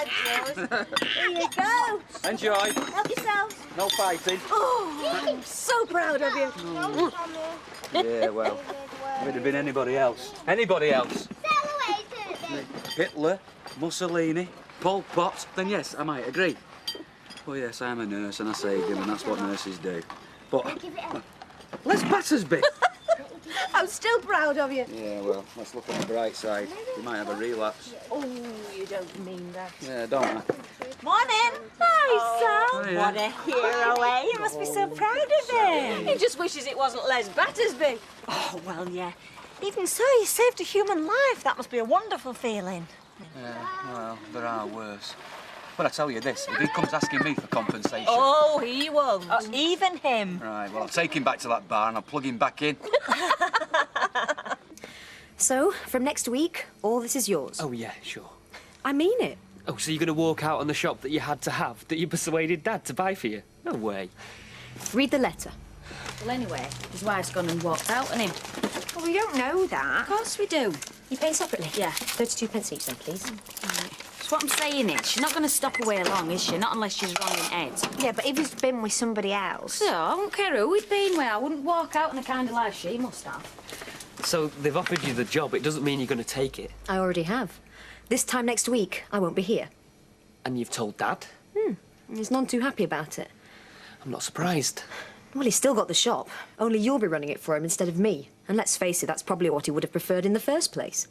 Here you go. Enjoy. Help yourselves. No fighting. Oh, I'm so proud of you. Yeah, well, if it had been anybody else. Anybody else? Hitler, Mussolini, Pol Pot, then yes, I might agree. Well, yes, I'm a nurse and I saved him, and that's what nurses do. But Les Battersby. I'm still proud of you. Yeah, well, let's look on the bright side. You might have a relapse. Oh, you don't mean that. Yeah, don't I? Morning. Hi, Sam. Hiya. What a hero, eh? You must be so proud of him. He just wishes it wasn't Les Battersby. Oh, well, yeah. Even so, you saved a human life. That must be a wonderful feeling. Yeah, well, there are worse. But I tell you this, if he comes asking me for compensation... Oh, he won't. Even him. Right, well, I'll take him back to that bar and I'll plug him back in. So, from next week, all this is yours. Oh, yeah, sure. I mean it. Oh, so you're going to walk out on the shop that you had to have, that you persuaded Dad to buy for you? No way. Read the letter. Well, anyway, his wife's gone and walked out on him. Well, we don't know that. Of course we do. You pay separately? Yeah. 32 pence each then, please. So what I'm saying is, she's not going to stop away long, is she? Not unless she's wrong in head. Yeah, but if he's been with somebody else... So, I don't care who he'd been with. I wouldn't walk out in the kind of life she must have. So they've offered you the job. It doesn't mean you're going to take it. I already have. This time next week, I won't be here. And you've told Dad? He's none too happy about it. I'm not surprised. Well, he's still got the shop. Only you'll be running it for him instead of me. And let's face it, that's probably what he would have preferred in the first place.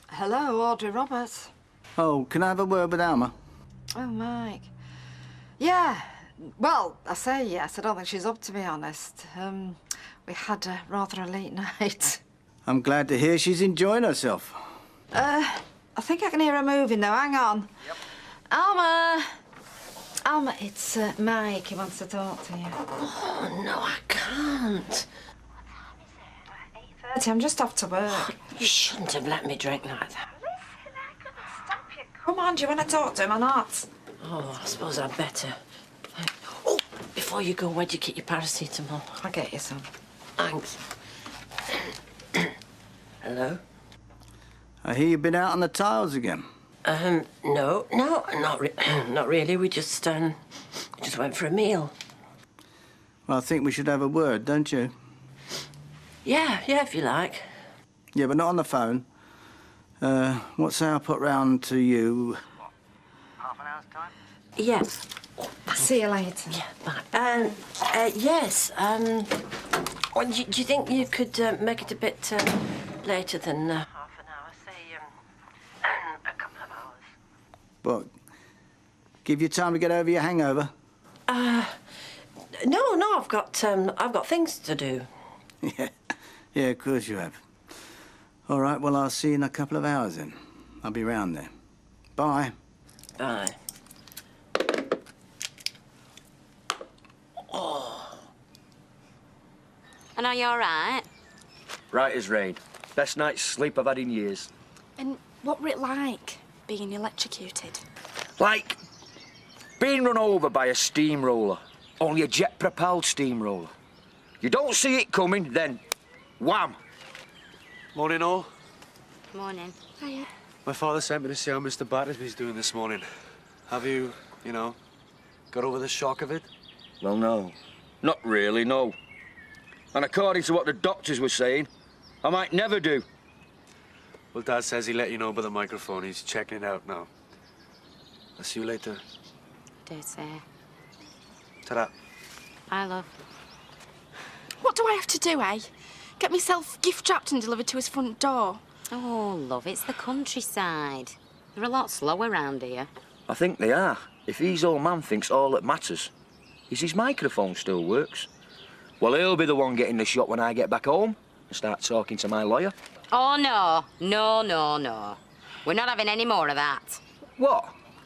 Hello, Audrey Roberts. Oh, can I have a word with Alma? Oh, Mike. Yeah, well, I say yes. I don't think she's up, to be honest. We had rather a late night. I'm glad to hear she's enjoying herself. I think I can hear her moving, though. Hang on. Yep. Alma! Alma, it's Mike. He wants to talk to you. Oh, no, I can't. 8:30. I'm just off to work. You shouldn't have let me drink like that. Come on, do you want to talk to him or not? Oh, I suppose I'd better. Oh, before you go, where'd you get your paracetamol? I'll get you some. Thanks. Hello? I hear you've been out on the tiles again. No, not really. We just went for a meal. Well, I think we should have a word, don't you? Yeah, if you like. Yeah, but not on the phone. What say I put round to you? What, half an hour's time? Yeah. See you later. Yeah, bye. Yes, well, do you think you could make it a bit later than half an hour? Say, a couple of hours. What? Give you time to get over your hangover? No, I've got things to do. Yeah, of course you have. All right, well, I'll see you in a couple of hours then. I'll be round there. Bye. Bye. Oh. And are you all right? Right as rain. Best night's sleep I've had in years. And what were it like, being electrocuted? Like being run over by a steamroller, only a jet-propelled steamroller. You don't see it coming, then wham! Morning, all. Morning. Hiya. My father sent me to see how Mr. Battersby's doing this morning. Have you, got over the shock of it? Well, no. Not really, no. And according to what the doctors were saying, I might never do. Well, Dad says he let you know by the microphone. He's checking it out now. I'll see you later. Do say. Ta-da. Bye, love. What do I have to do, eh? Get myself gift-wrapped and delivered to his front door? Oh, love, it's the countryside. They're a lot slow around here. I think they are. If his old man thinks all that matters is his microphone still works, well, he'll be the one getting the shot when I get back home and start talking to my lawyer. Oh, no. No. We're not having any more of that. What?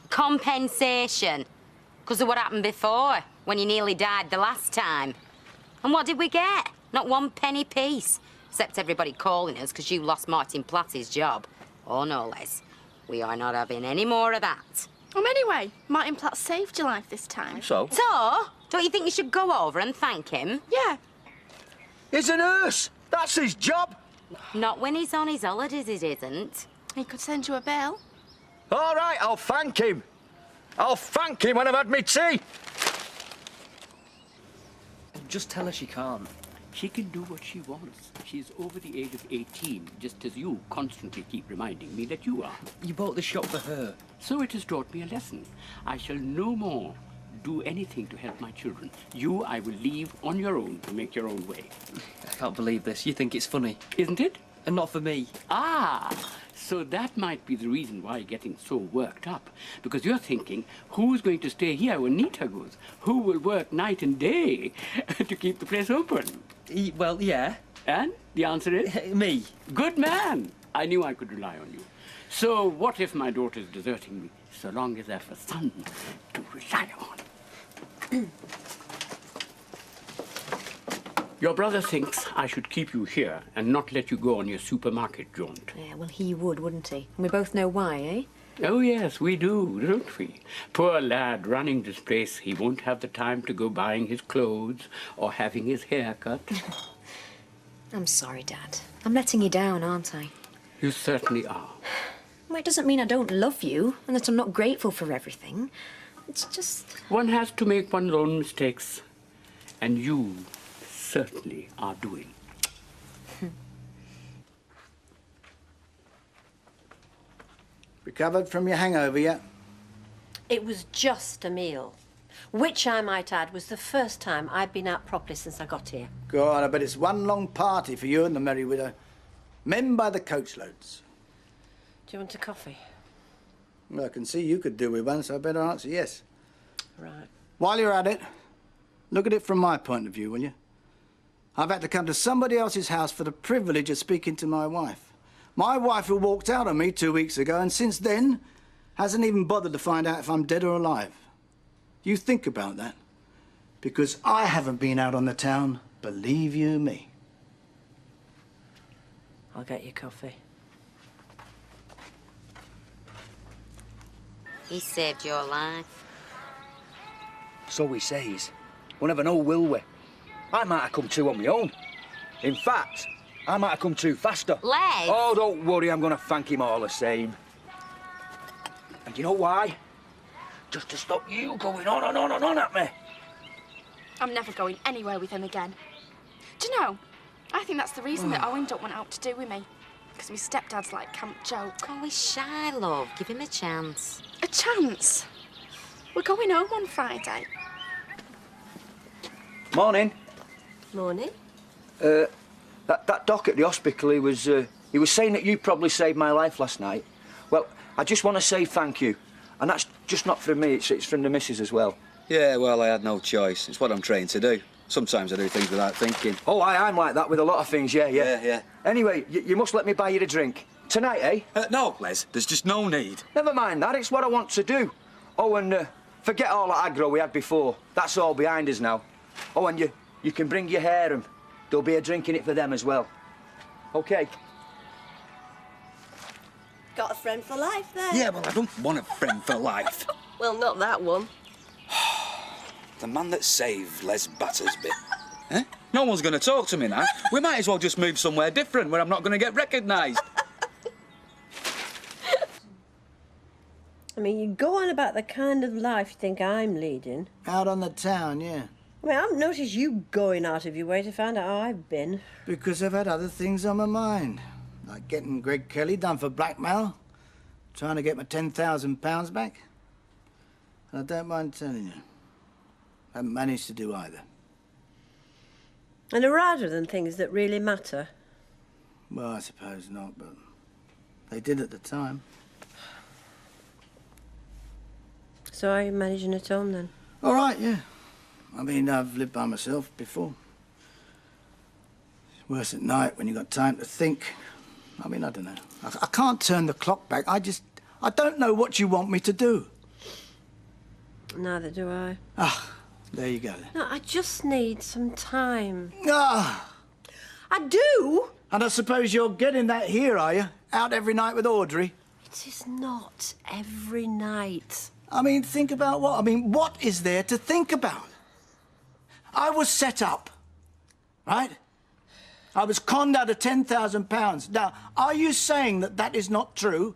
Compensation. Because of what happened before, when you nearly died the last time. And what did we get? Not one penny piece. Except everybody calling us because you lost Martin Platt's job. Oh, no, Les. We are not having any more of that. Anyway, Martin Platt saved your life this time. So? So, Don't you think you should go over and thank him? Yeah. He's a nurse. That's his job. Not when he's on his holidays, it isn't. He could send you a bill. All right, I'll thank him. I'll thank him when I've had my tea. Just tell her she can't. She can do what she wants. She's over the age of 18, just as you constantly keep reminding me that you are. You bought the shop for her. So it has taught me a lesson. I shall no more do anything to help my children. You, I will leave on your own to make your own way. I can't believe this. You think it's funny. Isn't it? And not for me. Ah, so that might be the reason why you're getting so worked up. Because you're thinking, who's going to stay here when Nita goes? Who will work night and day to keep the place open? Well, yeah. And the answer is? Me. Good man. I knew I could rely on you. So what if my daughter's deserting me, so long as I have a son to rely on? Your brother thinks I should keep you here and not let you go on your supermarket jaunt. Yeah, well, he would, wouldn't he? And we both know why, eh? Oh, yes, we do, don't we? Poor lad running this place, he won't have the time to go buying his clothes or having his hair cut. I'm sorry, Dad. I'm letting you down, aren't I? You certainly are. Well, it doesn't mean I don't love you and that I'm not grateful for everything. It's just... One has to make one's own mistakes, and you certainly are doing. Recovered from your hangover yet? It was just a meal, which I might add was the first time I've been out properly since I got here. Go on, I bet it's one long party for you and the Merry Widow. Men by the coachloads. Do you want a coffee? Well, I can see you could do with one, so I better answer yes. Right. While you're at it, look at it from my point of view, will you? I've had to come to somebody else's house for the privilege of speaking to my wife. My wife who walked out on me 2 weeks ago, and since then, hasn't even bothered to find out if I'm dead or alive. You think about that. Because I haven't been out on the town, believe you me. I'll get you coffee. He saved your life. So he says. We'll never know, will we? I might have come to on my own. In fact, I might have come to faster. Les! Oh, don't worry, I'm going to thank him all the same. And you know why? Just to stop you going on and on and on at me. I'm never going anywhere with him again. Do you know, I think that's the reason that Owen don't want out to do with me. Because my stepdad's like Camp Joke. Oh, he's shy, love. Give him a chance. A chance? We're going home on Friday. Morning. Morning. That doc at the hospital, he was saying that you probably saved my life last night. Well, I just want to say thank you. And that's just not from me, it's from the missus as well. Yeah, well, I had no choice. It's what I'm trained to do. Sometimes I do things without thinking. Oh, I'm like that with a lot of things, yeah. Yeah. Anyway, you must let me buy you a drink. Tonight, eh? No, Les, there's just no need. Never mind that, it's what I want to do. Oh, and forget all that aggro we had before. That's all behind us now. Oh, and you can bring your hair and there'll be a drink in it for them as well. OK? Got a friend for life there. Yeah, well, I don't want a friend for life. Well, not that one. The man that saved Les Battersby. Eh? No one's going to talk to me now. We might as well just move somewhere different where I'm not going to get recognised. I mean, you go on about the kind of life you think I'm leading. Out on the town, yeah. I mean, I've noticed you going out of your way to find out how I've been. Because I've had other things on my mind. Like getting Greg Kelly done for blackmail. Trying to get my £10,000 back. And I don't mind telling you, I haven't managed to do either. And rather than things that really matter. Well, I suppose not, but they did at the time. So are you managing at home then? All right, yeah. I mean, I've lived by myself before. It's worse at night when you've got time to think. I mean, I don't know. I can't turn the clock back. I don't know what you want me to do. Neither do I. Ah, there you go then. No, I just need some time. Ah! I do? And I suppose you're getting that here, are you? Out every night with Audrey? It is not every night. I mean, think about what? I mean, what is there to think about? I was set up, right? I was conned out of £10,000. Now, are you saying that that is not true?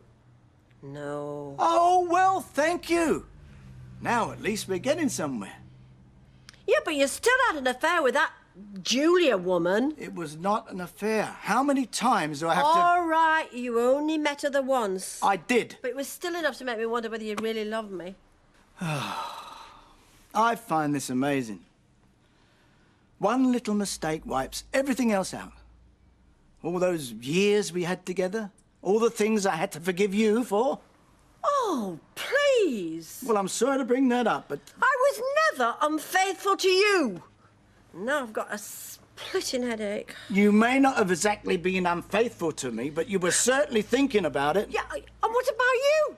No. Oh, well, thank you. Now, at least we're getting somewhere. Yeah, but you still had an affair with that Julia woman. It was not an affair. How many times do I have to... All right, you only met her the once. I did. But it was still enough to make me wonder whether you really loved me. I find this amazing. One little mistake wipes everything else out. All those years we had together, all the things I had to forgive you for. Oh, please. Well, I'm sorry to bring that up, but... I was never unfaithful to you. Now I've got a splitting headache. You may not have exactly been unfaithful to me, but you were certainly thinking about it. Yeah, and what about you?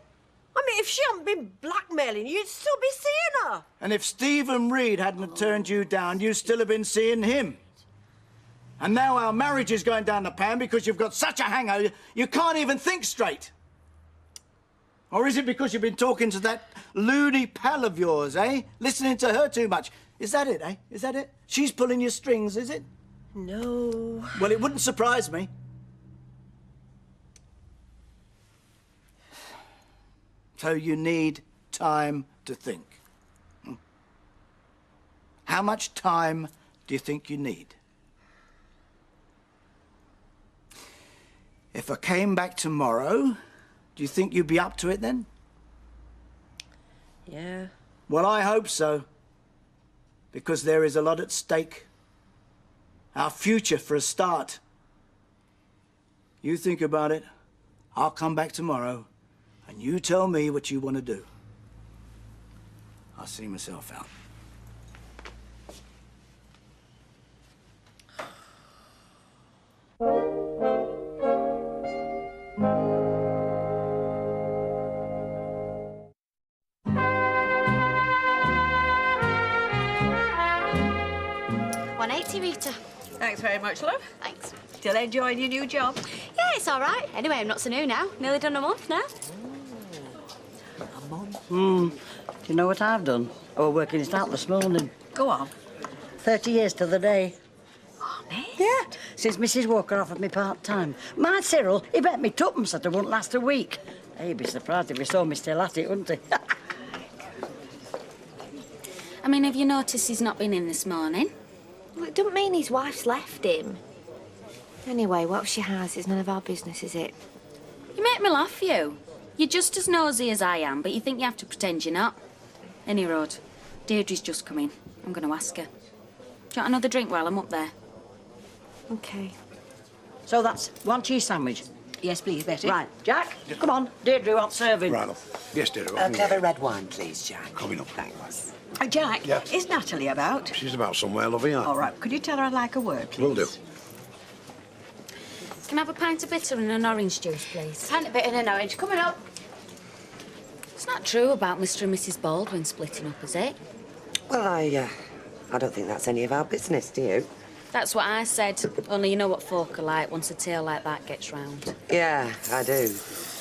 I mean, if she hadn't been blackmailing you, you'd still be seeing her. And if Stephen Reed hadn't have turned you down, you'd still have been seeing him. And now our marriage is going down the pan because you've got such a hangover, you can't even think straight. Or is it because you've been talking to that loony pal of yours, eh? Listening to her too much. Is that it, eh? Is that it? She's pulling your strings, is it? No. Well, it wouldn't surprise me. So you need time to think. How much time do you think you need? If I came back tomorrow, do you think you'd be up to it then? Yeah. Well, I hope so. Because there is a lot at stake. Our future, for a start. You think about it. I'll come back tomorrow, and you tell me what you want to do. I'll see myself out. Rita. Thanks very much, love. Thanks. Still enjoying your new job? Yeah, it's all right. Anyway, I'm not so new now. Nearly done a month now. A month? Do you know what I've done? I was working it out this morning. Go on. 30 years to the day. Honest? Yeah, since Mrs. Walker offered me part-time. My Cyril, he bet me tuppence that it wouldn't last a week. He'd be surprised if he saw me still at it, wouldn't he? I mean, have you noticed he's not been in this morning? Well, it doesn't mean his wife's left him. Anyway, what she has is none of our business, is it? You make me laugh, you. You're just as nosy as I am, but you think you have to pretend you're not. Any road. Deirdre's just come in. I'm going to ask her. Do you want another drink while I'm up there? OK. So that's one cheese sandwich? Yes, please, Betty. Right, Jack, come on. Deirdre wants serving. Right off. Yes, Deirdre. Can I have a red wine, please, Jack? Coming up. Thanks. Jack, Yeah? is Natalie about? She's about somewhere, lovey. All right, could you tell her I'd like a word, please? Will do. Can I have a pint of bitter and an orange juice, please? Pint of bitter and an orange. Coming up. It's not true about Mr. and Mrs. Baldwin splitting up, is it? Well, I don't think that's any of our business, do you? That's what I said. Only you know what folk are like once a tale like that gets round. Yeah, I do.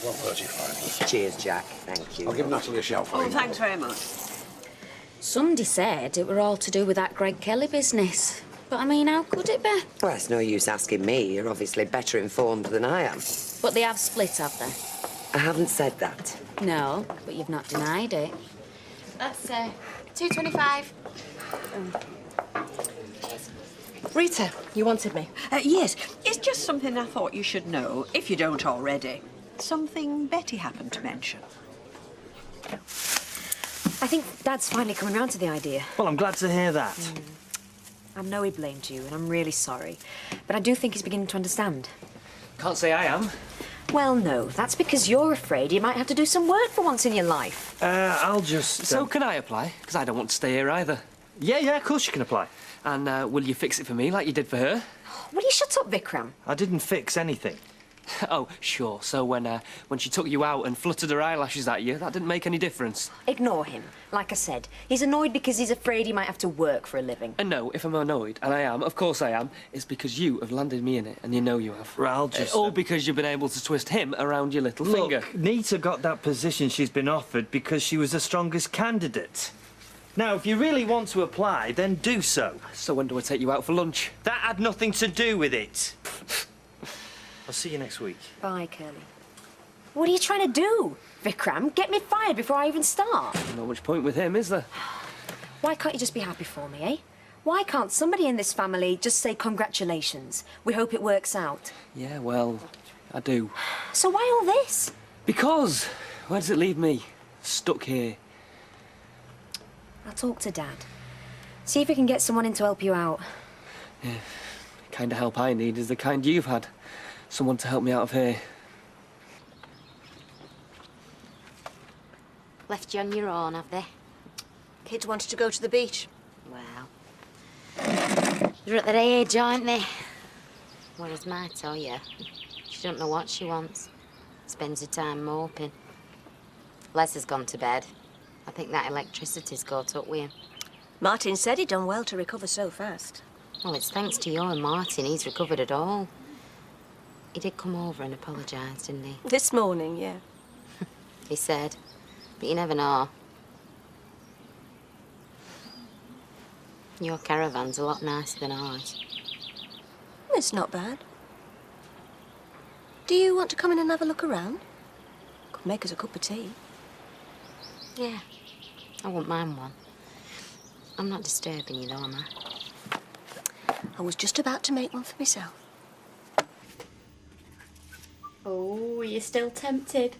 What words you find? Cheers, Jack. Thank you. I'll give Natalie a shout for Oh, you. thanks very much. Somebody said it were all to do with that Greg Kelly business. But, I mean, how could it be? Well, it's no use asking me. You're obviously better informed than I am. But they have split, have they? I haven't said that. No, but you've not denied it. That's $2.25. Rita, you wanted me? Yes, it's just something I thought you should know, if you don't already. Something Betty happened to mention. I think Dad's finally coming round to the idea. Well, I'm glad to hear that. I know he blamed you, and I'm really sorry. But I do think he's beginning to understand. Can't say I am. Well, no, that's because you're afraid you might have to do some work for once in your life. I'll just... So can I apply? Because I don't want to stay here either. Yeah, of course you can apply. And will you fix it for me like you did for her? Will you shut up, Vikram? I didn't fix anything. Oh, sure. So when she took you out and fluttered her eyelashes at you, that didn't make any difference? Ignore him. Like I said, he's annoyed because he's afraid he might have to work for a living. And no, if I'm annoyed, and I am, of course I am, it's because you have landed me in it, and you know you have. Well, I'll just... all because you've been able to twist him around your little finger. Nita got that position she's been offered because she was the strongest candidate. Now, if you really want to apply, then do so. So when do I take you out for lunch? That had nothing to do with it. I'll see you next week. Bye, Curly. What are you trying to do? Vikram, get me fired before I even start. Not much point with him, is there? Why can't you just be happy for me, eh? Why can't somebody in this family just say congratulations? We hope it works out. Yeah, well, I do. So why all this? Because, where does it leave me? Stuck here. I'll talk to Dad. See if we can get someone in to help you out. Yeah, the kind of help I need is the kind you've had. Someone to help me out of here. Left you on your own, have they? Kids wanted to go to the beach. Well, they're at their age, aren't they? Whereas my Toya, she don't know what she wants. Spends her time moping. Les has gone to bed. I think that electricity's caught up with him. Martin said he'd done well to recover so fast. Well, it's thanks to you and Martin he's recovered at all. He did come over and apologise, didn't he? This morning, yeah. He said. But you never know. Your caravan's a lot nicer than ours. It's not bad. Do you want to come in and have a look around? Could make us a cup of tea. Yeah, I wouldn't mind one. I'm not disturbing you, though, am I? I was just about to make one for myself. Oh, are you still tempted?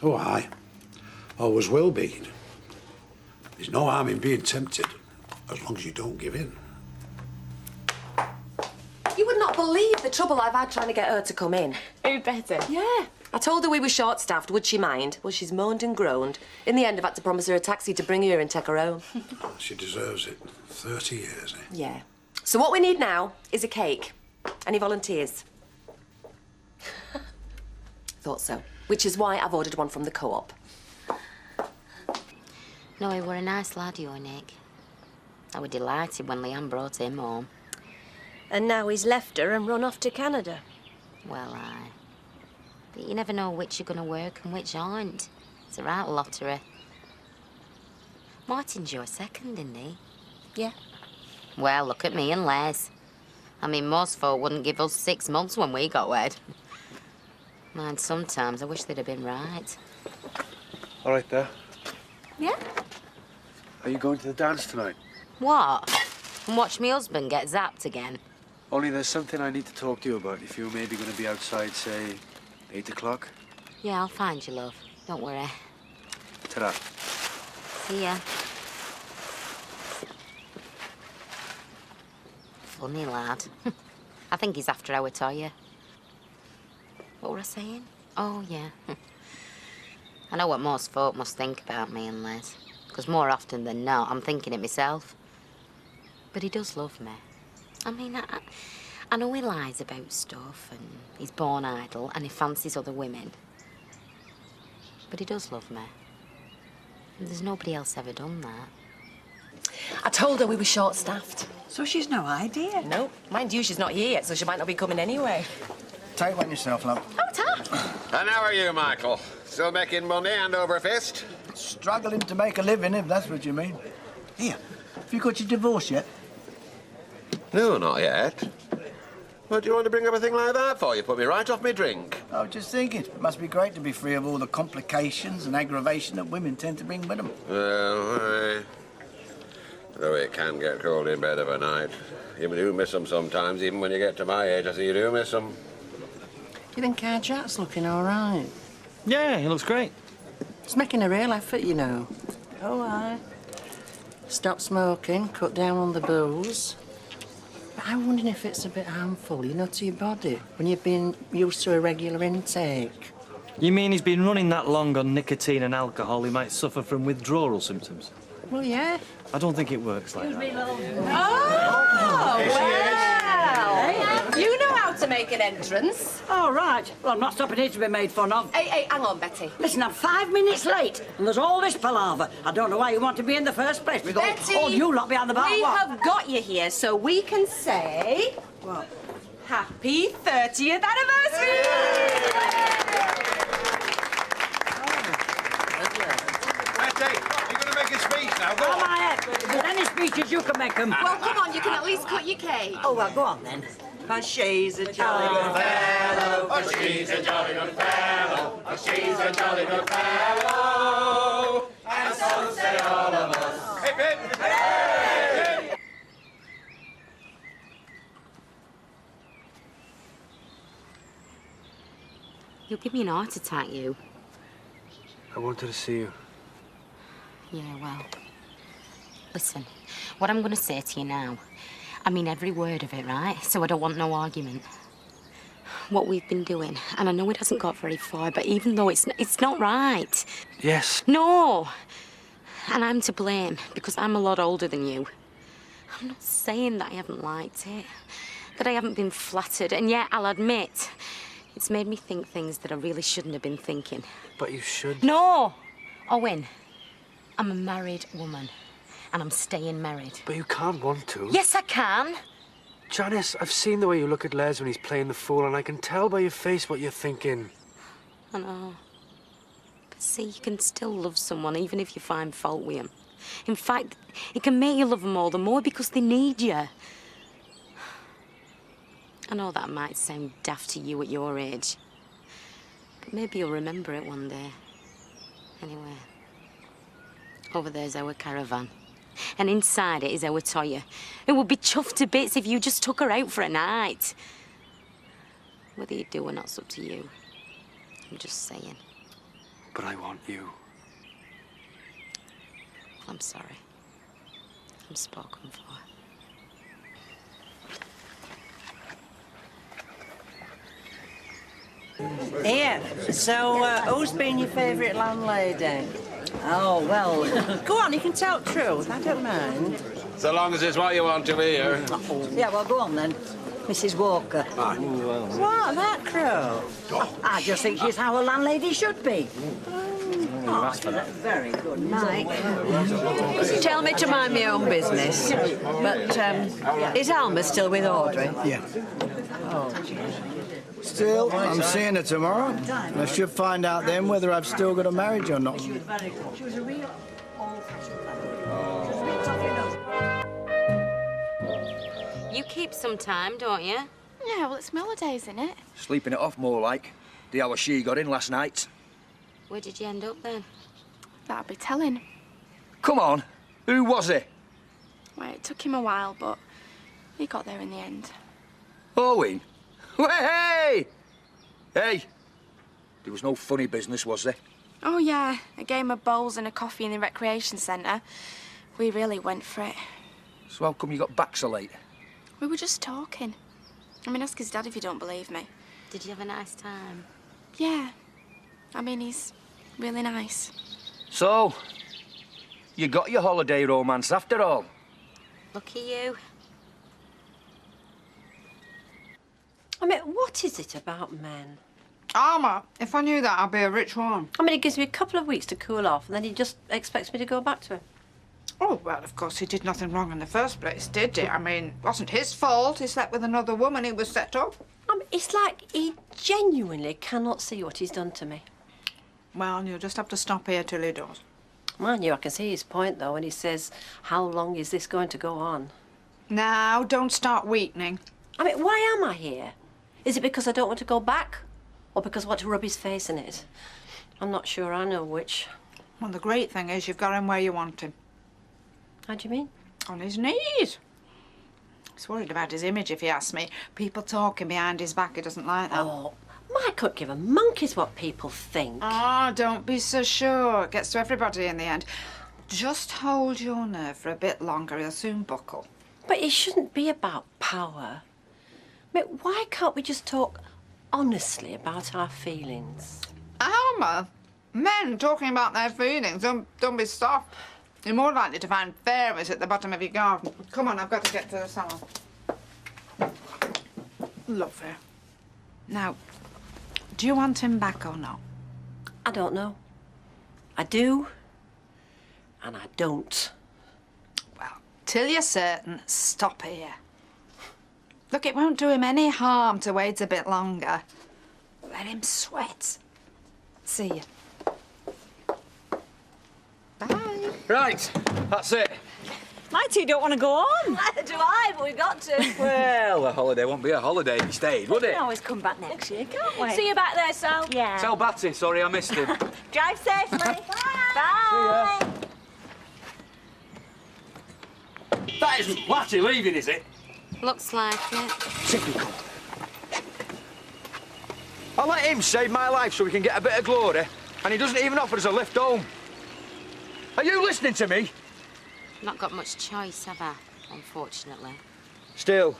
Oh, aye. Always will be. There's no harm in being tempted, as long as you don't give in. You would not believe the trouble I've had trying to get her to come in. Who better? Yeah. I told her we were short-staffed. Would she mind? Well, she's moaned and groaned. In the end, I've had to promise her a taxi to bring her here and take her home. She deserves it. 30 years, eh? Yeah. So what we need now is a cake. Any volunteers? Thought so. Which is why I've ordered one from the co-op. No, he were a nice lad, you, Nick. I was delighted when Leanne brought him home. And now he's left her and run off to Canada. Well, aye. But you never know which are going to work and which aren't. It's a right lottery. Martin's your second, isn't he? Yeah. Well, look at me and Les. I mean, most folk wouldn't give us 6 months when we got wed. Mind, sometimes I wish they'd have been right. All right, there. Yeah? Are you going to the dance tonight? What? And watch me husband get zapped again? Only there's something I need to talk to you about. If you're maybe going to be outside, say, 8 o'clock. Yeah, I'll find you, love. Don't worry. Ta-ra. See ya. Funny lad. I think he's after our Toya. What were I saying? Oh, yeah. I know what most folk must think about me and Les. Because more often than not, I'm thinking it myself. But he does love me. I mean, I know he lies about stuff and he's born idle and he fancies other women. But he does love me. And there's nobody else ever done that. I told her we were short-staffed. So she's no idea? No. Mind you, she's not here yet, so she might not be coming anyway. Take one yourself, love. Oh, Ta! And how are you, Michael? Still making money hand over fist? Struggling to make a living, if that's what you mean. Here, have you got your divorce yet? No, not yet. What do you want to bring up a thing like that for? You put me right off my drink. I was just thinking, it must be great to be free of all the complications and aggravation that women tend to bring with them. Well, though it can get cold in bed of a night. You do miss them sometimes, even when you get to my age. I see you do miss them. You think our Jack's looking all right? Yeah, he looks great. He's making a real effort, you know. Oh, aye. Stop smoking, cut down on the booze. But I'm wondering if it's a bit harmful, you know, to your body, when you've been used to a regular intake. You mean he's been running that long on nicotine and alcohol, he might suffer from withdrawal symptoms? Well, yeah. I don't think it works like that. Oh, well. You know how to make an entrance. All right. Well, I'm not stopping here to be made fun of. Hey, hang on, Betty. Listen, I'm 5 minutes late, and there's all this palaver. I don't know why you want to be in the first place with Betty, all you lot behind the bar. we What? have got you here so we can say... What? Happy 30th anniversary! Betty! You're going to make a speech now, go Oh, on. my head. If there's any speeches, you can make them. Well, come on, you can at least cut your cake. Oh, well, go on then. For she's a jolly good fellow, oh, she's a jolly good fellow, oh, she's a jolly good fellow, and so say all of us. Hip, hip, hip. You'll give me an heart attack, you. I wanted to see you. Yeah, well. Listen, what I'm going to say to you now, I mean every word of it, right? So I don't want no argument. What we've been doing, and I know it hasn't got very far, but even though it's not right. Yes. No! And I'm to blame, because I'm a lot older than you. I'm not saying that I haven't liked it, that I haven't been flattered, and yet I'll admit, it's made me think things that I really shouldn't have been thinking. But you should. No! Owen, I'm a married woman, and I'm staying married. But you can't want to. Yes, I can. Janice, I've seen the way you look at Les when he's playing the fool, and I can tell by your face what you're thinking. I know. But see, you can still love someone even if you find fault with them. In fact, it can make you love them all the more because they need you. I know that might sound daft to you at your age, but maybe you'll remember it one day. Anyway, over there's our caravan. And inside it is our Toya. It would be chuffed to bits if you just took her out for a night. Whether you do or not's up to you. I'm just saying. But I want you. I'm sorry. I'm spoken for. Here, so who's been your favourite landlady? Oh, well. Go on, you can tell the truth, I don't mind. So long as it's what you want to hear. Yeah, well, go on then. Mrs. Walker. What, that crow? I just think she's how a landlady should be. Very good, Mike. Tell me to mind my own business. But is Alma still with Audrey? Yeah. Still, I'm seeing her tomorrow. And I should find out then whether I've still got a marriage or not. She was a real You keep some time, don't you? Yeah, well, it's holidays, isn't it? Sleeping it off more like. The hour she got in last night. Where did you end up then? That'll be telling. Come on, who was it? Well, it took him a while, but he got there in the end. Owen? Hey! Hey! There was no funny business, was there? Oh, yeah. A game of bowls and a coffee in the recreation centre. We really went for it. So how come you got back so late? We were just talking. I mean, ask his dad if you don't believe me. Did you have a nice time? Yeah. I mean, he's really nice. So, you got your holiday romance after all? Lucky you. I mean, what is it about men? Alma, if I knew that, I'd be a rich woman. I mean, it gives me a couple of weeks to cool off, and then he just expects me to go back to him. Oh, well, of course, he did nothing wrong in the first place, did he? I mean, it wasn't his fault. He slept with another woman. He was set up. I mean, it's like he genuinely cannot see what he's done to me. Well, you'll just have to stop here till he does. Mind you, I can see his point, though, when he says, how long is this going to go on? Now, don't start weakening. I mean, why am I here? Is it because I don't want to go back? Or because I want to rub his face in it? I'm not sure I know which. Well, the great thing is you've got him where you want him. How do you mean? On his knees. He's worried about his image, if you ask me. People talking behind his back, he doesn't like that. Oh, I couldn't give a monkey's what people think. Ah, don't be so sure. It gets to everybody in the end. Just hold your nerve for a bit longer. He'll soon buckle. But it shouldn't be about power. I mean, why can't we just talk honestly about our feelings? Alma, men talking about their feelings, don't be soft. You're more likely to find fairies at the bottom of your garden. Come on, I've got to get to the salon. Lovely. Now, do you want him back or not? I don't know. I do, and I don't. Well, till you're certain, stop here. Look, it won't do him any harm to wait a bit longer. Let him sweat. See you. Bye. Right, that's it. My two don't want to go on. Neither do I, but we've got to. Well, a holiday won't be a holiday if you stayed, would We it? can always come back next year, can't we? See you back there, Sal. Yeah. Tell Batty, sorry I missed him. Drive safely. Bye. See ya. That isn't Batty leaving, is it? Looks like it. Typical. I let him save my life so we can get a bit of glory, and he doesn't even offer us a lift home. Are you listening to me? Not got much choice, have I? Unfortunately. Still,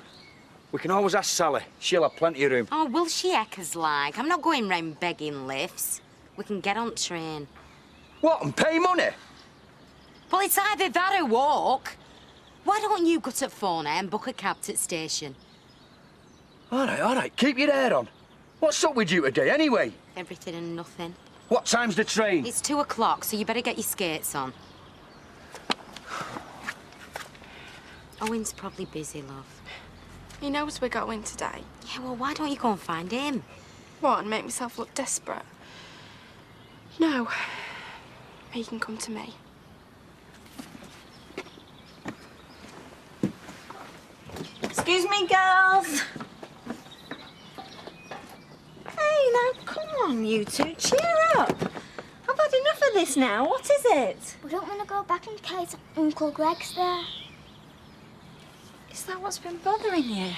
we can always ask Sally. She'll have plenty of room. Oh, will she heckers like? I'm not going round begging lifts. We can get on train. What, and pay money? Well, it's either that or walk. Why don't you go to phone and book a cab to the station? All right, keep your hair on. What's up with you today, anyway? Everything and nothing. What time's the train? It's 2 o'clock, so you better get your skates on. Owen's probably busy, love. He knows we're going today. Yeah, well, why don't you go and find him? What, and make myself look desperate? No. He can come to me. Excuse me, girls. Hey, now, come on, you two. Cheer up. I've had enough of this now. What is it? We don't want to go back in case Uncle Greg's there. Is that what's been bothering you?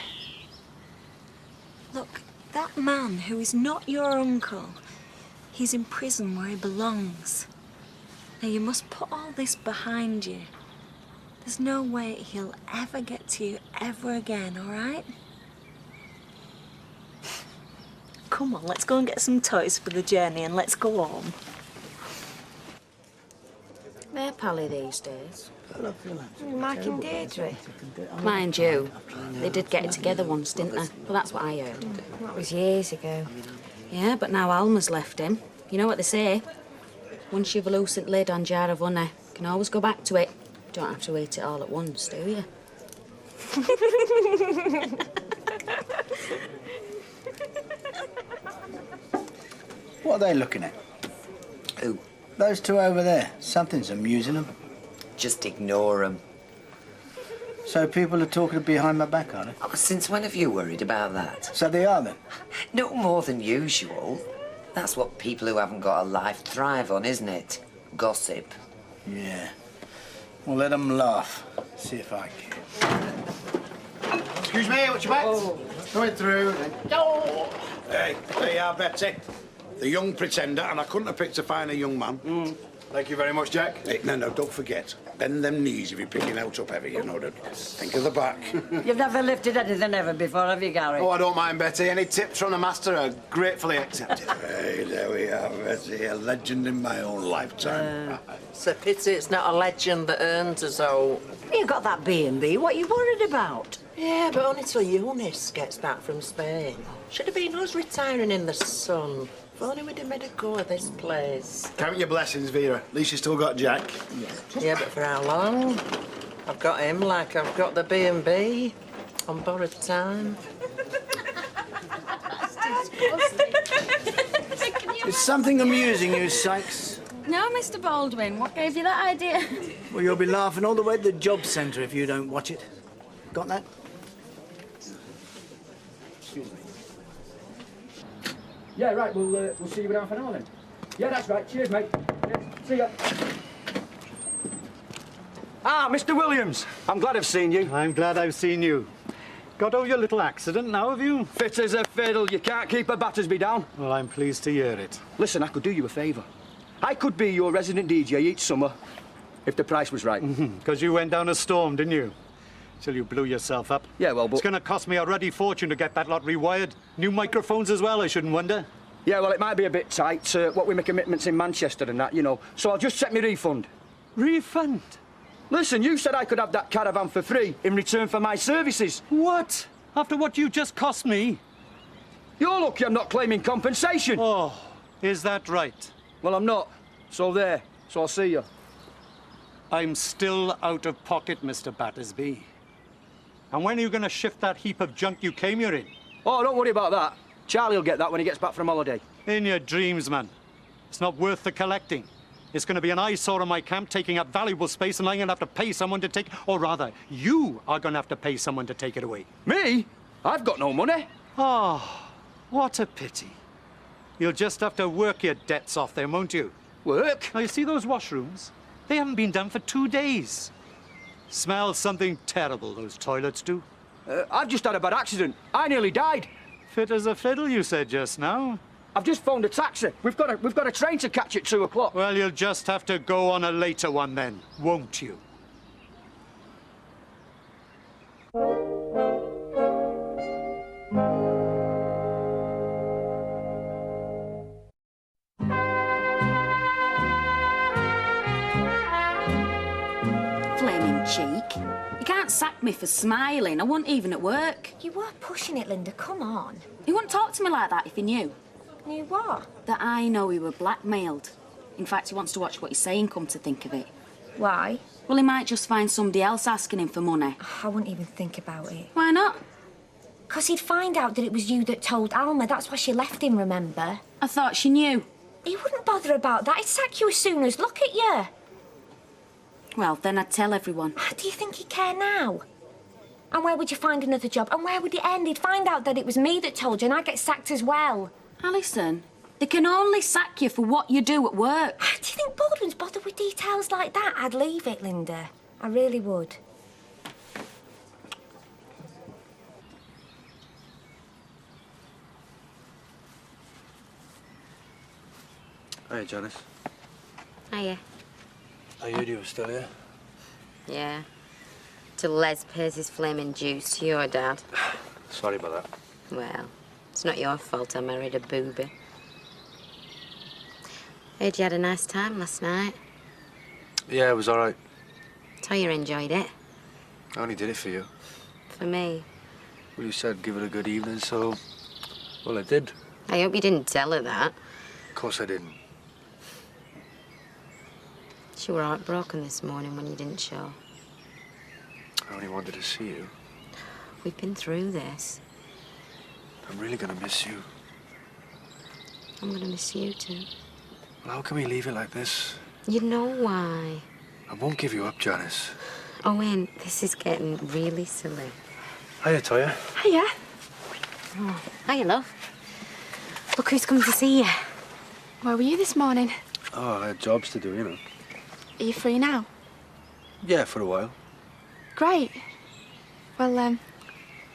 Look, that man who is not your uncle, he's in prison where he belongs. Now, you must put all this behind you. There's no way he'll ever get to you ever again, all right? Come on, let's go and get some toys for the journey and let's go home. They're pally these days. Mike and Deirdre. Mind you, they did get it together once, didn't they? Well, that's what I heard. That was years ago. Yeah, but now Alma's left him. You know what they say? Once you've a lucent lid on jar of honey, you can always go back to it. You don't have to eat it all at once, do you? What are they looking at? Who? Those two over there. Something's amusing them. Just ignore them. So people are talking behind my back, are they? Oh, since when have you worried about that? So they are then? No more than usual. That's what people who haven't got a life thrive on, isn't it? Gossip. Yeah. Well, let them laugh. See if I can. Excuse me, what's your back? Going through. Oh. Hey, there you are, Betsy. The young pretender, and I couldn't have picked a finer young man. Thank you very much, Jack. Hey, no, don't forget. Bend them knees if you're picking out up heavy, you know. Think of the back. You've never lifted anything ever before, have you, Gary? Oh, I don't mind, Betty. Any tips from the master are gratefully accepted. Hey, there we are, Betsy. A legend in my own lifetime. It's a pity it's not a legend that earns us all. You got that B&B. What are you worried about? Yeah, but only till Eunice gets back from Spain. Should have been us retiring in the sun. If only we'd have made a go of this place. Count your blessings, Vera. At least you still got Jack. Yeah, but for how long? I've got him like I've got the B&B on borrowed time. Is something amusing you, Sykes? No, Mr. Baldwin. What gave you that idea? Well, you'll be laughing all the way to the job centre if you don't watch it. Got that? Excuse me. Yeah, right, we'll see you in half an hour then. Yeah, that's right. Cheers, mate. Yeah, see ya. Ah, Mr. Williams. I'm glad I've seen you. I'm glad I've seen you. Got over your little accident now, have you? Fit as a fiddle. You can't keep a Battersby down. Well, I'm pleased to hear it. Listen, I could do you a favour. I could be your resident DJ each summer if the price was right. Because you went down a storm, didn't you? Till you blew yourself up. Yeah, well, but... It's going to cost me a ruddy fortune to get that lot rewired. New microphones as well, I shouldn't wonder. Yeah, well, it might be a bit tight, what with my commitments in Manchester and that, you know. So I'll just set me refund. Refund? Listen, you said I could have that caravan for free in return for my services. What? After what you just cost me? You're lucky I'm not claiming compensation. Oh, is that right? Well, I'm not. So there. So I'll see you. I'm still out of pocket, Mr. Battersby. And when are you going to shift that heap of junk you came here in? Oh, don't worry about that. Charlie'll get that when he gets back from holiday. In your dreams, man. It's not worth the collecting. It's going to be an eyesore in my camp, taking up valuable space, and I'm going to have to pay someone to take... Or rather, you are going to have to pay someone to take it away. Me? I've got no money. Oh, what a pity. You'll just have to work your debts off then, won't you? Work? Now, you see those washrooms? They haven't been done for 2 days. Smell something terrible, those toilets do. I've just had a bad accident. I nearly died. Fit as a fiddle, you said just now. I've just phoned a taxi. We've got a train to catch at 2 o'clock. Well, you'll just have to go on a later one then, won't you? Flaming cheek. You can't sack me for smiling. I wasn't even at work. You were pushing it, Linda. Come on. He wouldn't talk to me like that if he knew. Knew what? That I know he were blackmailed. In fact, he wants to watch what he's saying, come to think of it. Why? Well, he might just find somebody else asking him for money. I wouldn't even think about it. Why not? 'Cause he'd find out that it was you that told Alma. That's why she left him, remember? I thought she knew. He wouldn't bother about that. He'd sack you as soon as look at you. Well, then I'd tell everyone. Do you think he'd care now? And where would you find another job? And where would it end? He'd find out that it was me that told you and I'd get sacked as well. Alison, they can only sack you for what you do at work. Do you think Baldwin's bothered with details like that? I'd leave it, Linda. I really would. Hey, Janice. Hiya. I heard you were still here. Yeah. Till Les pays his flaming juice to your dad. Sorry about that. Well, it's not your fault I married a booby. Heard you had a nice time last night. Yeah, it was all right. Toya enjoyed it. I only did it for you. For me. Well, you said give it a good evening, so... Well, I did. I hope you didn't tell her that. Of course I didn't. She were heartbroken this morning when you didn't show. I only wanted to see you. We've been through this. I'm really gonna miss you. I'm gonna miss you too. Well, how can we leave it like this? You know why. I won't give you up, Janice. Owen, this is getting really silly. Hiya, Toya. Hiya. Oh, hiya, love. Look who's come to see you. Where were you this morning? Oh, I had jobs to do, you know. Are you free now? Yeah, for a while. Great. Well,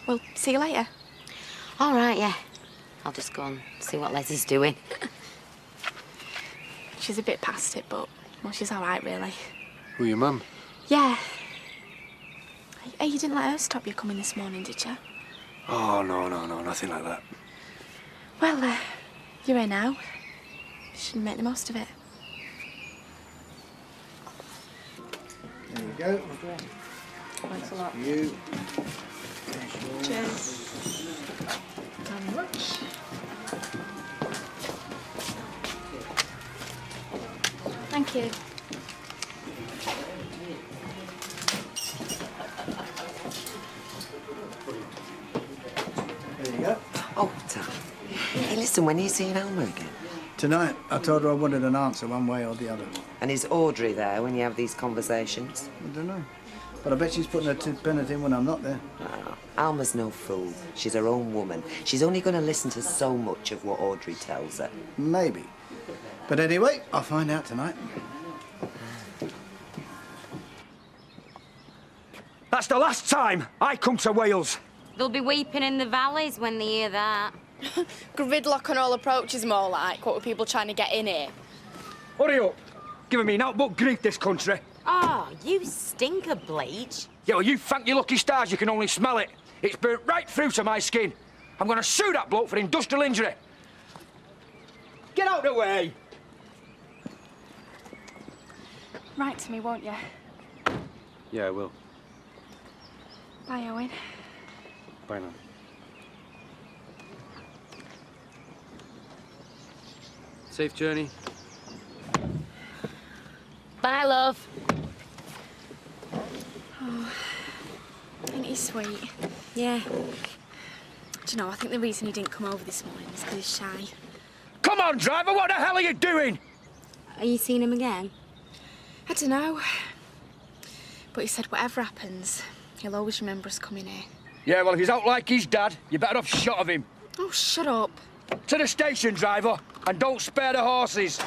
we'll see you later. All right, yeah. I'll just go and see what Leslie's doing. She's a bit past it, but, well, she's all right, really. Who, your mum? Yeah. Hey, you didn't let her stop you coming this morning, did you? Oh, no, nothing like that. Well, you're here now. You shouldn't make the most of it. There you go. Thanks a lot. You. Cheers. Very much. Thank you. There you go. Oh, Tom. Hey, listen, when are you seeing Alma again? Tonight, I told her I wanted an answer one way or the other. And is Audrey there when you have these conversations? I don't know. But I bet she's putting her two-penneth in when I'm not there. Oh, Alma's no fool. She's her own woman. She's only going to listen to so much of what Audrey tells her. Maybe. But anyway, I'll find out tonight. That's the last time I come to Wales. They'll be weeping in the valleys when they hear that. Gridlock on all approaches, more like. What were people trying to get in here? Hurry up. Giving me naught but grief, this country. Oh, you stink of bleach. Yeah, well, you thank your lucky stars you can only smell it. It's burnt right through to my skin. I'm going to sue that bloke for industrial injury. Get out of the way. Write to me, won't you? Yeah, I will. Bye, Owen. Bye now. Safe journey. Bye, love. Oh, ain't he sweet? Yeah. Do you know, I think the reason he didn't come over this morning is because he's shy. Come on, driver, what the hell are you doing? Are you seeing him again? I don't know. But he said whatever happens, he'll always remember us coming here. Yeah, well, if he's out like his dad, you're better off shot of him. Oh, shut up. To the station, driver, and don't spare the horses.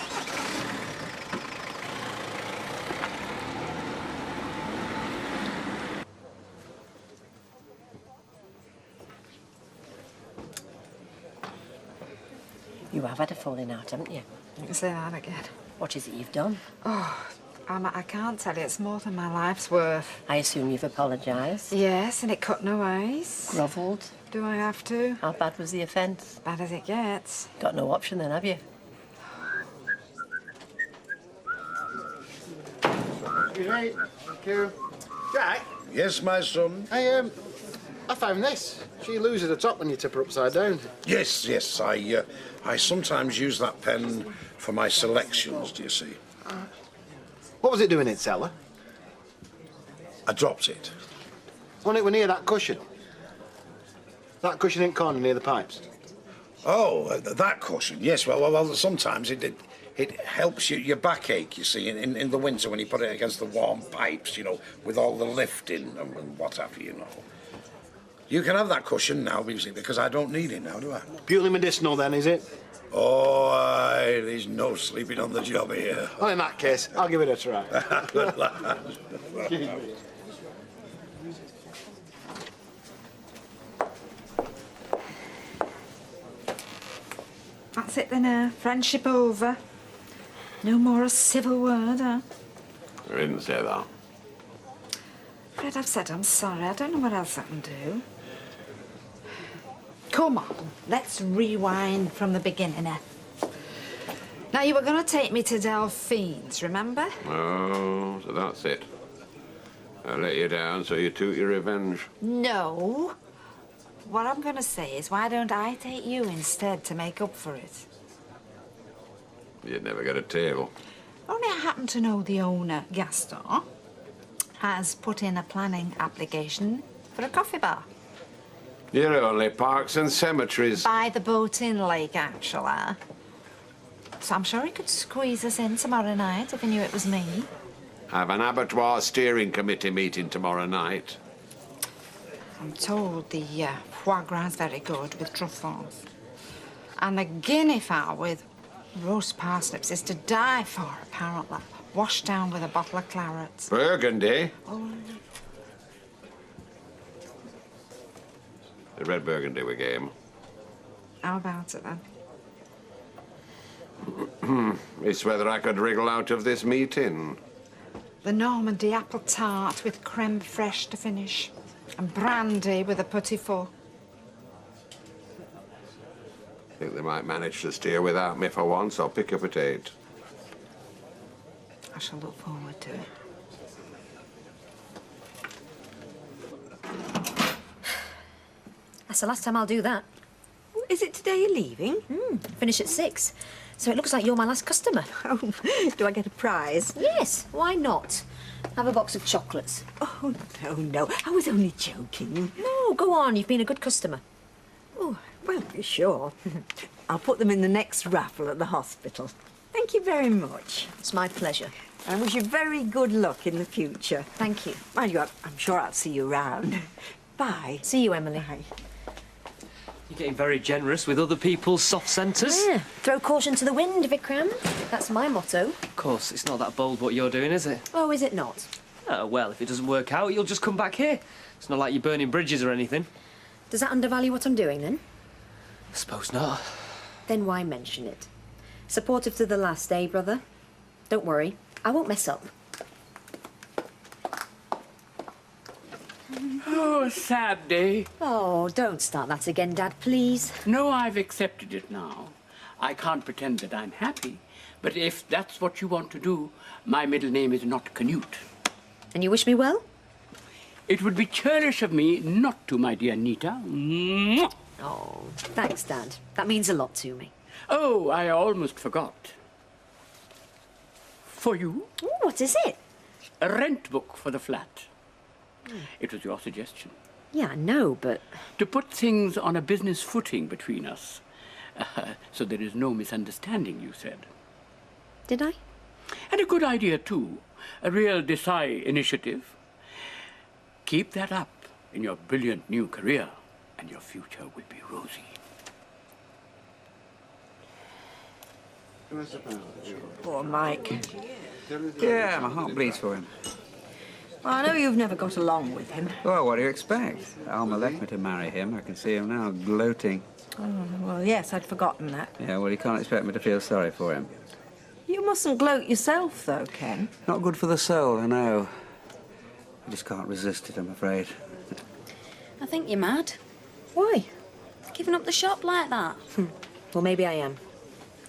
You have had a falling out, haven't you? You can say that again. What is it you've done? Oh, I can't tell you. It's more than my life's worth. I assume you've apologised. Yes, and it cut no ways. Grovelled. Do I have to? How bad was the offence? Bad as it gets. Got no option then, have you? Excuse me. Thank you. Jack? Yes, my son? I found this. She loses the top when you tip her upside down. Yes, yes. I sometimes use that pen for my selections, do you see? What was it doing in cellar? I dropped it. When it were near that cushion. That cushion in the corner near the pipes. Oh, that cushion. Yes, well, sometimes it helps your backache, you see, in the winter when you put it against the warm pipes, you know, with all the lifting and what have you, you know. You can have that cushion now, because I don't need it now, do I? Purely medicinal then, is it? Oh, aye, there's no sleeping on the job here. Well, in that case, I'll give it a try. Good lad. That's it then, friendship over. No more a civil word, huh? I didn't say that. Fred, I've said I'm sorry. I don't know what else I can do. Come on, let's rewind from the beginning. Now, you were going to take me to Delphine's, remember? Oh, so that's it. I let you down, so you took your revenge. No. What I'm going to say is, why don't I take you instead to make up for it? You'd never get a table. Only I happen to know the owner, Gaston, has put in a planning application for a coffee bar. You're only parks and cemeteries. By the boat-in lake, actually. So I'm sure he could squeeze us in tomorrow night if he knew it was me. Have an abattoir steering committee meeting tomorrow night. I'm told the foie gras very good with truffles. And the guinea fowl with roast parsnips is to die for, apparently. Washed down with a bottle of claret. Burgundy? Oh. The red burgundy we game. How about it, then? It's whether I could wriggle out of this meeting. The Normandy apple tart with creme fraiche to finish. And brandy with a petit four. Think they might manage to steer without me for once. I'll pick up at 8. I shall look forward to it. That's the last time I'll do that. Is it today you're leaving? Finish at 6. So it looks like you're my last customer. Oh, do I get a prize? Yes, why not? Have a box of chocolates. Oh, no, I was only joking. No, go on, you've been a good customer. Oh, well, sure. I'll put them in the next raffle at the hospital. Thank you very much. It's my pleasure. I wish you very good luck in the future. Thank you. Mind you, I'm sure I'll see you around. Bye. See you, Emily. Bye. You're getting very generous with other people's soft centres. Yeah. Throw caution to the wind, Vikram. That's my motto. Of course, it's not that bold what you're doing, is it? Oh, is it not? Well, if it doesn't work out, you'll just come back here. It's not like you're burning bridges or anything. Does that undervalue what I'm doing, then? I suppose not. Then why mention it? Supportive to the last, eh, brother? Don't worry, I won't mess up. Oh, sad day. Oh, don't start that again, Dad, please. No, I've accepted it now. I can't pretend that I'm happy, but if that's what you want to do, my middle name is not Canute. And you wish me well? It would be churlish of me not to, my dear Nita. Mwah! Oh, thanks, Dad. That means a lot to me. Oh, I almost forgot. For you? Ooh, what is it? A rent book for the flat. It was your suggestion. Yeah, I know, but... To put things on a business footing between us. So there is no misunderstanding, you said. Did I? And a good idea, too. A real Desai initiative. Keep that up in your brilliant new career, and your future will be rosy. Poor Mike. Yeah, my heart bleeds for him. Well, I know you've never got along with him. Well, what do you expect? Alma left me to marry him. I can see him now, gloating. Oh, well, yes, I'd forgotten that. Yeah, well, you can't expect me to feel sorry for him. You mustn't gloat yourself, though, Ken. Not good for the soul, I know. I just can't resist it, I'm afraid. I think you're mad. Why? Giving up the shop like that. Well, maybe I am.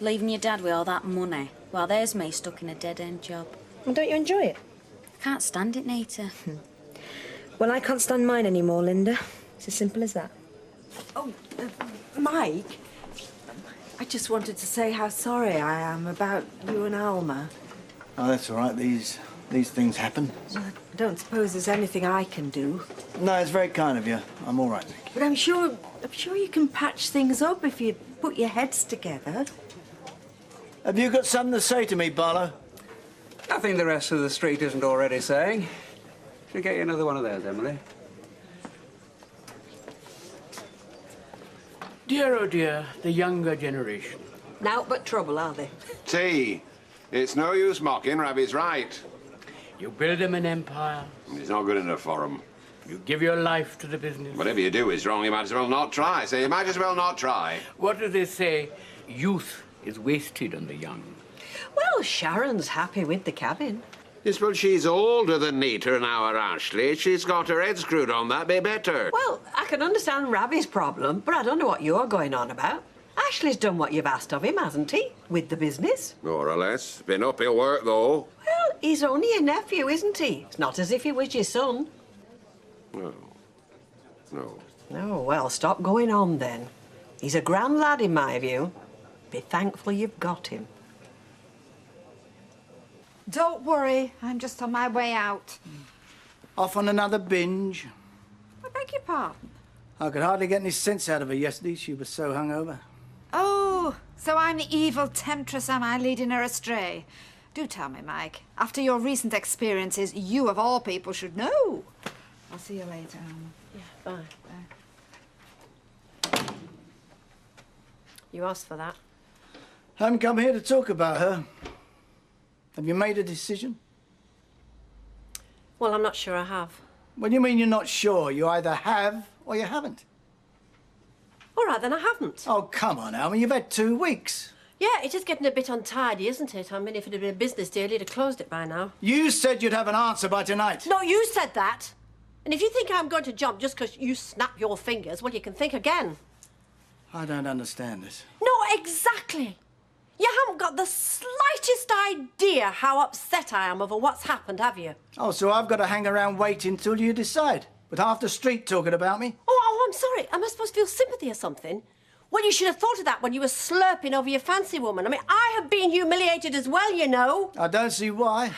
Leaving your dad with all that money, while there's me stuck in a dead-end job. Well, don't you enjoy it? I can't stand it, Nita. Well, I can't stand mine anymore, Linda. It's as simple as that. Oh, Mike, I just wanted to say how sorry I am about you and Alma. Oh, that's all right. These things happen. Well, I don't suppose there's anything I can do. No, it's very kind of you. I'm all right, thank you. But I'm sure you can patch things up if you put your heads together. Have you got something to say to me, Barlow? Nothing the rest of the street isn't already saying. Should we get you another one of those, Emily? Dear, oh dear, the younger generation. Now but trouble, are they? T, it's no use mocking, Rabbit's right. You build them an empire. It's not good enough for them. You give your life to the business. Whatever you do is wrong, you might as well not try. So you might as well not try. What do they say? Youth is wasted on the young. Well, Sharon's happy with the cabin. Yes, well, she's older than Nita and our Ashley. She's got her head screwed on that bit better. Well, I can understand Ravi's problem, but I don't know what you're going on about. Ashley's done what you've asked of him, hasn't he? With the business. More or less. Been uphill work, though. Well, he's only a nephew, isn't he? It's not as if he was your son. No. No. Oh, well, stop going on then. He's a grand lad, in my view. Be thankful you've got him. Don't worry, I'm just on my way out. Off on another binge. I beg your pardon? I could hardly get any sense out of her yesterday. She was so hungover. Oh, so I'm the evil temptress, am I, leading her astray? Do tell me, Mike. After your recent experiences, you of all people should know. I'll see you later, Alma. Yeah, bye. You asked for that. I haven't come here to talk about her. Have you made a decision? Well, I'm not sure I have. What do you mean you're not sure? You either have or you haven't. All right, then I haven't. Oh, come on, Alma. You've had 2 weeks. Yeah, it is getting a bit untidy, isn't it? I mean, if it had been a business deal, you'd have closed it by now. You said you'd have an answer by tonight. No, you said that. And if you think I'm going to jump just because you snap your fingers, well, you can think again. I don't understand this. No, exactly. You haven't got the slightest idea how upset I am over what's happened, have you? Oh, so I've got to hang around waiting till you decide? With half the street talking about me? Oh, I'm sorry. Am I supposed to feel sympathy or something? Well, you should have thought of that when you were slurping over your fancy woman. I mean, I have been humiliated as well, you know. I don't see why.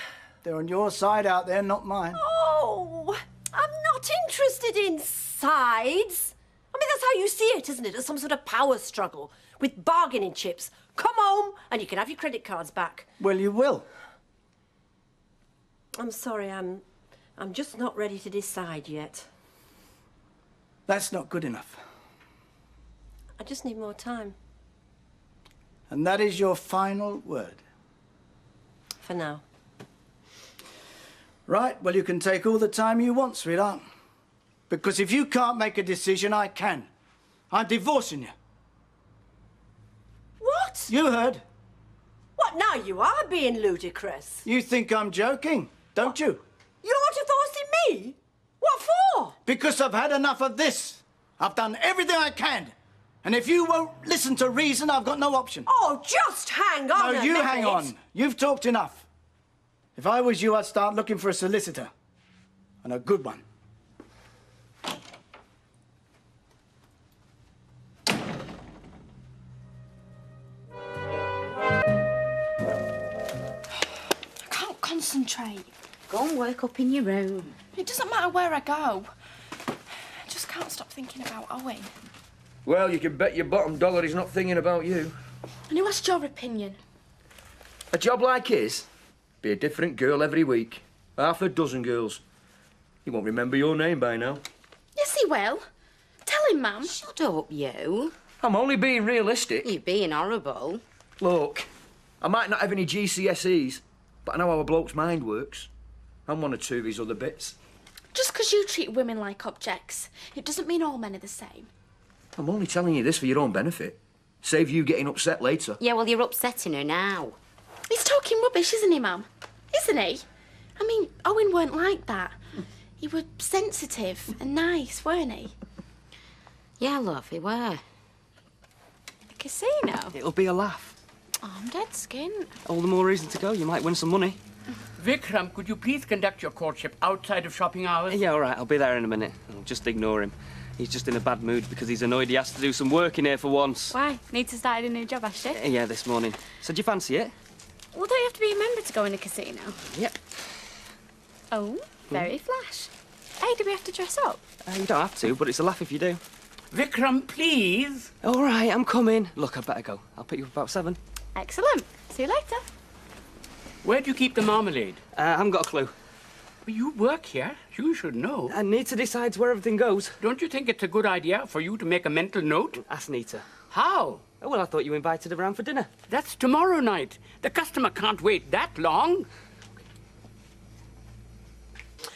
They're on your side out there, not mine. Oh, I'm not interested in sides. I mean, that's how you see it, isn't it? As some sort of power struggle with bargaining chips. Come home and you can have your credit cards back. Well, you will. I'm sorry, I'm just not ready to decide yet. That's not good enough. I just need more time. And that is your final word? For now. Right, well, you can take all the time you want, sweetheart. Because if you can't make a decision, I can. I'm divorcing you. What? You heard. What, now you are being ludicrous. You think I'm joking, don't you? You're divorcing me? What for? Because I've had enough of this. I've done everything I can. And if you won't listen to reason, I've got no option. Oh, just hang on No, a you minute. hang on. You've talked enough. If I was you, I'd start looking for a solicitor. And a good one. I can't concentrate. Go and work up in your room. It doesn't matter where I go. I just can't stop thinking about Owen. Well, you can bet your bottom dollar he's not thinking about you. And who asked your opinion? A job like his? Be a different girl every week. Half a dozen girls. He won't remember your name by now. Yes, he will. Tell him, Mum. Shut up, you. I'm only being realistic. You're being horrible. Look, I might not have any GCSEs, but I know how a bloke's mind works. And one or two of his other bits. Just because you treat women like objects, it doesn't mean all men are the same. I'm only telling you this for your own benefit. Save you getting upset later. Yeah, well, you're upsetting her now. He's talking rubbish, isn't he, Mum? Isn't he? I mean, Owen weren't like that. He were sensitive and nice, weren't he? Yeah, love, he were. The casino? It'll be a laugh. Oh, I'm dead skint. All the more reason to go. You might win some money. Vikram, could you please conduct your courtship outside of shopping hours? Yeah, all right. I'll be there in a minute. I'll just ignore him. He's just in a bad mood because he's annoyed he has to do some work in here for once. Why? Need to start a new job, has she? Yeah, this morning. So do you fancy it? Well, don't you have to be a member to go in a casino? Yep. Oh, very flash. Hey, do we have to dress up? You don't have to, but it's a laugh if you do. Vikram, please. All right, I'm coming. Look, I'd better go. I'll pick you up about 7. Excellent. See you later. Where do you keep the marmalade? I haven't got a clue. Well, you work here. You should know. Nita decides where everything goes. Don't you think it's a good idea for you to make a mental note? Ask Nita. How? Oh, well, I thought you invited her around for dinner. That's tomorrow night. The customer can't wait that long.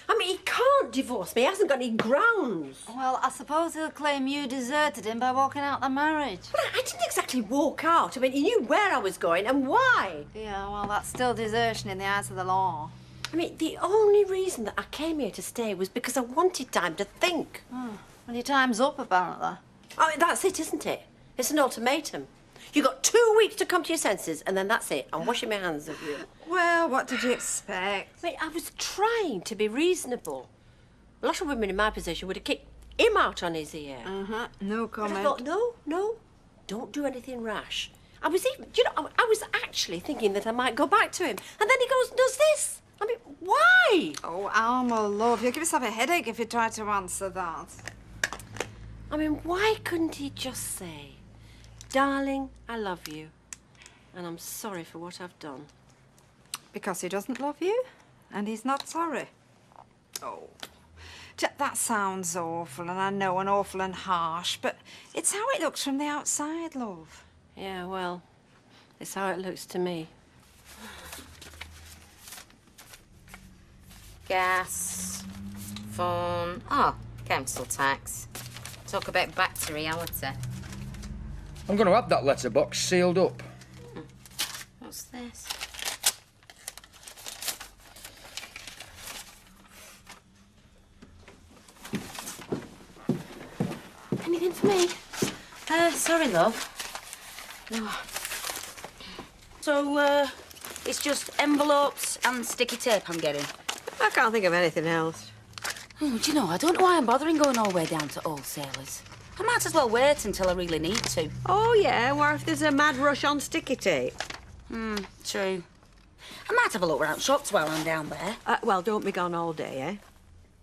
I mean, he can't divorce me. He hasn't got any grounds. Well, I suppose he'll claim you deserted him by walking out the marriage. But I didn't exactly walk out. I mean, he knew where I was going and why. Yeah, well, that's still desertion in the eyes of the law. I mean, the only reason that I came here to stay was because I wanted time to think. Oh, well, your time's up, apparently. I mean, that's it, isn't it? It's an ultimatum. You got 2 weeks to come to your senses, and then that's it. I'm washing my hands of you. Well, what did you expect? I mean, I was trying to be reasonable. A lot of women in my position would have kicked him out on his ear. No But comment. I thought, no, don't do anything rash. I was even, you know, I was actually thinking that I might go back to him. And then he goes and does this. I mean, why? Oh, Alma, love, you'll give yourself a headache if you try to answer that. I mean, why couldn't he just say, darling, I love you, and I'm sorry for what I've done? Because he doesn't love you, and he's not sorry. Oh, that sounds awful, and I know, and awful and harsh, but it's how it looks from the outside, love. Yeah, well, it's how it looks to me. Gas, phone, council tax. Talk about back to reality. I'm going to have that letterbox sealed up. What's this? Anything for me? Sorry, love. No. So, it's just envelopes and sticky tape I'm getting. I can't think of anything else. Oh, do you know, I don't know why I'm bothering going all the way down to wholesalers. I might as well wait until I really need to. Oh, yeah, what if there's a mad rush on sticky tape? True. I might have a look around shops while I'm down there. Well, don't be gone all day, eh?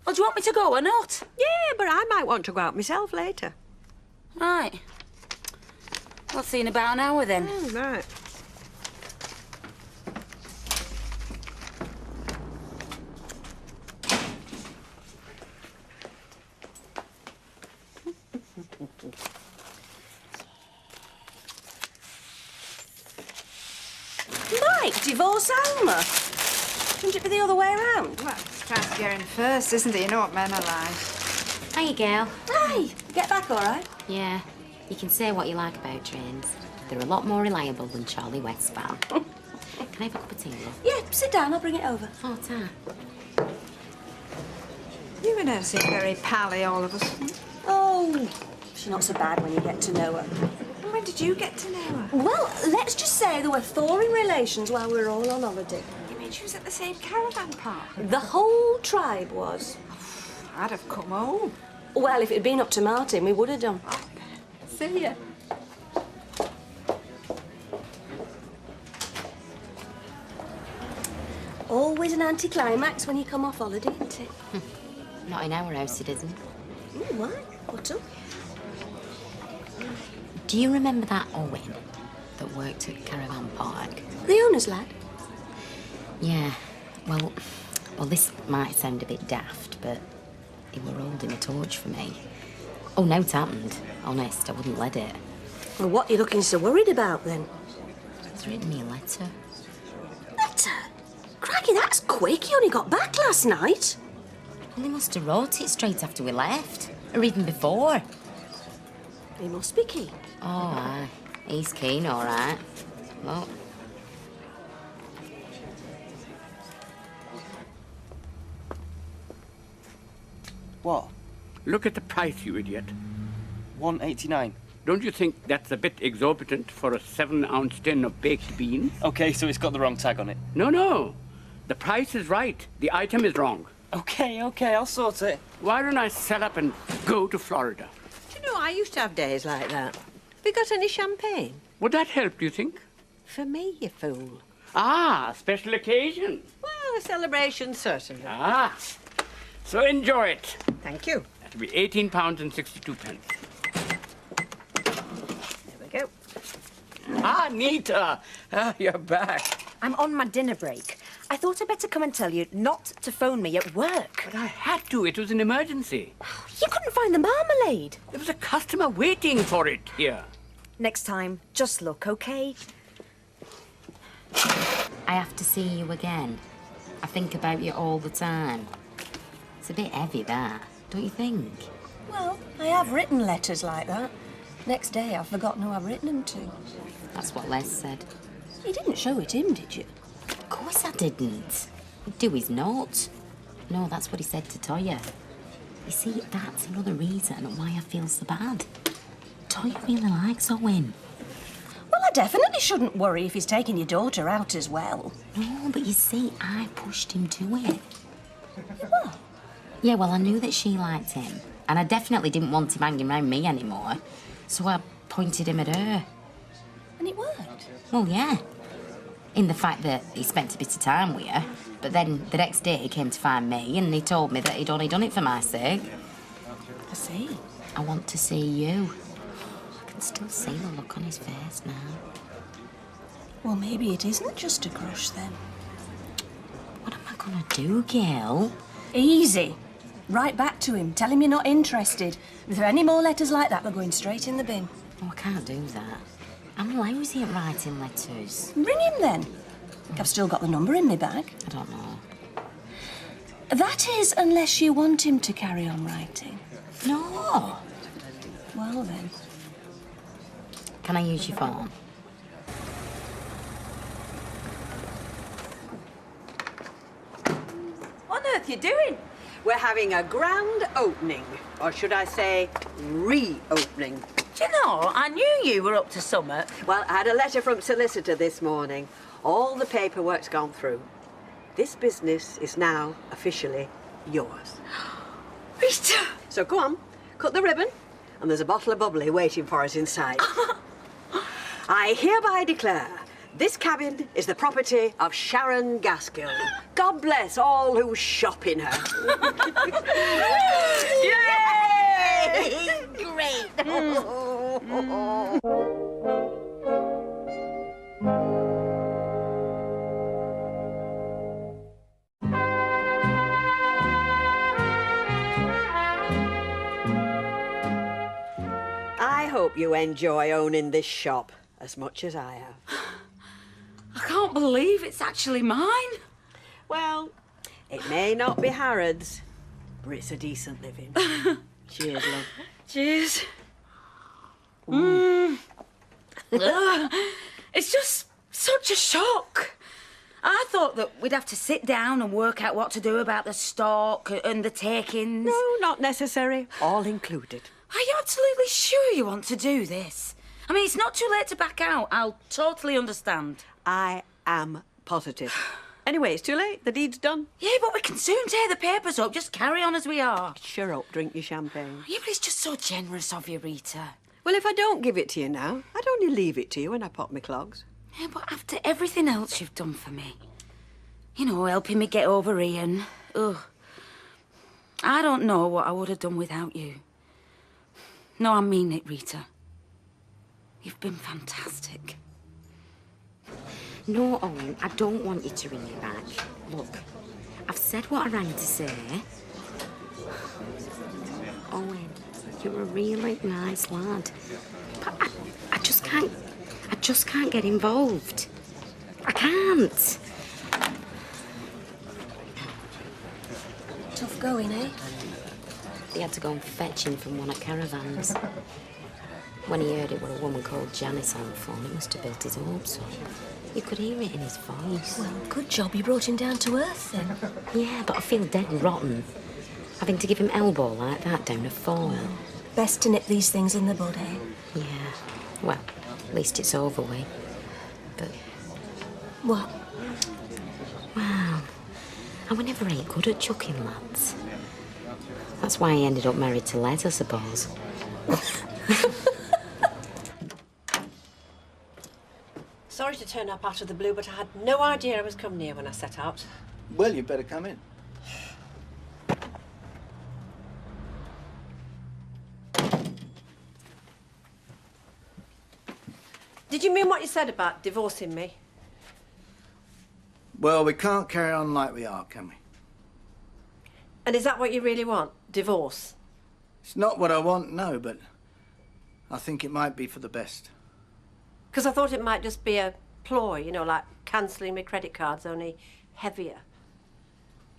Oh, do you want me to go or not? Yeah, but I might want to go out myself later. Right. I'll see you in about an hour then. Right. Mike, divorce Alma? Shouldn't it be the other way around? Well, it's trying to get in first, isn't it? You know what men are like. Hiya, girl. Hi, get back all right? Yeah, you can say what you like about trains. They're a lot more reliable than Charlie Westphal. Can I have a cup of tea, love? Yeah, sit down, I'll bring it over. Oh, ta. You and her seem very pally, all of us. Oh, she's not so bad when you get to know her. When did you get to know her? Well, let's just say there were thawing relations while we were all on holiday. You mean she was at the same caravan park? The whole tribe was. I'd have come home. Well, if it had been up to Martin, we would have done. See ya. Always an anticlimax when you come off holiday, isn't it? Not in our house, it isn't. Why? What's up? Do you remember that Owen that worked at Caravan Park? The owner's lad. Yeah, well, this might sound a bit daft, but he were holding a torch for me. Oh, no, it happened. Honest, I wouldn't let it. Well, what are you looking so worried about, then? He's written me a letter. Letter? Crikey, that's quick. He only got back last night. Well, he must have wrote it straight after we left, or even before. He must be keen. Oh, aye. He's keen, all right. Well... What? Look at the price, you idiot. $1.89. Don't you think that's a bit exorbitant for a 7-ounce tin of baked beans? Okay, so it's got the wrong tag on it. No, no. The price is right. The item is wrong. Okay, I'll sort it. Why don't I sell up and go to Florida? Do you know, I used to have days like that. Have you got any champagne? Would that help, do you think? For me, you fool. Ah, special occasion. Well, a celebration, certainly. Ah, so enjoy it. Thank you. That'll be £18.62. There we go. Ah, Nita, you're back. I'm on my dinner break. I thought I'd better come and tell you not to phone me at work. But I had to. It was an emergency. You couldn't find the marmalade. There was a customer waiting for it here. Next time, just look, OK? I have to see you again. I think about you all the time. It's a bit heavy, that, don't you think? Well, I have written letters like that. Next day, I've forgotten who I've written them to. That's what Les said. You didn't show it him, did you? Of course I didn't. He'd do his notes. No, that's what he said to Toya. You see, that's another reason why I feel so bad. Toya really likes Owen. Well, I definitely shouldn't worry if he's taking your daughter out as well. No, but you see, I pushed him to it. What? Yeah, well, I knew that she liked him. And I definitely didn't want him hanging around me anymore. So I pointed him at her. And it worked? Well, yeah. In the fact that he spent a bit of time with her. But then the next day he came to find me and he told me that he'd only done it for my sake. I see. I want to see you. I can still see the look on his face now. Well, maybe it isn't just a crush, then. What am I gonna do, Gail? Easy. Write back to him. Tell him you're not interested. If there are any more letters like that, they're going straight in the bin. Oh, I can't do that. I'm lousy at writing letters. Ring him, then. I've still got the number in my bag. I don't know. That is, unless you want him to carry on writing. No. Well, then. Can I use your phone? What on earth are you doing? We're having a grand opening, or should I say, reopening. Do you know, I knew you were up to summer. Well, I had a letter from solicitor this morning. All the paperwork's gone through. This business is now officially yours. Rita! So go on, cut the ribbon, and there's a bottle of bubbly waiting for us inside. I hereby declare this cabin is the property of Sharon Gaskill. God bless all who shop in her. Yay! Great! I hope you enjoy owning this shop as much as I have. I can't believe it's actually mine. Well, it may not be Harrod's, but it's a decent living. Cheers, love. Cheers. It's just such a shock. I thought that we'd have to sit down and work out what to do about the stock and the takings. No, not necessary. All included. Are you absolutely sure you want to do this? I mean, it's not too late to back out. I'll totally understand. I am positive. Anyway, it's too late. The deed's done. Yeah, but we can soon tear the papers up. Just carry on as we are. Sure up, drink your champagne. Yeah, but it's just so generous of you, Rita. Well, if I don't give it to you now, I'd only leave it to you when I pop my clogs. Yeah, but after everything else you've done for me, you know, helping me get over Ian, ugh, I don't know what I would have done without you. No, I mean it, Rita. You've been fantastic. No, Owen, I don't want you to ring me back. Look, I've said what I rang to say. Owen, you're a really nice lad. But I just can't get involved. I can't. Tough going, eh? He had to go and fetch him from one of caravans. When he heard it were a woman called Janice on the phone, it must have built his hopes up. You could hear it in his voice. Well, good job you brought him down to earth, then. Yeah, but I feel dead rotten. Having to give him elbow like that down a foil. Best to nip these things in the bud, eh? Yeah. Well, at least it's over with. But... What? Wow. I was never ain't good at chucking lads. That's why I ended up married to Les, I suppose. Sorry to turn up out of the blue, but I had no idea I was coming here when I set out. Well, you better come in. Did you mean what you said about divorcing me? Well, we can't carry on like we are, can we? And is that what you really want? Divorce? It's not what I want, no, but I think it might be for the best. Because I thought it might just be a ploy, you know, like cancelling my credit cards, only heavier.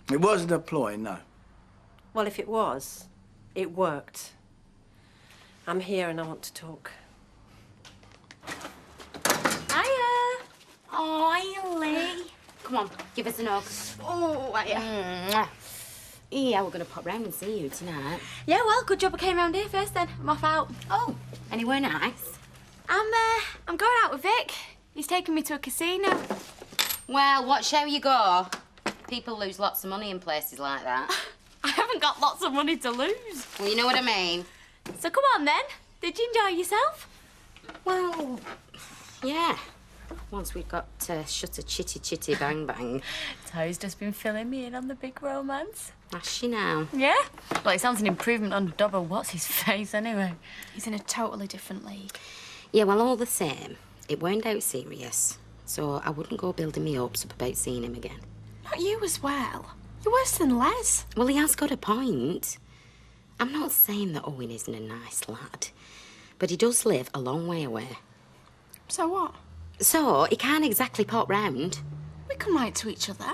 It wasn't a ploy, no. Well, if it was, it worked. I'm here and I want to talk. Hiya! Oh, hiya, Lee. Come on, give us an hug. Oh, hiya. Yeah, we're going to pop round and see you tonight. Yeah, well, good job I came round here first then. I'm off out. Oh, anywhere nice? I'm going out with Vic. He's taking me to a casino. Well, what show you go? People lose lots of money in places like that. I haven't got lots of money to lose. Well, you know what I mean. So come on then. Did you enjoy yourself? Well, yeah. Once we've got shut a chitty bang bang. To's just been filling me in on the big romance. Has she now? Yeah? Well, it sounds an improvement on Dobber. What's his face anyway? He's in a totally different league. Yeah, well, all the same, it weren't out serious. So I wouldn't go building me hopes up about seeing him again. Not you as well. You're worse than Les. Well, he has got a point. I'm not saying that Owen isn't a nice lad, but he does live a long way away. So what? So he can't exactly pop round. We can write to each other.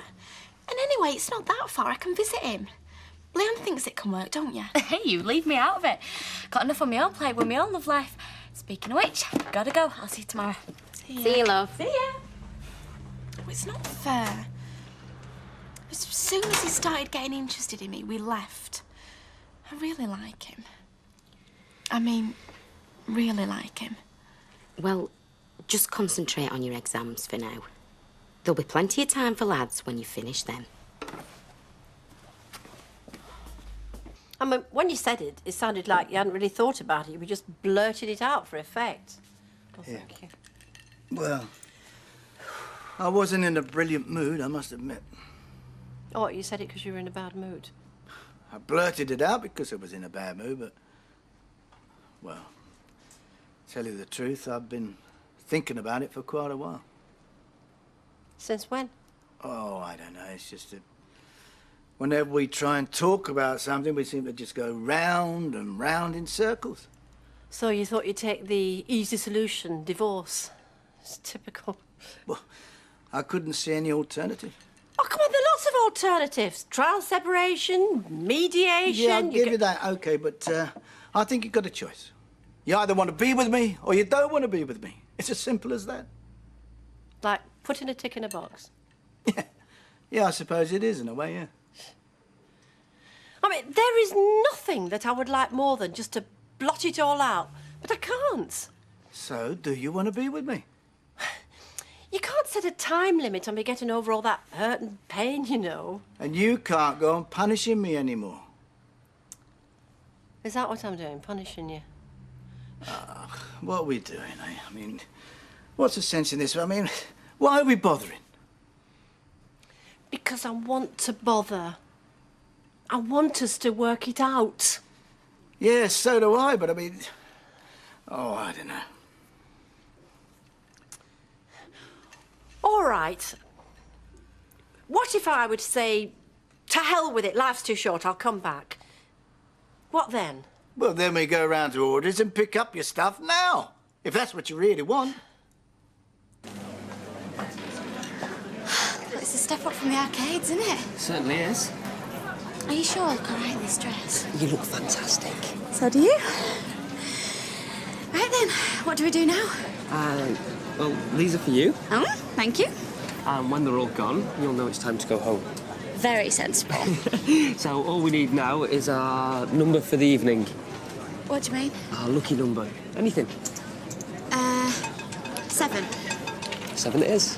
And anyway, it's not that far. I can visit him. Leanne thinks it can work, don't you? Hey, you leave me out of it. Got enough on my own plate with my own love life. Speaking of which, gotta go. I'll see you tomorrow. See you, love. See ya. Oh, it's not fair. As soon as he started getting interested in me, we left. I really like him. I mean, really like him. Well, just concentrate on your exams for now. There'll be plenty of time for lads when you finish them. I mean, when you said it, it sounded like you hadn't really thought about it. You just blurted it out for effect. Oh, thank you. Well, I wasn't in a brilliant mood, I must admit. Oh, you said it because you were in a bad mood. I blurted it out because I was in a bad mood, but... Well, tell you the truth, I've been thinking about it for quite a while. Since when? Oh, I don't know. It's just that whenever we try and talk about something, we seem to just go round and round in circles. So you thought you'd take the easy solution, divorce. It's typical. Well, I couldn't see any alternative. Oh, come on, there are lots of alternatives. Trial separation, mediation... Yeah, I'll give you that, OK, but I think you've got a choice. You either want to be with me or you don't want to be with me. It's as simple as that. Like putting a tick in a box. Yeah, I suppose it is in a way, yeah. I mean, there is nothing that I would like more than just to blot it all out. But I can't. So, do you want to be with me? You can't set a time limit on me getting over all that hurt and pain, you know. And you can't go on punishing me anymore. Is that what I'm doing, punishing you? What are we doing, eh? I mean, what's the sense in this? I mean, why are we bothering? Because I want to bother. I want us to work it out. Yeah, so do I, but I mean... Oh, I don't know. All right. What if I would say, to hell with it, life's too short, I'll come back. What then? Well, then we go round to orders and pick up your stuff now, if that's what you really want. It's a step up from the arcades, isn't it? Certainly is. Are you sure I look all right in this dress? You look fantastic. So do you. Right then, what do we do now? Well, these are for you. Oh, thank you. And when they're all gone, you'll know it's time to go home. Very sensible. So all we need now is our number for the evening. What do you mean? Our lucky number. Anything. 7. 7 it is.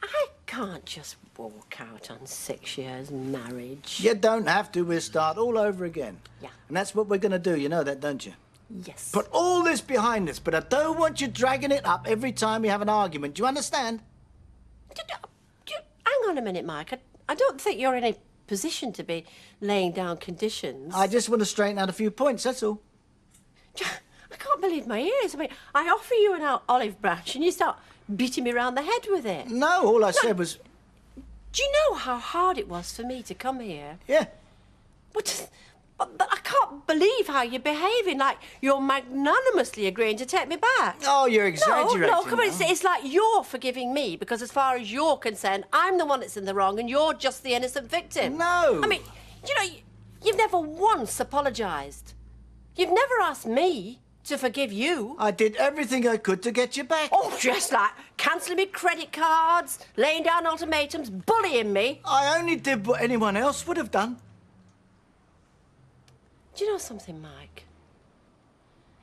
I can't just walk out on 6 years marriage. You don't have to. We'll start all over again. Yeah. And that's what we're going to do. You know that, don't you? Yes. Put all this behind us, but I don't want you dragging it up every time we have an argument. Do you understand? Hang on a minute, Mike. I don't think you're in a position to be laying down conditions. I just want to straighten out a few points, that's all. I can't believe my ears. I mean, I offer you an olive branch and you start beating me around the head with it. No, all I said was... Do you know how hard it was for me to come here? Yeah. But I can't believe how you're behaving, like you're magnanimously agreeing to take me back. Oh, you're exaggerating. No, come on, now. it's like you're forgiving me, because as far as you're concerned, I'm the one that's in the wrong and you're just the innocent victim. No. I mean, you know, you've never once apologised. You've never asked me to forgive you. I did everything I could to get you back. Oh, just like cancelling me credit cards, laying down ultimatums, bullying me. I only did what anyone else would have done. Do you know something, Mike?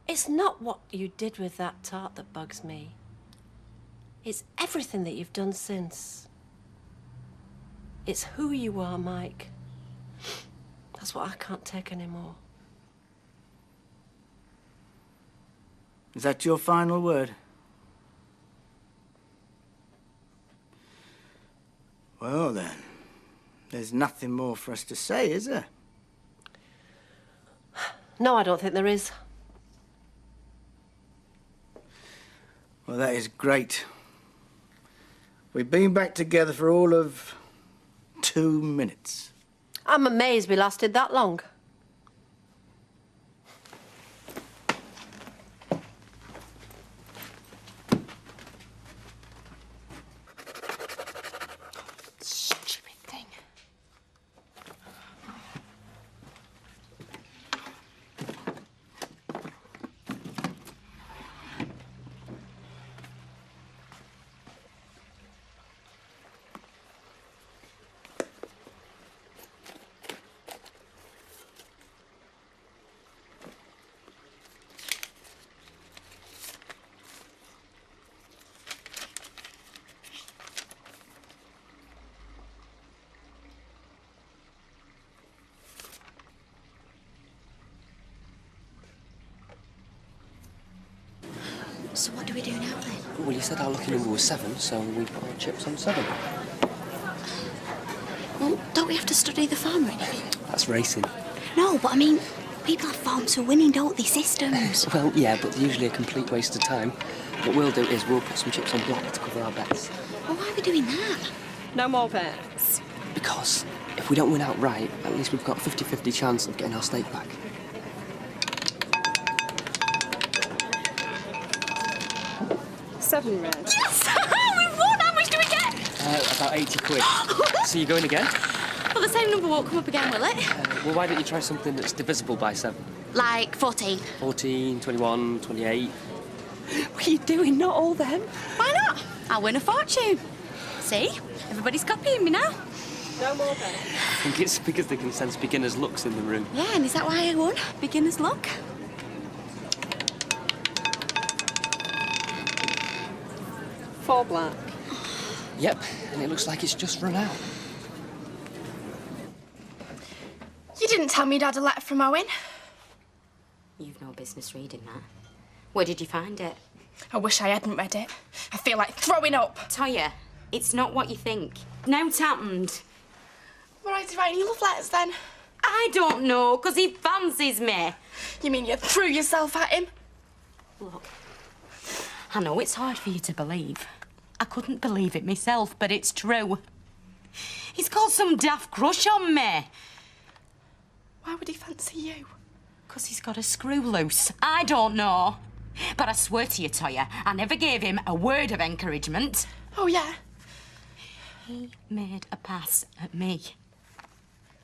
It's not what you did with that tart that bugs me. It's everything that you've done since. It's who you are, Mike. That's what I can't take anymore. Is that your final word? Well, then, there's nothing more for us to say, is there? No, I don't think there is. Well, that is great. We've been back together for all of 2 minutes. I'm amazed we lasted that long. Stupid thing. So what do we do now, then? Well, you said our lucky number was 7, so we put our chips on 7. Well, don't we have to study the farm or anything? That's racing. No, but I mean, people have farms for winning, don't they? Systems. Well, yeah, but they're usually a complete waste of time. What we'll do is we'll put some chips on black to cover our bets. Well, why are we doing that? No more bets. Because if we don't win outright, at least we've got a 50-50 chance of getting our stake back. Seven red. Yes! We won! How much do we get? About 80 quid. So you're going again? Well, the same number won't come up again, will it? Well, why don't you try something that's divisible by 7? Like 14. 14, 21, 28. What are you doing? Not all them. Why not? I'll win a fortune. See? Everybody's copying me now. No more bets. I think it's because they can sense beginner's looks in the room. Yeah, and is that why I won? Beginner's luck? Four black. Yep, and it looks like it's just run out. You didn't tell me You'd had a letter from Owen. You've no business reading that. Where did you find it? I wish I hadn't read it. I feel like throwing up. Toya, it's not what you think. Now it's happened. Why is he writing you love letters then? I don't know, because he fancies me. You mean you threw yourself at him? Look, I know it's hard for you to believe. I couldn't believe it myself, but it's true. He's got some daft crush on me. Why would he fancy you? 'Cause he's got a screw loose. I don't know. But I swear to you, Toya, I never gave him a word of encouragement. Oh, yeah? He made a pass at me.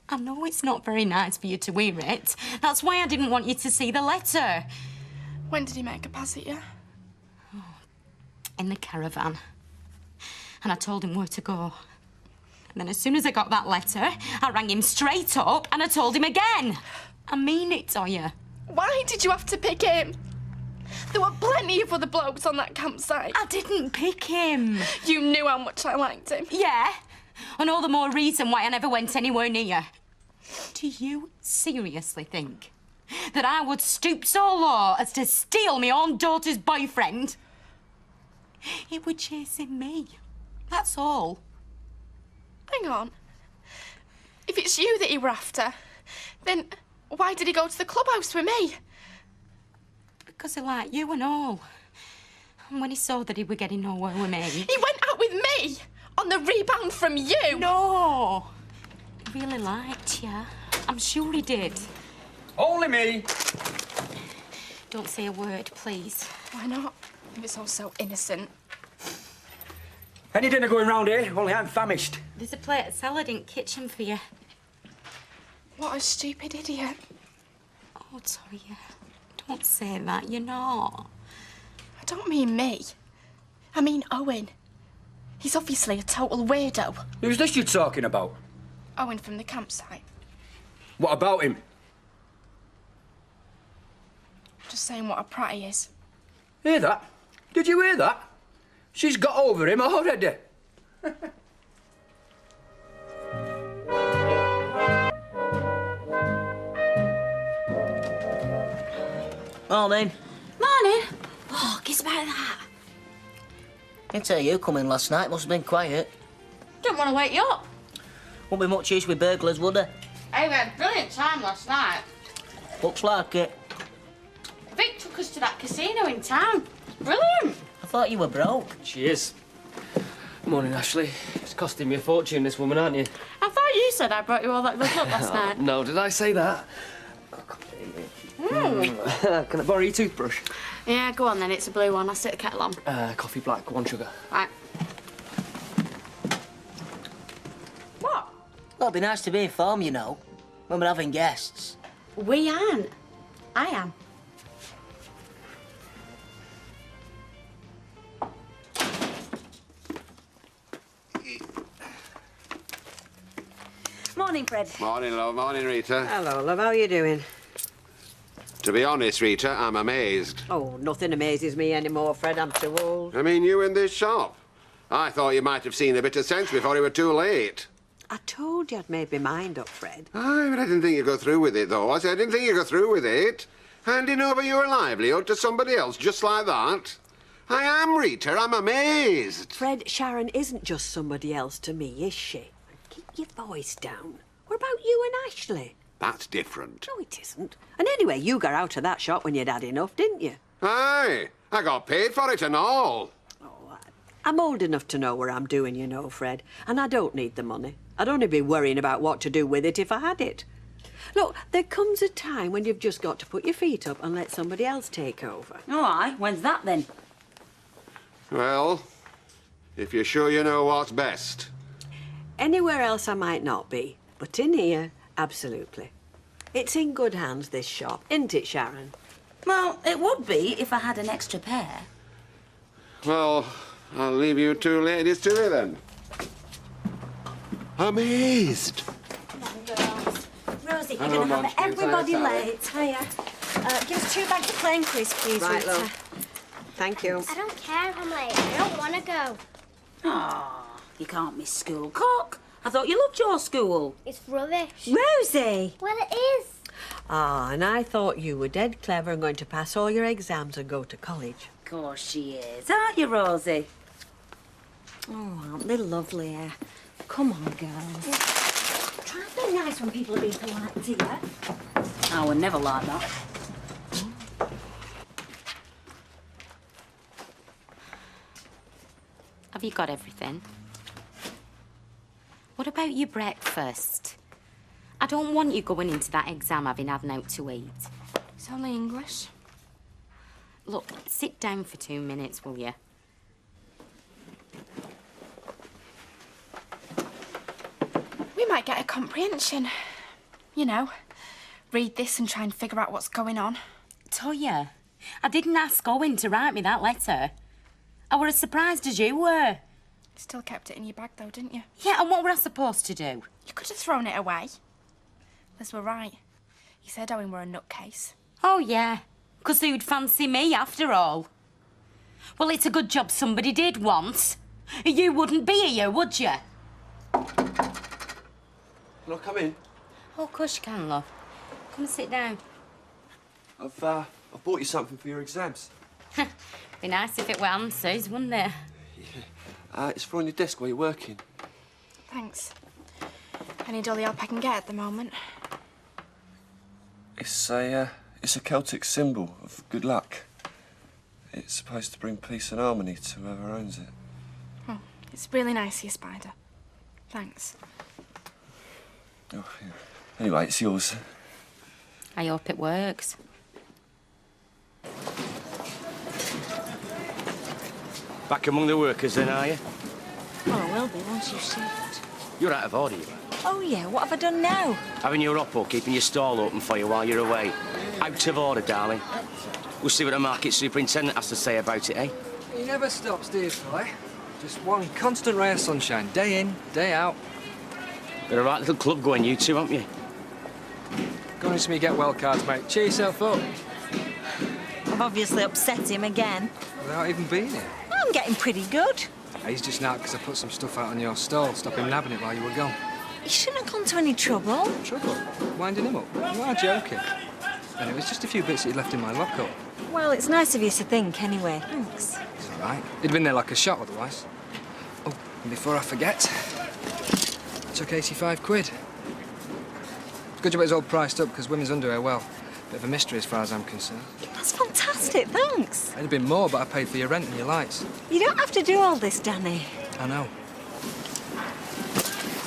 I know it's not very nice for you to hear it. That's why I didn't want you to see the letter. When did he make a pass at you? In the caravan. And I told him where to go. And then as soon as I got that letter, I rang him straight up and I told him again. I mean it, Toya. Why did you have to pick him? There were plenty of other blokes on that campsite. I didn't pick him. You knew how much I liked him. Yeah, and all the more reason why I never went anywhere near. Do you seriously think that I would stoop so low as to steal my own daughter's boyfriend? He was chasing me. That's all. Hang on. If it's you that he were after, then why did he go to the clubhouse with me? Because he liked you and all. And when he saw that he were getting nowhere with me... He went out with me! On the rebound from you! No! He really liked you. I'm sure he did. Only me! Don't say a word, please. Why not? If it's all so innocent. Any dinner going round here? Only I'm famished. There's a plate of salad in the kitchen for you. What a stupid idiot. Oh, Toya, don't say that, you're not. I don't mean me. I mean Owen. He's obviously a total weirdo. Who's this you're talking about? Owen from the campsite. What about him? Just saying what a prat he is. Hear that? Did you hear that? She's got over him already. Morning. Morning. Oh, guess about that. Can tell you coming last night must have been quiet. Don't want to wake you up. Won't be much use with burglars, would there? Hey, we had a brilliant time last night. Looks like it. Vic took us to that casino in town. Brilliant. I thought you were broke. She is. Morning, Ashley. It's costing me a fortune, this woman, aren't you? I thought you said I brought you all that good luck last night. No, did I say that? Can I borrow your toothbrush? Yeah, go on then. It's a blue one. I'll set the kettle on. Coffee black, 1 sugar. Right. What? Well, it'd be nice to be informed, you know, when we're having guests. We aren't. I am. Morning, Fred. Morning, love. Morning, Rita. Hello, love. How are you doing? To be honest, Rita, I'm amazed. Oh, nothing amazes me anymore, Fred. I'm too old. I mean, you in this shop. I thought you might have seen a bit of sense before it were too late. I told you I'd made my mind up, Fred. Aye, but I didn't think you'd go through with it, though. I didn't think you'd go through with it. Handing over your livelihood to somebody else just like that. I am, Rita. I'm amazed. Fred, Sharon isn't just somebody else to me, is she? Keep your voice down. What about you and Ashley? That's different. No, it isn't. And anyway, you got out of that shop when you'd had enough, didn't you? Aye, I got paid for it and all. I'm old enough to know what I'm doing, you know, Fred. And I don't need the money. I'd only be worrying about what to do with it if I had it. Look, there comes a time when you've just got to put your feet up and let somebody else take over. All right, when's that then? Well, if you're sure you know what's best. Anywhere else I might not be, but in here, absolutely. It's in good hands, this shop, isn't it, Sharon? Well, it would be if I had an extra pair. Well, I'll leave you two ladies to it then. Amazed. Rosie, Hello, you're going to have Munchkins. everybody Hi, Sally. late. Hiya. Give us 2 bags of plain crisps, please, Right, Rita. love. Thank you. I don't care if I'm late. I don't want to go. Ah, you can't miss school. Cook, I thought you loved your school. It's rubbish. Rosie! Well, it is. Ah, and I thought you were dead clever and going to pass all your exams and go to college. Of course she is, aren't you, Rosie? Oh, aren't they lovely? Come on, girls. Try and be nice when people are being polite to you. I would never like that. Have you got everything? What about your breakfast? I don't want you going into that exam having had out to eat. It's only English. Look, sit down for 2 minutes, will you? We might get a comprehension. You know, read this and try and figure out what's going on. Toya, I didn't ask Owen to write me that letter. I were as surprised as you were. Still kept it in your bag, though, didn't you? Yeah, and what were I supposed to do? You could have thrown it away. Liz were right. You said Owen were a nutcase. Oh, yeah, 'cause who'd fancy me, after all? Well, it's a good job somebody did once. You wouldn't be here, would you? Can I come in? Oh, of course you can, love. Come and sit down. I've bought you something for your exams. Be nice if it were answers, wouldn't it? It's for on your desk while you're working. Thanks. I need all the help I can get at the moment. It's a Celtic symbol of good luck. It's supposed to bring peace and harmony to whoever owns it. Oh, it's really nice of you, Spider. Thanks. Oh, yeah. Anyway, it's yours. I hope it works. Back among the workers then, are you? Well, I will be once you've shift. You're out of order, you are. Oh, yeah, what have I done now? Having your up or keeping your stall open for you while you're away. Out of order, darling. We'll see what the market superintendent has to say about it, eh? He never stops, do you, Fly? Just one constant ray of sunshine, day in, day out. Got a right little club going, you two, haven't you? Go into me get well cards, mate. Cheer yourself up. I've obviously upset him again. Without even being here. I'm getting pretty good. He's just now because I put some stuff out on your stall. Stop him nabbing it while you were gone. You shouldn't have gone to any trouble. Trouble? Winding him up? You are joking. And it was just a few bits that he'd left in my lockup. Well, it's nice of you to think, anyway. Thanks. It's all right. He'd been there like a shot otherwise. Oh, and before I forget, took 85 quid. It's good job it's all priced up because women's underwear, well, bit of a mystery as far as I'm concerned. That's fantastic, thanks. It'd have been more, but I paid for your rent and your lights. You don't have to do all this, Danny. I know.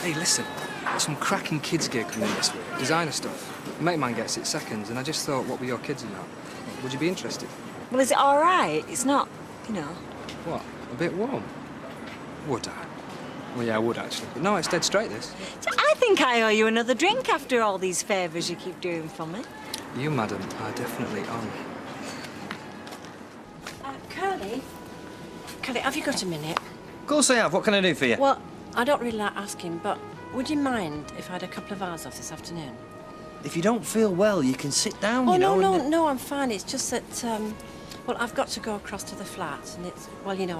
Hey, listen. There's some cracking kids gear coming in this week. Designer stuff. A mate of mine gets it seconds, and I just thought, what were your kids about? Would you be interested? Well, is it all right? It's not, you know... What? A bit warm? Would I? Well, yeah, I would, actually. But no, it's dead straight, this. I think I owe you another drink after all these favours you keep doing for me. You, madam, are definitely on. Curly? Curly, have you got a minute? Of course I have. What can I do for you? Well, I don't really like asking, but would you mind if I had a couple of hours off this afternoon? If you don't feel well, you can sit down, Oh, you know. no, I'm fine. It's just that, well, I've got to go across to the flat, and it's, well, you know,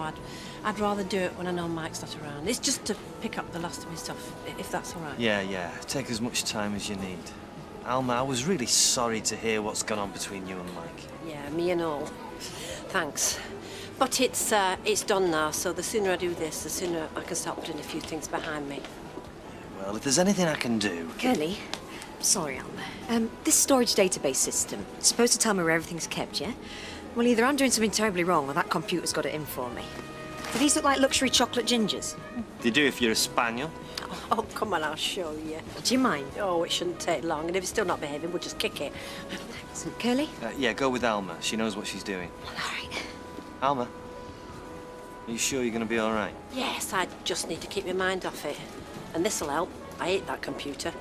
I'd rather do it when I know Mike's not around. It's just to pick up the last of my stuff, if that's all right. Yeah. Take as much time as you need. Alma, I was really sorry to hear what's gone on between you and Mike. Yeah, me and all. Thanks. But it's done now, so the sooner I do this, the sooner I can start putting a few things behind me. Well, if there's anything I can do... Curly, sorry, Alma. This storage database system, it's supposed to tell me where everything's kept, yeah? Well, either I'm doing something terribly wrong or that computer's got it in for me. Do these look like luxury chocolate gingers? They do if you're a spaniel. Oh, come on, I'll show you. Do you mind? Oh, it shouldn't take long, and if it's still not behaving, we'll just kick it. So, Curly? Yeah, go with Alma. She knows what she's doing. All right. Alma, are you sure you're going to be all right? Yes, I just need to keep my mind off it. And this'll help. I hate that computer.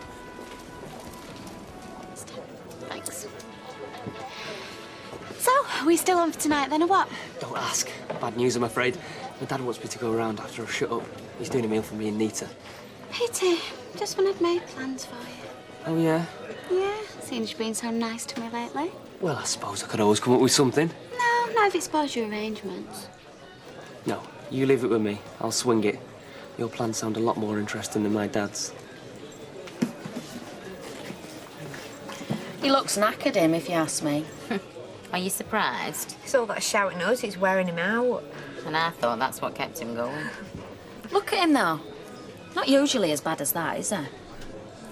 Thanks. So, are we still on for tonight then, or what? Don't ask. Bad news, I'm afraid. My dad wants me to go around after I've shut up. He's doing a meal for me and Nita. Pity. Just when I'd made plans for you. Oh, yeah? Yeah, seeing as you've been so nice to me lately. Well, I suppose I could always come up with something. No, not if it spoils your arrangements. No, you leave it with me. I'll swing it. Your plans sound a lot more interesting than my dad's. He looks knackered, him, if you ask me. Are you surprised? It's all that shouting us, it's wearing him out. And I thought that's what kept him going. Look at him, though. Not usually as bad as that, is there?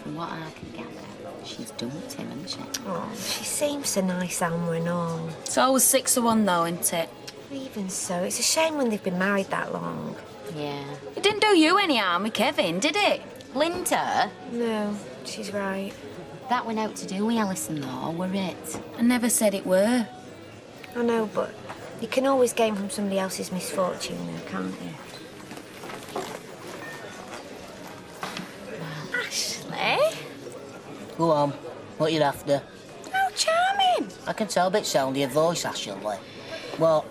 From what I can gather, she's dumped him, hasn't she? Oh, she seems so nice, Alma and all. It's always 6 of 1, though, isn't it? Even so, it's a shame when they've been married that long. Yeah. It didn't do you any harm with Kevin, did it? Linda? No, she's right. That went out to do with Alison, though, were it? I never said it were. I know, but you can always gain from somebody else's misfortune, though, can't you? Ashley? Go on. What you after? How charming. I can tell a bit sound of your voice, Ashley. Well,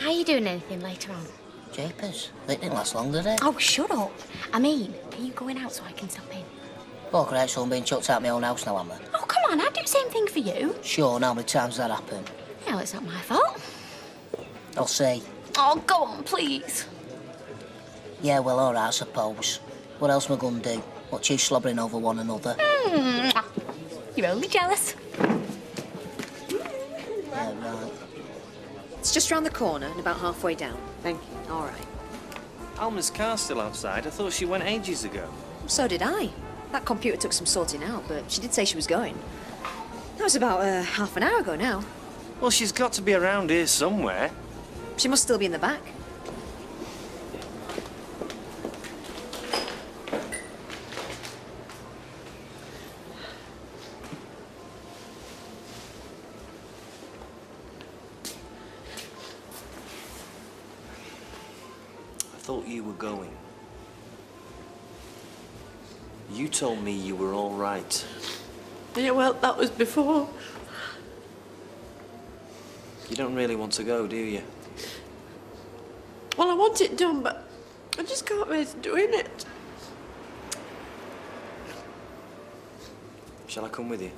Are you doing anything later on? jeepers. It didn't last long, did it? Oh, shut up. I mean, are you going out so I can stop in? Oh, great, so I'm being chucked out of my own house now, am I? Oh, come on, I'd do the same thing for you. Sure, and how many times has that happened? Well, it's not my fault. I'll see. Oh, go on, please. Yeah, well, all right, I suppose. What else am I going to do? Watch you slobbering over one another? You're only jealous. Yeah, right. It's just round the corner and about halfway down. Thank you. All right. Alma's car's still outside. I thought she went ages ago. So did I. That computer took some sorting out, but she did say she was going. That was about half an hour ago now. Well, she's got to be around here somewhere. She must still be in the back. I thought you were going. You told me you were all right. Yeah, well, that was before. You don't really want to go, do you? Well, I want it done, but I just can't face doing it. Shall I come with you?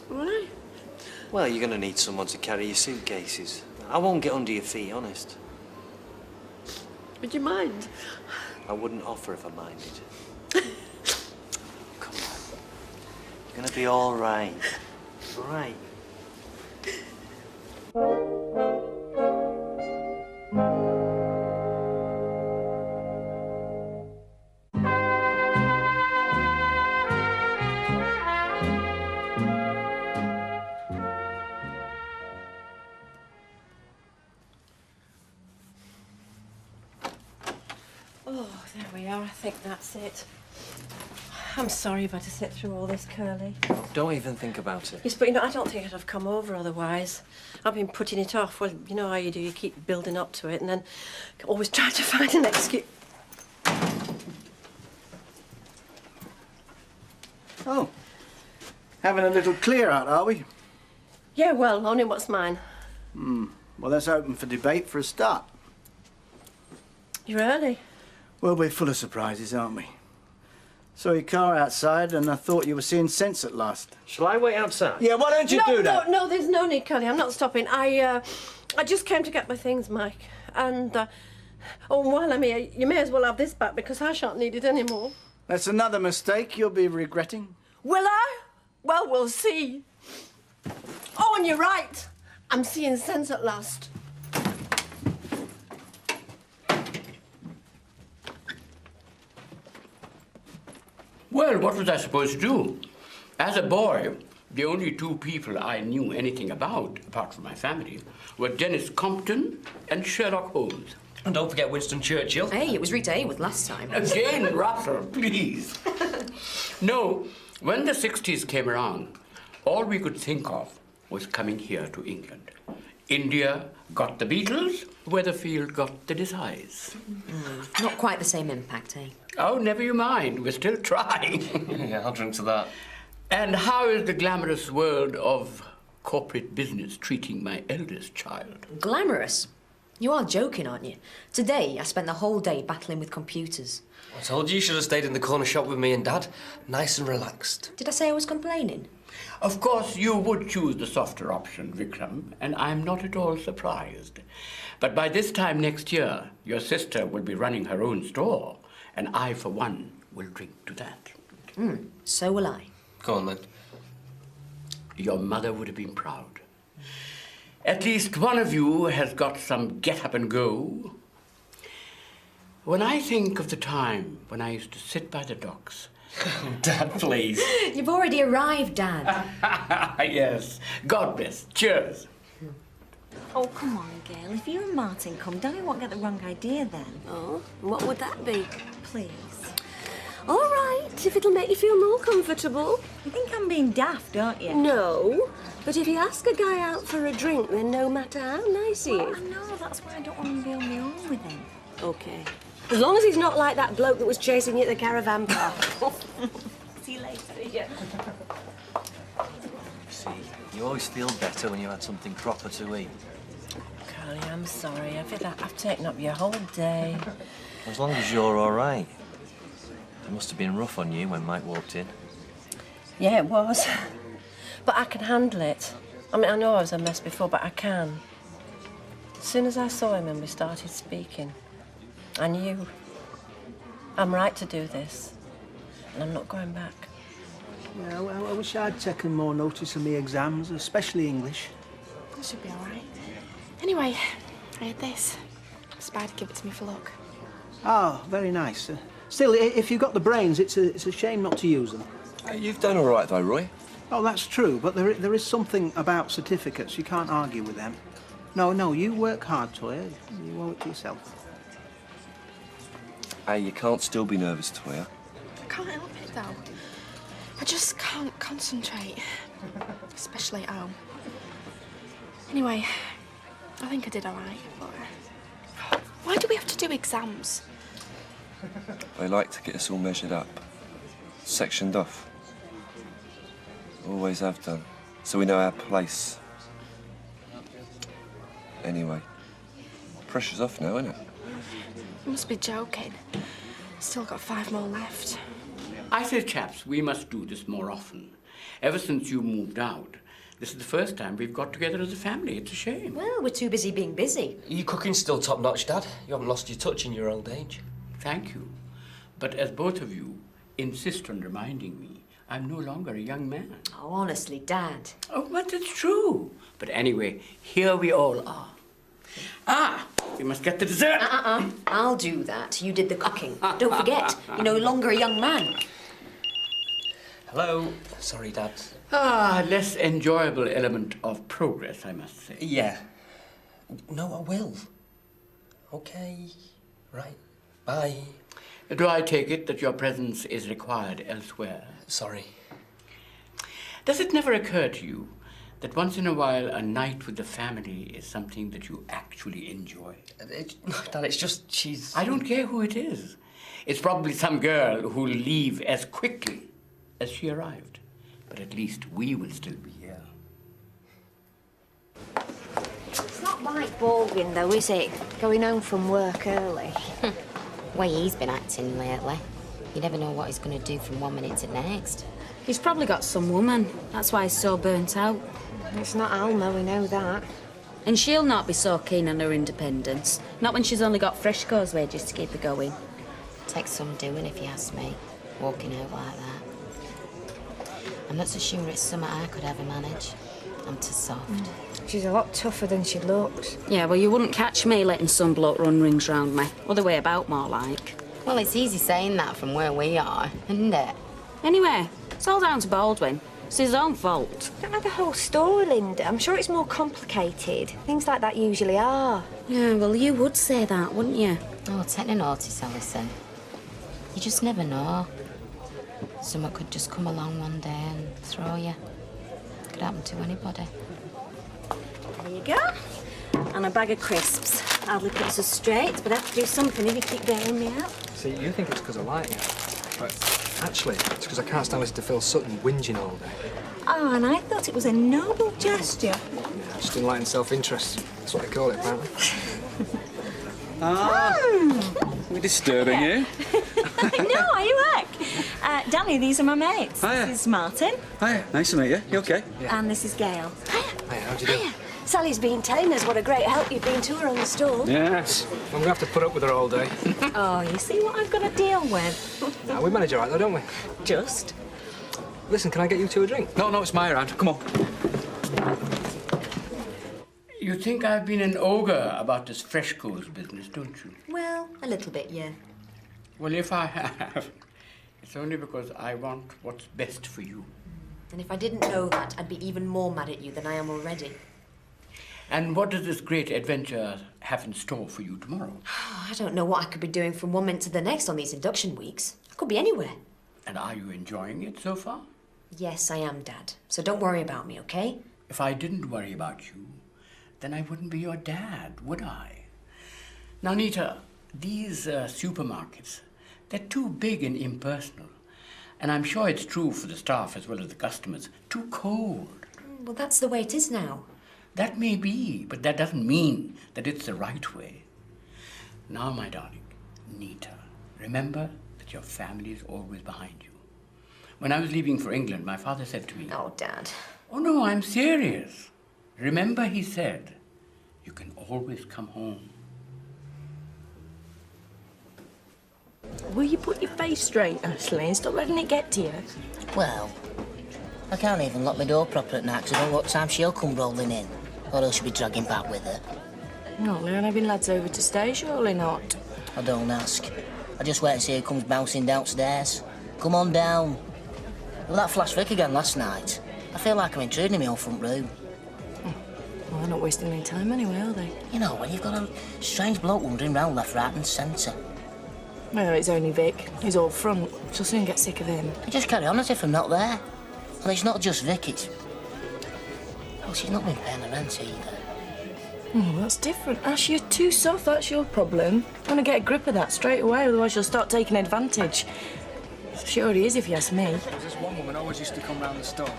Why? Well, you're going to need someone to carry your suitcases. I won't get under your feet, honest. Would you mind? I wouldn't offer if I minded. Come on. You're going to be all right. All right. Oh, there we are. I think that's it. I'm sorry I've had to sit through all this, Curly. Don't even think about it. Yes, but you know, I don't think I'd have come over otherwise. I've been putting it off. Well, you know how you do. You keep building up to it and then always try to find an excuse. Oh, having a little clear out, are we? Yeah, well, only what's mine. Well, that's open for debate for a start. You're early. Well, we're full of surprises, aren't we? Saw your car outside and I thought you were seeing sense at last. Shall I wait outside? Yeah, why don't you do that? No, there's no need, Curly. I'm not stopping. I just came to get my things, Mike. And, oh, while I'm here, you may as well have this back because I shan't need it anymore. That's another mistake you'll be regretting. Will I? Well, we'll see. Oh, and you're right. I'm seeing sense at last. Well, what was I supposed to do? As a boy, the only two people I knew anything about, apart from my family, were Dennis Compton and Sherlock Holmes. And don't forget Winston Churchill. Hey, it was Rita Hayworth last time. Again, Russell, please. No, when the 60s came around, all we could think of was coming here to England. India got the Beatles, Weatherfield got the Desires. Not quite the same impact, eh? Oh, never you mind. We're still trying. Yeah, I'll drink to that. And how is the glamorous world of corporate business treating my eldest child? Glamorous? You are joking, aren't you? Today, I spent the whole day battling with computers. I told you should have stayed in the corner shop with me and Dad. Nice and relaxed. Did I say I was complaining? Of course, you would choose the softer option, Vikram, and I'm not at all surprised. But by this time next year, your sister will be running her own store, and I, for one, will drink to that. So will I. Go on, then. Your mother would have been proud. At least one of you has got some get up and go. When I think of the time when I used to sit by the docks... Dad, please. You've already arrived, Dad. Yes. God bless. Cheers. Oh, come on, Gail. If you and Martin come, Danny won't get the wrong idea then. Oh, what would that be? Please. All right, if it'll make you feel more comfortable. You think I'm being daft, don't you? No, but if you ask a guy out for a drink, then no matter how nice he Well, is. I know, that's why I don't want to be on my own with him. Okay. As long as he's not like that bloke that was chasing you at the caravan park. See you later. Yeah. See, you always feel better when you had something proper to eat. Carly, I'm sorry. I feel like I've taken up your whole day. As long as you're all right. It must have been rough on you when Mike walked in. Yeah, it was. But I can handle it. I mean, I know I was a mess before, but I can. As soon as I saw him and we started speaking, I knew I'm right to do this, and I'm not going back. Yeah, well, I wish I'd taken more notice of my exams, especially English. That should be all right. Anyway, I had this. Spider gave it to me for luck. Oh, very nice. Still, if you've got the brains, it's a shame not to use them. You've done all right, though, Roy. Oh, that's true, but there is something about certificates. You can't argue with them. No, you work hard, Toya. You owe it to yourself. Hey, you can't still be nervous, Toya. I can't help it, though. I just can't concentrate. Especially at home. Anyway, I think I did all right, but... Why do we have to do exams? They like to get us all measured up, sectioned off. Always have done, so we know our place. Anyway, pressure's off now, isn't it? You must be joking. Still got 5 more left. I say, chaps, we must do this more often. Ever since you moved out, this is the first time we've got together as a family. It's a shame. Well, we're too busy being busy. Your cooking's still top-notch, Dad. You haven't lost your touch in your old age. Thank you. But as both of you insist on reminding me, I'm no longer a young man. Oh, honestly, Dad. Oh, but it's true. But anyway, here we all are. Ah, we must get the dessert. I'll do that. You did the cooking. Don't forget, you're no longer a young man. Hello. Sorry, Dad. Ah, less enjoyable element of progress, I must say. Yeah. No, I will. Okay. Right. Bye. Do I take it that your presence is required elsewhere? Sorry. Does it never occur to you that once in a while a night with the family is something that you actually enjoy? Dad, it's just she's... I don't care who it is. It's probably some girl who'll leave as quickly as she arrived. But at least we will still be here. It's not like Baldwin, though, is it? Going home from work early. Way he's been acting lately. You never know what he's going to do from one minute to the next. He's probably got some woman. That's why he's so burnt out. It's not Alma, we know that. And she'll not be so keen on her independence. Not when she's only got Freshco's wages to keep her going. Takes some doing, if you ask me, walking out like that. I'm not so sure it's something I could ever manage. I'm too soft. She's a lot tougher than she looks. Yeah, well, you wouldn't catch me letting some bloke run rings round me. Other way about, more like. Well, it's easy saying that from where we are, isn't it? Anyway, it's all down to Baldwin. It's his own fault. Don't know the whole story, Linda. I'm sure it's more complicated. Things like that usually are. Yeah, well, you would say that, wouldn't you? Oh, take no notice, Alison. You just never know. Someone could just come along one day and throw you. Could happen to anybody. There you go. And a bag of crisps. Hardly puts us straight, but I have to do something if you keep bailing me out. See, you think it's because I like you. But actually, it's because I can't stand listening to Phil Sutton whinging all day. Oh, and I thought it was a noble gesture. Yeah, just enlightened self-interest. That's what they call it, apparently. We're disturbing you. No, are you back? Danny, these are my mates. Hiya. This is Martin. Hi, nice to meet you. You okay? And this is Gail. Hey, how'd you do? Sally's been telling us what a great help you've been to her on the stall. Yes. I'm going to have to put up with her all day. Oh, you see what I've got to deal with? Nah, we manage all right, though, don't we? Just. Listen, can I get you two a drink? No, it's my round. Come on. You think I've been an ogre about this Freshco's business, don't you? Well, a little bit, yeah. Well, if I have, it's only because I want what's best for you. And if I didn't know that, I'd be even more mad at you than I am already. And what does this great adventure have in store for you tomorrow? I don't know what I could be doing from one minute to the next on these induction weeks. I could be anywhere. And are you enjoying it so far? Yes, I am, Dad. So don't worry about me, okay? If I didn't worry about you, then I wouldn't be your dad, would I? Now, Nita, these supermarkets, they're too big and impersonal. And I'm sure it's true for the staff as well as the customers. Too cold. Well, that's the way it is now. That may be, but that doesn't mean that it's the right way. Now, my darling, Nita, remember that your family is always behind you. When I was leaving for England, my father said to me... Oh, Dad. Oh, no, I'm serious. Remember, he said, you can always come home. Will you put your face straight, Ashley, and stop letting it get to you? Well, I can't even lock my door proper at night because I don't know what time she'll come rolling in. Or else she'll be dragging back with her. Not there having lads over to stay, surely not. I don't ask. I just wait and see who comes bouncing downstairs. Come on down. Well, that flash Vic again last night. I feel like I'm intruding in my own front room. Well, they're not wasting any time anyway, are they? You know, when you've got a strange bloke wandering round left, right and centre. Well, it's only Vic. He's all front. She'll soon get sick of him. You just carry on as if I'm not there. And it's not just Vic, it's... Well, she's not been paying the rent either. Oh, that's different. Ash, you're too soft, that's your problem. You want to get a grip of that straight away, otherwise you'll start taking advantage. She already is, if you ask me. There was this one woman always used to come round the store.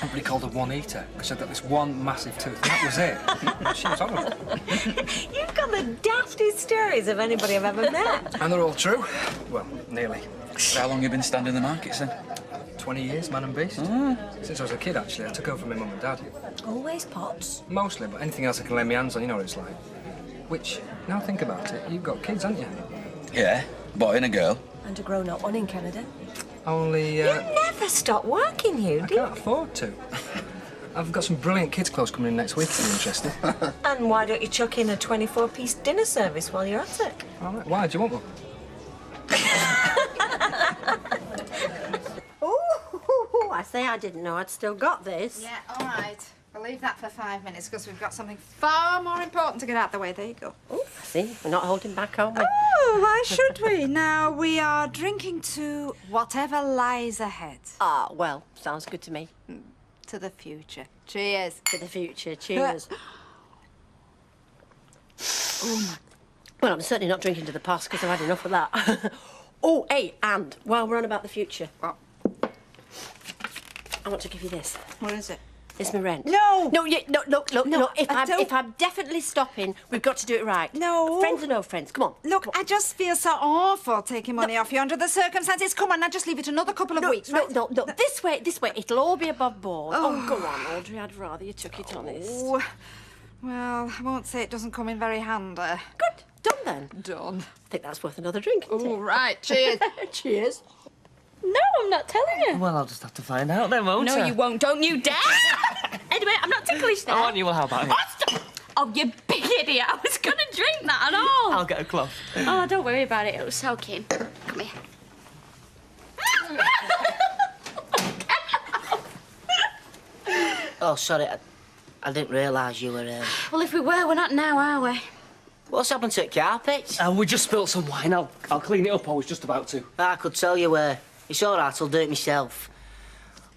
Everybody called her One Eater, because she'd got this one massive tooth, and that was it. She was horrible. You've got the daftest stories of anybody I've ever met. And they're all true. Well, nearly. How long have you been standing the markets then? 20 years, man and beast. Since I was a kid, actually, I took over from my mum and dad. Always pots? Mostly, but anything else I can lay my hands on, you know what it's like. Which, now think about it, you've got kids, haven't you? Yeah, a boy and a girl. And a grown-up one in Canada. Only, You never stop working, you, do you? I can't afford to. I've got some brilliant kids' clothes coming in next week if you're interested. And why don't you chuck in a 24-piece dinner service while you're at it? All right, why? Do you want one? Oh, I say I didn't know I'd still got this. Yeah, all right. We'll leave that for 5 minutes because we've got something far more important to get out the way. There you go. Oh, I see. We're not holding back, are we? Oh, why should we? Now, we are drinking to whatever lies ahead. Ah, well, sounds good to me. To the future. Cheers. To the future. Cheers. Oh, my. Well, I'm certainly not drinking to the past because I've had enough of that. Oh, hey, and while we're on about the future, what? I want to give you this. What is it? It's my rent. No! No, no, look. No, If I'm definitely stopping, we've got to do it right. No. Friends or no friends, come on. Look, I just feel so awful taking money off you under the circumstances. Come on, now just leave it another couple of weeks, right? No. This way. It'll all be above board. Oh, go on, Audrey. I'd rather you took it honest. Oh, well, I won't say it doesn't come in very handy. Good. Done then. Done. I think that's worth another drink. Oh, right. Cheers. Cheers. No, I'm not telling you. Well, I'll just have to find out then, won't I? No, you won't. Don't you dare! Anyway, I'm not ticklish there. Oh, aren't you? Well, how about it? Oh, stop! Oh, you big idiot. I was going to drink that and all. I'll get a cloth. Oh, don't worry about it. It'll soak in. Come here. Oh, sorry, I didn't realise you were... Well, if we were, we're not now, are we? What's happened to the carpet? We just spilled some wine. I'll clean it up. I was just about to. I could tell you where. It's all right, I'll do it myself.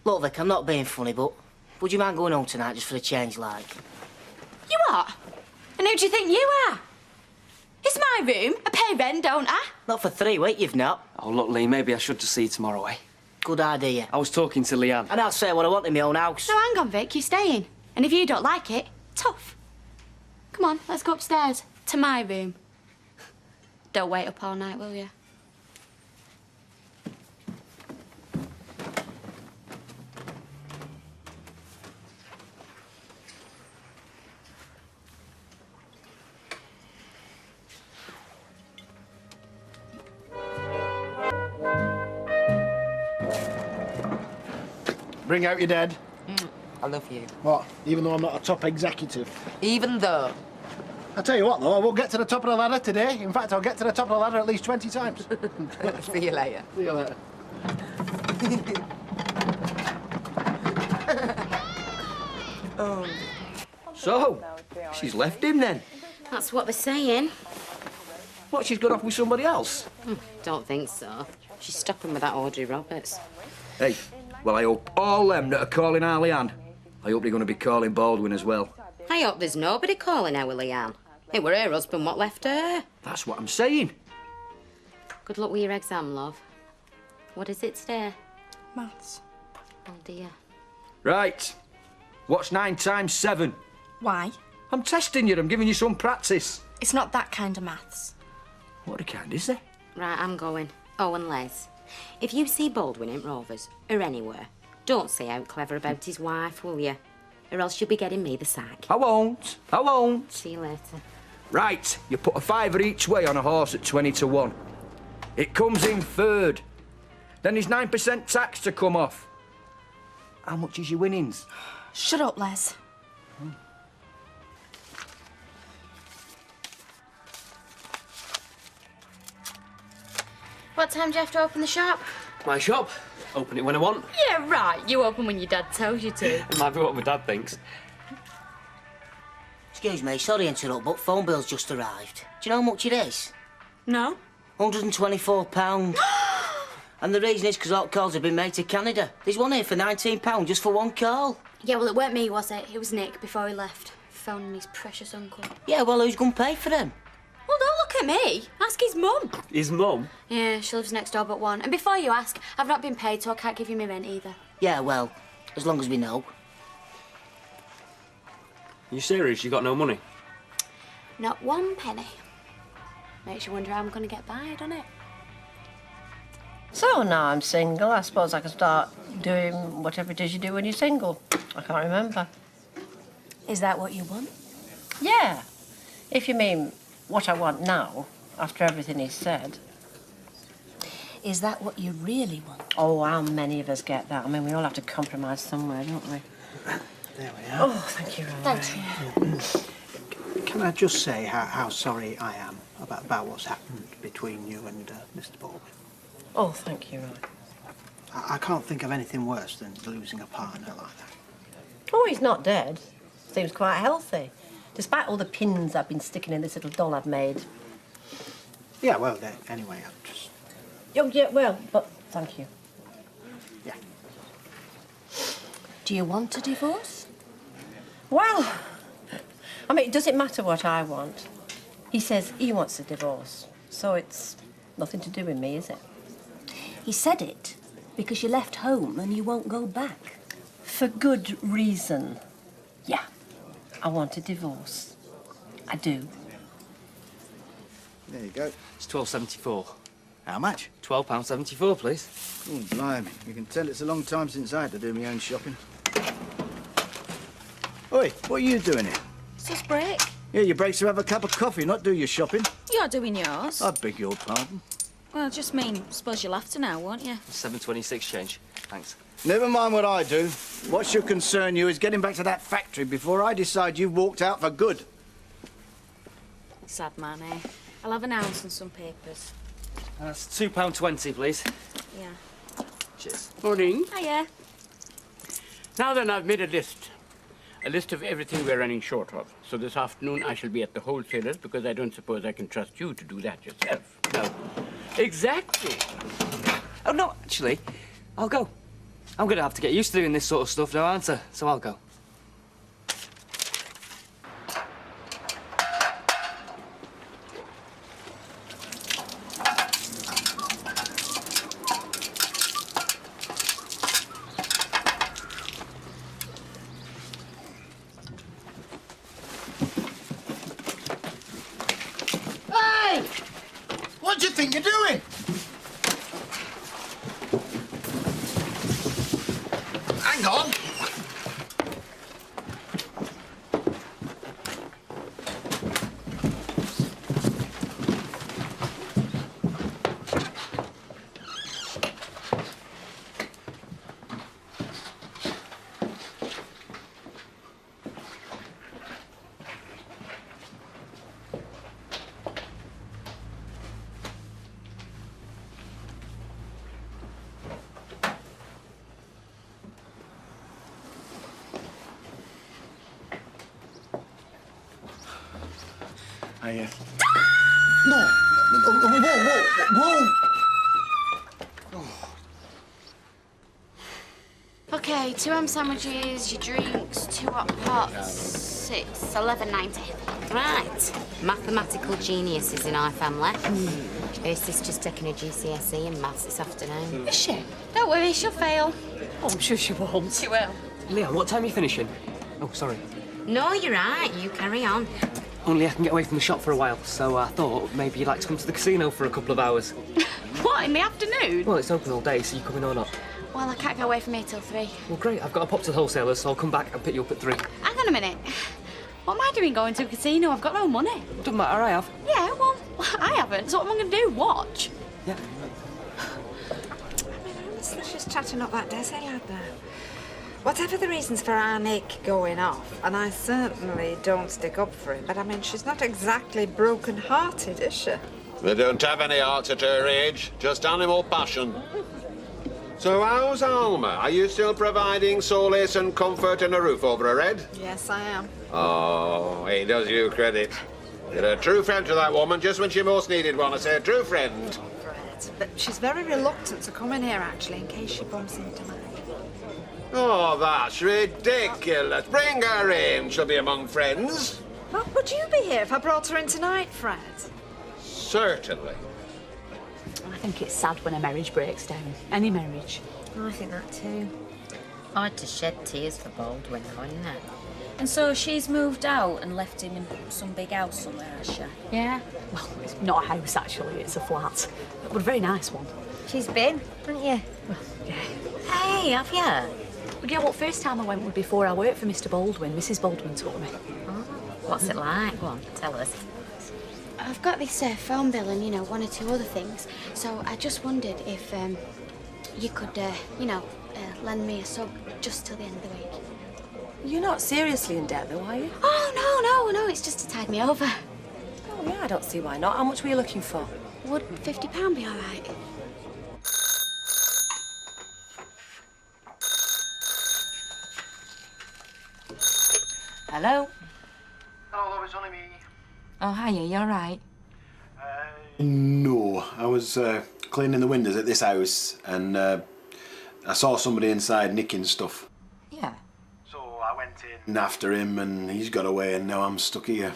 Look, Vic, I'm not being funny, but would you mind going home tonight just for a change, like? You what? And who do you think you are? It's my room. I pay rent, don't I? Not for 3 weeks, you've not. Oh, look, Lee, maybe I should just see you tomorrow, eh? Good idea. I was talking to Leanne. And I'll say what I want in my own house. No, hang on, Vic. You're staying. And if you don't like it, tough. Come on, let's go upstairs. To my room. Don't wait up all night, will you? Bring out your dead. I love you. What? Even though I'm not a top executive? Even though? I'll tell you what, though, I won't get to the top of the ladder today. In fact, I'll get to the top of the ladder at least 20 times. See you later. See you later. So, She's left him then. That's what they're saying. What, she's gone off with somebody else? Don't think so. She's stopping with that Audrey Roberts. Hey, well, I hope all them that are calling our Leanne, I hope they're going to be calling Baldwin as well. I hope there's nobody calling our Leanne. It were her husband what left her. That's what I'm saying. Good luck with your exam, love. What is it today? Maths. Oh, dear. Right. What's 9 times 7? Why? I'm testing you. I'm giving you some practice. It's not that kind of maths. What kind is there? Right, I'm going. Oh, and Les, if you see Baldwin in Rovers, or anywhere, don't say out clever about his wife, will you? Or else you'll be getting me the sack. I won't. I won't. See you later. Right, you put a fiver each way on a horse at 20 to 1. It comes in third. Then there's 9% tax to come off. How much is your winnings? Shut up, Les. What time do you have to open the shop? My shop. Open it when I want. Yeah, right. You open when your dad tells you to. It might be what my dad thinks. Excuse me, sorry to interrupt, but phone bill's just arrived. Do you know how much it is? No. £124. And the reason is because all calls have been made to Canada. There's one here for £19 just for one call. Yeah, well, it weren't me, was it? It was Nick before he left. Phoning his precious uncle. Yeah, well, who's going to pay for them? Well, don't look at me. Ask his mum. His mum? Yeah, she lives next door but one. And before you ask, I've not been paid, so I can't give you my rent either. Yeah, well, as long as we know. You serious? You got no money? Not one penny. Makes you wonder how I'm going to get by, doesn't it? So now I'm single, I suppose I can start doing whatever it is you do when you're single. I can't remember. Is that what you want? Yeah. If you mean what I want now, after everything he's said. Is that what you really want? Oh, how many of us get that? I mean, we all have to compromise somewhere, don't we? There we are. Oh, thank you, Rory. Thank you. Can I just say how sorry I am about what's happened between you and Mr. Baldwin? Oh, thank you, Rory. I can't think of anything worse than losing a partner like that. Oh, he's not dead. Seems quite healthy. Despite all the pins I've been sticking in this little doll I've made. Yeah, well, anyway, I'm just... Oh, yeah, well, but thank you. Yeah. Do you want a divorce? Well, I mean, does it matter what I want? He says he wants a divorce, so it's nothing to do with me, is it? He said it because you left home and you won't go back. For good reason. Yeah, I want a divorce. I do. There you go. It's £12.74. How much? £12.74, please. Oh, blimey. You can tell it's a long time since I had to do my own shopping. Oi, what are you doing here? It's just break. Yeah, your breaks to have a cup of coffee, not do your shopping. You're doing yours. I beg your pardon. Well, just mean, suppose you'll have to now, won't you? £7.26 change. Thanks. Never mind what I do. What should concern you is getting back to that factory before I decide you've walked out for good. Sad man, eh? I'll have an ounce and some papers. That's £2.20, please. Yeah. Cheers. Morning. Hiya. Now then, I've made a list of everything we're running short of. So this afternoon I shall be at the wholesalers because I don't suppose I can trust you to do that yourself. No. Exactly. Oh, no, actually, I'll go. I'm going to have to get used to doing this sort of stuff now, aren't I? So I'll go. Hey! What do you think you're doing? Hang on. I, No! Whoa! Okay, 2 ham sandwiches, your drinks, 2 hot pots, 6, 11.90. Right. Mathematical geniuses in our family. Ursa's just taking her GCSE in maths this afternoon. Is she? Don't worry, she'll fail. Oh, I'm sure she won't. She will. Leon, what time are you finishing? Oh, sorry. No, you're right. You carry on. Only I can get away from the shop for a while, so I thought maybe you'd like to come to the casino for a couple of hours. What, in the afternoon? Well, it's open all day, so you coming or not? Well, I can't go away from here till 3. Well, great. I've got to pop to the wholesalers, so I'll come back and pick you up at 3. Hang on a minute. What am I doing going to a casino? I've got no money. Doesn't matter, I have. Yeah, well, I haven't, so what am I going to do? Watch? Yeah. Honestly, she's chatting up that Desi lad now. Whatever the reasons for our Nick going off, and I certainly don't stick up for him, but I mean, she's not exactly broken-hearted, is she? They don't have any hearts at her age, just animal passion. So how's Alma? Are you still providing solace and comfort and a roof over her head? Yes, I am. Oh, he does you credit. You're a true friend to that woman just when she most needed one. I say a true friend. But she's very reluctant to come in here, actually, in case she bumps into me. Oh, that's ridiculous. Bring her in. She'll be among friends. Well, would you be here if I brought her in tonight, Fred? Certainly. I think it's sad when a marriage breaks down. Any marriage. I think that too. Hard to shed tears for Baldwin, though, isn't it? And so she's moved out and left him in some big house somewhere, has she? Yeah. Well, it's not a house, actually. It's a flat. But a very nice one. She's been, haven't you? Well, yeah. Hey, have you? But yeah, what first time I went was before I worked for Mr. Baldwin. Mrs. Baldwin took me. Oh, what's it like? Go on, tell us. I've got this phone bill and, 1 or 2 other things. So I just wondered if you could, lend me a sub just till the end of the week. You're not seriously in debt, though, are you? Oh, no, it's just to tide me over. Oh, yeah, I don't see why not. How much were you looking for? Would £50 be all right? Hello? Hello, it's only me. Oh, hiya, you all right? No, I was cleaning the windows at this house and I saw somebody inside nicking stuff. Yeah. So I went in after him and he's got away and now I'm stuck here.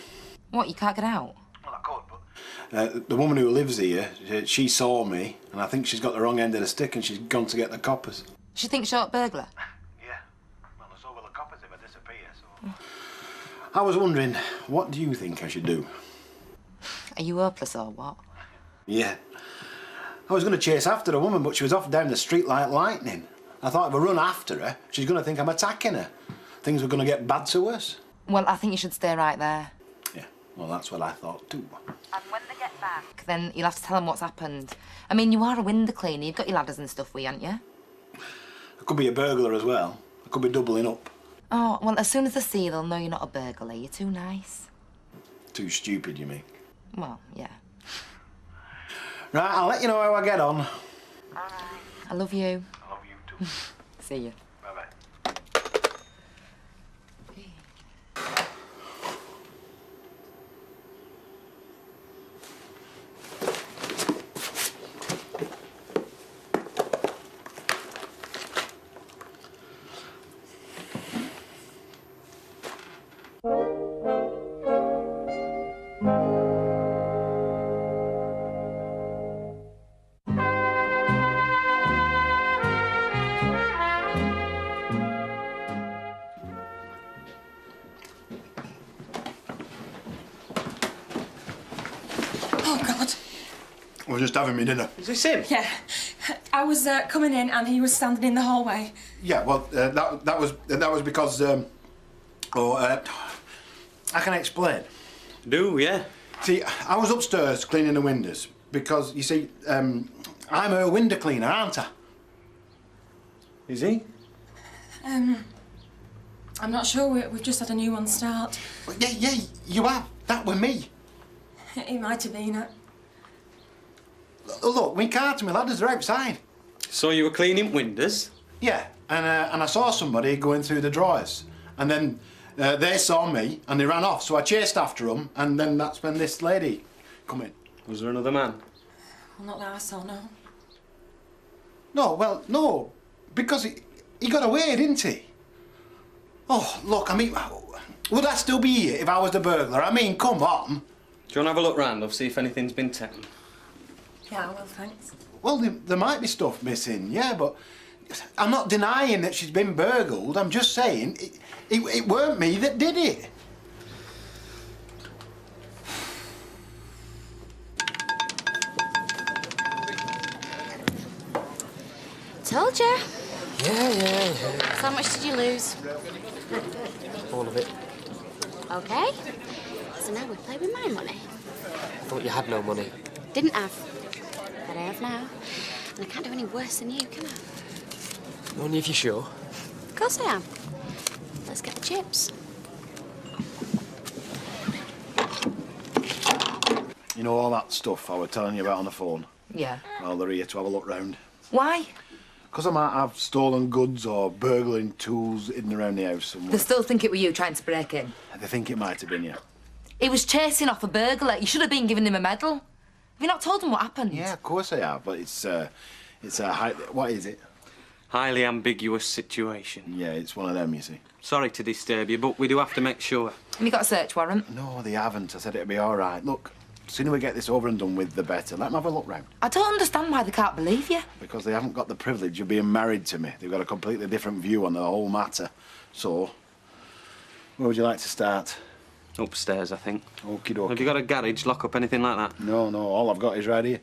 What, you can't get out? Well, I could, but... the woman who lives here, she saw me and I think she's got the wrong end of the stick and she's gone to get the coppers. She thinks you're a burglar? Yeah. Well, so will the coppers if I disappear, so... I was wondering, what do you think I should do? Are you hopeless or what? Yeah. I was going to chase after a woman, but she was off down the street like lightning. I thought if I run after her, she's going to think I'm attacking her. Things were going to get bad to us. Well, I think you should stay right there. Yeah, well, that's what I thought too. And when they get back, then you'll have to tell them what's happened. I mean, you are a window cleaner. You've got your ladders and stuff with you, haven't you? I could be a burglar as well. I could be doubling up. Oh, well, as soon as they see you, they'll know you're not a burglar. You're too nice. Too stupid, you mean? Well, yeah. Right, I'll let you know how I get on. I love you. I love you too. See you. Bye-bye. Oh, God. I was just having me dinner. Is this him? Yeah. I was coming in and he was standing in the hallway. Yeah, well, that was because, how can I explain? Do, yeah. See, I was upstairs cleaning the windows because, you see, I'm a window cleaner, aren't I? Is he? I'm not sure. We've just had a new one start. Well, yeah, you have. That were me. It might have been. Look, my cart and my ladders are outside. So you were cleaning windows? Yeah, and I saw somebody going through the drawers. And then They saw me and they ran off, so I chased after them, and then that's when this lady come in. Was there another man? Well, not that I saw, no. No, well, no, because he got away, didn't he? Oh, look, I mean, would I still be here if I was the burglar? I mean, come on. Do you want to have a look round, love, see if anything's been taken? Yeah, well, thanks. Well, there might be stuff missing, yeah, but I'm not denying that she's been burgled. I'm just saying it weren't me that did it. Told you. Yeah. So how much did you lose? All of it. Okay. So now we play with my money. I thought you had no money. Didn't have. But I have now. And I can't do any worse than you, can I? Only if you're sure. Of course I am. Let's get the chips. You know all that stuff I was telling you about on the phone? Yeah. Well, they're here to have a look round. Why? Because I might have stolen goods or burgling tools hidden around the house somewhere. They still think it were you trying to break in. They think it might have been you. He was chasing off a burglar. You should have been giving him a medal. Have you not told him what happened? Yeah, of course I have, but it's a what is it? Highly ambiguous situation. Yeah, it's one of them, you see. Sorry to disturb you, but we do have to make sure. Have you got a search warrant? No, they haven't. I said it'd be all right. Look, the sooner we get this over and done with, the better. Let them have a look round. I don't understand why they can't believe you. Because they haven't got the privilege of being married to me. They've got a completely different view on the whole matter. So, where would you like to start? Upstairs, I think. Okie dokie. Have you got a garage, lock up, anything like that? No, all I've got is right here.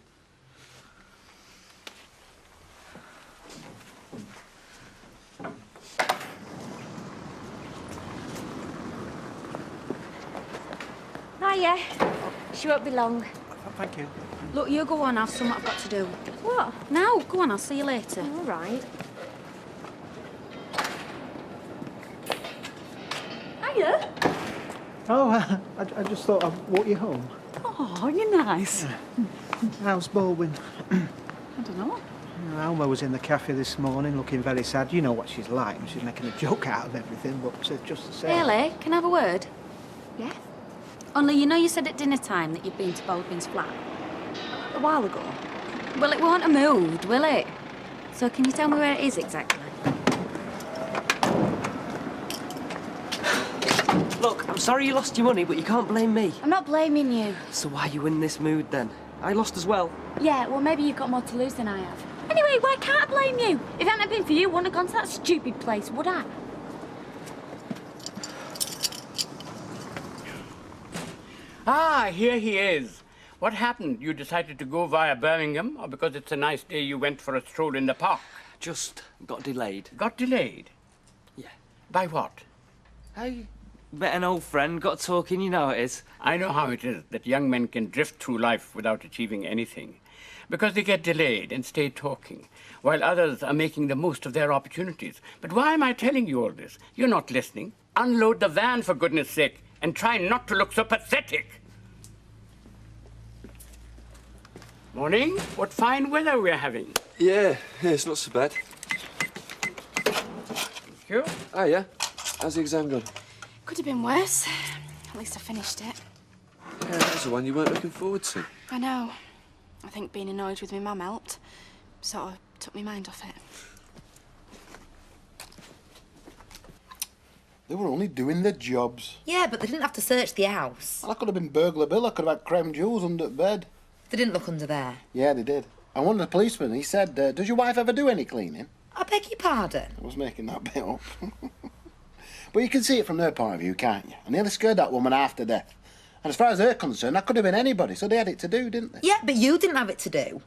Hiya. She won't be long. Thank you. Look, you go on, I've something I've got to do. What? Now, go on, I'll see you later. All right. Hiya. Oh, I just thought I'd walk you home. Oh, you're nice. How's Baldwin? I don't know. Alma was in the cafe this morning looking very sad. You know what she's like. She's making a joke out of everything, but just the same. Haley, can I have a word? Yeah? Only you know you said at dinner time that you'd been to Baldwin's flat? A while ago. Well, it won't have moved, will it? So can you tell me where it is exactly? Look, I'm sorry you lost your money, but you can't blame me. I'm not blaming you. So why are you in this mood, then? I lost as well. Yeah, well, maybe you've got more to lose than I have. Anyway, why can't I blame you? If it hadn't been for you, I wouldn't have gone to that stupid place, would I? Ah, here he is. What happened? You decided to go via Birmingham, or because it's a nice day you went for a stroll in the park? Just got delayed. Got delayed? Yeah. By what? I met an old friend, got talking, you know how it is. I know how it is that young men can drift through life without achieving anything. Because they get delayed and stay talking, while others are making the most of their opportunities. But why am I telling you all this? You're not listening. Unload the van, for goodness sake, and try not to look so pathetic. Morning. What fine weather we're having. Yeah, it's not so bad. Thank you. Oh, yeah? How's the exam gone? Could have been worse. At least I finished it. Yeah, that was the one you weren't looking forward to. I know. I think being annoyed with my mum helped. Sort of took my mind off it. They were only doing their jobs. Yeah, but they didn't have to search the house. Well, I could have been burglar Bill. I could have had crown jewels under the bed. They didn't look under there. Yeah, they did. And one of the policemen, he said, does your wife ever do any cleaning? I beg your pardon? I was making that bit up. But you can see it from their point of view, can't you? I nearly scared that woman half to death. And as far as they're concerned, I could have been anybody, so they had it to do, didn't they? Yeah, but you didn't have it to do.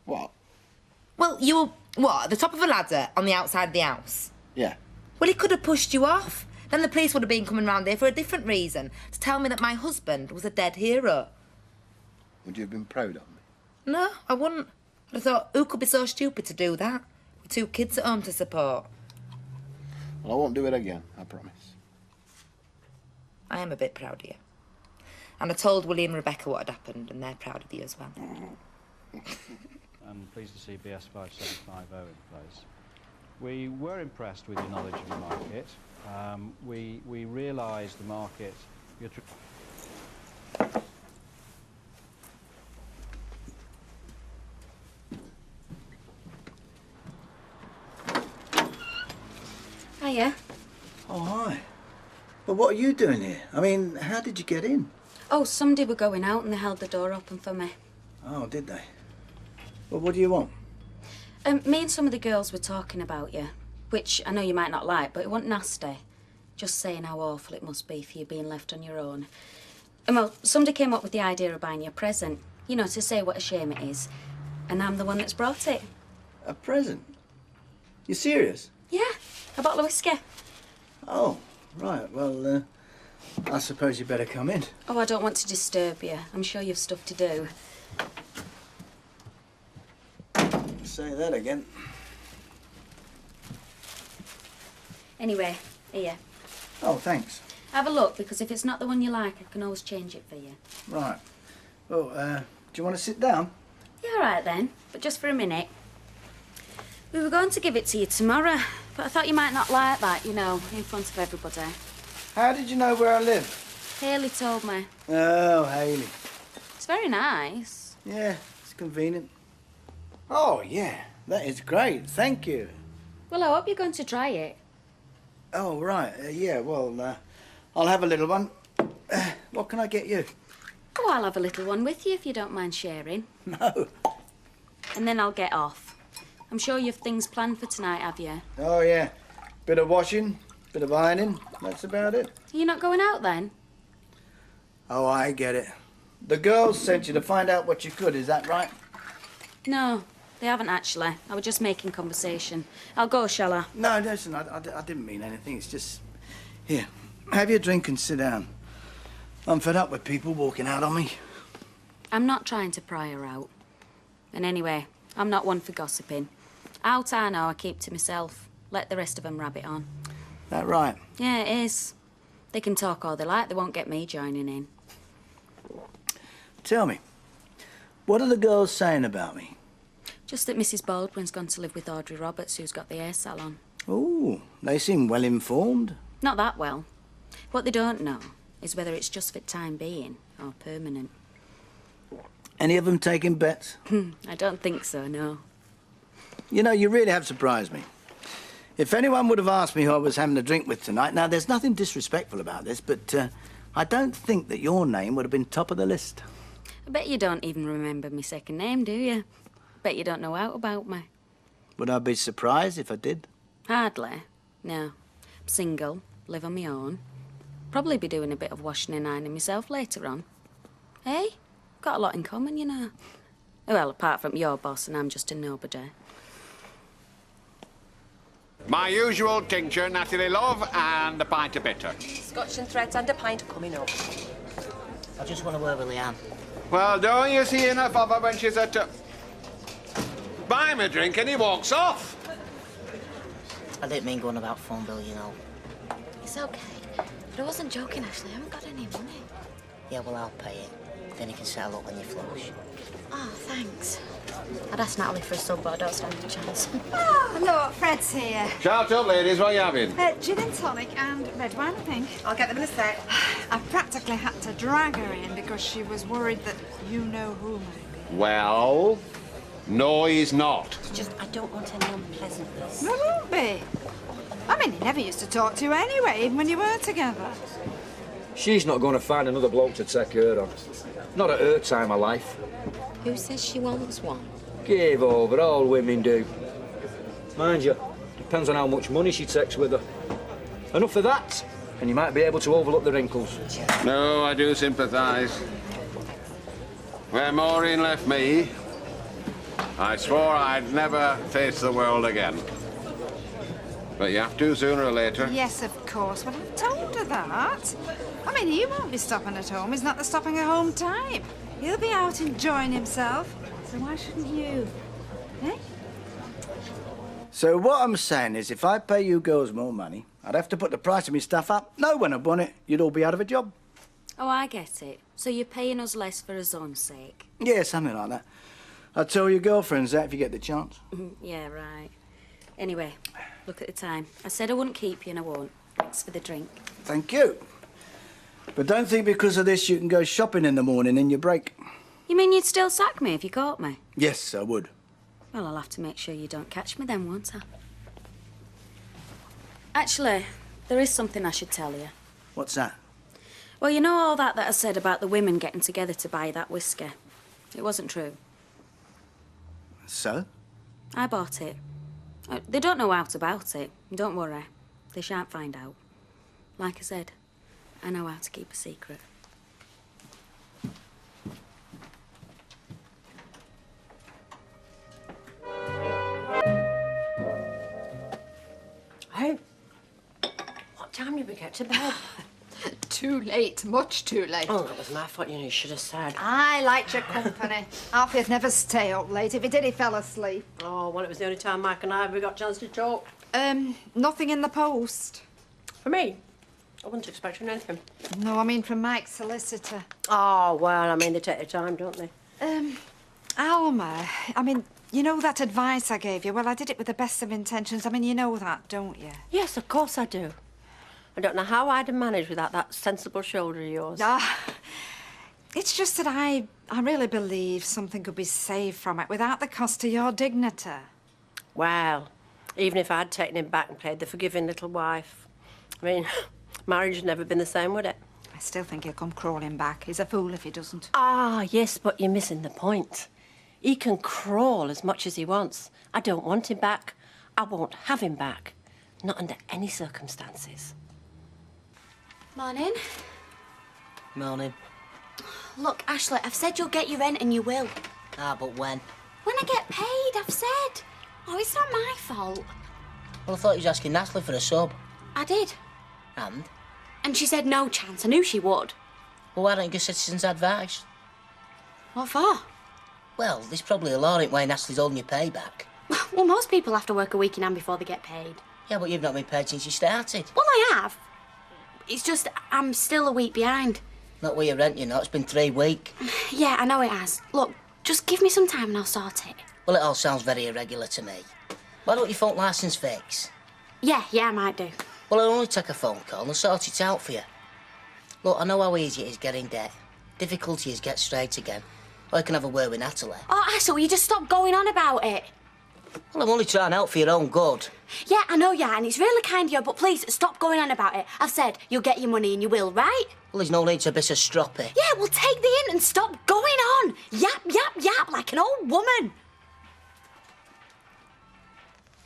What? Well, you were, what, at the top of a ladder on the outside of the house? Yeah. Well, he could have pushed you off. Then the police would have been coming round here for a different reason, to tell me that my husband was a dead hero. Would you have been proud of me? No, I wouldn't. I thought, who could be so stupid to do that? With 2 kids at home to support. Well, I won't do it again, I promise. I am a bit proud of you. And I told Willie and Rebecca what had happened, and they're proud of you as well. I'm pleased to see BS 5750 in place. We were impressed with your knowledge of the market. We realised the market... Hiya. Oh, hi. Well, what are you doing here? I mean, how did you get in? Oh, somebody were going out and they held the door open for me. Oh, did they? Well, what do you want? Me and some of the girls were talking about you, which I know you might not like, but it wasn't nasty. Just saying how awful it must be for you being left on your own. And well, somebody came up with the idea of buying you a present, you know, to say what a shame it is. And I'm the one that's brought it. A present? You serious? Yeah, a bottle of whiskey. Oh, right. Well, I suppose you better come in. Oh, I don't want to disturb you. I'm sure you've stuff to do. Say that again. Anyway, here. Oh, thanks. Have a look, because if it's not the one you like, I can always change it for you. Right. Well, do you want to sit down? Yeah, all right then, but just for a minute. We were going to give it to you tomorrow, but I thought you might not like that, you know, in front of everybody. How did you know where I live? Haley told me. Oh, Haley. It's very nice. Yeah, it's convenient. Oh, yeah, that is great. Thank you. Well, I hope you're going to try it. Oh, right. Yeah, well, I'll have a little one. What can I get you? Oh, I'll have a little one with you if you don't mind sharing. No. And then I'll get off. I'm sure you've things planned for tonight, have you? Oh, yeah. Bit of washing, bit of ironing. That's about it. Are you not going out then? Oh, I get it. The girls sent you to find out what you could, is that right? No, they haven't actually. I was just making conversation. I'll go, shall I? No, listen, I didn't mean anything. It's just... Here, have your drink and sit down. I'm fed up with people walking out on me. I'm not trying to pry her out. And anyway, I'm not one for gossiping. Out I know, I keep to myself. Let the rest of them rabbit on. That right? Yeah, it is. They can talk all they like, they won't get me joining in. Tell me, what are the girls saying about me? Just that Mrs. Baldwin's gone to live with Audrey Roberts, who's got the hair salon. Oh, they seem well informed. Not that well. What they don't know is whether it's just for time being or permanent. Any of them taking bets? I don't think so, no. You know, you really have surprised me. If anyone would have asked me who I was having a drink with tonight, now, there's nothing disrespectful about this, but I don't think that your name would have been top of the list. I bet you don't even remember my second name, do you? Bet you don't know out about me. Would I be surprised if I did? Hardly. No. I'm single, live on my own. Probably be doing a bit of washing and ironing myself later on. Hey? Got a lot in common, you know. Well, apart from your boss and I'm just a nobody. My usual tincture, Natalie love, and a pint of bitter. Scotch and threads and a pint coming up. I just want to word with Leanne. Well, don't you see enough of her when she's at... Buy him a drink and he walks off. I didn't mean going about phone bill, you know. It's okay. But I wasn't joking, Ashley. I haven't got any money. Yeah, well, I'll pay it. Then you can settle up when you flush. Oh, thanks. I'd ask Natalie for a sub, but I don't stand a chance. Oh, look, Fred's here. Shout up, ladies, what are you having? Gin and tonic and red wine, I think. I'll get them in a sec. I practically had to drag her in because she was worried that you-know-who might be. Well, no, he's not. It's just, I don't want any unpleasantness. There won't be. I mean, he never used to talk to you anyway, even when you were together. She's not going to find another bloke to take her on. Not at her time of life. Who says she wants one? Give over, all women do. Mind you, depends on how much money she takes with her. Enough of that, and you might be able to overlook the wrinkles. No, I do sympathise. Where Maureen left me, I swore I'd never face the world again. But you have to sooner or later. Yes, of course. Well, I've told her that. I mean, he won't be stopping at home. He's not the stopping at home type. He'll be out enjoying himself. So why shouldn't you? Eh? So what I'm saying is, if I pay you girls more money, I'd have to put the price of my stuff up. No one would want it. You'd all be out of a job. Oh, I get it. So you're paying us less for his own sake? Yeah, something like that. I'll tell your girlfriends that if you get the chance. Yeah, right. Anyway, look at the time. I said I wouldn't keep you and I won't. Thanks for the drink. Thank you. But don't think because of this you can go shopping in the morning in your break. You mean you'd still sack me if you caught me? Yes, I would. Well, I'll have to make sure you don't catch me then, won't I? Actually, there is something I should tell you. What's that? Well, you know all that I said about the women getting together to buy that whiskey? It wasn't true. So? I bought it. They don't know out about it. Don't worry. They shan't find out. Like I said, I know how to keep a secret. Hey, what time did we get to bed? Too late, much too late. Oh, that was my fault, you should have said. I liked your company. Alfie'd never stay up late. If he did, he fell asleep. Oh, well, it was the only time Mike and I ever got a chance to talk. Nothing in the post. For me? I wasn't expecting anything. No, I mean from Mike's solicitor. Oh, well, I mean, they take their time, don't they? Alma, I mean, you know that advice I gave you? Well, I did it with the best of intentions. I mean, you know that, don't you? Yes, of course I do. I don't know how I'd have managed without that sensible shoulder of yours. It's just that I really believe something could be saved from it without the cost to your dignity. Well, even if I'd taken him back and played the forgiving little wife, I mean, marriage has never been the same, would it? I still think he'll come crawling back. He's a fool if he doesn't. Ah, yes, but you're missing the point. He can crawl as much as he wants. I don't want him back. I won't have him back. Not under any circumstances. Morning. Morning. Look, Ashley, I've said you'll get your rent and you will. Ah, but when? When I get paid, I've said. Oh, it's not my fault. Well, I thought you was asking Natalie for a sub. I did. And? And she said no chance. I knew she would. Well, why don't you give citizens advice? What for? Well, there's probably a law in way Natalie's holding your pay back. Well, most people have to work a week in hand before they get paid. Yeah, but you've not been paid since you started. Well, I have. It's just I'm still a week behind. Not with your rent, you know. It's been 3 weeks. Yeah, I know it has. Look, just give me some time and I'll sort it. Well, it all sounds very irregular to me. Why don't you phone licence fix? Yeah, I might do. Well, I'll only take a phone call and sort it out for you. Look, I know how easy it is getting debt. Difficulty is get straight again. Or you can have a word with Natalie. Oh, Ashley, will you just stop going on about it? Well, I'm only trying to help for your own good. Yeah, I know, and it's really kind of you, but please, stop going on about it. I've said you'll get your money and you will, right? Well, there's no need to be so stroppy. Yeah, well, take the hint and stop going on. Yap, yap, yap, like an old woman.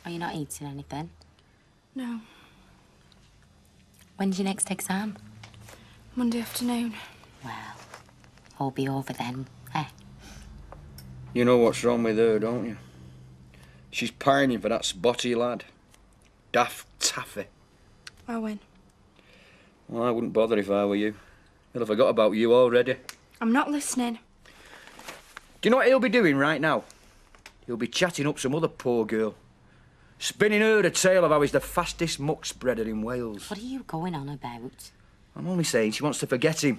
Are you not eating anything? No. When's your next exam? Monday afternoon. Well, all be over then, eh? You know what's wrong with her, don't you? She's pining for that spotty lad. Daft taffy. I win. Well, I wouldn't bother if I were you. He'll have forgot about you already. I'm not listening. Do you know what he'll be doing right now? He'll be chatting up some other poor girl. Spinning her a tale of how he's the fastest muck spreader in Wales. What are you going on about? I'm only saying she wants to forget him.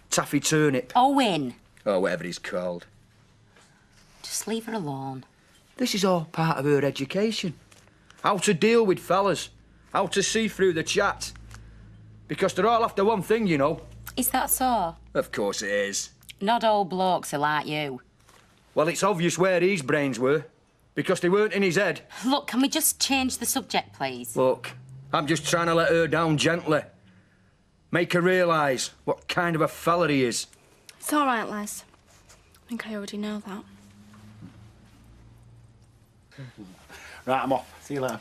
Taffy Turnip. Owen! Or whatever he's called. Just leave her alone. This is all part of her education. How to deal with fellas. How to see through the chat. Because they're all after one thing, you know. Is that so? Of course it is. Not all blokes are like you. Well, it's obvious where his brains were. Because they weren't in his head. Look, can we just change the subject, please? Look, I'm just trying to let her down gently. Make her realise what kind of a fella he is. It's all right, Les. I think I already know that. Right, I'm off. See you later.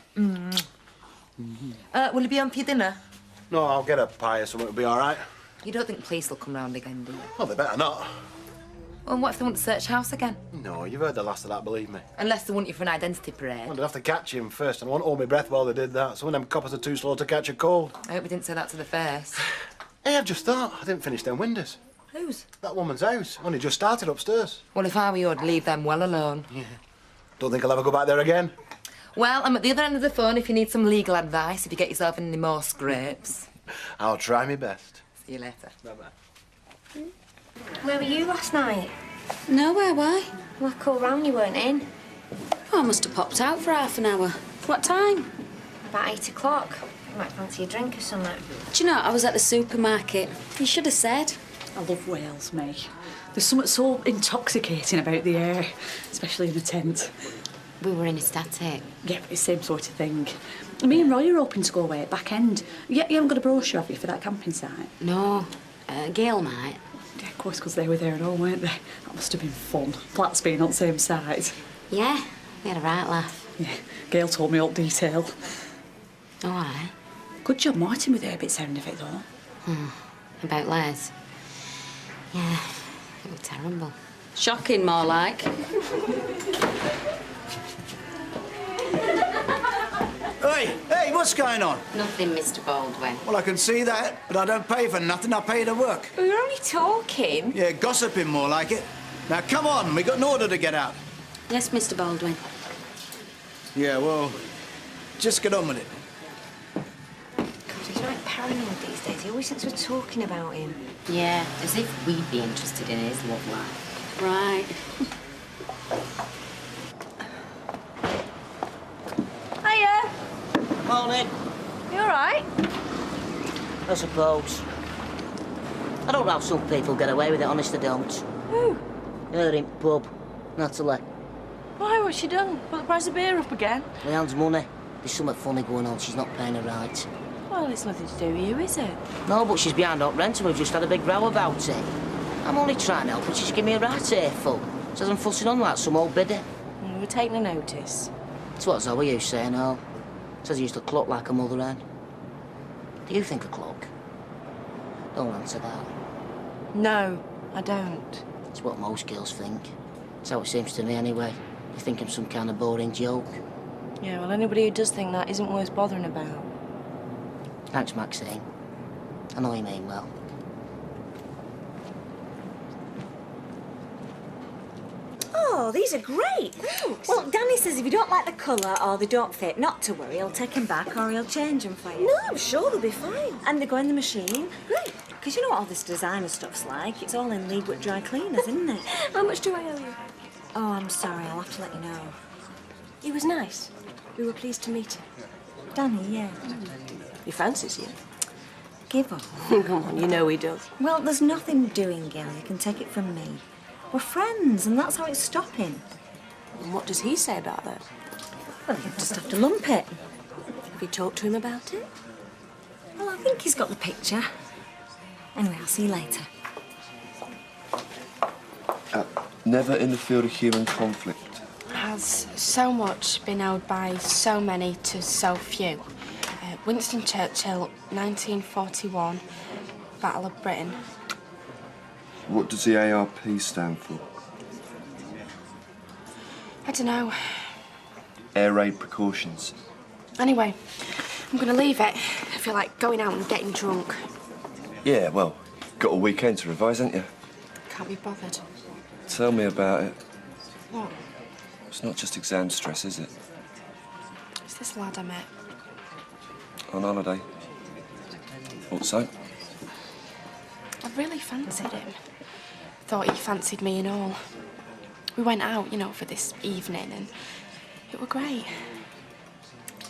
Will you be on for your dinner? No, I'll get a pie or something. It'll be all right. You don't think the police will come round again, do you? Well, they better not. Well, and what if they want to search house again? No, you've heard the last of that, believe me. Unless they want you for an identity parade. Well, they'd have to catch him first, and I won't hold my breath while they did that. Some of them coppers are too slow to catch a cold. I hope you didn't say that to the face. Hey, I've just thought. I didn't finish them windows. Whose? That woman's house. Only just started upstairs. Well, if I were you, I'd leave them well alone. Yeah. Don't think I'll ever go back there again. Well, I'm at the other end of the phone if you need some legal advice, if you get yourself in any more scrapes. I'll try my best. See you later. Bye-bye. Where were you last night? Nowhere, why? Well, I called round, you weren't in. Oh, I must have popped out for half an hour. What time? About 8 o'clock. You might fancy a drink or something. Do you know, I was at the supermarket. You should have said. I love Wales, mate. There's something so intoxicating about the air, especially in a tent. We were in a static. Yeah, it's the same sort of thing. Me and Roy are hoping to go away at back end. You haven't got a brochure, have you, for that camping site? No. Gail might. Yeah, of course, because they were there and all, weren't they? That must have been fun. Flats being on the same site. Yeah, we had a right laugh. Yeah, Gail told me all detail. Oh, aye. Good job Martin with her bit sound of it, though. About Les. Yeah, it was terrible. Shocking, more like. Hey, what's going on? Nothing, Mr. Baldwin. Well, I can see that, but I don't pay for nothing. I pay to work. We were only talking. Yeah, gossiping more like it. Now, come on, we got an order to get out. Yes, Mr. Baldwin. Yeah, well, just get on with it. God, he's right paranoid these days. He always thinks we're talking about him. Yeah, as if we'd be interested in his love life. Right. Hiya. Morning. You all right? I suppose. I don't know how some people get away with it, honest I don't. Who? Her in pub, Natalie. Why, what's she done? Put the price of beer up again? Leanne's money. There's something funny going on. She's not paying her right. Well, it's nothing to do with you, is it? No, but she's behind on rent and we've just had a big row about it. I'm only trying to help, but she's giving me a right earful. Says I'm fussing on like some old biddy. We're taking a notice. It's what Zoe used to say, no. Says I used to cluck like a mother hen. Do you think a cluck? Don't answer that. No, I don't. It's what most girls think. It's how it seems to me anyway. You think I'm some kind of boring joke. Yeah, well, anybody who does think that isn't worth bothering about. Thanks, Maxine. I know you mean well. Oh, these are great. Thanks. Well, Danny says if you don't like the colour or they don't fit, not to worry. He'll take them back or he'll change them for you. No, I'm sure they'll be fine. And they go in the machine. Great. Because you know what all this designer stuff's like. It's all in league with dry cleaners, isn't it? How much do I owe you? Oh, I'm sorry. I'll have to let you know. He was nice. We were pleased to meet him. Danny, yeah. He fancies you. Give up. Come on, you know he does. Well, there's nothing doing, Gil. You can take it from me. We're friends, and that's how it's stopping. And what does he say about that? Well, you just have to lump it. Have you talked to him about it? Well, I think he's got the picture. Anyway, I'll see you later. Never in the field of human conflict. Has so much been owed by so many to so few. Winston Churchill, 1941, Battle of Britain. What does the ARP stand for? I don't know. Air raid precautions. Anyway, I'm gonna leave it. I feel like going out and getting drunk. Yeah, well, you've got a weekend to revise, haven't you? Can't be bothered. Tell me about it. What? It's not just exam stress, is it? It's this lad I met. On holiday. Thought so. I really fancied him. Thought he fancied me and all. We went out, you know, for this evening and it were great.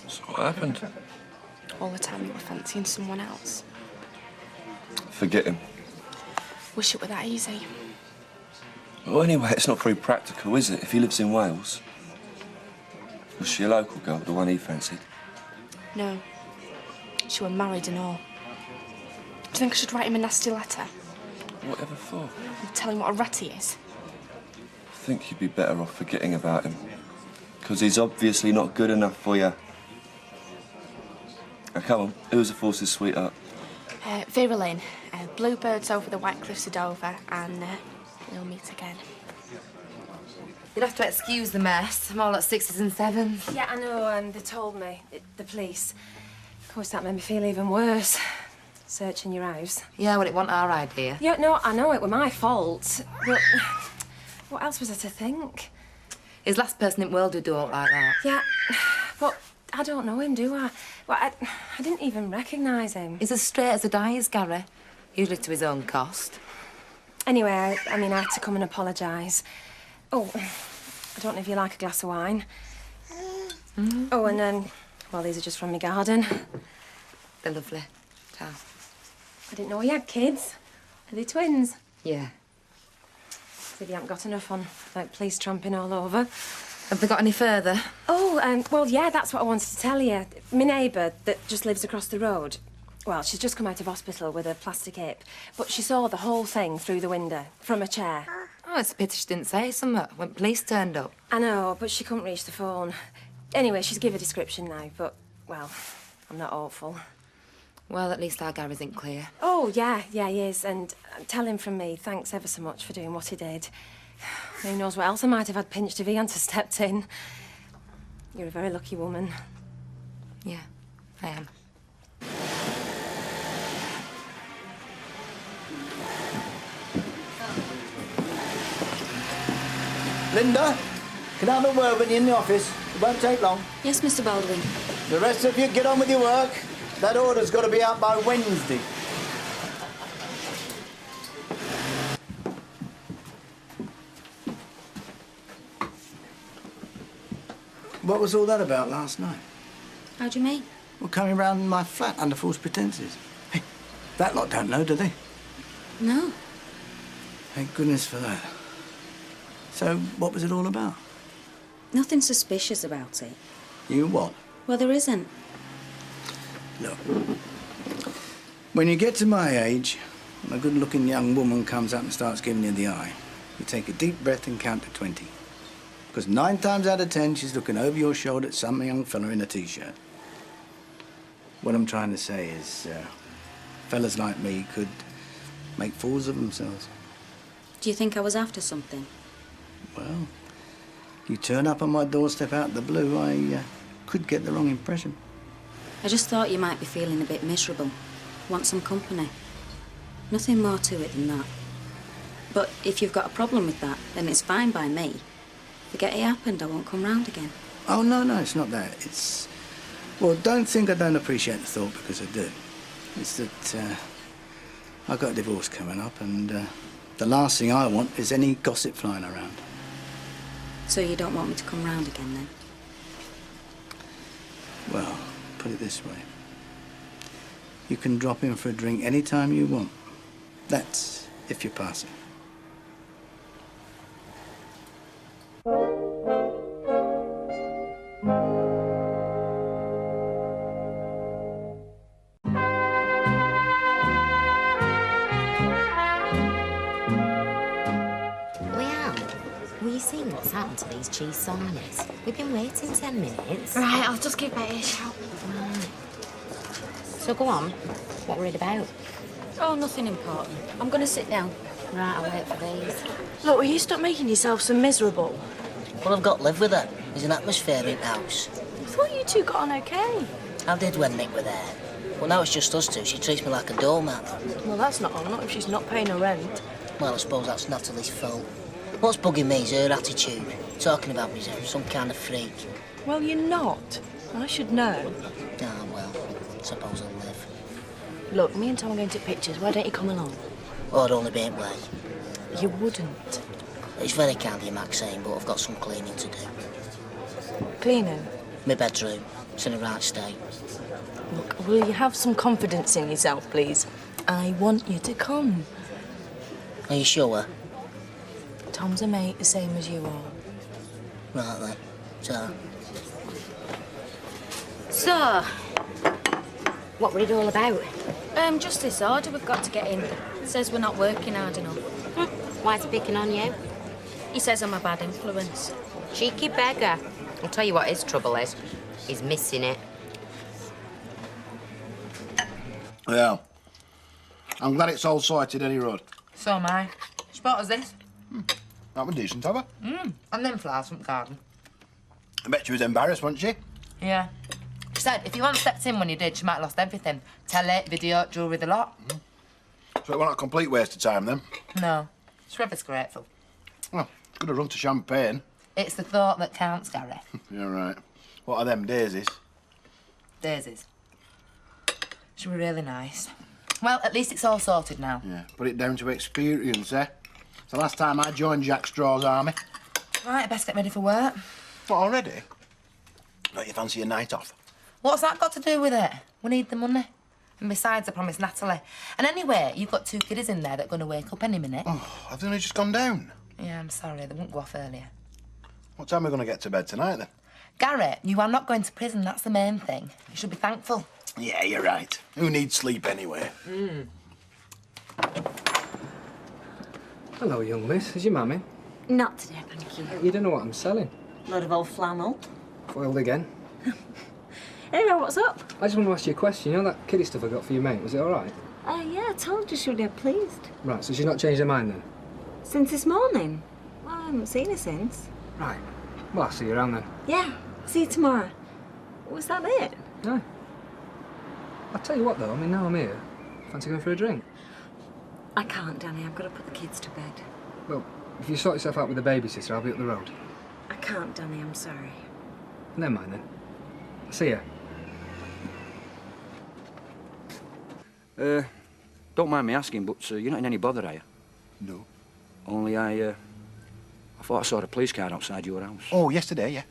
So what happened? All the time you were fancying someone else. Forget him. Wish it were that easy. Well, anyway, it's not very practical, is it? If he lives in Wales. Was she a local girl, the one he fancied? No. She were married and all. Do you think I should write him a nasty letter? Whatever for? And tell him what a rat he is? I think you'd be better off forgetting about him. Because he's obviously not good enough for you. Now, come on, who's the force's sweetheart? Vera Lynn. Bluebirds over the White Cliffs of Dover, and we'll meet again. You'll have to excuse the mess. I'm all at 6s and 7s. Yeah, I know, they told me. The police. Of course, that made me feel even worse. Searching your house. Yeah, well, it wasn't our idea. Yeah, no, I know it were my fault. But what else was there to think? He's the last person in the world who'd do it like that. Yeah, but I don't know him, do I? Well, I didn't even recognise him. He's as straight as a die, is Gary. Usually to his own cost. Anyway, I mean, I had to come and apologise. Oh, I don't know if you like a glass of wine. Oh, and well, these are just from my garden. They're lovely. Ta. I didn't know he had kids. Are they twins? Yeah. Said you haven't got enough on, like, police tramping all over. Have they got any further? Oh, well, yeah, that's what I wanted to tell you. My neighbour that just lives across the road, well, she's just come out of hospital with a plastic hip, but she saw the whole thing through the window, from a chair. Oh, it's a pity she didn't say something when police turned up. I know, but she couldn't reach the phone. Anyway, she's give a description now, but, well, I'm not awful. Well, at least our Gary isn't clear. Oh, yeah, he is, and tell him from me, thanks ever so much for doing what he did. Who knows what else I might have had pinched if he hadn't stepped in. You're a very lucky woman. Yeah, I am. Linda, can I have a word when you're in the office? It won't take long. Yes, Mr. Baldwin. The rest of you, get on with your work. That order's got to be out by Wednesday. What was all that about last night? How do you mean? Well, coming round my flat under false pretences. Hey, that lot don't know, do they? No. Thank goodness for that. So, what was it all about? Nothing suspicious about it. You what? Well, there isn't. Look, when you get to my age, and a good-looking young woman comes up and starts giving you the eye, you take a deep breath and count to 20. Because 9 times out of 10, she's looking over your shoulder at some young fella in a T-shirt. What I'm trying to say is, fellas like me could make fools of themselves. Do you think I was after something? Well, you turn up on my doorstep out of the blue, I could get the wrong impression. I just thought you might be feeling a bit miserable. Want some company. Nothing more to it than that. But if you've got a problem with that, then it's fine by me. Forget it happened, I won't come round again. Oh, no, it's not that. It's... Well, don't think I don't appreciate the thought, because I do. It's that, I've got a divorce coming up, and the last thing I want is any gossip flying around. So you don't want me to come round again, then? Well, put it this way. You can drop in for a drink any time you want. That's if you're passing. Will you see what's happened to these cheese sarnies? We've been waiting 10 minutes. Right, I'll just give Betty a shout. Right. So go on. What we're about? Oh, nothing important. I'm going to sit down. Right, I'll wait for these. Look, will you stop making yourself so miserable? Well, I've got to live with her. There's an atmosphere in the house. I thought you two got on okay. I did when Nick were there. Well, now it's just us two. She treats me like a doormat. Well, that's not on, not if she's not paying her rent. Well, I suppose that's Natalie's fault. What's bugging me is her attitude. Talking about me as if I'm some kind of freak. Well, you're not. I should know. Ah, well, suppose I'll live. Look, me and Tom are going to pictures. Why don't you come along? Oh, I'd only be in way. You wouldn't. It's very kind of you, Maxine, but I've got some cleaning to do. Cleaning? My bedroom. It's in a right state. Look, will you have some confidence in yourself, please? I want you to come. Are you sure? Tom's a mate, the same as you are. Right then. So, what were it all about? Just this order we've got to get in. It says we're not working hard enough. Why's he picking on you? He says I'm a bad influence. Cheeky beggar. I'll tell you what his trouble is. He's missing it. Yeah. I'm glad it's all sorted, any road. So am I. She bought us this. That was decent, have I? And them flowers from the garden. I bet she was embarrassed, wasn't she? Yeah. She said if you hadn't stepped in when you did, she might have lost everything. Telly, video, jewellery, the lot. So it wasn't a complete waste of time, then? No. She's ever grateful. Well, could have run to champagne. It's the thought that counts, Gary. Yeah, right. What are them daisies? Daisies. She were really nice. Well, at least it's all sorted now. Yeah, put it down to experience, eh? It's the last time I joined Jack Straw's army. Right, I best get ready for work. What, already? Don't you fancy a night off? What's that got to do with it? We need the money. And besides, I promised Natalie. And anyway, you've got 2 kiddies in there that are going to wake up any minute. Oh, have they only just gone down? Yeah, I'm sorry. They won't go off earlier. What time are we going to get to bed tonight, then? Garrett, you are not going to prison. That's the main thing. You should be thankful. Yeah, you're right. Who needs sleep anyway? Hello, young miss. Is your mum in? Not today, thank you. You don't know what I'm selling. Load of old flannel. Foiled again. Anyway, what's up? I just want to ask you a question. You know that kiddie stuff I got for your mate? Was it all right? Yeah, I told you she'd be pleased. Right, so she's not changed her mind then? Since this morning? Well, I haven't seen her since. Right. Well, I'll see you around then. Yeah, see you tomorrow. Was that it? No. I'll tell you what, though. I mean, now I'm here. Fancy going for a drink? I can't, Danny. I've got to put the kids to bed. Well, if you sort yourself out with the babysitter, I'll be up the road. I can't, Danny. I'm sorry. Never mind, then. See ya. Don't mind me asking, but you're not in any bother, are you? No. Only I thought I saw a police car outside your house. Oh, yesterday, yeah.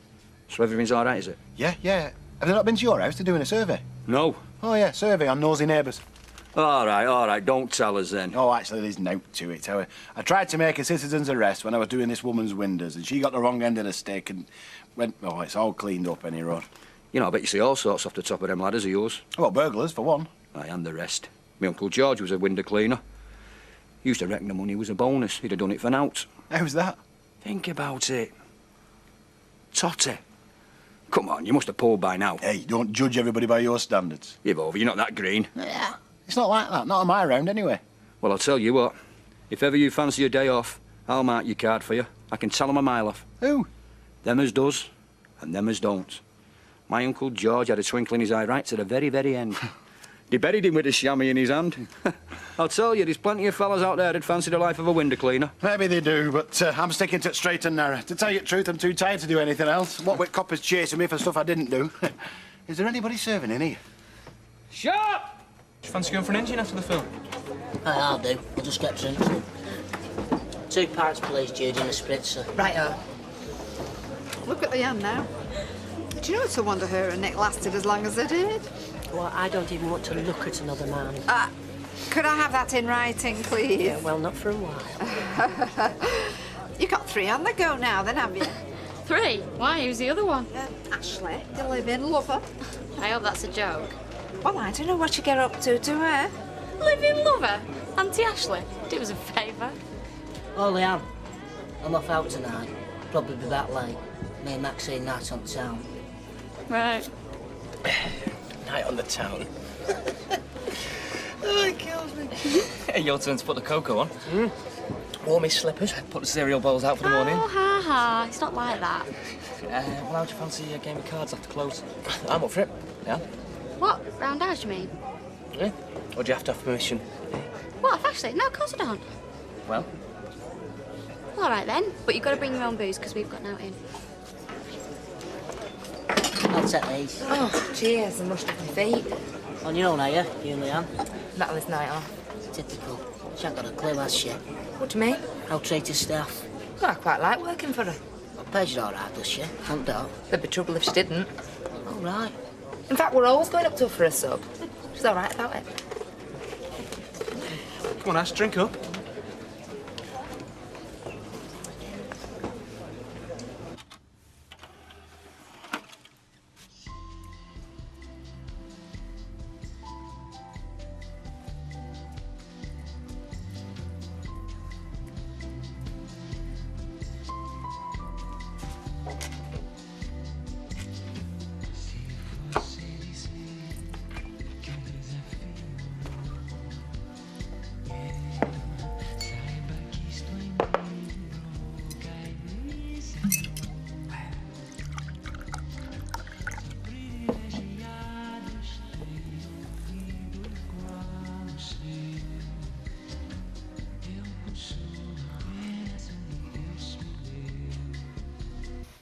So everything's all right, is it? Yeah, yeah. Have they not been to your house to doing a survey? No. Oh, yeah, survey on nosy neighbours. All right, don't tell us then. Oh, actually, there's no to it. I tried to make a citizen's arrest when I was doing this woman's windows, and she got the wrong end of the stick and went... Oh, it's all cleaned up, any road. You know, I bet you see all sorts off the top of them ladders of yours. Well, burglars, for one. Aye, and the rest. My Uncle George was a window cleaner. He used to reckon the money was a bonus. He'd have done it for nought. How's that? Think about it. Totty. Come on, you must have pulled by now. Hey, don't judge everybody by your standards. You've over, you're not that green. Yeah. It's not like that. Not on my round, anyway. Well, I'll tell you what. If ever you fancy a day off, I'll mark your card for you. I can tell 'em a mile off. Who? Them as does, and them as don't. My Uncle George had a twinkle in his eye right to the very, very end. They buried him with a chamois in his hand. I'll tell you, there's plenty of fellas out there that'd fancy the life of a window cleaner. Maybe they do, but I'm sticking to it straight and narrow. To tell you the truth, I'm too tired to do anything else. What with coppers chasing me for stuff I didn't do. Is there anybody serving in here? Shut! Do you fancy going for an engine after the film? I'll do. We'll just get drinks. 2 pints, please, Judy, and a spritzer. Righto. Look at the end now. Do you know it's a wonder her and Nick lasted as long as they did? Well, I don't even want to look at another man. Could I have that in writing, please? Yeah, well, not for a while. You've got 3 on the go now, then, have you? 3? Why? Who's the other one? Ashley, the live-in lover. I hope that's a joke. Well, I don't know what you get up to her. Live-in lover? Auntie Ashley, do us a favour. Oh, Leanne, I'm off out tonight. Probably be back late. Me and Maxine night on town. Right. Night on the town. Oh, it kills me. Hey, your turn to put the cocoa on. Warm his slippers, put the cereal bowls out for the morning. Oh, ha ha. It's not like that. Well, how'd you fancy a game of cards after close? I'm up for it. Yeah? What? Round house, you mean? Yeah? Or do you have to have permission? What, Ashley? No, of course I don't. Well? All right, then. But you've got to bring your own booze, because we've got no in. I'll take these. Oh, cheers. I'm rushed off my feet. On your own, are you? You and Leanne? Natalie's night off. Typical. She ain't got a clue, has she? What do you mean? How to treat her staff. Well, I quite like working for her. Well, Paige all right, does she? Front door. There'd be trouble if she didn't. All right. In fact, we're always going up to her for a sub. She's all right about it. Come on, Ash, drink up.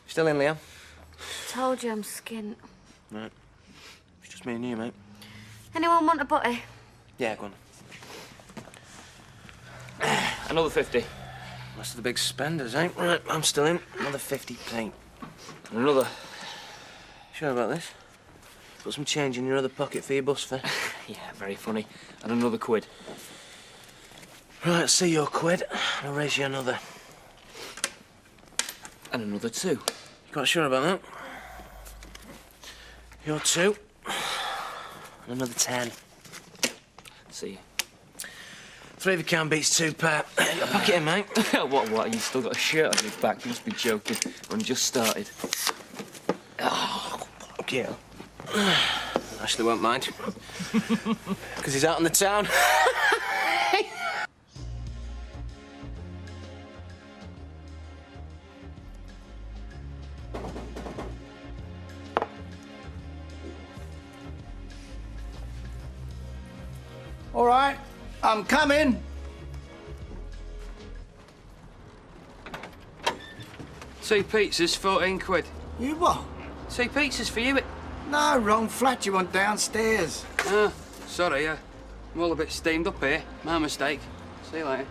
Still in, Liam? Told you I'm skint. Right. It's just me and you, mate. Anyone want a butty? Yeah, go on. Another 50. Rest of the big spenders, eh? Right, I'm still in. Another 50p. And another Sure about this? Put some change in your other pocket for your bus fare. Yeah, very funny. And another £1. Right, see your £1. I'll raise you another. And another £2. You quite sure about that? Your £2. And another 10. See you. 3 if you can beats 2, Pat. I'll pack it in, mate. What? You still got a shirt on your back? You must be joking. Only just started. Oh, fuck you. Ashley won't mind. Because he's out in the town. All right, I'm coming. Two pizzas, £14. You what? Two pizzas for you. No, wrong flat. You want downstairs. Ah, sorry, yeah. I'm all a bit steamed up here. My mistake. See you later.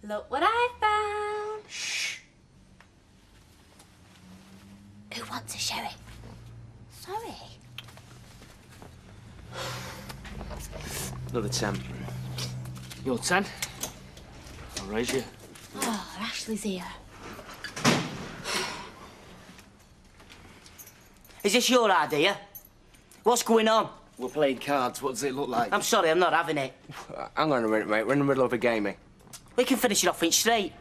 Look what I found. Shh. Who wants a sherry? Sorry. Another 10. Your 10. I'll raise you. Oh, Ashley's here. Is this your idea? What's going on? We're playing cards. What does it look like? I'm sorry, I'm not having it. Hang on a minute, mate. We're in the middle of a game here. We can finish it off in straight.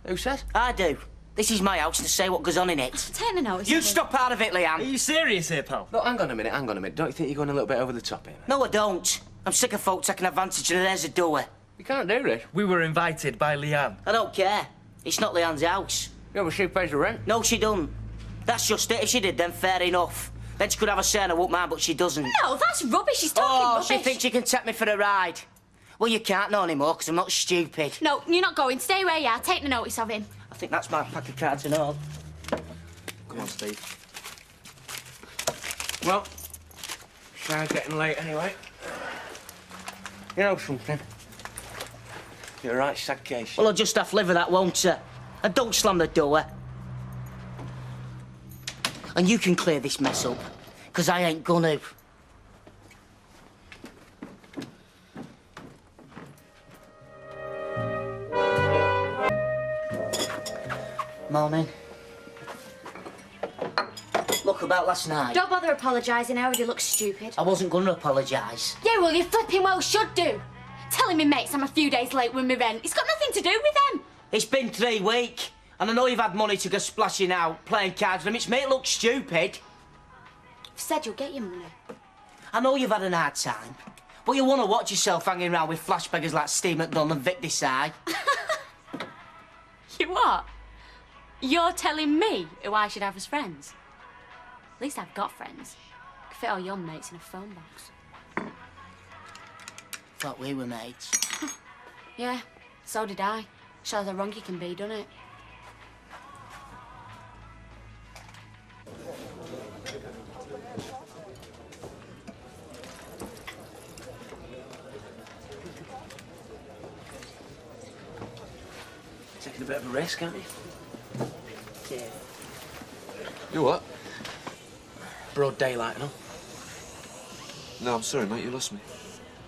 Who says? I do. This is my house to say what goes on in it. Take the notice. You stop out of it, Leanne. Are you serious here, pal? Look, hang on a minute. Don't you think you're going a little bit over the top here, mate? No, I don't. I'm sick of folk taking advantage of there's a door. You can't do this. We were invited by Leanne. I don't care. It's not Leanne's house. Yeah, but she pays the rent. No, she doesn't. That's just it. If she did, then fair enough. Then she could have a say and I won't mind, but she doesn't. No, that's rubbish. She's talking rubbish. She thinks she can take me for a ride. Well, you can't know anymore, because I'm not stupid. No, you're not going. Stay where you are. Take the notice of him. I think that's my pack of cards and all. Come on, Steve. Well, shower's getting late anyway. You know something? You're a right sad case. Well, I'll just have to live with that, won't I? And don't slam the door. And you can clear this mess up, because I ain't gonna. Morning. Look, about last night. Don't bother apologising. I already look stupid. I wasn't going to apologise. Yeah, well, you flipping well should do. Telling me mates I'm a few days late with my rent. It's got nothing to do with them. It's been 3 weeks, and I know you've had money to go splashing out, playing cards with them. It's made it look stupid. I've said you'll get your money. I know you've had an hard time, but you want to watch yourself hanging around with flashbaggers like Steve McDonald and Vic Desai. You what? You're telling me who I should have as friends? At least I've got friends. I could fit all your mates in a phone box. Thought we were mates. Yeah, so did I. Shows how wrong you can be, doesn't it? Taking a bit of a risk, aren't you? Yeah. You what? Broad daylight and all. No, I'm sorry, mate. You lost me.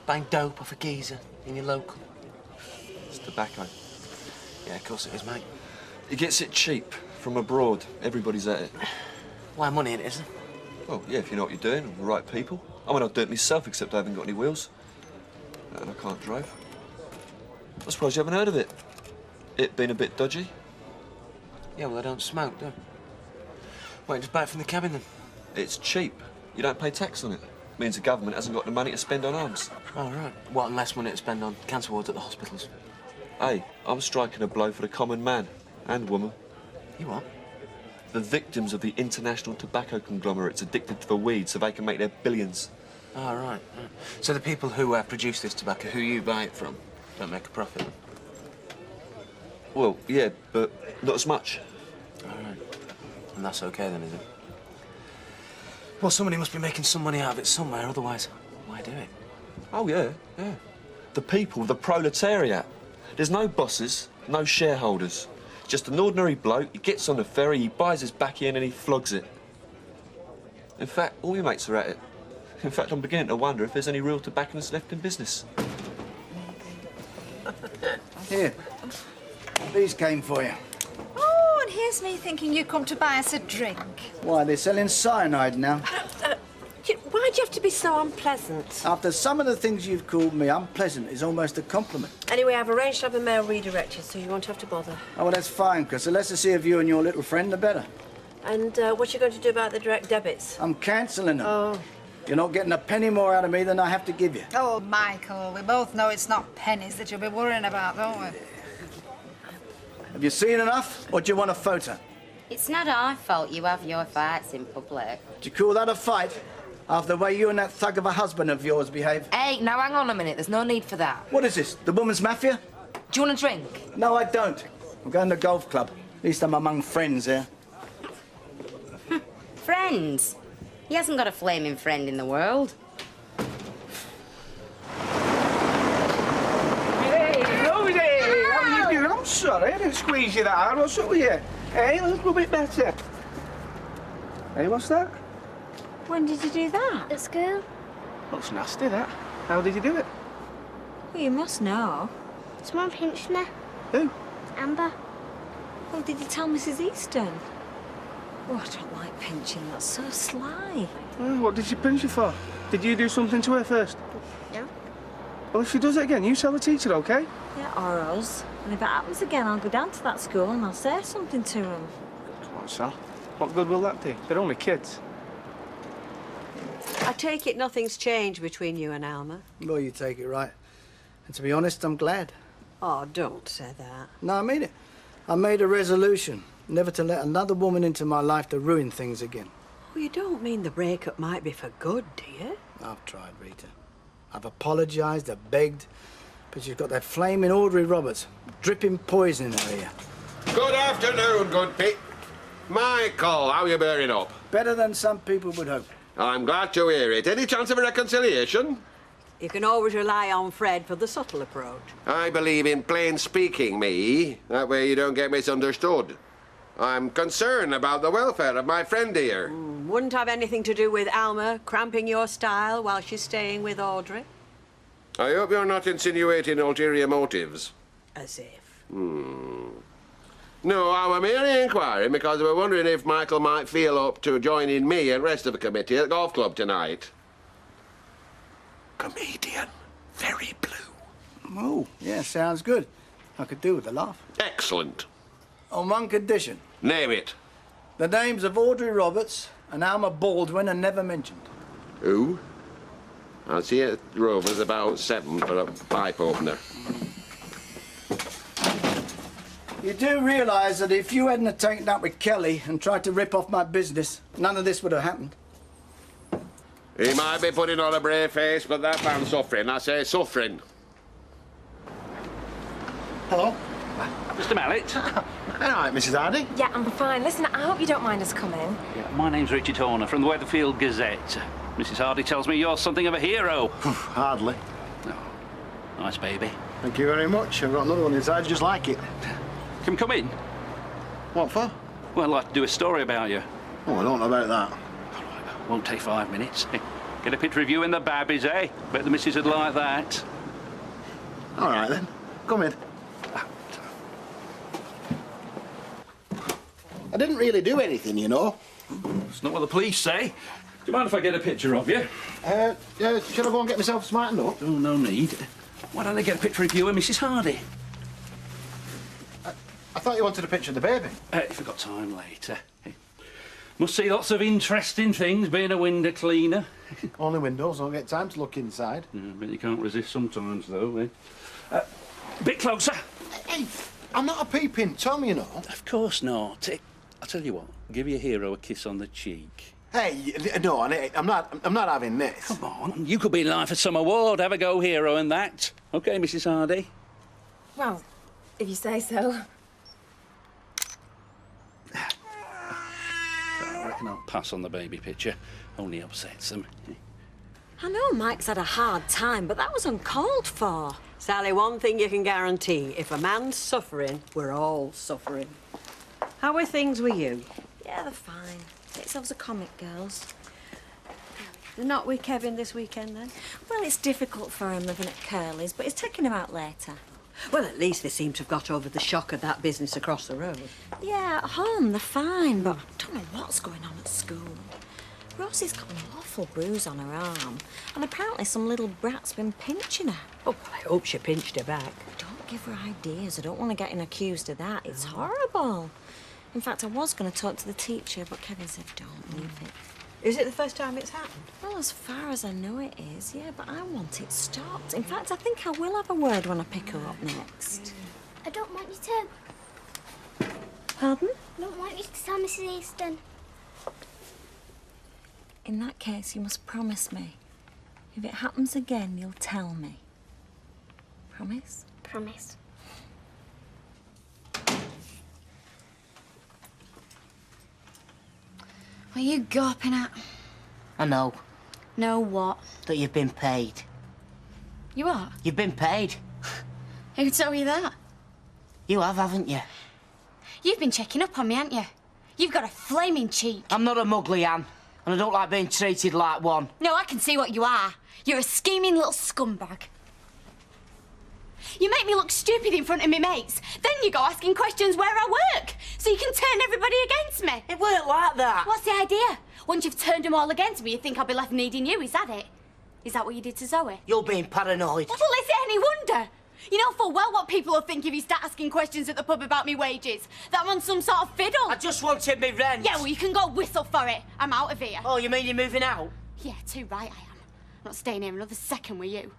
Buying dope off a geezer in your local. It's tobacco. Yeah, of course it is, mate. He gets it cheap from abroad. Everybody's at it. Why money in it, isn't it? Well, yeah, if you know what you're doing, and the right people. I mean, I'd do it myself, except I haven't got any wheels. And I can't drive. I'm surprised you haven't heard of it. It being a bit dodgy. Yeah, well, I don't smoke, do I? Wait, just buy it from the cabin, then. It's cheap. You don't pay tax on it. Means the government hasn't got the money to spend on arms. Oh, right. What, and less money to spend on cancer wards at the hospitals? Hey, I'm striking a blow for the common man and woman. You what? the victims of the international tobacco conglomerates addicted to the weed so they can make their billions. Oh, right. So the people who produce this tobacco, who you buy it from, don't make a profit? Well, yeah, but not as much. All right. And that's okay then, is it? Well, somebody must be making some money out of it somewhere, otherwise, why do it? Oh, yeah, yeah. The people, the proletariat. There's no bosses, no shareholders. Just an ordinary bloke, he gets on the ferry, he buys his baccy and he flogs it. In fact, all my mates are at it. In fact, I'm beginning to wonder if there's any real tobacconists left in business. Here. These came for you. Oh, and here's me thinking you come to buy us a drink. Why, they're selling cyanide now. Why'd you have to be so unpleasant? After some of the things you've called me, unpleasant is almost a compliment. Anyway, I've arranged to have a mail redirected, so you won't have to bother. Oh, well, that's fine, Chris. The less I see of you and your little friend, the better. And what you going to do about the direct debits? I'm cancelling them. Oh. You're not getting a penny more out of me than I have to give you. Oh, Michael, we both know it's not pennies that you'll be worrying about, don't we? Have you seen enough, or do you want a photo? It's not our fault you have your fights in public. Do you call that a fight? After the way you and that thug of a husband of yours behave? Hey, now hang on a minute. There's no need for that. What is this, the woman's mafia? Do you want a drink? No, I don't. I'm going to the golf club. At least I'm among friends here. Friends? He hasn't got a flaming friend in the world. Hey, Rosie! How are you doing? I'm sorry, I didn't squeeze you that hard. What's up with you? Hey, a little bit better. Hey, what's that? When did you do that? At school. Looks nasty, that. How did you do it? Well, you must know. Someone pinched me. Who? Amber. Well, did you tell Mrs. Easton? Oh, I don't like pinching. That's so sly. What did she pinch you for? Did you do something to her first? No. Well, if she does it again, you tell the teacher, OK? Yeah, or us. And if it happens again, I'll go down to that school and I'll say something to him. Come on, Sal. What good will that do? They're only kids. I take it nothing's changed between you and Alma? Well, you take it right. And to be honest, I'm glad. Oh, don't say that. No, I mean it. I made a resolution never to let another woman into my life to ruin things again. Well, you don't mean the breakup might be for good, do you? I've tried, Rita. I've apologised, I've begged, but you've got that flaming Audrey Roberts dripping poison in her ear. Good afternoon, good Pete. Michael, how are you bearing up? Better than some people would hope. I'm glad to hear it. Any chance of a reconciliation? You can always rely on Fred for the subtle approach. I believe in plain speaking, me. That way you don't get misunderstood. I'm concerned about the welfare of my friend here. Wouldn't have anything to do with Alma cramping your style while she's staying with Audrey? I hope you're not insinuating ulterior motives. As if. No, I were merely inquiring because we were wondering if Michael might feel up to joining me and the rest of the committee at the golf club tonight. Comedian. Very blue. Oh, yeah, sounds good. I could do with a laugh. Excellent. On one condition. Name it. The names of Audrey Roberts and Alma Baldwin are never mentioned. Who? I'll see you at Rover's about 7 for a pipe opener. You do realise that if you hadn't taken up with Kelly and tried to rip off my business, none of this would have happened. He might be putting on a brave face, but that man's suffering. I say suffering. Hello. Mr. Mallet. All right, Mrs. Hardy. Yeah, I'm fine. Listen, I hope you don't mind us coming. Yeah, my name's Richard Horner from the Weatherfield Gazette. Mrs. Hardy tells me you're something of a hero. Hardly. Oh, nice baby. Thank you very much. I've got another one inside just like it. Can we come in? What for? Well, I'd like to do a story about you. Oh, I don't know about that. Won't take 5 minutes. Get a picture of you in the babbies, eh? Bet the missus would like that. All right, then. Come in. I didn't really do anything, you know. It's not what the police say. Do you mind if I get a picture of you? Should I go and get myself smartened up? Oh, no need. Why don't I get a picture of you and Mrs. Hardy? I thought you wanted a picture of the baby. If we've got time later. Must see lots of interesting things being a window cleaner. Only windows, I'll get time to look inside. But you can't resist sometimes, though, eh? A bit closer. Hey, I'm not a peeping Tom, you know. Of course not. I'll tell you what, give your hero a kiss on the cheek. Hey, no, I'm not having this. Come on, you could be in line for some award. Have a go, hero, and that. OK, Mrs. Hardy? Well, if you say so. I reckon I'll pass on the baby picture. Only upsets them. I know Mike's had a hard time, but that was uncalled for. Sally, one thing you can guarantee, if a man's suffering, we're all suffering. How are things with you? Yeah, they're fine. Get yourselves a comic, girls. You're not with Kevin this weekend, then? Well, it's difficult for him living at Curly's, but he's taking him out later. Well, at least they seem to have got over the shock of that business across the road. Yeah, at home they're fine, but I don't know what's going on at school. Rosie's got an awful bruise on her arm, and apparently some little brat's been pinching her. Oh, I hope she pinched her back. Don't give her ideas. I don't want her getting accused of that. It's horrible. In fact, I was going to talk to the teacher, but Kevin said don't leave it. Is it the first time it's happened? Well, as far as I know it is, yeah, but I want it stopped. In fact, I think I will have a word when I pick her up next. I don't want you to. Pardon? I don't want you to tell Mrs. Easton. In that case, you must promise me. If it happens again, you'll tell me. Promise? Promise. What are you gawping at? I know Know what? that you've been paid. You are? You've been paid. Who told you that? You have, haven't you? You've been checking up on me, haven't you? You've got a flaming cheek. I'm not a mug, Leanne, and I don't like being treated like one. No, I can see what you are. You're a scheming little scumbag. You make me look stupid in front of me mates. Then you go asking questions where I work, so you can turn everybody against me. It weren't like that. What's the idea? Once you've turned them all against me, you think I'll be left needing you, is that it? Is that what you did to Zoe? You're being paranoid. Well, is it any wonder? You know full well what people will think if you start asking questions at the pub about me wages. That I'm on some sort of fiddle. I just wanted me rent. Yeah, well, you can go whistle for it. I'm out of here. Oh, you mean you're moving out? Yeah, too right I am. I'm not staying here another second with you.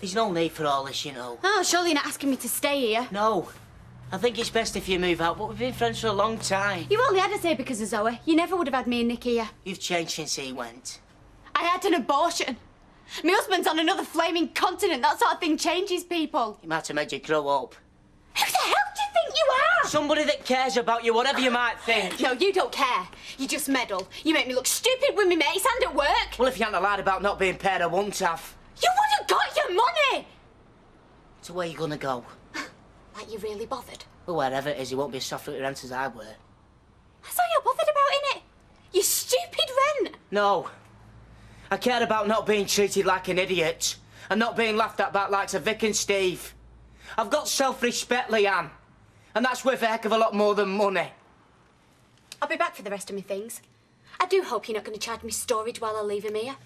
There's no need for all this, you know. Oh, surely you're not asking me to stay here. No. I think it's best if you move out, but we've been friends for a long time. You only had us here because of Zoe. You never would have had me and Nick here. You've changed since he went. I had an abortion. My husband's on another flaming continent. That sort of thing changes people. He might have made you grow up. Who the hell do you think you are? Somebody that cares about you, whatever you might think. No, you don't care. You just meddle. You make me look stupid with me mates and at work. Well, if you hadn't lied about not being paid, I wouldn't have. You would have got your money. So where you gonna go? Like you really bothered? Well, wherever it is, you won't be as soft with your rent as I were. That's all you're bothered about, innit? You stupid rent. No. I care about not being treated like an idiot and not being laughed at by the likes of Vic and Steve. I've got self-respect, Leanne, and that's worth a heck of a lot more than money. I'll be back for the rest of my things. I do hope you're not going to charge me storage while I leave him here.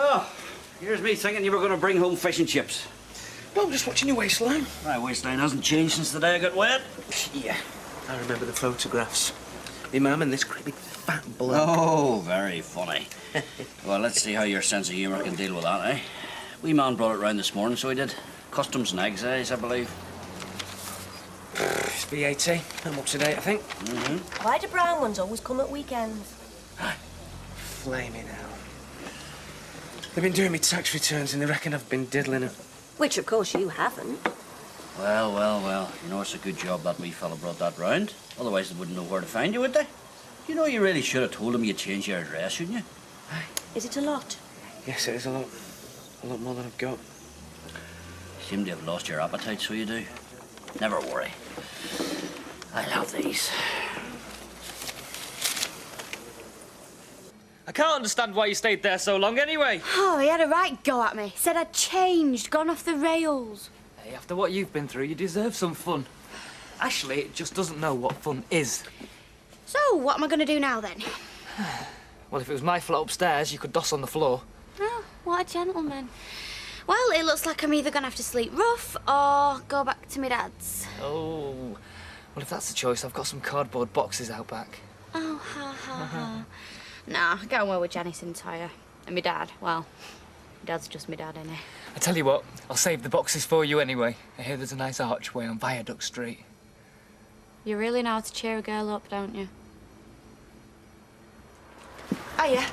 Oh, here's me thinking you were going to bring home fish and chips. No, I'm just watching your waistline. My waistline hasn't changed since the day I got wet. Yeah, I remember the photographs. Me mum and this great big fat bloke. Oh, very funny. Well, let's see how your sense of humour can deal with that, eh? Wee man brought it round this morning, so he did. Customs and excise, I believe. It's VAT. I'm up to date, I think. Mm-hmm. Why do brown ones always come at weekends? Flaming hell. They've been doing me tax returns and they reckon I've been diddling them. Which, of course, you haven't. Well, well, well. You know, it's a good job that wee fella brought that round. Otherwise, they wouldn't know where to find you, would they? You know, you really should have told them you'd change your address, shouldn't you? Is it a lot? Yes, it is a lot. A lot more than I've got. You seem to have lost your appetite, so you do. Never worry. I'll have these. I can't understand why you stayed there so long anyway. Oh, he had a right go at me. Said I'd changed, gone off the rails. Hey, after what you've been through, you deserve some fun. Ashley just doesn't know what fun is. So, what am I going to do now, then? Well, if it was my flat upstairs, you could doss on the floor. Oh, what a gentleman. Well, it looks like I'm either going to have to sleep rough or go back to my dad's. Oh. Well, if that's the choice, I've got some cardboard boxes out back. Oh, ha, ha, ha. Nah, I get on well with Janice and Toya. And my dad, well, my dad's just my dad, innit? I tell you what, I'll save the boxes for you anyway. I hear there's a nice archway on Viaduct Street. You really know how to cheer a girl up, don't you? Hiya.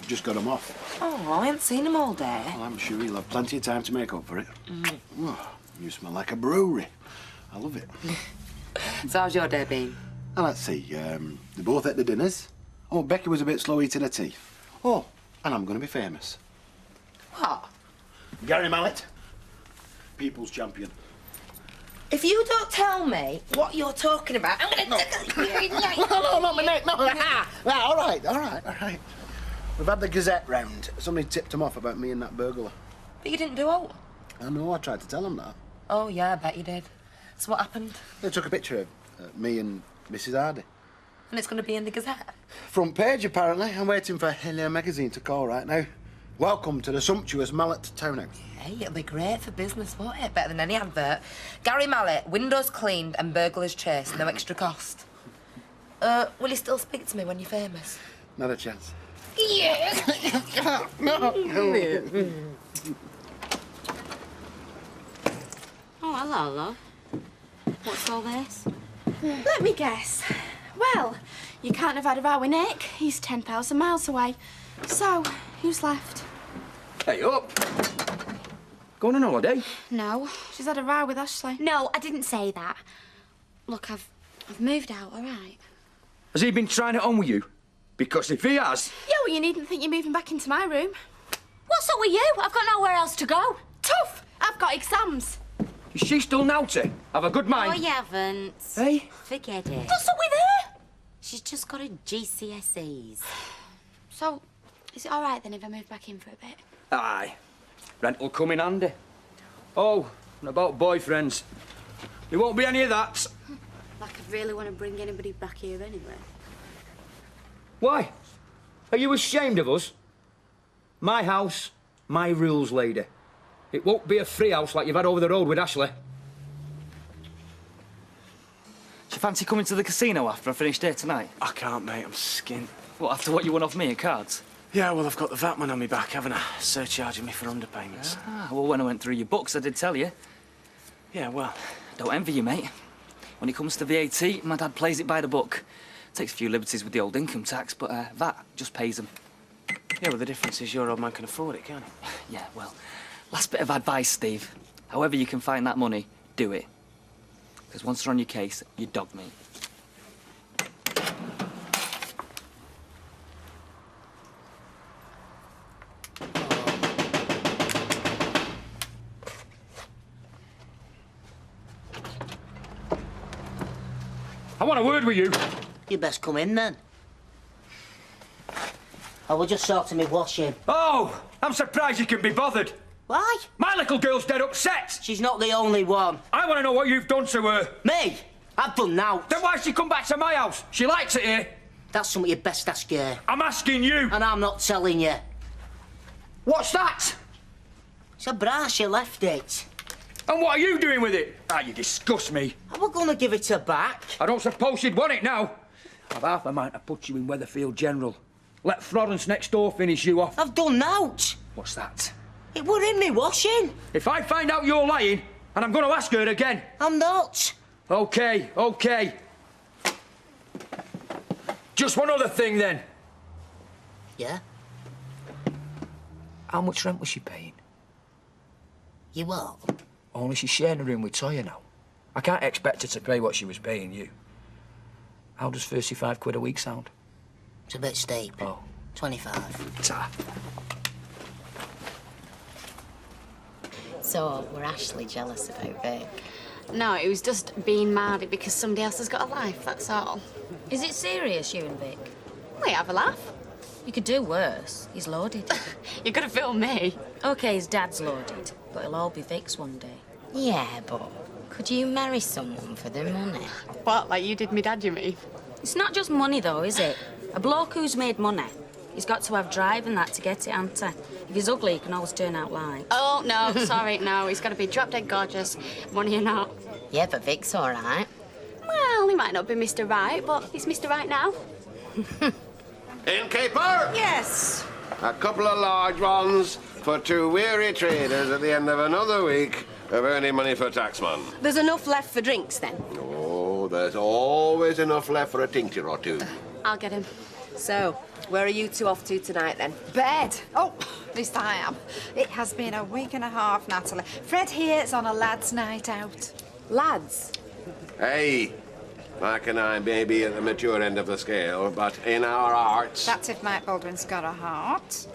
Just got him off. Oh, I haven't seen him all day. Well, I'm sure he'll have plenty of time to make up for it. Oh, you smell like a brewery. I love it. So how's your day been? Now, let's see. They both ate the dinners. Oh, Becky was a bit slow eating her tea. Oh, and I'm going to be famous. What? Gary Mallet, People's Champion. If you don't tell me what you're talking about, I'm gonna... No, not my neck, no. Right, all right. We've had the Gazette round. Somebody tipped him off about me and that burglar. But you didn't do all. I know, I tried to tell him that. Oh, yeah, I bet you did. So what happened? They took a picture of me and Mrs. Hardy. And it's going to be in the Gazette? Front page, apparently. I'm waiting for Hello magazine to call right now. Welcome to the sumptuous Mallet townhouse. Hey, it'll be great for business, won't it? Better than any advert. Gary Mallet, windows cleaned and burglars chased, no extra cost. Will you still speak to me when you're famous? Not a chance. Yeah. No. Oh, hello, love. What's all this? Let me guess. Well, you can't have had a row with Nick. He's 10,000 miles away. So, who's left? Hey, up. Going on holiday? No, she's had a row with Ashley. No, I didn't say that. Look, I've moved out, all right? Has he been trying it on with you? Because if he has... Yeah, well, you needn't think you're moving back into my room. What's up with you? I've got nowhere else to go. Tough! I've got exams. Is she still naughty? Have a good mind. Oh, you haven't. Hey? Forget it. What's up with her? She's just got her GCSEs. So, is it all right then if I move back in for a bit? Aye. Rent'll come in handy. Oh, and about boyfriends. There won't be any of that. Like I really want to bring anybody back here anyway. Why? Are you ashamed of us? My house, my rules, lady. It won't be a free house like you've had over the road with Ashley. Do you fancy coming to the casino after I finish here tonight? I can't, mate. I'm skint. What, after what you won off me at cards? Yeah, well, I've got the VAT man on me back, haven't I? Surcharging me for underpayments. Ah, well, when I went through your books, I did tell you. Yeah, well... Don't envy you, mate. When it comes to VAT, my dad plays it by the book. Takes a few liberties with the old income tax, but VAT just pays them. Yeah, well, the difference is your old man can afford it, can't he? Yeah, well, last bit of advice, Steve. However you can find that money, do it. Because once they're on your case, you dog me. I want a word with you. You best come in, then. I was just sorting me washing. Oh, I'm surprised you can be bothered. Why? My little girl's dead upset. She's not the only one. I want to know what you've done to her. Me? I've done now. Then why's she come back to my house? She likes it here. That's something you best ask her. I'm asking you. And I'm not telling you. What's that? It's a bra, she left it. And what are you doing with it? Ah, you disgust me. I was gonna give it her back. I don't suppose she'd want it now. I've half a mind to put you in Weatherfield General. Let Florence next door finish you off. I've done nought. What's that? It were in me washing. If I find out you're lying, and I'm going to ask her again. I'm not. OK, OK. Just one other thing, then. Yeah? How much rent was she paying? You what? Only she's sharing a room with Toya now. I can't expect her to pay what she was paying you. How does 35 quid a week sound? It's a bit steep. Oh. 25. Ta. So, we're actually jealous about Vic. No, it was just being mad because somebody else has got a life, that's all. Is it serious, you and Vic? Wait, have a laugh. You could do worse. He's loaded. You're gonna film me. OK, his dad's loaded, but he'll all be Vic's one day. Yeah, but could you marry someone for their money? What, like you did me dad, you mean? It's not just money, though, is it? A bloke who's made money, he's got to have drive and that to get it, hasn't he? If he's ugly, he can always turn out lights. Oh, no, sorry, no. He's got to be drop-dead gorgeous, money or not. Yeah, but Vic's all right. Well, he might not be Mr. Right, but he's Mr. Right now. Innkeeper! Yes? A couple of large ones for 2 weary traders at the end of another week of earning money for taxman. There's enough left for drinks, then? Oh, there's always enough left for a tincture or two. I'll get him. So, where are you two off to tonight, then? Bed. Oh, at least I am. It has been a week and a half, Natalie. Fred here's on a lad's night out. Lads? Hey, Mike and I may be at the mature end of the scale, but in our hearts... That's if Mike Baldwin's got a heart.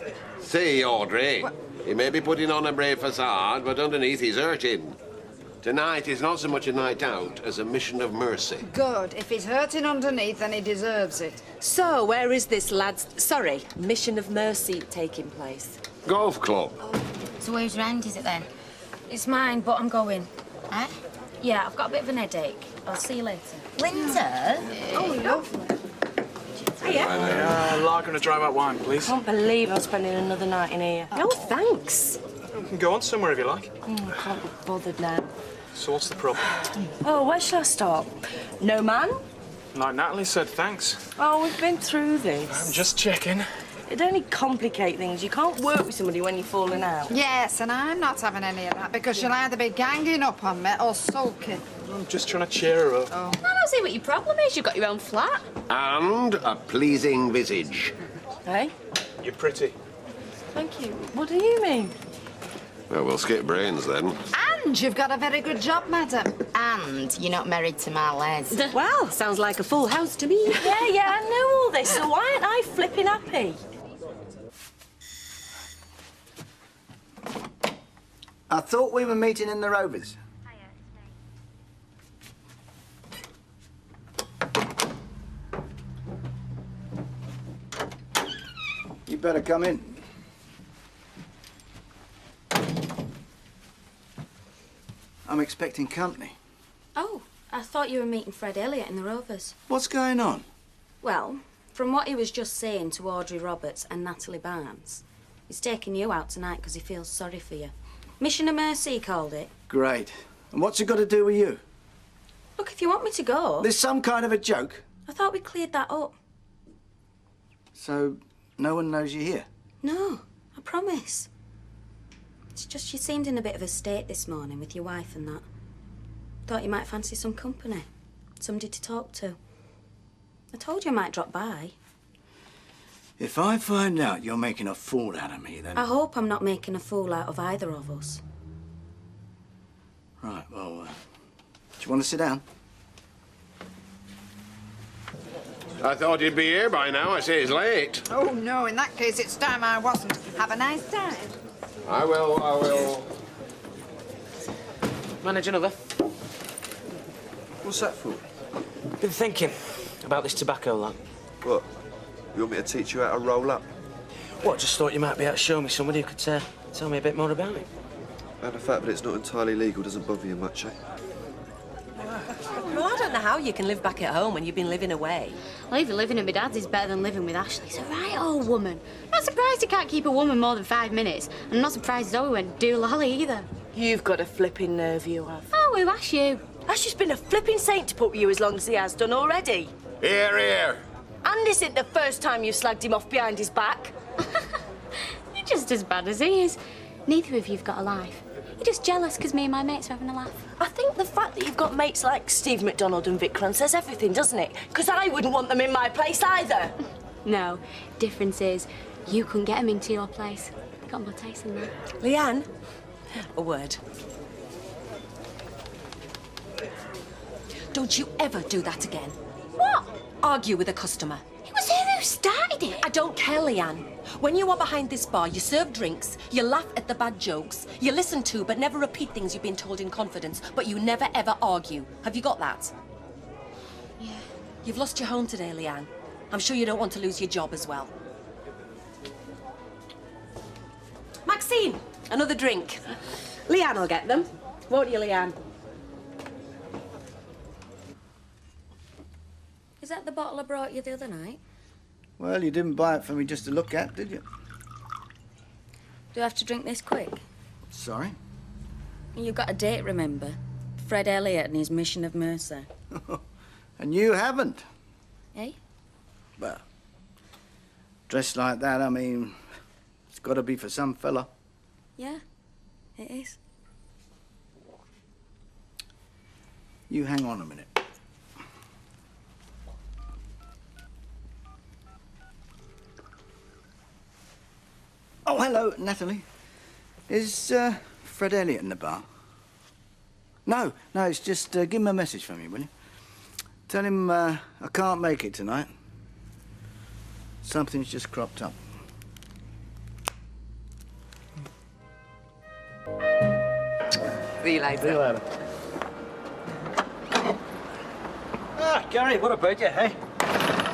See, Audrey, he may be putting on a brave facade, but underneath he's hurting. Tonight is not so much a night out as a mission of mercy. Good. If he's hurting underneath, then he deserves it. So, where is this mission of mercy taking place? Golf club. So whose round is it then? It's mine, but I'm going. Eh? Yeah, I've got a bit of an headache. I'll see you later. Linda? Oh, lovely. Lager and a dry white wine, please. I can't believe I'm spending another night in here. Oh, thanks. We can go on somewhere if you like. I can't be bothered now. So what's the problem? Oh, where shall I start? No man? Like Natalie said, thanks. Oh, we've been through this. I'm just checking. It'd only complicate things. You can't work with somebody when you're falling out. Yes, and I'm not having any of that because she'll either be ganging up on me or sulking. I'm just trying to cheer her up. Oh. I don't see what your problem is. You've got your own flat. And a pleasing visage. Hey? You're pretty. Thank you. What do you mean? Well, we'll skip brains then. And you've got a very good job, madam. And you're not married to my Les. Well, sounds like a full house to me. Yeah, I know all this, so why aren't I flipping happy? I thought we were meeting in the Rovers. You better come in. I'm expecting company. Oh, I thought you were meeting Fred Elliott in the Rovers. What's going on? Well, from what he was just saying to Audrey Roberts and Natalie Barnes, he's taking you out tonight because he feels sorry for you. Mission of mercy, he called it. Great. And what's it got to do with you? Look, if you want me to go... There's some kind of a joke. I thought we cleared that up. So, no one knows you're here? No, I promise. It's just you seemed in a bit of a state this morning with your wife and that. Thought you might fancy some company. Somebody to talk to. I told you I might drop by. If I find out you're making a fool out of me, then... I hope I'm not making a fool out of either of us. Right, well, do you want to sit down? I thought you'd be here by now. I say it's late. Oh, no, in that case, it's time I wasn't. Have a nice time. I will. Manage another. What's that for? Been thinking about this tobacco lot. What? You want me to teach you how to roll up? What, just thought you might be able to show me somebody who could tell me a bit more about it. And the fact that it's not entirely legal doesn't bother you much, eh? Well, I don't know how you can live back at home when you've been living away. Well, even living at my dad's is better than living with Ashley. He's a right old woman. Not surprised he can't keep a woman more than 5 minutes. And I'm not surprised Zoe went do lolly either. You've got a flipping nerve, you have. Oh, who asked you? Ashley's been a flipping saint to put with you as long as he has done already. Here, here. And isn't the first time you slagged him off behind his back. You're just as bad as he is. Neither of you've got a life. You're just jealous because me and my mates are having a laugh. I think the fact that you've got mates like Steve McDonald and Vic Cran says everything, doesn't it? Because I wouldn't want them in my place either. No, difference is you couldn't get them into your place. Got more taste than that. Leanne, a word. Don't you ever do that again. What? Argue with a customer. It was her who started it. I don't care, Leanne. When you are behind this bar, you serve drinks, you laugh at the bad jokes, you listen to but never repeat things you've been told in confidence, but you never ever argue. Have you got that? Yeah. You've lost your home today, Leanne. I'm sure you don't want to lose your job as well. Maxine, another drink. Leanne will get them. Won't you, Leanne? Is that the bottle I brought you the other night? Well, you didn't buy it for me just to look at, did you? Do I have to drink this quick? Sorry? You've got a date, remember? Fred Elliott and his Mission of Mercy. And you haven't. Eh? Well, dressed like that, I mean, it's got to be for some fella. Yeah, it is. You hang on a minute. Oh, hello, Natalie. Is Fred Elliott in the bar? No, it's just give him a message for me, will you? Tell him I can't make it tonight. Something's just cropped up. See you later. See you later. Ah, Gary, what about you, hey?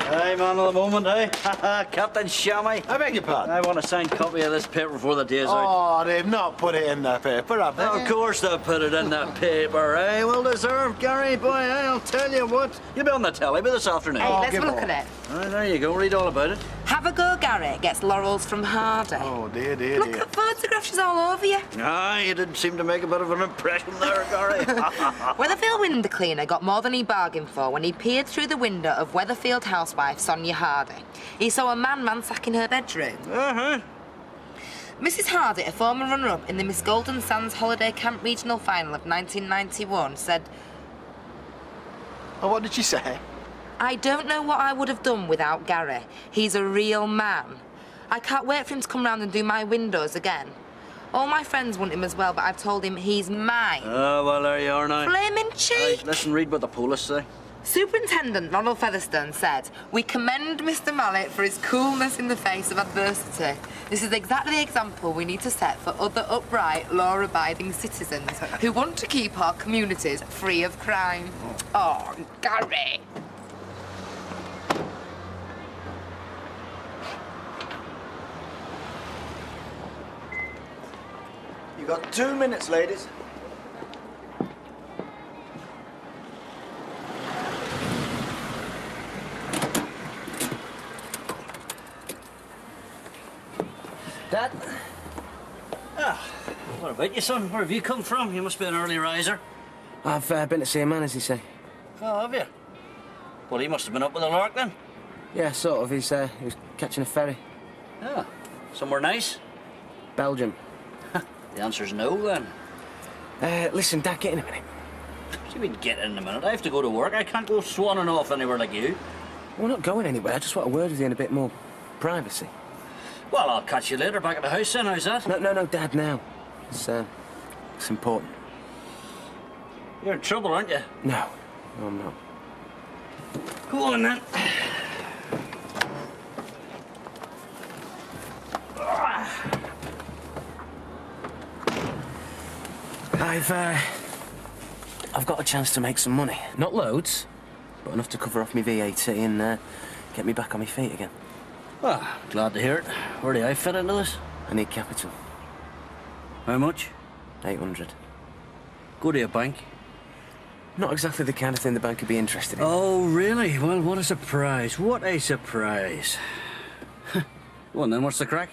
Hey, man of the moment, hey? Captain Shammy. I beg your pardon? I want a signed copy of this paper before the day's out. Oh, they've not put it in the paper, have they? Of course they'll put it in that paper, eh? Well deserved, Gary, boy, eh? I'll tell you what. You'll be on the telly with this afternoon. Hey, let's have a look at it. All right, there you go. Read all about it. Have a go, Gary. Gets laurels from Hardy. Oh, dear, dear, Look dear. at photographs, she's all over you. Ah, you didn't seem to make a bit of an impression there, Gary. Weatherfield window cleaner got more than he bargained for when he peered through the window of Weatherfield housewife Sonia Hardy. He saw a man ransacking her bedroom. Uh-huh. Mrs. Hardy, a former runner-up in the Miss Golden Sands Holiday Camp Regional Final of 1991, said... Oh, what did she say? I don't know what I would have done without Gary. He's a real man. I can't wait for him to come round and do my windows again. All my friends want him as well, but I've told him he's mine. Oh, well, there you are now. Flaming cheek! Right, listen, read what the police say. Superintendent Ronald Featherstone said, "We commend Mr. Mallet for his coolness in the face of adversity. This is exactly the example we need to set for other upright, law-abiding citizens who want to keep our communities free of crime." Oh, Gary! You got 2 minutes, ladies. Dad? Ah, what about you, son? Where have you come from? You must be an early riser. I've been to see a man, as you say. Oh, have you? Well, he must have been up with a lark then. Yeah, sort of. He was catching a ferry. Yeah. Somewhere nice? Belgium. The answer's no, then. Listen, Dad, get in a minute. What do you mean, get in a minute? I have to go to work. I can't go swanning off anywhere like you. We're not going anywhere. I just want a word with you in a bit more privacy. Well, I'll catch you later back at the house then. How's that? No, Dad, now. It's important. You're in trouble, aren't you? No, I'm not. Go on, then. I've got a chance to make some money. Not loads, but enough to cover off my VAT and get me back on my feet again. Well, glad to hear it. Where do I fit into this? I need capital. How much? 800. Go to your bank. Not exactly the kind of thing the bank would be interested in. Oh, really? Well, what a surprise. What a surprise. Well, then, what's the crack?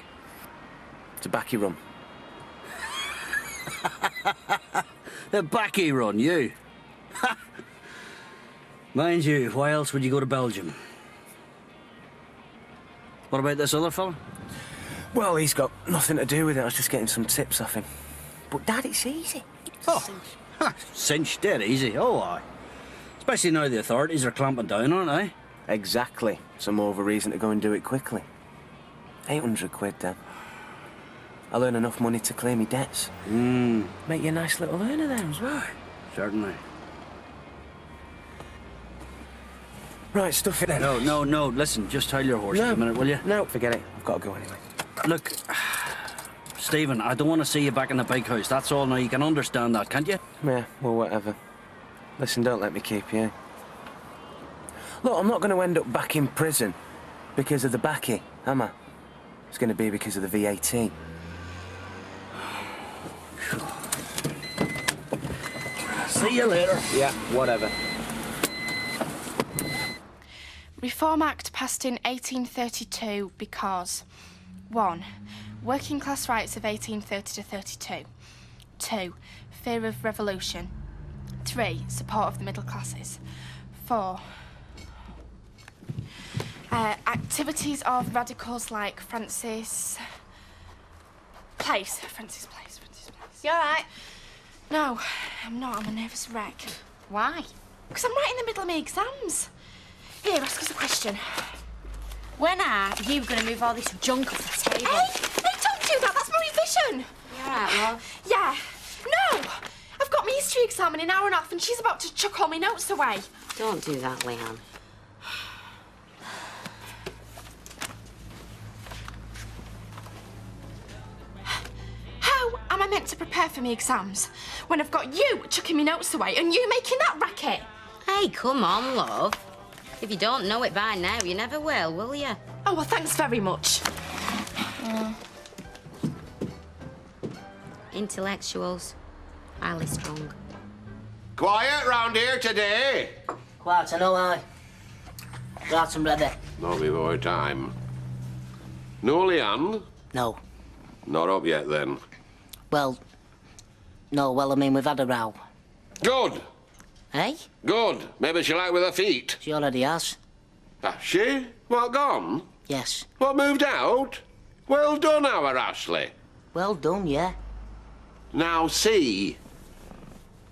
Tobacco rum. The backy run, you. Mind you, why else would you go to Belgium? What about this other fella? Well, he's got nothing to do with it. I was just getting some tips off him. But, Dad, it's easy. Oh, cinch, dead easy. Oh, aye. Especially now the authorities are clamping down on it, eh? Exactly. Some more of a reason to go and do it quickly. 800 quid, Dad. I'll earn enough money to clear me debts. Make you a nice little earner there as well. Certainly. Right, stuff it then. No, listen, just tell your horse a minute, will you? No, forget it. I've got to go anyway. Look, Stephen, I don't want to see you back in the big house. That's all now. You can understand that, can't you? Yeah, well, whatever. Listen, don't let me keep you. Look, I'm not going to end up back in prison because of the backy, am I? It's going to be because of the VAT. See you later. Yeah, whatever. Reform Act passed in 1832 because 1. Working class rights of 1830 to 32. 2. Fear of revolution. 3. Support of the middle classes. 4. Activities of radicals like Francis Place. You all right? No, I'm not. I'm a nervous wreck. Why? Because I'm right in the middle of my exams. Here, ask us a question. When are you going to move all this junk off the table? Hey, don't do that. That's my revision. You all right, love? Yeah. No. I've got my history exam in an hour and a half and she's about to chuck all my notes away. Don't do that, Leanne. How am I meant to prepare for my exams when I've got you chucking my notes away and you making that racket? Hey, come on, love. If you don't know it by now, you never will you? Oh, well, thanks very much. Intellectuals. Highly strong. Quiet round here today. Quiet, I know I. Right, I'm ready. Not before time. No, Leanne? No. Not up yet, then. Well, no, I mean, we've had a row. Good. Eh? Good. Maybe she'll out with her feet. She already has. Has she? What, gone? Yes. What, moved out? Well done, our Ashley. Well done, yeah. Now, see.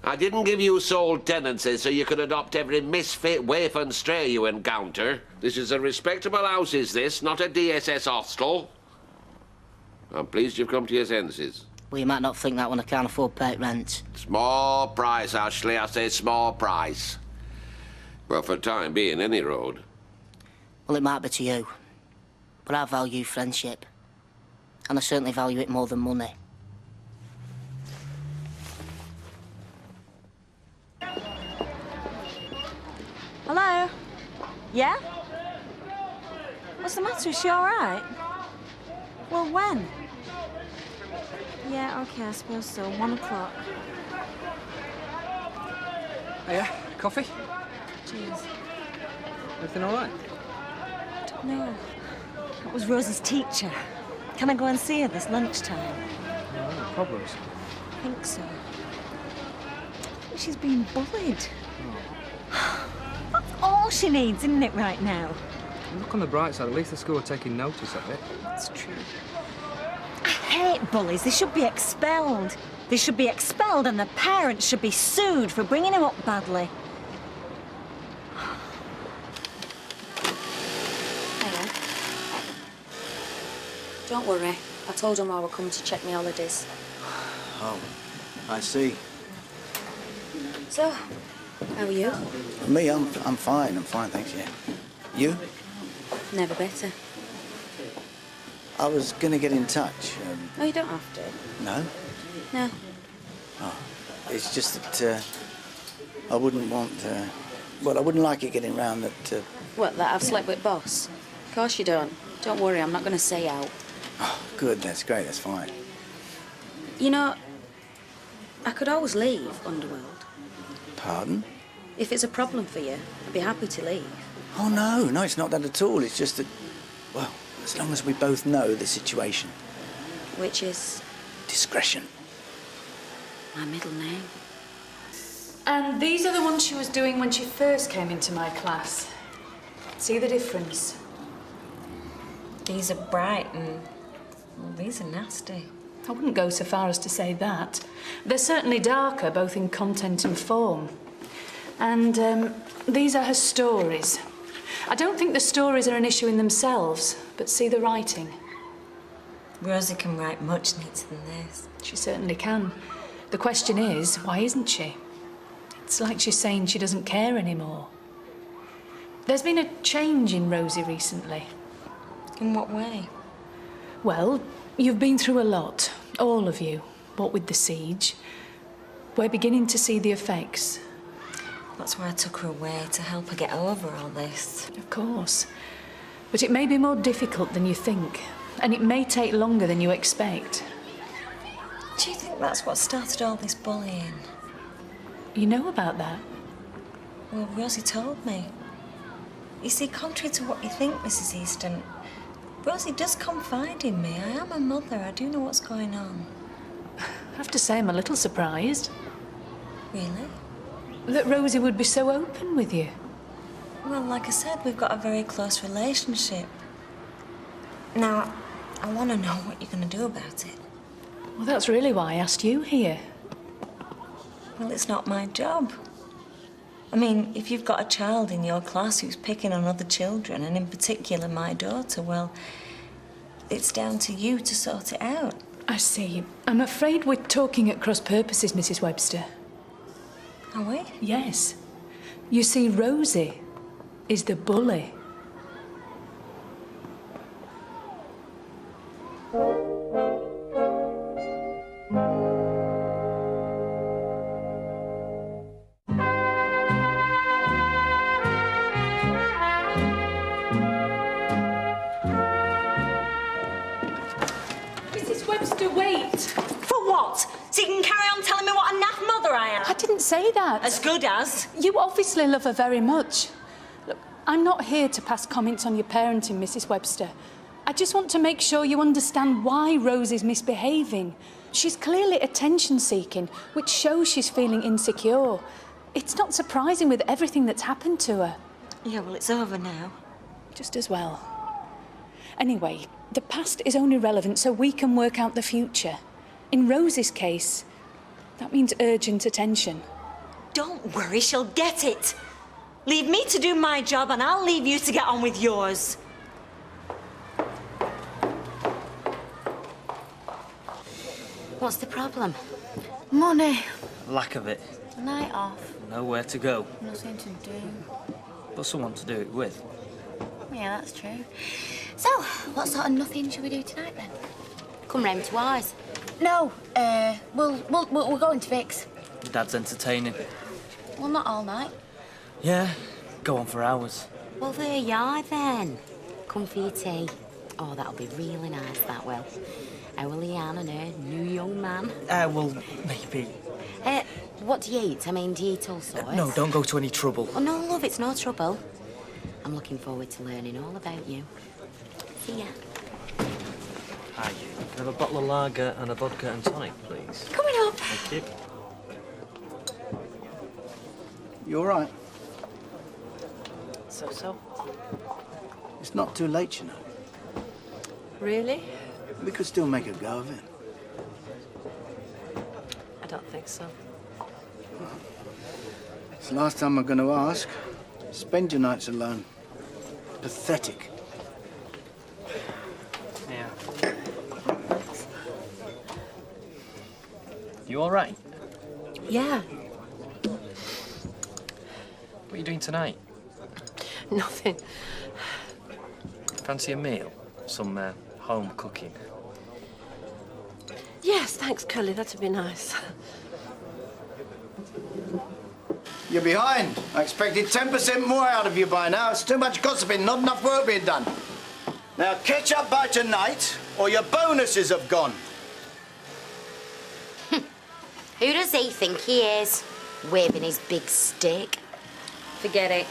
I didn't give you sole tenancy so you could adopt every misfit, waif and stray you encounter. This is a respectable house, is this, not a DSS hostel. I'm pleased you've come to your senses. Well, you might not think that when I can't afford paying rent. Small price, Ashley. I say small price. Well, for time being, any road. Well, it might be to you. But I value friendship. And I certainly value it more than money. Hello? Yeah? What's the matter? Is she all right? Well, when? Yeah, OK, I suppose so. 1 o'clock. Hiya, coffee? Cheers. Everything all right? Don't know. That was Rosie's teacher. Can I go and see her this lunchtime? No problems. I think so. She's being bullied. That's all she needs, isn't it, right now? Look on the bright side, at least the school are taking notice of it. That's true. I hate bullies. They should be expelled. They should be expelled and the parents should be sued for bringing him up badly. Hiya. Don't worry. I told him I would come to check my holidays. Oh, I see. So, how are you? Me, I'm fine. I'm fine, thanks, yeah. You? Never better. I was going to get in touch. Oh, you don't have to. No? No. Oh, it's just that I wouldn't want... well, I wouldn't like it getting round that... What, that I've slept with boss? Of course you don't. Don't worry, I'm not going to say out. Oh, good, that's great, that's fine. You know, I could always leave, Underworld. Pardon? If it's a problem for you, I'd be happy to leave. Oh, no, it's not that at all. It's just that, well, as long as we both know the situation. Which is? Discretion. My middle name. And these are the ones she was doing when she first came into my class. See the difference? These are bright and... well, these are nasty. I wouldn't go so far as to say that. They're certainly darker, both in content and form. And these are her stories. I don't think the stories are an issue in themselves, but see the writing. Rosie can write much neater than this. She certainly can. The question is, why isn't she? It's like she's saying she doesn't care anymore. There's been a change in Rosie recently. In what way? Well, you've been through a lot, all of you, what with the siege. We're beginning to see the effects. That's why I took her away, to help her get over all this. Of course. But it may be more difficult than you think, and it may take longer than you expect. Do you think that's what started all this bullying? You know about that? Well, Rosie told me. You see, contrary to what you think, Mrs. Easton, Rosie does confide in me. I am a mother. I do know what's going on. I have to say I'm a little surprised. Really? That Rosie would be so open with you. Well, like I said, we've got a very close relationship. Now, I want to know what you're going to do about it. Well, that's really why I asked you here. Well, it's not my job. I mean, if you've got a child in your class who's picking on other children, and in particular my daughter, well, it's down to you to sort it out. I see. I'm afraid we're talking at cross purposes, Mrs. Webster. Are we? Yes. You see, Rosie is the bully. Mrs. Webster, wait! For what? So you can carry on telling me what a naff mother I am? I didn't say that. As good as? You obviously love her very much. Look, I'm not here to pass comments on your parenting, Mrs. Webster. I just want to make sure you understand why Rose is misbehaving. She's clearly attention-seeking, which shows she's feeling insecure. It's not surprising with everything that's happened to her. Yeah, well, it's over now. Just as well. Anyway, the past is only relevant so we can work out the future. In Rose's case, that means urgent attention. Don't worry, she'll get it. Leave me to do my job and I'll leave you to get on with yours. What's the problem? Money. Lack of it. A night off. Nowhere to go. Nothing to do. But someone to do it with. Yeah, that's true. So, what sort of nothing should we do tonight then? Come round to ours. No, we're going to Vic's. Dad's entertaining. Well, not all night. Yeah, go on for hours. Well, there you are then. Come for your tea. Oh, that'll be really nice, that will. Our Leanne and her new young man. Well, maybe. What do you eat? I mean, do you eat all sorts? No, don't go to any trouble. Oh, no, love, it's no trouble. I'm looking forward to learning all about you. See ya. Hi. Can I have a bottle of lager and a vodka and tonic, please? Coming up. Thank you. You all right? So. It's not too late, you know. Really? We could still make a go of it. I don't think so. It's the last time I'm going to ask. Spend your nights alone. Pathetic. Yeah. You all right? Yeah. What are you doing tonight? Nothing. Fancy a meal? Some home cooking? Yes, thanks, Curly. That'd be nice. You're behind. I expected 10% more out of you by now. It's too much gossiping, not enough work being done. Now catch up by tonight, or your bonuses have gone. Who does he think he is? Waving his big stick. Forget it.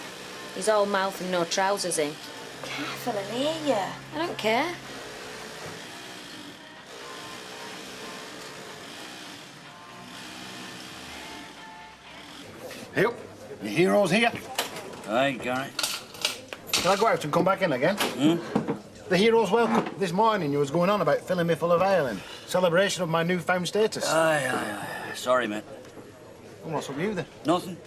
He's all mouth and no trousers in. Careful, I'll hear you. I don't care. Yep, your hero's here. Aye, Gary. Can I go out and come back in again? The hero's welcome. This morning you was going on about filling me full of ale in celebration of my newfound status. Aye. Sorry, mate. And what's up with you then? Nothing.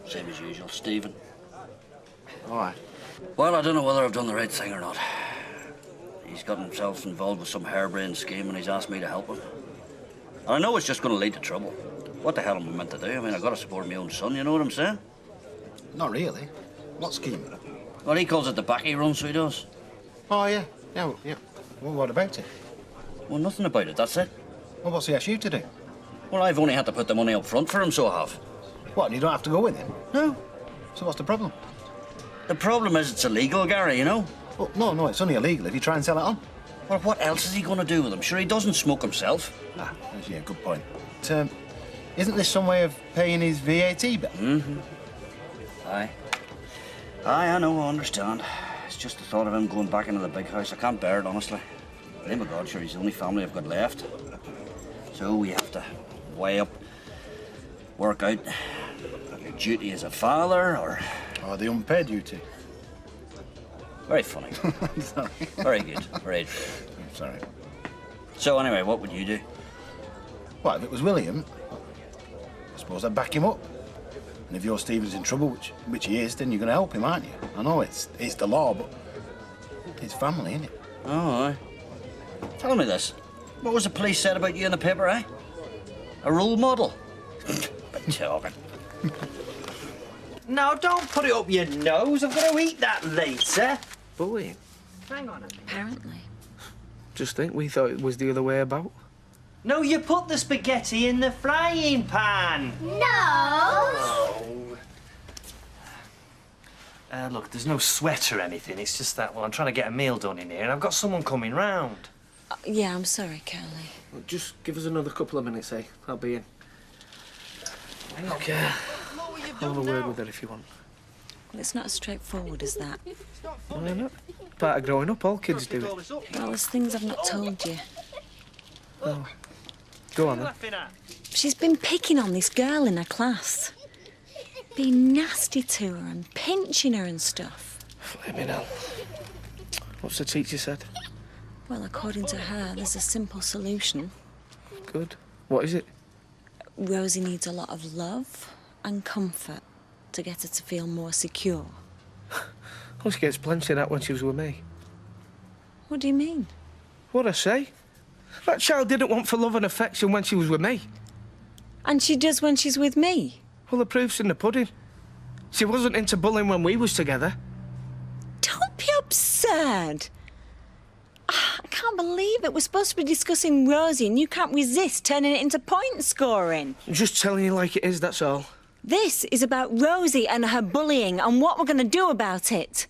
Same as usual, Stephen. All right. Well, I don't know whether I've done the right thing or not. He's got himself involved with some harebrained scheme and he's asked me to help him. And I know it's just going to lead to trouble. What the hell am I meant to do? I mean, I've got to support my own son, you know what I'm saying? Not really. What scheme? Well, he calls it the back he runs, so he does. Oh, yeah. Yeah. Well, what about it? Well, nothing about it, that's it. Well, what's he asked you to do? Well, I've only had to put the money up front for him, so I have. What, and you don't have to go with him? No. So what's the problem? The problem is it's illegal, Gary, you know? Well, no, it's only illegal if you try and sell it on. Well, what else is he going to do with them? Sure, he doesn't smoke himself. Yeah, good point. But, isn't this some way of paying his VAT bill? Aye. Aye, I know, I understand. It's just the thought of him going back into the big house. I can't bear it, honestly. Name of God, sure, he's the only family I've got left. So we have to weigh up, work out your duty as a father, or... Oh, the unpaid duty. Very funny. Sorry. Very good. Very good. Sorry. So anyway, what would you do? Well, if it was William, I suppose I'd back him up. And if your Stephen's in trouble, which he is, then you're going to help him, aren't you? I know it's the law, but it's family, isn't it? Oh, aye. Tell me this. What was the police said about you in the paper, eh? A role model? Big talking. No, don't put it up your nose. I've got to eat that later. Bullying. Hang on a minute. Apparently. Just think, we thought it was the other way about. No, you put the spaghetti in the frying pan. No! Look, there's no sweat or anything. It's just that, well, I'm trying to get a meal done in here, and I've got someone coming round. Yeah, I'm sorry, Curly. Well, just give us another couple of minutes, eh? I'll be in. Okay. I'll have a word with her if you want. Well, it's not as straightforward as that. Why not? Part of growing up, all kids do it. Well, there's things I've not told you. Oh. Go on, then. She's been picking on this girl in her class. Being nasty to her and pinching her and stuff. Flaming hell. What's the teacher said? Well, according to her, there's a simple solution. Good. What is it? Rosie needs a lot of love and comfort to get her to feel more secure. Well, she gets plenty of that when she was with me. What do you mean? What I say? That child didn't want for love and affection when she was with me. And she does when she's with me? Well, the proof's in the pudding. She wasn't into bullying when we was together. Don't be absurd. I can't believe it. We're supposed to be discussing Rosie and you can't resist turning it into point scoring. I'm just telling you like it is, that's all. This is about Rosie and her bullying and what we're going to do about it.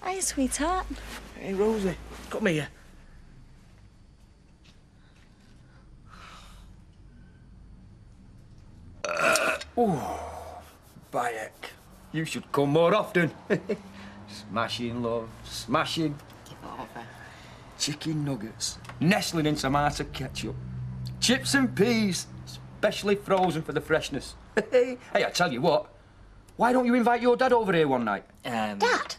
Hey, sweetheart. Hey, Rosie, come here. Bayek, you should come more often. Smashing, love, smashing. Give it over. Chicken nuggets, nestling in tomato ketchup. Chips and peas, specially frozen for the freshness. Hey, I tell you what, why don't you invite your dad over here one night? Dad?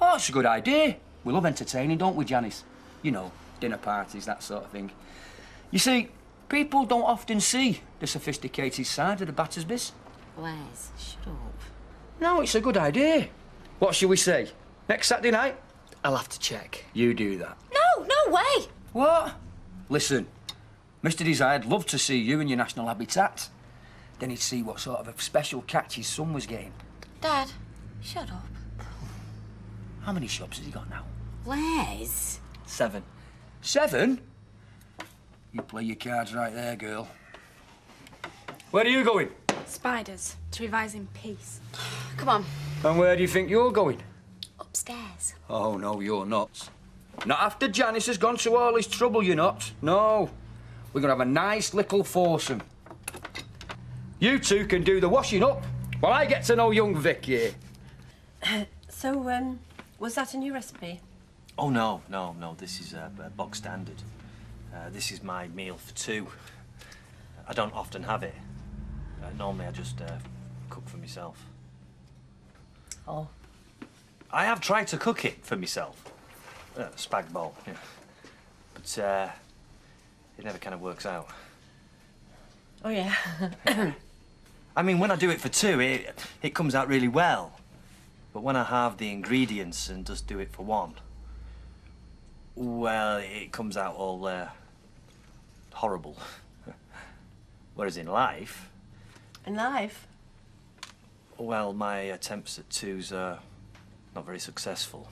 Oh, it's a good idea. We love entertaining, don't we, Janice? You know, dinner parties, that sort of thing. You see, people don't often see the sophisticated side of the Battersbys. Wes, shut up. No, it's a good idea. What shall we say? Next Saturday night? I'll have to check. You do that. No, no way! What? Listen, Mr. Desire'd love to see you in your national habitat. Then he'd see what sort of a special catch his son was getting. Dad, shut up. How many shops has he got now? Wes? 7. 7? You play your cards right there, girl. Where are you going? Spiders, to revise in peace. Come on. And where do you think you're going? Upstairs. Oh, no, you're not. Not after Janice has gone to all his trouble, you're not. No. We're going to have a nice little foursome. You two can do the washing up while I get to know young Vic here. So, was that a new recipe? Oh, no. This is bog standard. This is my meal for 2. I don't often have it. Normally, I just cook for myself. Oh. I have tried to cook it for myself. Spag bowl, yeah. But it never kind of works out. Oh, yeah. I mean, when I do it for 2, it comes out really well. But when I have the ingredients and just do it for 1, well, it comes out all horrible. Whereas in life... In life? Well, my attempts at 2s are not very successful.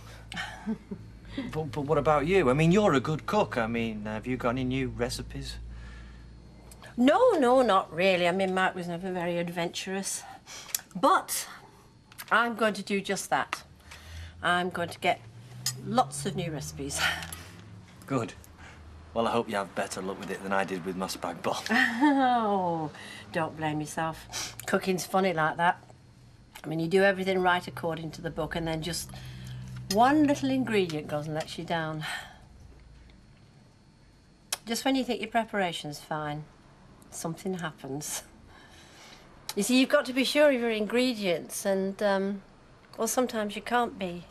But what about you? I mean, you're a good cook. I mean, have you got any new recipes? No, not really. I mean, Mike was never very adventurous. But I'm going to do just that. I'm going to get lots of new recipes. Good. Well, I hope you have better luck with it than I did with my spag bol. Oh, don't blame yourself. Cooking's funny like that. I mean, you do everything right according to the book, and then just one little ingredient goes and lets you down. Just when you think your preparation's fine, something happens. You see, you've got to be sure of your ingredients, and, well, sometimes you can't be.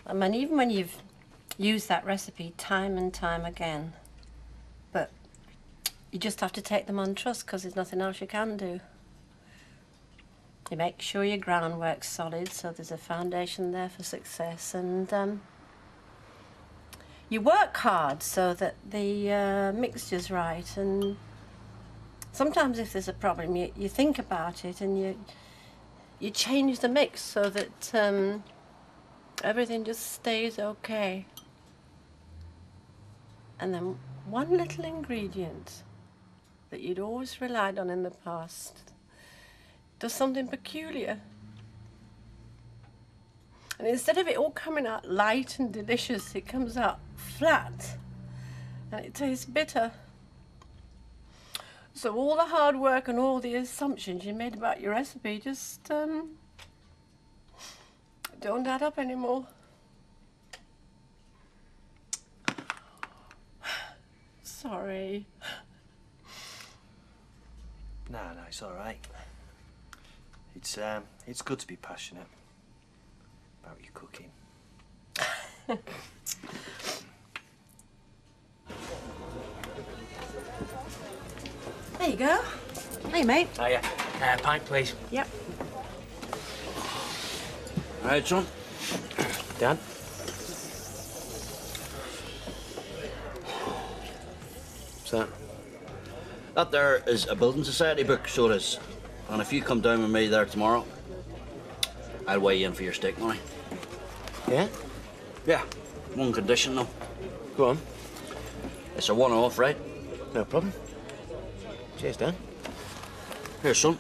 I mean, even when you've used that recipe time and time again, but you just have to take them on trust because there's nothing else you can do. You make sure your groundwork's solid so there's a foundation there for success, and you work hard so that the mixture's right, and sometimes if there's a problem you think about it and you change the mix so that everything just stays okay. And then one little ingredient that you'd always relied on in the past does something peculiar. And instead of it all coming out light and delicious, it comes out flat and it tastes bitter. So all the hard work and all the assumptions you made about your recipe just don't add up anymore. Sorry. No, it's all right. It's good to be passionate about your cooking. There you go. Hey, mate. Oh, yeah. Pint, please. Yep. All right, son. Dad? What's that? That there is a building society book, so it is. And if you come down with me there tomorrow, I'll weigh you in for your steak money. Yeah? Yeah. One condition, though. Go on. It's a one-off, right? No problem. Cheers, Dan. Here, son.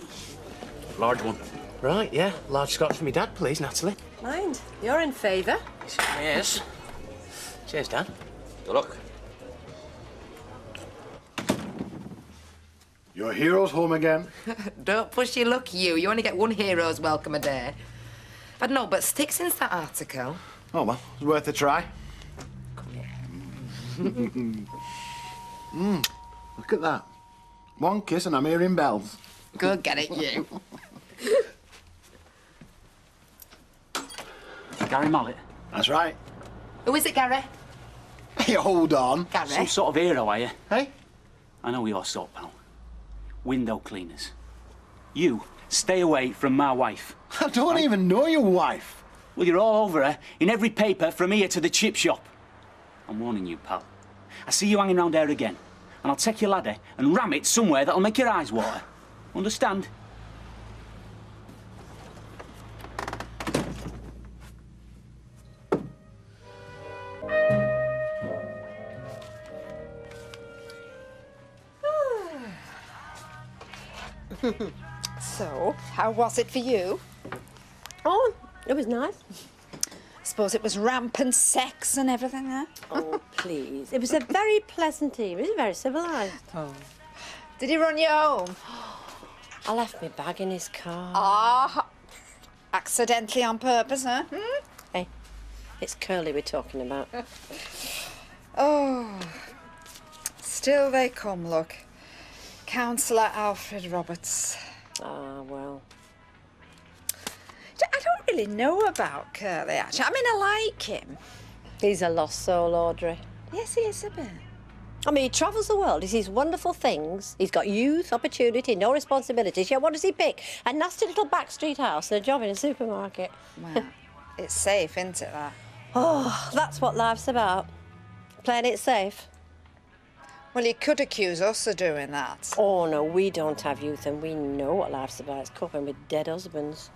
Large one. Right, yeah. Large Scotch for me dad, please, Natalie. Mind, you're in favour. Yes. Cheers, Dan. Good luck. Your hero's home again. Don't push your luck, you. You only get one hero's welcome a day. I'd know, but stick since that article. Oh, well, it's worth a try. Look at that. One kiss and I'm hearing bells. Go get it, you. Gary Mallet? That's right. Who is it, Gary? Hey, hold on. Gary? Some sort of hero, are you? Hey? I know your sort, pal. Window cleaners. You stay away from my wife. I don't even know your wife. Well, you're all over her in every paper from here to the chip shop. I'm warning you, pal. I see you hanging around there again, and I'll take your ladder and ram it somewhere that'll make your eyes water. Understand? So, how was it for you? Oh, it was nice. Suppose it was rampant sex and everything, huh? Oh, please. It was a very pleasant evening. It was very civilised. Oh. Did he run you home? I left my bag in his car. Ah, accidentally on purpose, huh? Hmm? Hey, it's Curly we're talking about. Oh, still they come, look. Councillor Alfred Roberts. Ah, well. I don't really know about Curly, actually. I mean, I like him. He's a lost soul, Audrey. Yes, he is a bit. I mean, he travels the world, he sees wonderful things. He's got youth, opportunity, no responsibilities. Yet what does he pick? A nasty little backstreet house and a job in a supermarket. Well, it's safe, isn't it, that? Oh, that's what life's about. Playing it safe. Well, he could accuse us of doing that. Oh, no, we don't have youth and we know what life's about. It's coping with dead husbands.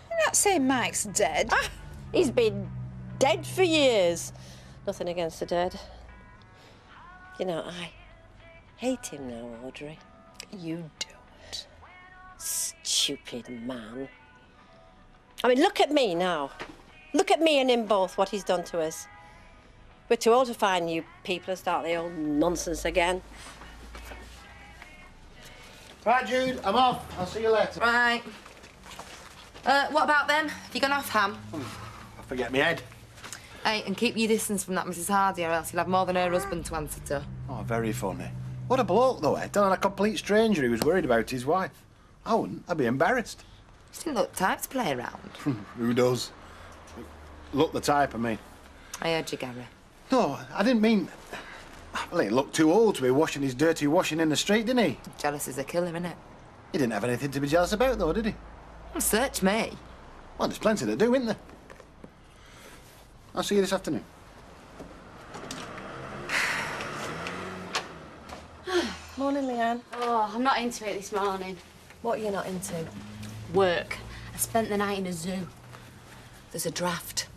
You're not saying Mike's dead. Ah, he's been dead for years. Nothing against the dead. You know, I hate him now, Audrey. You don't. Stupid man. I mean, look at me now. Look at me and him both, what he's done to us. We're too old to find new people and start the old nonsense again. Right, Jude, I'm off. I'll see you later. Right. What about them? Have you gone off, Ham? I forget my head. Hey, and keep your distance from that Mrs. Hardy, or else you'll have more than her husband to answer to. Oh, very funny. What a bloke, though, eh? Telling a complete stranger he was worried about his wife. I wouldn't. I'd be embarrassed. She didn't look the type to play around. Who does? Look the type, I mean. I heard you, Gary. No, I didn't mean... Well, he looked too old to be washing his dirty washing in the street, didn't he? Jealous is a killer, innit? He didn't have anything to be jealous about, though, did he? Well, search me. Well, there's plenty to do, isn't there? I'll see you this afternoon. Morning, Leanne. Oh, I'm not into it this morning. What are you not into? Work. I spent the night in a zoo. There's a draft.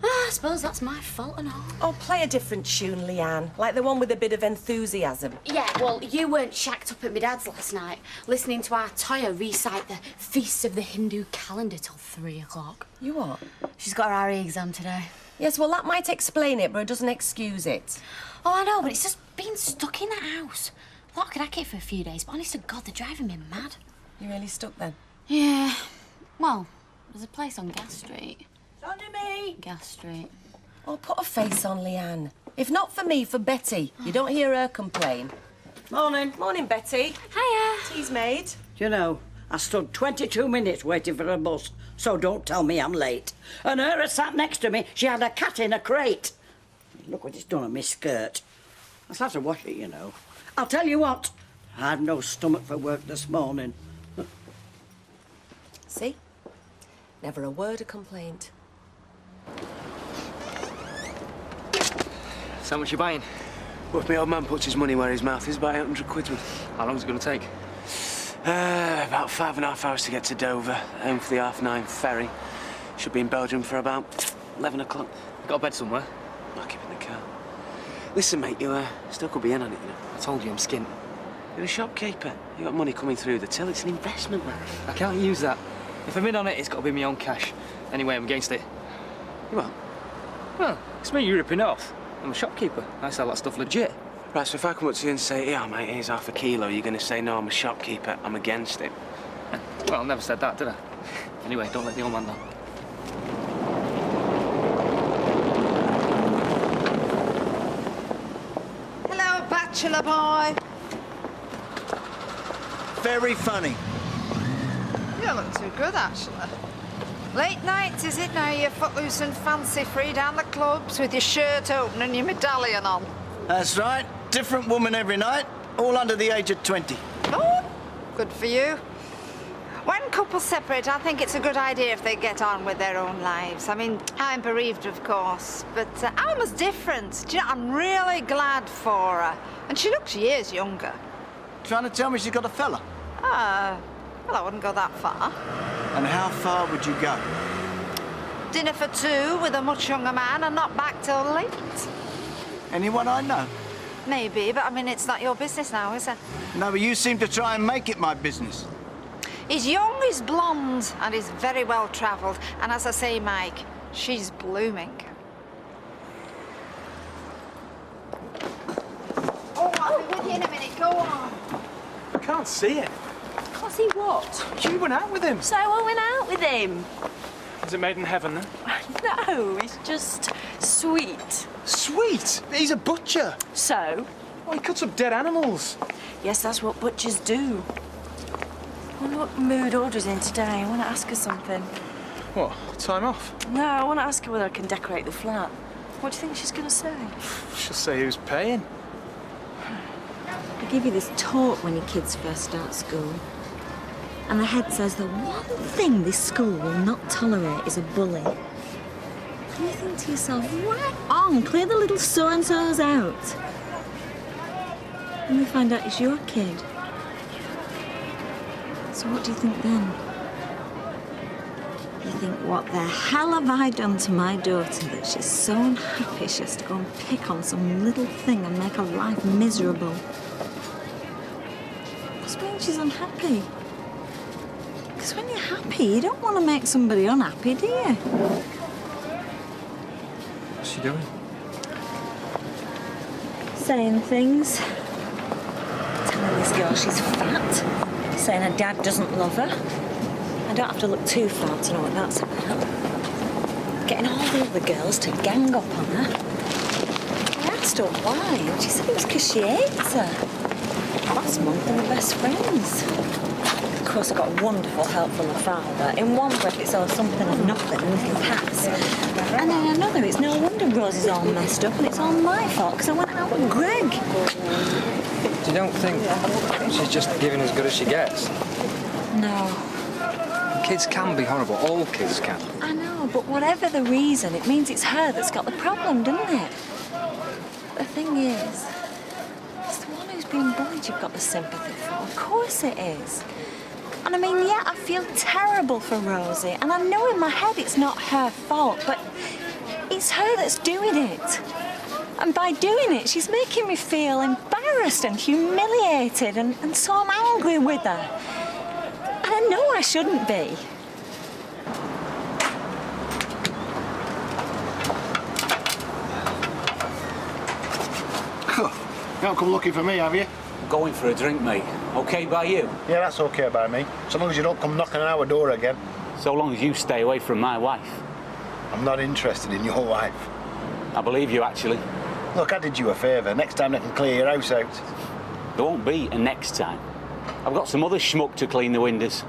I suppose that's my fault and all. Oh, play a different tune, Leanne. Like the one with a bit of enthusiasm. Yeah, well, you weren't shacked up at my dad's last night, listening to our Toya recite the Feast of the Hindu calendar till 3 o'clock. You what? She's got her RE exam today. Yes, well, that might explain it, but it doesn't excuse it. Oh, I know, but it's just being stuck in that house. I thought I could hack it for a few days, but honest to God, they're driving me mad. You really stuck then? Yeah. Well, there's a place on Gas Street. It's under me. Gas Street. Oh, put a face on, Leanne. If not for me, for Betty. You don't hear her complain. Morning. Morning, Betty. Hiya. Tea's made. Do you know, I stood 22 minutes waiting for a bus, so don't tell me I'm late. And her sat next to me, she had a cat in a crate. Look what it's done on my skirt. I have to wash it, you know. I'll tell you what, I had no stomach for work this morning. See? Never a word of complaint. So much you buying? Well, if my old man puts his money where his mouth is, about 800 quid worth. How long is it going to take? About 5.5 hours to get to Dover, home for the 9:30 ferry. Should be in Belgium for about 11 o'clock. Got a bed somewhere? I'll keep it in the car. Listen, mate, you still could be in on it, you know. I told you I'm skint. You're a shopkeeper. You got money coming through the till. It's an investment, man. I can't use that. If I'm in on it, it's got to be my own cash. Anyway, I'm against it. You what? Well, it's me you're ripping off. I'm a shopkeeper. I sell that stuff legit. Right, so if I come up to you and say, yeah, mate, here's half a kilo, you're going to say, no, I'm a shopkeeper, I'm against it. Well, I never said that, did I? Anyway, don't let the old man know. Hello, bachelor boy. Very funny. You don't look too good, actually. Late night, is it now? You're footloose and fancy-free down the clubs with your shirt open and your medallion on. That's right. Different woman every night, all under the age of 20. Oh, good for you. When couples separate, I think it's a good idea if they get on with their own lives. I mean, I'm bereaved, of course, but Alma's different. Do you know, I'm really glad for her. And she looks years younger. Trying to tell me she's got a fella? Well, I wouldn't go that far. And how far would you go? Dinner for two with a much younger man and not back till late. Anyone I know? Maybe, but I mean, it's not your business now, is it? No, but you seem to try and make it my business. He's young, he's blonde, and he's very well-travelled. And as I say, Mike, she's blooming. Oh, I'll be with you in a minute. Go on. I can't see it. Can't see what? You went out with him. So I went out with him. Is it made in heaven, then? No, it's just sweet. Sweet? He's a butcher. So? Oh, he cuts up dead animals. Yes, that's what butchers do. I wonder what mood Audra's in today. I want to ask her something. What? Time off? No, I want to ask her whether I can decorate the flat. What do you think she's going to say? She'll say who's paying. They give you this talk when your kids first start school. And the head says the one thing this school will not tolerate is a bully. And you think to yourself, right on, clear the little so-and-sos out. And you find out it's your kid. So what do you think then? You think, what the hell have I done to my daughter that she's so unhappy she has to go and pick on some little thing and make her life miserable? What's mean she's unhappy? Because when you're happy, you don't want to make somebody unhappy, do you? What's she doing? saying things. Telling this girl she's fat. Saying her dad doesn't love her. I don't have to look too far to know what that's about. Getting all the other girls to gang up on her. I asked her why, and she said it was because she hates her. Last month they were best friends. Of course, I got wonderful help from her father. In one breath, it's all something and nothing, and we can pass. And in another, it's no wonder Rosie's all messed up, and it's all my fault because I went out with Greg. You don't think she's just giving as good as she gets? No. Kids can be horrible. All kids can. I know, but whatever the reason, it means it's her that's got the problem, doesn't it? The thing is, it's the one who's been bullied you've got the sympathy for. Of course it is. And I mean, yeah, I feel terrible for Rosie, and I know in my head it's not her fault, but it's her that's doing it. And by doing it, she's making me feel embarrassed and humiliated, and so I'm angry with her. And I know I shouldn't be. You haven't come looking for me, have you? Going for a drink, mate. OK by you? Yeah, that's OK by me. So long as you don't come knocking on our door again. So long as you stay away from my wife. I'm not interested in your wife. I believe you, actually. Look, I did you a favour. Next time I can clear your house out. There won't be a next time. I've got some other schmuck to clean the windows.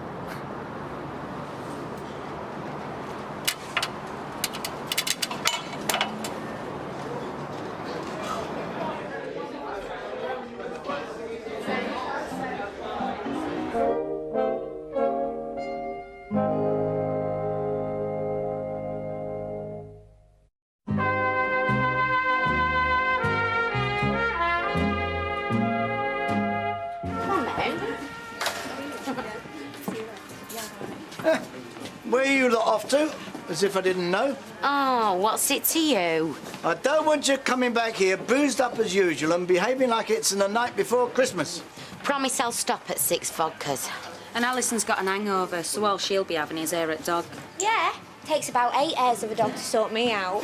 Where are you lot off to? As if I didn't know. Oh, what's it to you? I don't want you coming back here boozed up as usual and behaving like it's the night before Christmas. Promise I'll stop at 6 vodkas. And Alison's got an hangover, so all she'll be having is hair at dog. Yeah, takes about 8 hairs of a dog to sort me out.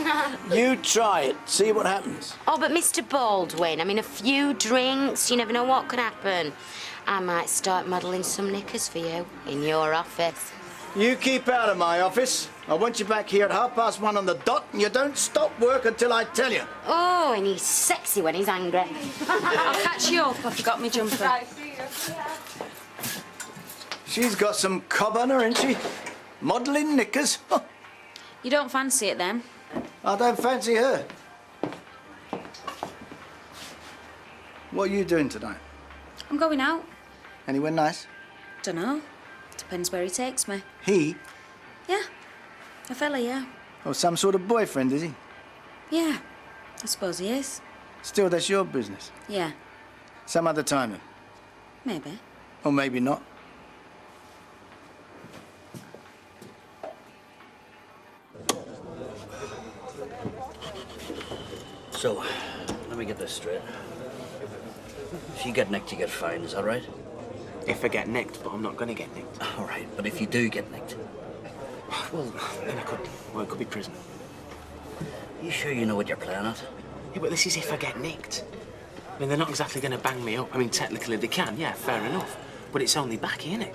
You try it, see what happens. Oh, but Mr. Baldwin, I mean, a few drinks, you never know what could happen. I might start modelling some knickers for you in your office. You keep out of my office. I want you back here at 1:30 on the dot, and you don't stop work until I tell you. Oh, and he's sexy when he's angry. I'll catch you up. I forgot my jumper. Right, see you. She's got some cob on her, ain't she? Modelling knickers. You don't fancy it, then? I don't fancy her. What are you doing tonight? I'm going out. Anywhere nice? Dunno. Depends where he takes me. He? Yeah. A fella, yeah. Oh, some sort of boyfriend, is he? Yeah. I suppose he is. Still, that's your business. Yeah. Some other time, then. Maybe. Or maybe not. So, let me get this straight. If you get nicked, you get fined, is that right? If I get nicked, but I'm not going to get nicked. All right, but if you do get nicked? Well, then it could be prison. You sure you know what you're playing at? Yeah, but this is if I get nicked. I mean, they're not exactly going to bang me up. I mean, technically they can, yeah, fair enough. But it's only back, isn't it?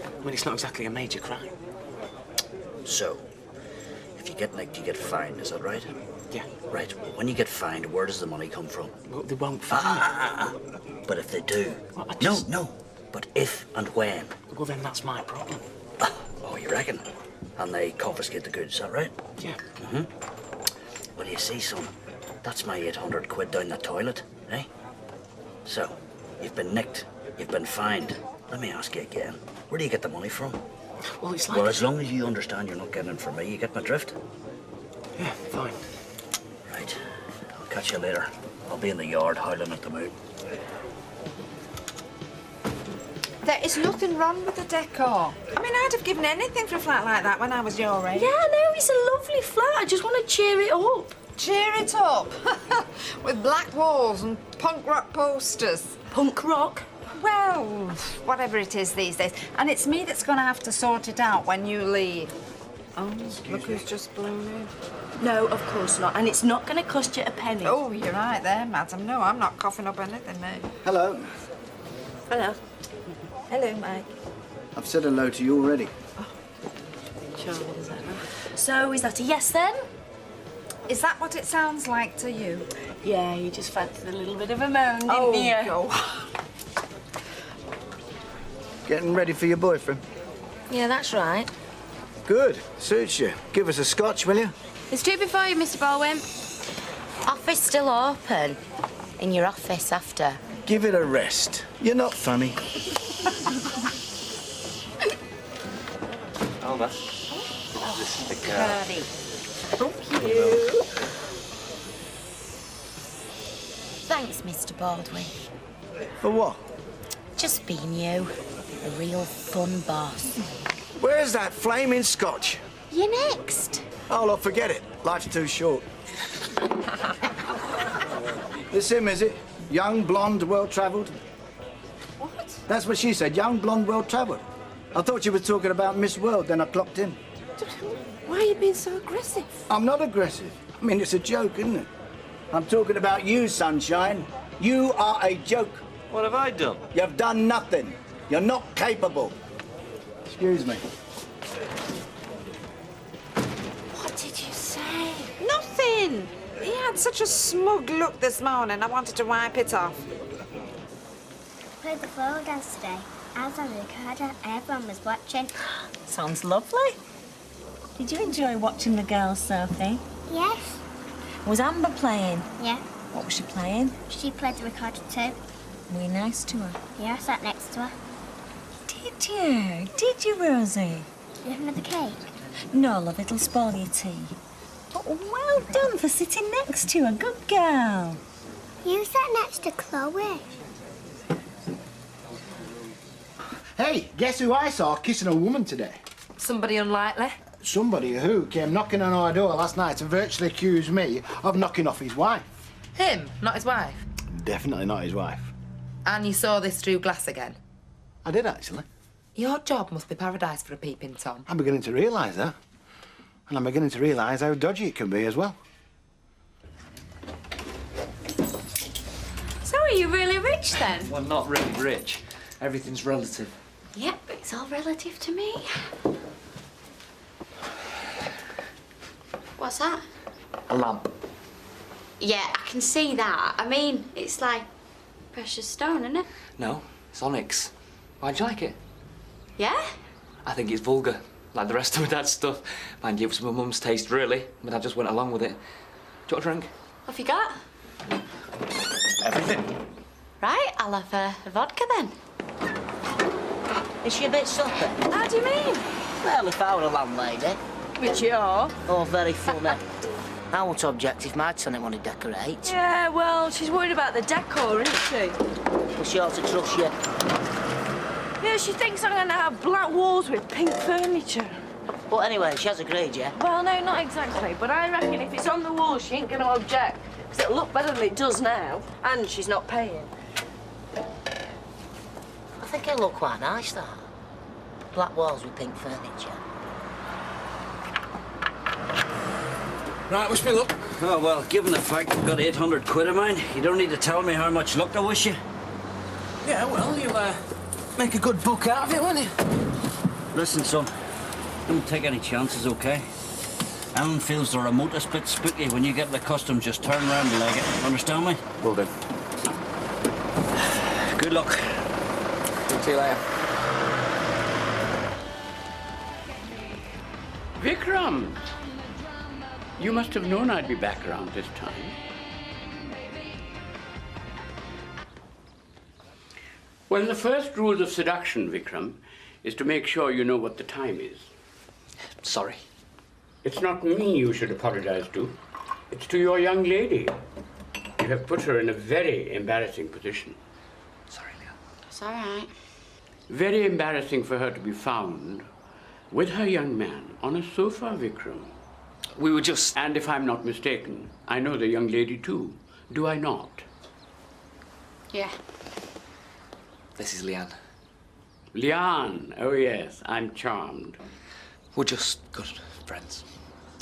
I mean, it's not exactly a major crime. So, if you get nicked, you get fined, is that right? Yeah. Right. When you get fined, where does the money come from? Well, they won't fine me. But if they do... Well, No. But if and when... Well, then that's my problem. Oh, you reckon? And they confiscate the goods, is that right? Yeah. Mm-hmm. Well, you see, son, that's my 800 quid down the toilet, eh? So, you've been nicked, you've been fined. Let me ask you again, where do you get the money from? Well, it's like... Well, as long as you understand you're not getting it from me, you get my drift? Yeah, fine. Right. I'll catch you later. I'll be in the yard howling at the moon. There is nothing wrong with the decor. I mean, I'd have given anything for a flat like that when I was your age. Yeah, no, it's a lovely flat. I just want to cheer it up. Cheer it up? With black walls and punk rock posters. Punk rock? Well, whatever it is these days. And it's me that's going to have to sort it out when you leave. Oh, look who's just blown in. No, of course not. And it's not going to cost you a penny. Oh, you're right there, madam. No, I'm not coughing up anything, mate. Hello. Hello. Hello, Mike. I've said hello to you already. Charming as ever. So, is that a yes then? Is that what it sounds like to you? Yeah, you just fancied a little bit of a moan, didn't Oh, you? go. Getting ready for your boyfriend? Yeah, that's right. Good. Suits you. Give us a scotch, will you? There's two before you, Mr. Baldwin. Office still open. In your office after. Give it a rest. You're not funny. Alma. This is the girl. Curly. Thank you. Thanks, Mr. Baldwin. For what? Just being you. A real fun boss. Where's that flaming scotch? You next. Oh, look, forget it. Life's too short. This him, is it? Young, blonde, well-travelled? What? That's what she said. Young, blonde, well-travelled. I thought she was talking about Miss World, then I clocked in. Why are you being so aggressive? I'm not aggressive. I mean, it's a joke, isn't it? I'm talking about you, Sunshine. You are a joke. What have I done? You've done nothing. You're not capable. Excuse me. What did you say? Nothing. He had such a smug look this morning. I wanted to wipe it off. Played the floor dance today. I was on the recorder. Everyone was watching. Sounds lovely. Did you enjoy watching the girls, Sophie? Yes. Was Amber playing? Yeah. What was she playing? She played the recorder too. Were you nice to her? Yeah, I sat next to her. Did you? Did you, Rosie? Do you have another cake? No, love, it'll spoil your tea. But well done for sitting next to her. Good girl. You sat next to Chloe. Hey, guess who I saw kissing a woman today? Somebody unlikely. Somebody who came knocking on our door last night and virtually accused me of knocking off his wife. Him, not his wife. Definitely not his wife. And you saw this through glass again. I did, actually. Your job must be paradise for a peeping Tom. I'm beginning to realise that. And I'm beginning to realise how dodgy it can be as well. So are you really rich then? Well, not really rich. Everything's relative. Yep, it's all relative to me. What's that? A lamp. Yeah, I can see that. I mean, it's like precious stone, isn't it? No, it's onyx. Why'd you like it? Yeah? I think it's vulgar, like the rest of my dad's stuff. Mind you, it was my mum's taste, really. My dad just went along with it. Do you want a drink? What have you got? Everything. Right, I'll have a vodka then. Is she a bit supper? How do you mean? Well, if I were a landlady. Which you are. Oh, very funny. I won't object if my tenant wanted to decorate. Yeah, well, she's worried about the decor, isn't she? But she ought to trust you. Yeah, she thinks I'm going to have black walls with pink furniture. But anyway, she has agreed, yeah? Well, no, not exactly. But I reckon if it's on the wall, she ain't going to object. Because it'll look better than it does now. And she's not paying. I think it'll look quite nice, that. Black walls with pink furniture. Right, wish me luck. Oh, well, given the fact I've got 800 quid of mine, you don't need to tell me how much luck I wish you. Yeah, well, you'll make a good book out of it, won't you? Listen, son, don't take any chances, OK? Alan feels the remotest bit spooky when you get the customs, just turn around and leg it. Understand me? Will do. Good luck. See you later. Vikram! You must have known I'd be back around this time. Well, the first rule of seduction, Vikram, is to make sure you know what the time is. Sorry. It's not me you should apologize to. It's to your young lady. You have put her in a very embarrassing position. Sorry, Leon. It's all right. Very embarrassing for her to be found with her young man on a sofa, Vikram. We were just... And if I'm not mistaken, I know the young lady too. Do I not? Yeah. This is Leanne. Leanne. Oh, yes. I'm charmed. We're just good Friends.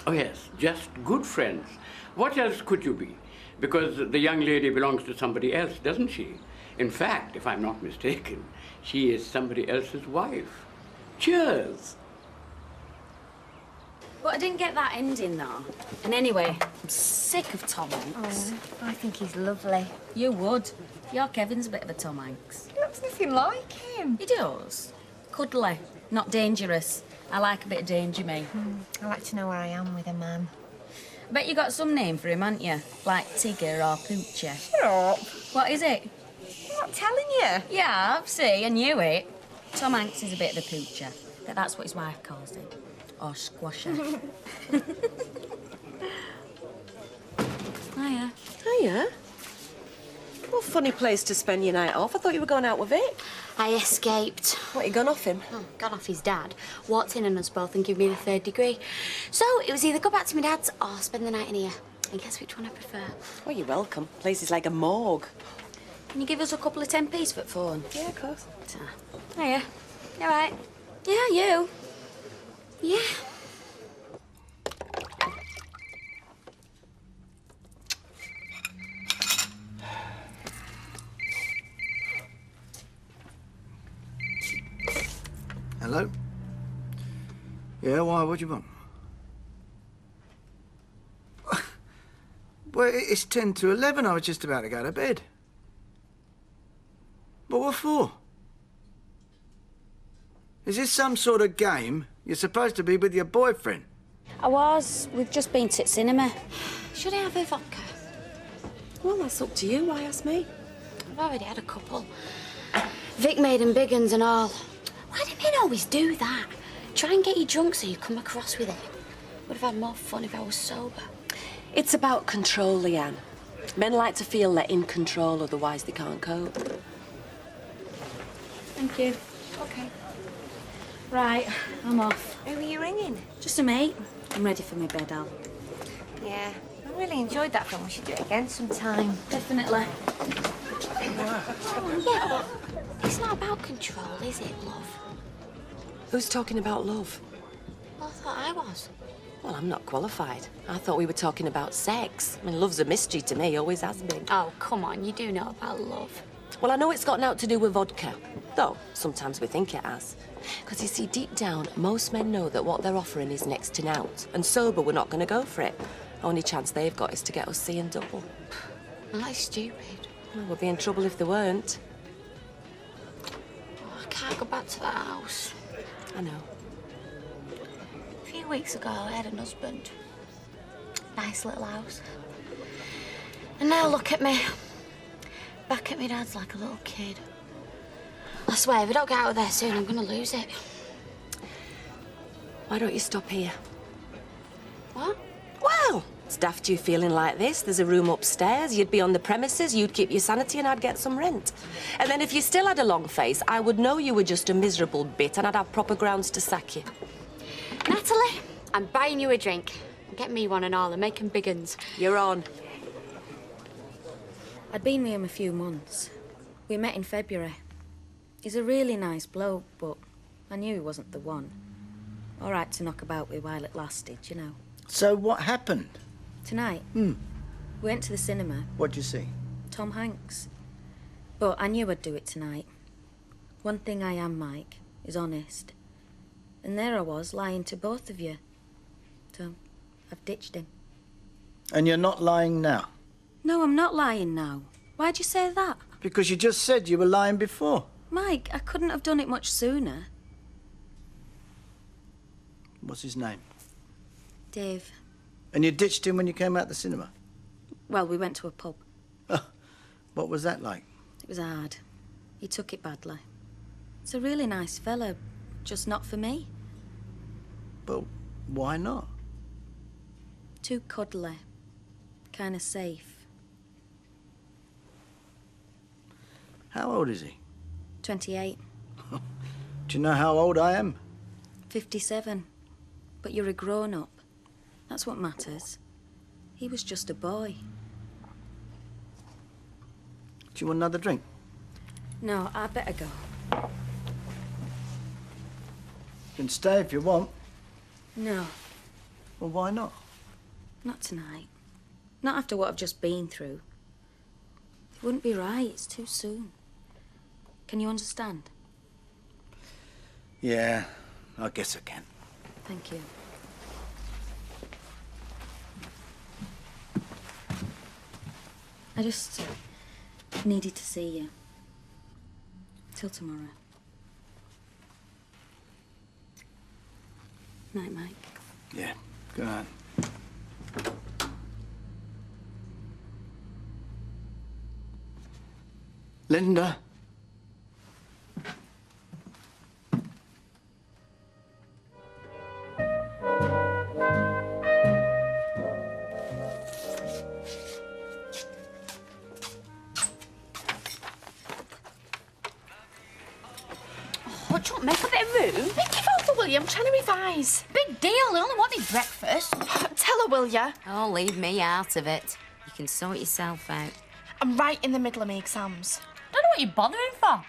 Oh, yes, just good friends. What else could you be? Because the young lady belongs to somebody else, doesn't she? In fact, if I'm not mistaken, she is somebody else's wife. Cheers! But I didn't get that ending, though. And anyway, I'm sick of Tom Hanks. Oh, I think he's lovely. You would. Your Kevin's a bit of a Tom Hanks. He looks nothing like him. He does. Cuddly, not dangerous. I like a bit of danger, me. I like to know where I am with a man. I bet you got some name for him, haven't you? Like Tigger or Poocher. Shut up. What is it? I'm not telling you. Yeah, see, I knew it. Tom Hanks is a bit of a poocher. But that's what his wife calls him. Or squasher. Hiya. Hiya. What a funny place to spend your night off. I thought you were going out with Vic. I escaped. What, you gone off him? Oh, gone off his dad. Walked in on us both and gave me the 3rd degree. So it was either go back to my dad's or spend the night in here. And guess which one I prefer? Well, you're welcome. Place is like a morgue. Can you give us a couple of 10p's for the phone? Yeah, of course. Hiya. You all right? Yeah, you. Yeah. Hello? Yeah, why? What do you want? Well, it's 10 to 11. I was just about to go to bed. But what for? Is this some sort of game? You're supposed to be with your boyfriend. I was. We've just been to the cinema. Should I have a vodka? Well, that's up to you. Why ask me? I've already had a couple. Vic made them big uns and all. Why do men always do that? Try and get you drunk so you come across with it. Would have had more fun if I was sober. It's about control, Leanne. Men like to feel they're in control, otherwise they can't cope. Thank you. Okay. Right, I'm off. Who are you ringing? Just a mate. I'm ready for my bed, Al. Yeah, I really enjoyed that film. We should do it again sometime. Definitely. Oh, yeah, but it's not about control, is it, love? Who's talking about love? Well, I thought I was. Well, I'm not qualified. I thought we were talking about sex. I mean, love's a mystery to me, always has been. Oh, come on, you do know about love. Well, I know it's got naught to do with vodka, though sometimes we think it has. Because you see, deep down, most men know that what they're offering is next to naught. And sober, we're not going to go for it. Only chance they've got is to get us seeing double. Well, that's stupid. Well, we'd be in trouble if they weren't. Oh, I can't go back to that house. I know. A few weeks ago, I had an husband. Nice little house. And now look at me. Back at me dad's like a little kid. I swear, if I don't get out of there soon, I'm gonna lose it. Why don't you stop here? What? Well, it's daft you feeling like this. There's a room upstairs. You'd be on the premises, you'd keep your sanity, and I'd get some rent. And then if you still had a long face, I would know you were just a miserable bit, and I'd have proper grounds to sack you. Natalie, I'm buying you a drink. Get me one and all, and make 'em big uns. You're on. I'd been with him a few months. We met in February. He's a really nice bloke, but I knew he wasn't the one. All right to knock about with while it lasted, you know. So what happened? Tonight, we went to the cinema. What'd you see? Tom Hanks. But I knew I'd do it tonight. One thing I am, Mike, is honest. And there I was, lying to both of you. So, I've ditched him. And you're not lying now? No, I'm not lying now. Why'd you say that? Because you just said you were lying before. Mike, I couldn't have done it much sooner. What's his name? Dave. And you ditched him when you came out the cinema? Well, we went to a pub. What was that like? It was hard. He took it badly. He's a really nice fella, just not for me. But why not? Too cuddly. Kind of safe. How old is he? 28. Do you know how old I am? 57. But you're a grown-up. That's what matters. He was just a boy. Do you want another drink? No, I better go. You can stay if you want. No. Well, why not? Not tonight. Not after what I've just been through. It wouldn't be right. It's too soon. Can you understand? Yeah, I guess I can. Thank you. I just needed to see you. Till tomorrow. Night, Mike. Yeah, good night. Linda. Oh, do you want to make a bit of room? Give over, will you? I'm trying to revise. Big deal. I only wanted breakfast. Tell her, will you? Oh, leave me out of it. You can sort yourself out. I'm right in the middle of my exams. Don't know what you're bothering for.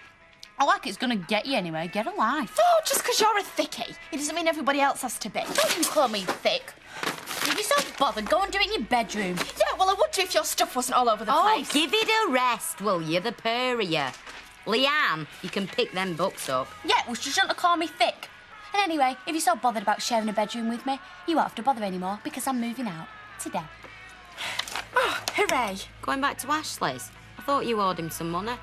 I like it's gonna get you anyway. Get a life. Oh, just because you're a thickie, it doesn't mean everybody else has to be. Don't you call me thick. If you're so bothered, go and do it in your bedroom. Yeah, well, I would do if your stuff wasn't all over the place. Give it a rest, will you? The pair of you. Leanne, you can pick them books up. Yeah, well, she shouldn't have called me thick. And anyway, if you're so bothered about sharing a bedroom with me, you won't have to bother anymore because I'm moving out today. Oh, hooray. Going back to Ashley's? I thought you owed him some money.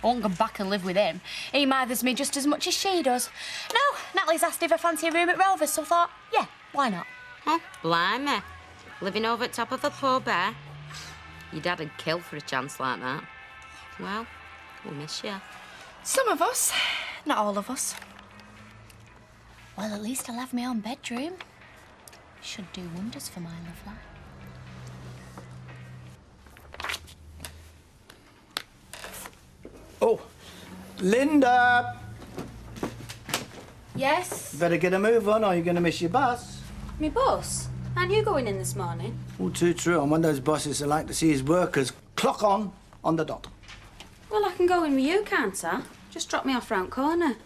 I won't go back and live with him. He mothers me just as much as she does. No, Natalie's asked if I fancy a room at Rover's, so I thought, yeah, why not? Huh? Blimey. Living over at top of the pub, eh? Your dad'd kill for a chance like that. Well, we'll miss you. Some of us, not all of us. Well, at least I'll have my own bedroom. Should do wonders for my love life. Oh, Linda! Yes? Better get a move on or you're going to miss your bus. Me boss? Aren't you going in this morning? All too true. I'm one of those bosses that like to see his workers clock on the dot. Well, I can go in with you, can't I? Just drop me off round corner.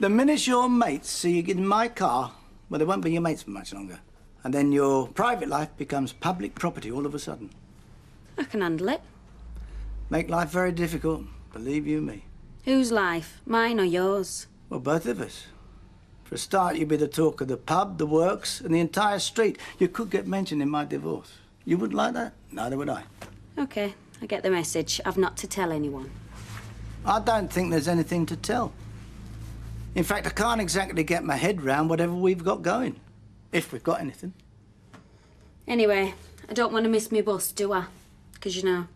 The minute your mates see you get in my car, well, they won't be your mates for much longer. And then your private life becomes public property all of a sudden. I can handle it. Make life very difficult, believe you me. Whose life? Mine or yours? Well, both of us. For a start, you'd be the talk of the pub, the works, and the entire street. You could get mentioned in my divorce. You wouldn't like that? Neither would I. OK, I get the message. I've not to tell anyone. I don't think there's anything to tell. In fact, I can't exactly get my head round whatever we've got going. If we've got anything. Anyway, I don't want to miss my bus, do I? Because, you know,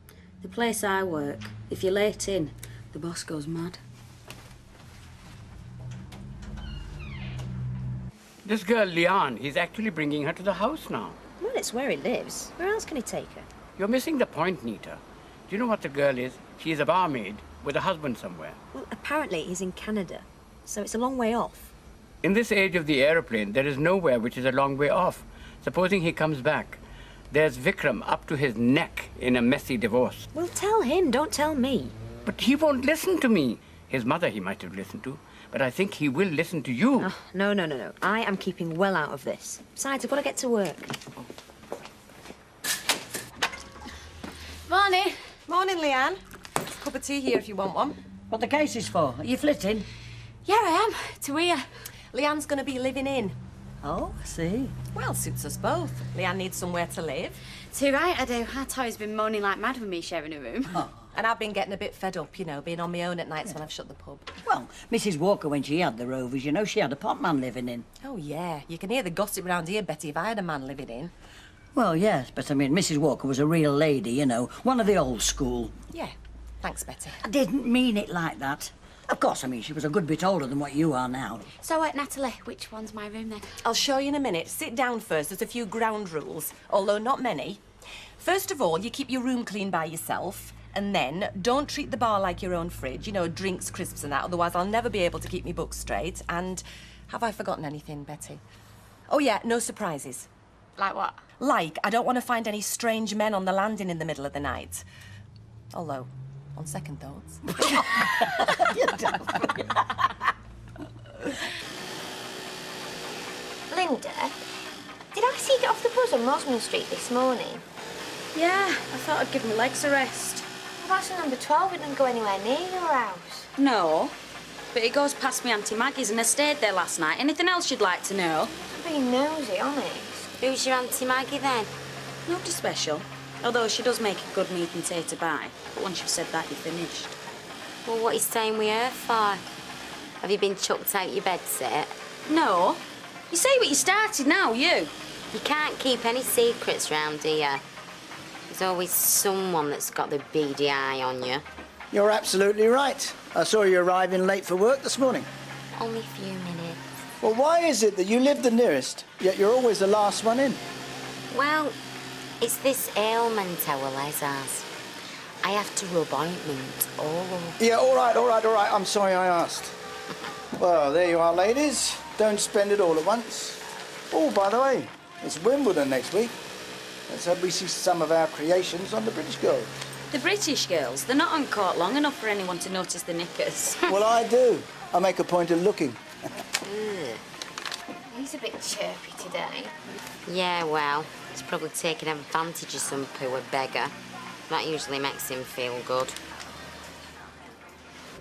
the place I work, if you're late in, the boss goes mad. This girl, Leanne, he's actually bringing her to the house now. Well, it's where he lives. Where else can he take her? You're missing the point, Nita. Do you know what the girl is? She's a barmaid with a husband somewhere. Well, apparently he's in Canada, so it's a long way off. In this age of the aeroplane, there is nowhere which is a long way off. Supposing he comes back, there's Vikram up to his neck in a messy divorce. Well, tell him, don't tell me. But he won't listen to me. His mother he might have listened to, but I think he will listen to you. Oh, no. I am keeping well out of this. Besides, I've got to get to work. Morning. Morning, Leanne. Cup of tea here if you want one. What the case is for? Are you flitting? Yeah, I am. To here. Leanne's going to be living in. Oh, I see. Well, suits us both. Leanne needs somewhere to live. Too right, I do. Toy's been moaning like mad with me sharing a room. Oh. And I've been getting a bit fed up, you know, being on my own at nights when I've shut the pub. Well, Mrs. Walker, when she had the Rovers, you know, she had a potman living in. Oh, yeah. You can hear the gossip round here, Betty, if I had a man living in. Well, yes, but I mean, Mrs. Walker was a real lady, you know, one of the old school. Yeah. Thanks, Betty. I didn't mean it like that. Of course, I mean, she was a good bit older than what you are now. So, Natalie, which one's my room then? I'll show you in a minute. Sit down first. There's a few ground rules, although not many. First of all, you keep your room clean by yourself. And then, don't treat the bar like your own fridge. You know, drinks, crisps and that. Otherwise, I'll never be able to keep me books straight. And have I forgotten anything, Betty? Oh, yeah, no surprises. Like what? Like, I don't want to find any strange men on the landing in the middle of the night. Although, on second thoughts. Linda, Did I see you get off the bus on Rosamond Street this morning? Yeah, I thought I'd give my legs a rest. Well, that's number 12. It doesn't go anywhere near your house. No, but it goes past me Auntie Maggie's and I stayed there last night. Anything else you'd like to know? I'm being nosy, honest. Who's your Auntie Maggie then? Nobody special. Although she does make a good meat and tater pie. But once you've said that, you're finished. Well, what are you staying with her for? Have you been chucked out your bed set? No. You say what you started now, you. You can't keep any secrets round here. There's always someone that's got the beady eye on you. You're absolutely right. I saw you arriving late for work this morning. Only a few minutes. Well, why is it that you live the nearest, yet you're always the last one in? Well, it's this ailment our Les has. I have to rub ointment all over. Yeah, all right. I'm sorry I asked. Well, there you are, ladies. Don't spend it all at once. Oh, by the way, it's Wimbledon next week. Let's hope we see some of our creations on the British girls. The British girls, they're not on court long enough for anyone to notice the knickers. Well, I do. I make a point of looking. He's a bit chirpy today. Yeah, well, he's probably taking advantage of some poor beggar. That usually makes him feel good.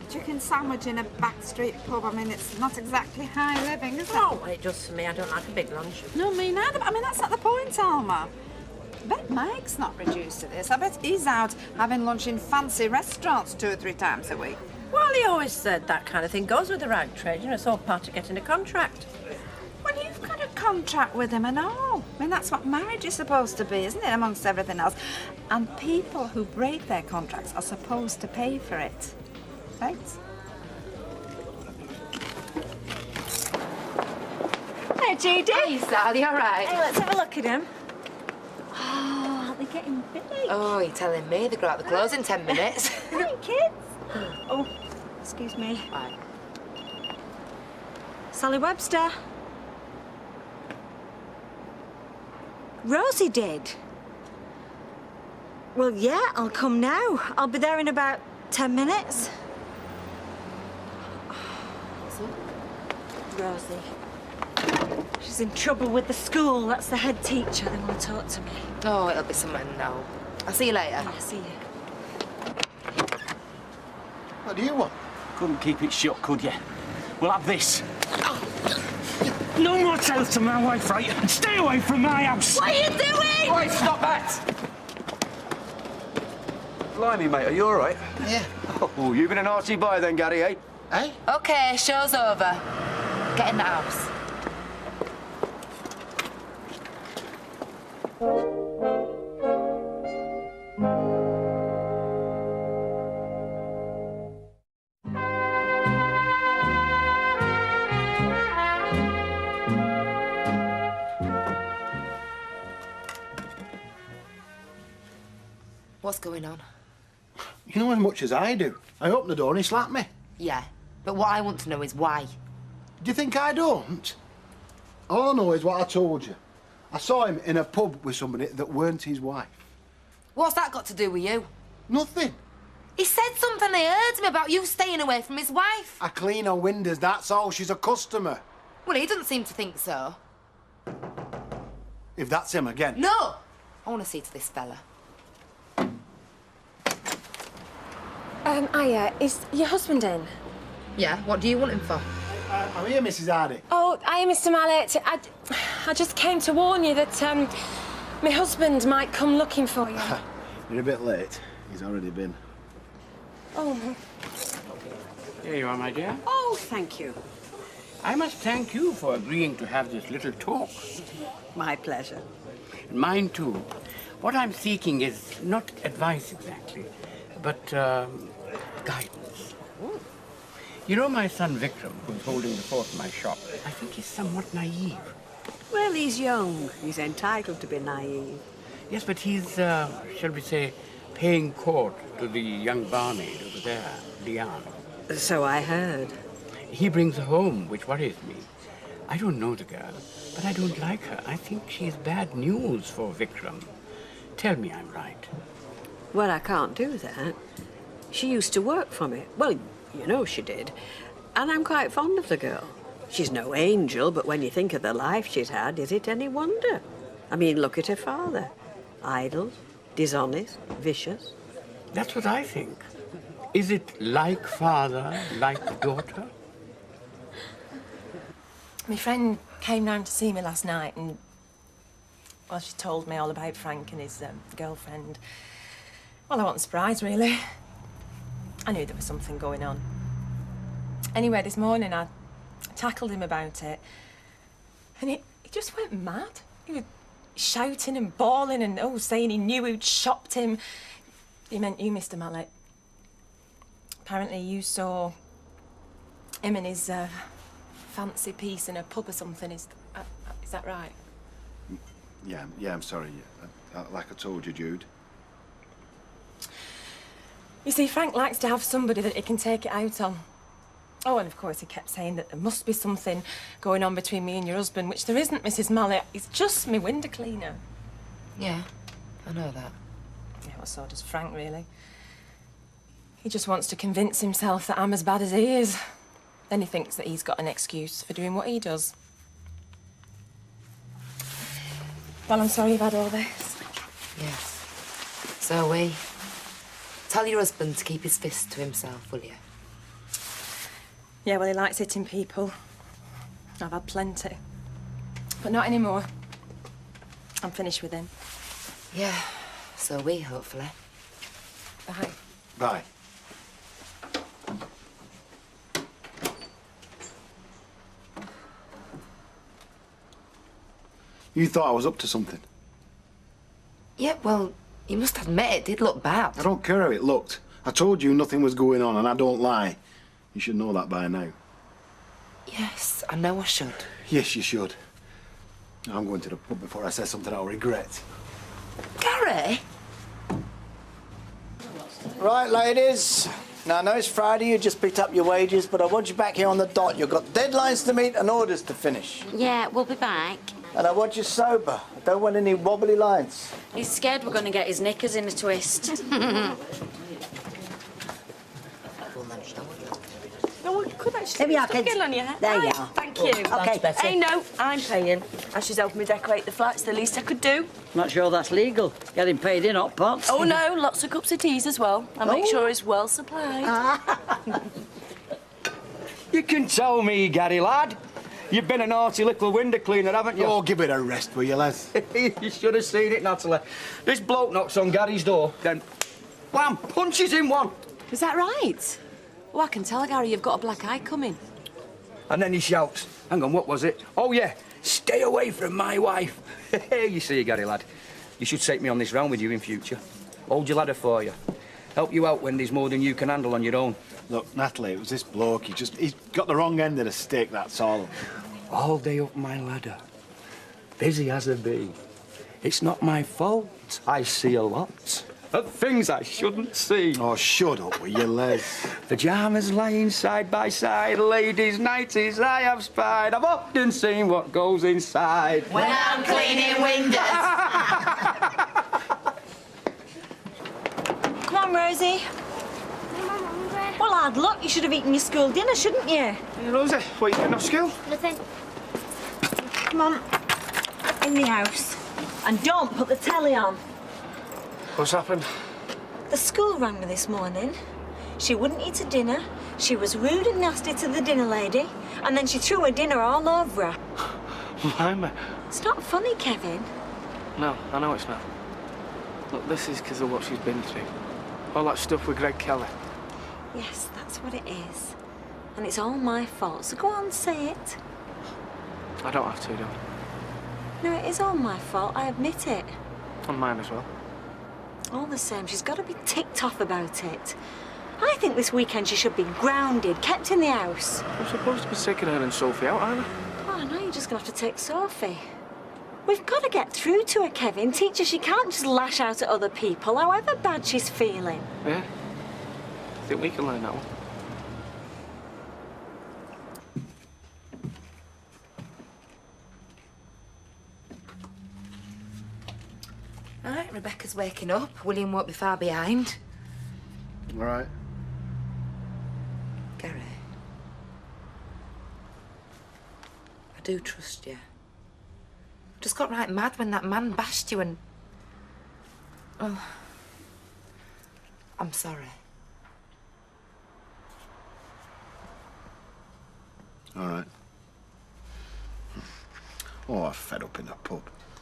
A chicken sandwich in a backstreet pub, I mean, it's not exactly high living, is it? Oh, well, it does for me. I don't like a big lunch. No, me neither. But I mean, that's not the point, Alma. I bet Mike's not reduced to this. I bet he's out having lunch in fancy restaurants 2 or 3 times a week. Well, he always said that kind of thing goes with the rag trade. You know, it's all part of getting a contract. Well, you've got a contract with him and all. I mean, that's what marriage is supposed to be, isn't it, amongst everything else? And people who break their contracts are supposed to pay for it. Right? Hey, Judy. Hey, Sally, all right? Hey, let's have a look at him. Oh, aren't they getting big? Oh, you're telling me they grow out the clothes in 10 minutes. Hey, kids. Oh, excuse me. Right. Sally Webster. Rosie did. Well, yeah, I'll come now. I'll be there in about 10 minutes. Rosie. She's in trouble with the school. That's the head teacher. They want to talk to me. Oh, it'll be someone now. I'll see you later. Yeah, see you. What do you want? Couldn't keep it shut, could you? We'll have this. No more tales to my wife, right? And stay away from my house. What are you doing? Right, stop that! Blimey, mate, are you all right? Yeah. Oh, you've been an arty boy then, Gary, eh? Hey? OK, show's over. Get in the house. What's going on? You know as much as I do. I opened the door and he slapped me. Yeah, but what I want to know is why. Do you think I don't? All I know is what I told you. I saw him in a pub with somebody that weren't his wife. What's that got to do with you? Nothing. He said something they heard him about you staying away from his wife. I clean her windows, that's all. She's a customer. Well, he doesn't seem to think so. If that's him again. No! I want to see to this fella. Aya, is your husband in? Yeah, what do you want him for? I'm here, Mrs. Hardy. Oh, hiya, Mr. Mallet. I just came to warn you that, my husband might come looking for you. You're a bit late. He's already been. Oh. Here you are, my dear. Oh, thank you. I must thank you for agreeing to have this little talk. My pleasure. And mine, too. What I'm seeking is not advice exactly, but guidance. You know my son Vikram, who's holding the fort in my shop? I think he's somewhat naive. Well, he's young. He's entitled to be naive. Yes, but he's, shall we say, paying court to the young barmaid over there, Leanne. So I heard. He brings her home, which worries me. I don't know the girl, but I don't like her. I think she's bad news for Vikram. Tell me I'm right. Well, I can't do that. She used to work for me. Well, you know she did. And I'm quite fond of the girl. She's no angel, but when you think of the life she's had, is it any wonder? I mean, look at her father. Idle, dishonest, vicious. That's what I think. Is it like father, like daughter? My friend came round to see me last night and, well, she told me all about Frank and his girlfriend. Well, I wasn't surprised, really. I knew there was something going on. Anyway, this morning I tackled him about it, and he just went mad. He was shouting and bawling and, saying he knew who'd shopped him. He meant you, Mr. Mallet. Apparently you saw him in his fancy piece in a pub or something. Is that right? Yeah, I'm sorry. Like I told you, Jude. You see, Frank likes to have somebody that he can take it out on. Oh, and of course he kept saying that there must be something going on between me and your husband, which there isn't, Mrs. Mallet. He's just my window cleaner. Yeah, I know that. Yeah, well, so does Frank, really. He just wants to convince himself that I'm as bad as he is. Then he thinks that he's got an excuse for doing what he does. Well, I'm sorry you've had all this. Yes. So tell your husband to keep his fist to himself, will you? Yeah, well, he likes hitting people. I've had plenty. But not anymore. I'm finished with him. Yeah, so hopefully. Bye. Bye. You thought I was up to something. Yeah, well, you must admit it did look bad. I don't care how it looked. I told you nothing was going on, and I don't lie. You should know that by now. Yes, I know I should. Yes, you should. I'm going to the pub before I say something I'll regret. Gary? Right, ladies. Now, I know it's Friday, you just picked up your wages, but I want you back here on the dot. You've got deadlines to meet and orders to finish. Yeah, we'll be back. And I want you sober. I don't want any wobbly lines. He's scared we're going to get his knickers in a twist. No, I could actually There we are, kids. on your head. There you Right, are. Thank you. Okay, Betty. Hey, no, I'm paying. And she's helping me decorate the flat. It's the least I could do. Not sure that's legal. Getting paid in hot pots. Oh, no, lots of cups of teas as well. I make sure it's well supplied. You can tell me, Gary, lad. You've been a naughty little window cleaner, haven't you? Oh, give it a rest, will you, lads? You should have seen it, Natalie. This bloke knocks on Gary's door, then wham, punches him one. Is that right? Oh, I can tell, Gary, you've got a black eye coming. And then he shouts, hang on, what was it? Oh, yeah, stay away from my wife. You see, Gary, lad, you should take me on this round with you in future. Hold your ladder for you. Help you out when there's more than you can handle on your own. Look, Natalie, it was this bloke. He's got the wrong end of the stick, that's all. All day up my ladder. Busy as a bee. It's not my fault. I see a lot of things I shouldn't see. Oh, shut up with your Les. Pyjamas lying side by side, ladies' nighties I have spied. I've often seen what goes inside. When I'm cleaning windows. Come on, Rosie. Well, hard luck. You should have eaten your school dinner, shouldn't you? Hey, Rosie, what are you getting off school? Nothing. Come on. In the house. And don't put the telly on. What's happened? The school rang me this morning. She wouldn't eat her dinner. She was rude and nasty to the dinner lady. And then she threw her dinner all over her. Mama. It's not funny, Kevin. No, I know it's not. Look, this is because of what she's been through. All that stuff with Greg Kelly. Yes, that's what it is. And it's all my fault, so go on, say it. I don't have to, do No, it is all my fault, I admit it. And mine as well. All the same, she's got to be ticked off about it. I think this weekend she should be grounded, kept in the house. I'm supposed to be taking her and Sophie out, aren't I? Oh, no, you're just going to have to take Sophie. We've got to get through to her, Kevin. Teach her she can't just lash out at other people, however bad she's feeling. Yeah? I think we can learn that one. Right, Rebecca's waking up. William won't be far behind. All right. Gary. do trust you. Just got right mad when that man bashed you and... Oh. I'm sorry. All right. Oh, I'm fed up in the pub.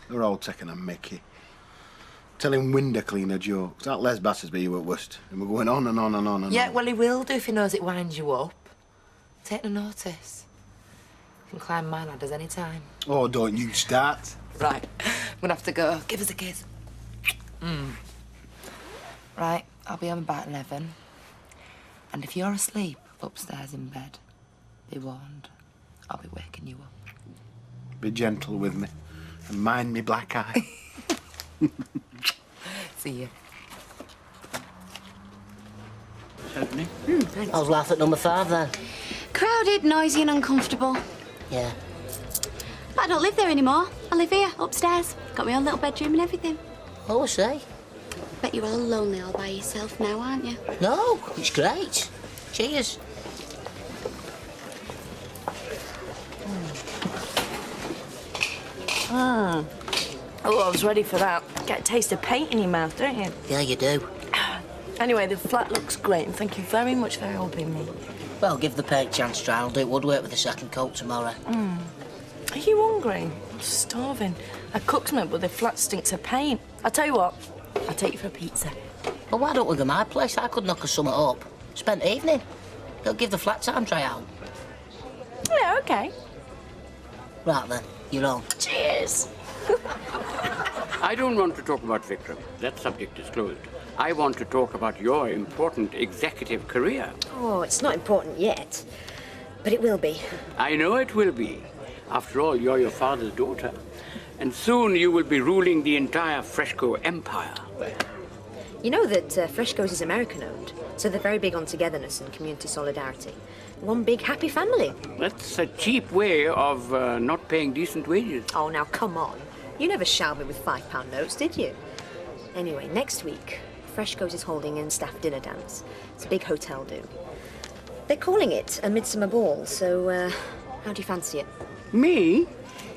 They're all taking a mickey. Telling window cleaner jokes. That Les Battersby you at worst. And we're going on and on and on and Yeah, on. well, he will do if he knows it winds you up. Take no notice. You can climb my ladders any time. Oh, don't you start. Right, I'm gonna have to go. Give us a kiss. Right, I'll be home about 11. And if you're asleep upstairs in bed, be warned. I'll be waking you up. Be gentle with me. And mind me black eye. See you. Certainly. I was laughing at number 5 then. Crowded, noisy and uncomfortable. Yeah. But I don't live there anymore. I live here, upstairs. Got my own little bedroom and everything. Oh, I see. Bet you're all lonely all by yourself now, aren't you? No, it's great. Cheers. Oh, I was ready for that. Get a taste of paint in your mouth, don't you? Yeah, you do. Anyway, the flat looks great, and thank you very much for helping me. Well, give the paint a chance to dry. I'll do woodwork with the second coat tomorrow. Are you hungry? I'm starving. I cooked something, but the flat stinks of paint. I'll tell you what, I'll take you for a pizza. Well, why don't we go to my place? I could knock us something up. Spent evening. It'll give the flat time dry out. Yeah, OK. Right then, you're on. Cheers. I don't want to talk about Vikram. That subject is closed. I want to talk about your important executive career. Oh, it's not important yet, but it will be. I know it will be. After all, you're your father's daughter. And soon you will be ruling the entire Fresco empire. You know that Fresco's is American-owned, so they're very big on togetherness and community solidarity. One big happy family. That's a cheap way of not paying decent wages. Oh, now, come on. You never showered me with £5 notes, did you? Anyway, next week, Fresco's is holding a staff dinner dance. It's a big hotel do. They're calling it a midsummer ball, so how do you fancy it? Me?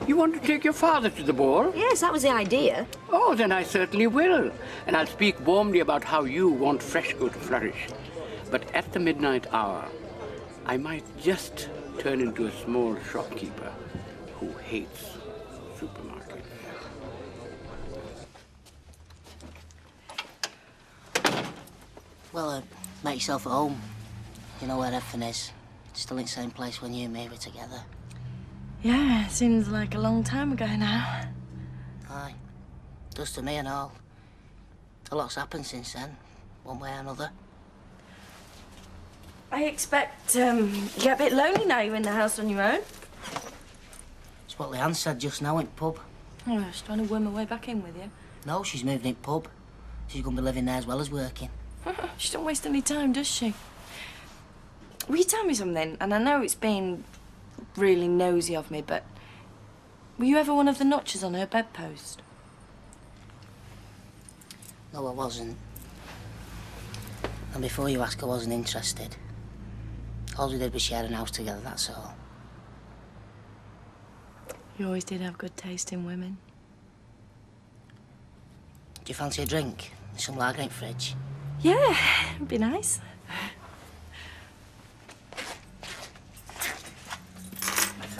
You want to take your father to the ball? Yes, that was the idea. Oh, then I certainly will. And I'll speak warmly about how you want Fresco to flourish. But at the midnight hour, I might just turn into a small shopkeeper who hates supermarkets. Well, make yourself at home. You know where everything is. Still in the same place when you and me were together. Yeah, seems like a long time ago now. Aye. Does to me and all. A lot's happened since then, one way or another. I expect you get a bit lonely now you're in the house on your own. It's what Leanne said just now in pub. Oh, I was trying to worm my way back in with you. No, she's moving in pub. She's going to be living there as well as working. She don't waste any time, does she? Will you tell me something? And I know it's been really nosy of me, but were you ever one of the notches on her bedpost? No, I wasn't. And before you ask, I wasn't interested. All we did was share an house together, that's all. You always did have good taste in women. Do you fancy a drink? There's some lager in the fridge. Yeah, it'd be nice.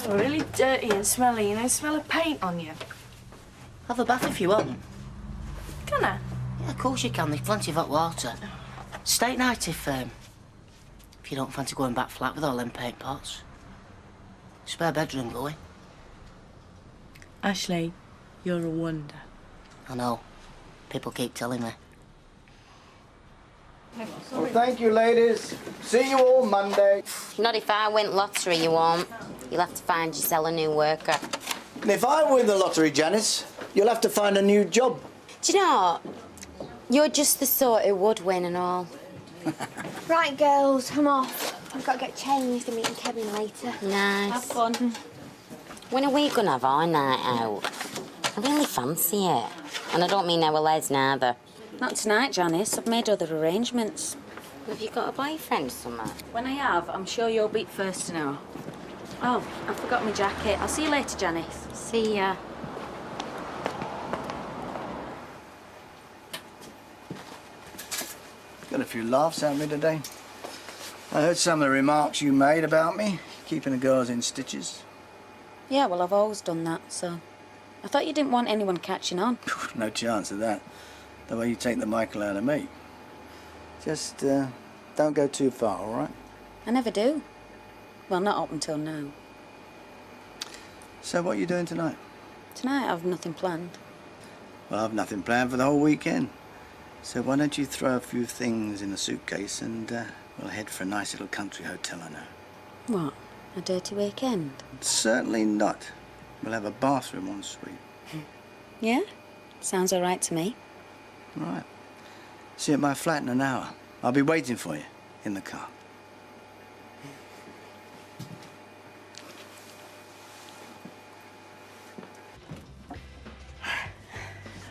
Oh, really dirty and smelly, you know, smell of paint on you. Have a bath if you want. Can I? Yeah, of course you can. There's plenty of hot water. Steak night if you don't fancy going back flat with all them paint pots. Spare bedroom going. Ashley, you're a wonder. I know. People keep telling me. Well, thank you, ladies. See you all Monday. Not if I win lottery, you won't. You'll have to find yourself a new worker. And if I win the lottery, Janice, you'll have to find a new job. Do you know what? You're just the sort who would win and all. Right, girls, I'm off. I've got to get changed and meeting Kevin later. Nice. Have fun. When are we going to have our night out? I really fancy it. And I don't mean our Les neither. Not tonight, Janice. I've made other arrangements. Have you got a boyfriend somewhere? When I have, I'm sure you'll be first to know. Oh, I forgot my jacket. I'll see you later, Janice. See ya. Got a few laughs at me today. I heard some of the remarks you made about me, keeping the girls in stitches. Yeah, well, I've always done that, so... I thought you didn't want anyone catching on. No chance of that. The way you take the Michael out of me. Just, don't go too far, all right? I never do. Well, not up until now. So what are you doing tonight? Tonight I've nothing planned. Well, I've nothing planned for the whole weekend. So why don't you throw a few things in a suitcase and we'll head for a nice little country hotel I know. What? A dirty weekend? Certainly not. We'll have a bathroom en suite. Yeah? Sounds all right to me. Right. See you at my flat in an hour. I'll be waiting for you in the car.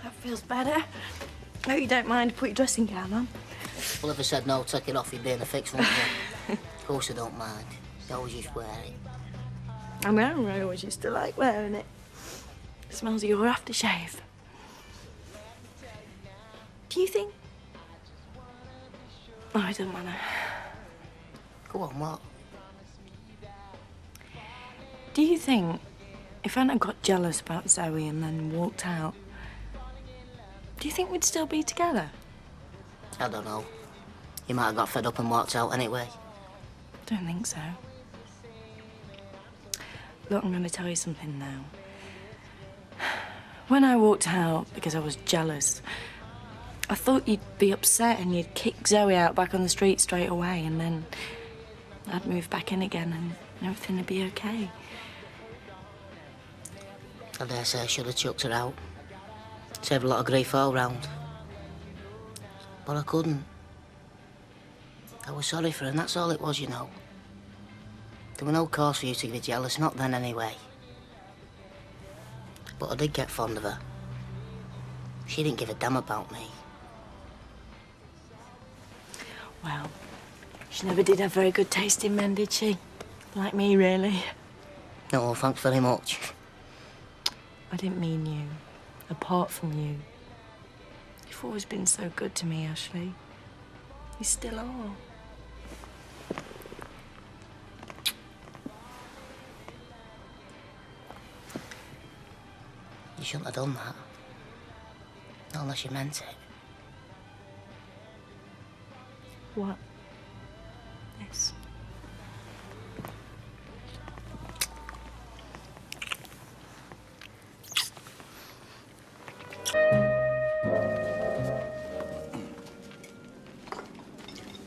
That feels better. I hope you don't mind. Put your dressing gown on. Well, if I said no, take it off, you'd be in a fix, wouldn't you? Of course I don't mind. You always used to wear it. I mean, I always used to like wearing it. It smells of your aftershave. Do you think... Oh, it doesn't matter. Go on, what? Do you think if Anna got jealous about Zoe and then walked out, do you think we'd still be together? I don't know. You might have got fed up and walked out anyway. Don't think so. Look, I'm going to tell you something now. When I walked out because I was jealous, I thought you'd be upset and you'd kick Zoe out back on the street straight away, and then I'd move back in again and everything would be okay. I dare say I should have chucked her out. Saved a lot of grief all round. But I couldn't. I was sorry for her, and that's all it was, you know. There were no cause for you to be jealous, not then anyway. But I did get fond of her. She didn't give a damn about me. Well, she never did have very good taste in men, did she? Like me, really. No, thanks very much. I didn't mean you. Apart from you. You've always been so good to me, Ashley. You still are. You shouldn't have done that. Not unless you meant it. What? Yes.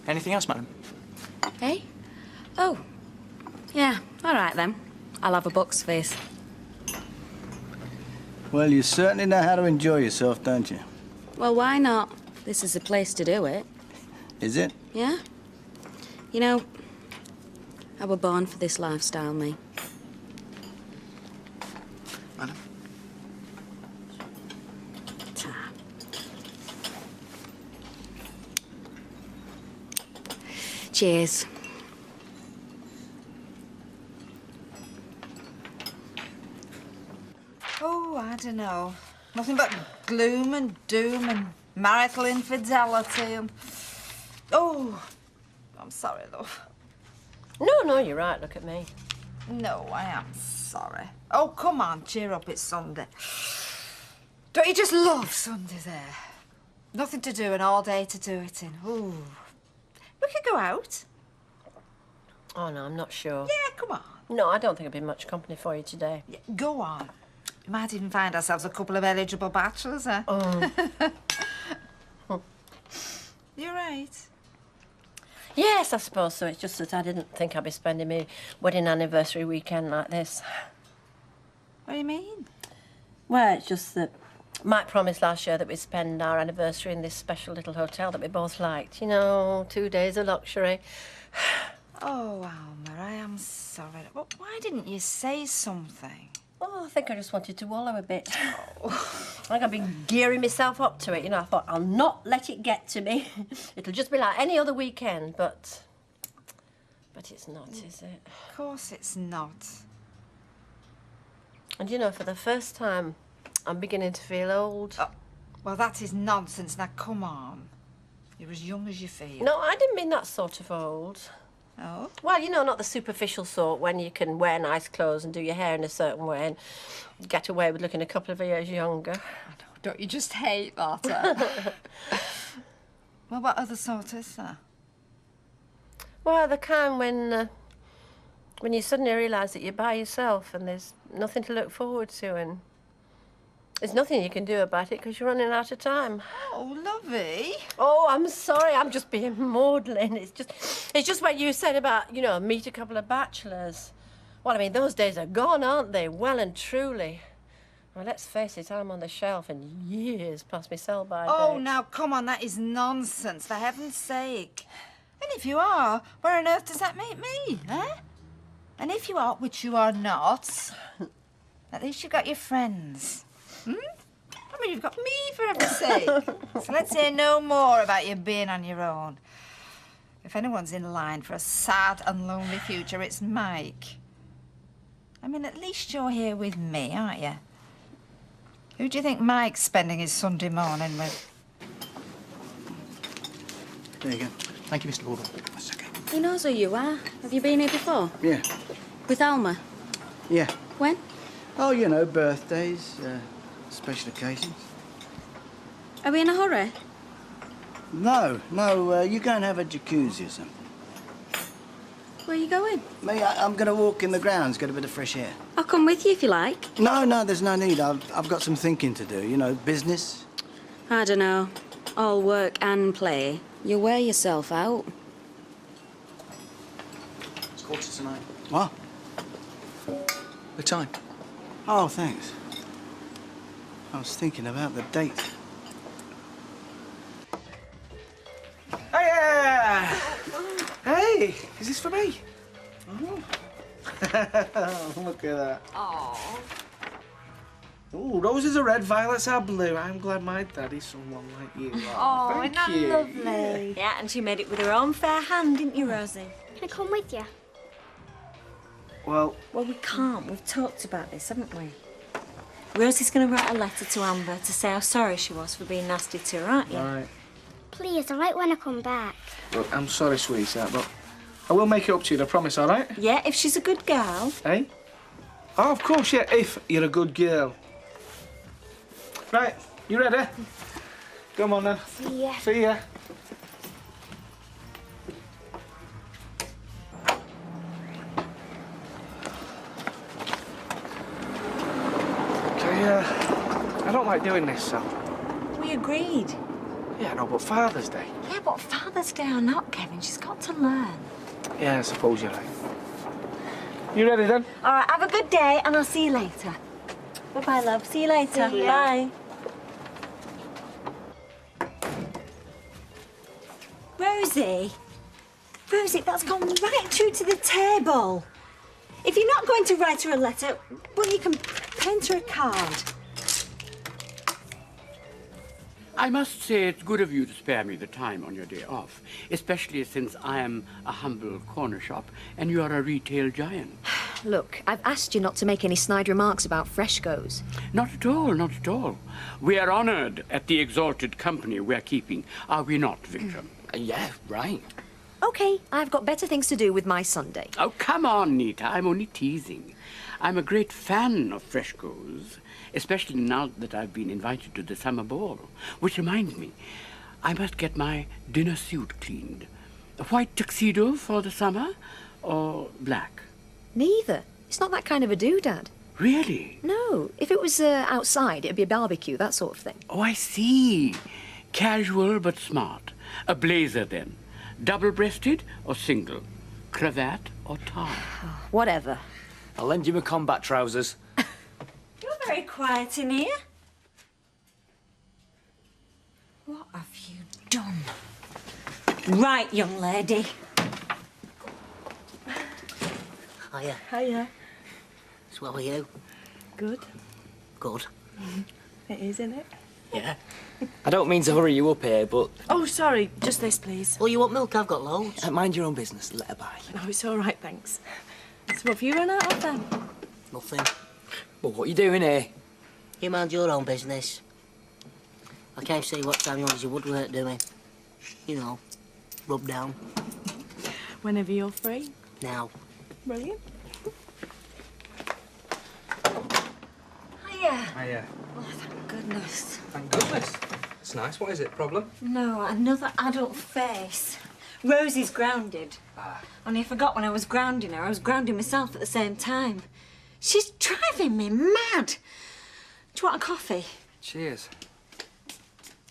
Anything else, madam? Hey? Oh. Yeah, all right then. I'll have a box face. Well, you certainly know how to enjoy yourself, don't you? Well, why not? This is the place to do it. Is it? Yeah? You know, I were born for this lifestyle, me. Madam? Cheers. Oh, I don't know. Nothing but gloom and doom and marital infidelity and... Oh, I'm sorry, love. No, you're right. Look at me. No, I am sorry. Oh, come on, cheer up. It's Sunday. Don't you just love Sunday there? Nothing to do and all day to do it in. Ooh. We could go out. Oh, no, I'm not sure. Yeah, come on. No, I don't think it'll be much company for you today. Yeah, go on. We might even find ourselves a couple of eligible bachelors, eh? Oh. You're right. Yes, I suppose so. It's just that I didn't think I'd be spending my wedding anniversary weekend like this. What do you mean? Well, it's just that Mike promised last year that we'd spend our anniversary in this special little hotel that we both liked. You know, 2 days of luxury. Oh, Alma, I am sorry. Well, why didn't you say something? Oh, I think I just wanted to wallow a bit. I think I've been gearing myself up to it. You know, I thought, I'll not let it get to me. It'll just be like any other weekend, but But it's not, is it? Of course it's not. And you know, for the first time, I'm beginning to feel old. Oh, well, that is nonsense. Now, come on. You're as young as you feel. No, I didn't mean that sort of old. Oh? Well, you know, not the superficial sort when you can wear nice clothes and do your hair in a certain way and get away with looking a couple of years younger. Don't you just hate that? Well, what other sort is there? Well, the kind when you suddenly realise that you're by yourself and there's nothing to look forward to and there's nothing you can do about it because you're running out of time. Oh, lovey. Oh, I'm sorry, I'm just being maudlin. It's just what you said about, you know, meet a couple of bachelors. Well, I mean, those days are gone, aren't they? Well and truly. Well, let's face it, I'm on the shelf and years past my sell-by date. Oh, now, come on, that is nonsense, for heaven's sake. And if you are, where on earth does that make me, eh? And if you are, which you are not, at least you've got your friends. Hmm? I mean, you've got me, for heaven's sake. So let's hear no more about you being on your own. If anyone's in line for a sad and lonely future, it's Mike. I mean, at least you're here with me, aren't you? Who do you think Mike's spending his Sunday morning with? There you go. Thank you, Mr. Baldwin. That's okay. He knows who you are. Have you been here before? Yeah. With Alma? Yeah. When? Oh, you know, birthdays, special occasions. Are we in a hurry? No, you go and have a jacuzzi or something. Where are you going? Me, I'm going to walk in the grounds, get a bit of fresh air. I'll come with you if you like. No, there's no need. I've got some thinking to do, you know, business. I don't know. All work and play. You wear yourself out. It's 9:15. What? The time. Oh, thanks. I was thinking about the date. Hey, is this for me? Oh. Look at that. Oh. Ooh, roses are red, violets are blue. I'm glad my daddy's someone like you. Oh, thank isn't that you. lovely? Yeah, and she made it with her own fair hand, didn't you, Rosie? Can I come with you? Well, we can't. We've talked about this, haven't we? Rosie's going to write a letter to Amber to say how sorry she was for being nasty to her, aren't you? right. Please, I like when I come back. Look, I'm sorry, sweetheart, but I will make it up to you, I promise, all right? Yeah, if she's a good girl. Eh? Oh, of course, yeah, if you're a good girl. Right, you ready? Come on, then. See ya. See ya. Okay, I don't like doing this, so... We agreed. Yeah, no, but Father's Day. Yeah, but Father's Day or not, Kevin, she's got to learn. Yeah, I suppose you're right. You ready, then? All right, have a good day, and I'll see you later. Bye-bye, love. See you later. See ya. Bye. Rosie? Rosie, that's gone right through to the table. If you're not going to write her a letter, well, you can paint her a card. I must say it's good of you to spare me the time on your day off, especially since I am a humble corner shop and you are a retail giant. Look, I've asked you not to make any snide remarks about Freshcos. Not at all, not at all. We are honoured at the exalted company we're keeping, are we not, Victor? Yeah, right. OK, I've got better things to do with my Sunday. Oh, come on, Nita, I'm only teasing. I'm a great fan of Freshcos, especially now that I've been invited to the summer ball. Which reminds me, I must get my dinner suit cleaned. A white tuxedo for the summer, or black? Neither. It's not that kind of a doodad. Really? No. If it was outside, it'd be a barbecue, that sort of thing. Oh, I see. Casual but smart. A blazer, then. Double-breasted or single? Cravat or tie? Whatever. I'll lend you my combat trousers. You're very quiet in here. What have you done? Right, young lady. Hiya. Hiya. So how are you? Good. Good. It is, isn't it? Yeah. I don't mean to hurry you up here, but... Oh, sorry. Just this, please. Oh, you want milk? I've got loads. Mind your own business. Let her by. No, it's all right, thanks. So what have you run out of then? Nothing. Well, what are you doing here? You mind your own business. I can't see what time you wanted your woodwork doing. You know, rub down. Whenever you're free. Now. Brilliant. Hiya. Hiya. Oh, thank goodness. Thank goodness. It's nice. What is it? Problem? No, another adult face. Rosie's grounded. Only I forgot when I was grounding her, I was grounding myself at the same time. She's driving me mad. Do you want a coffee? Cheers.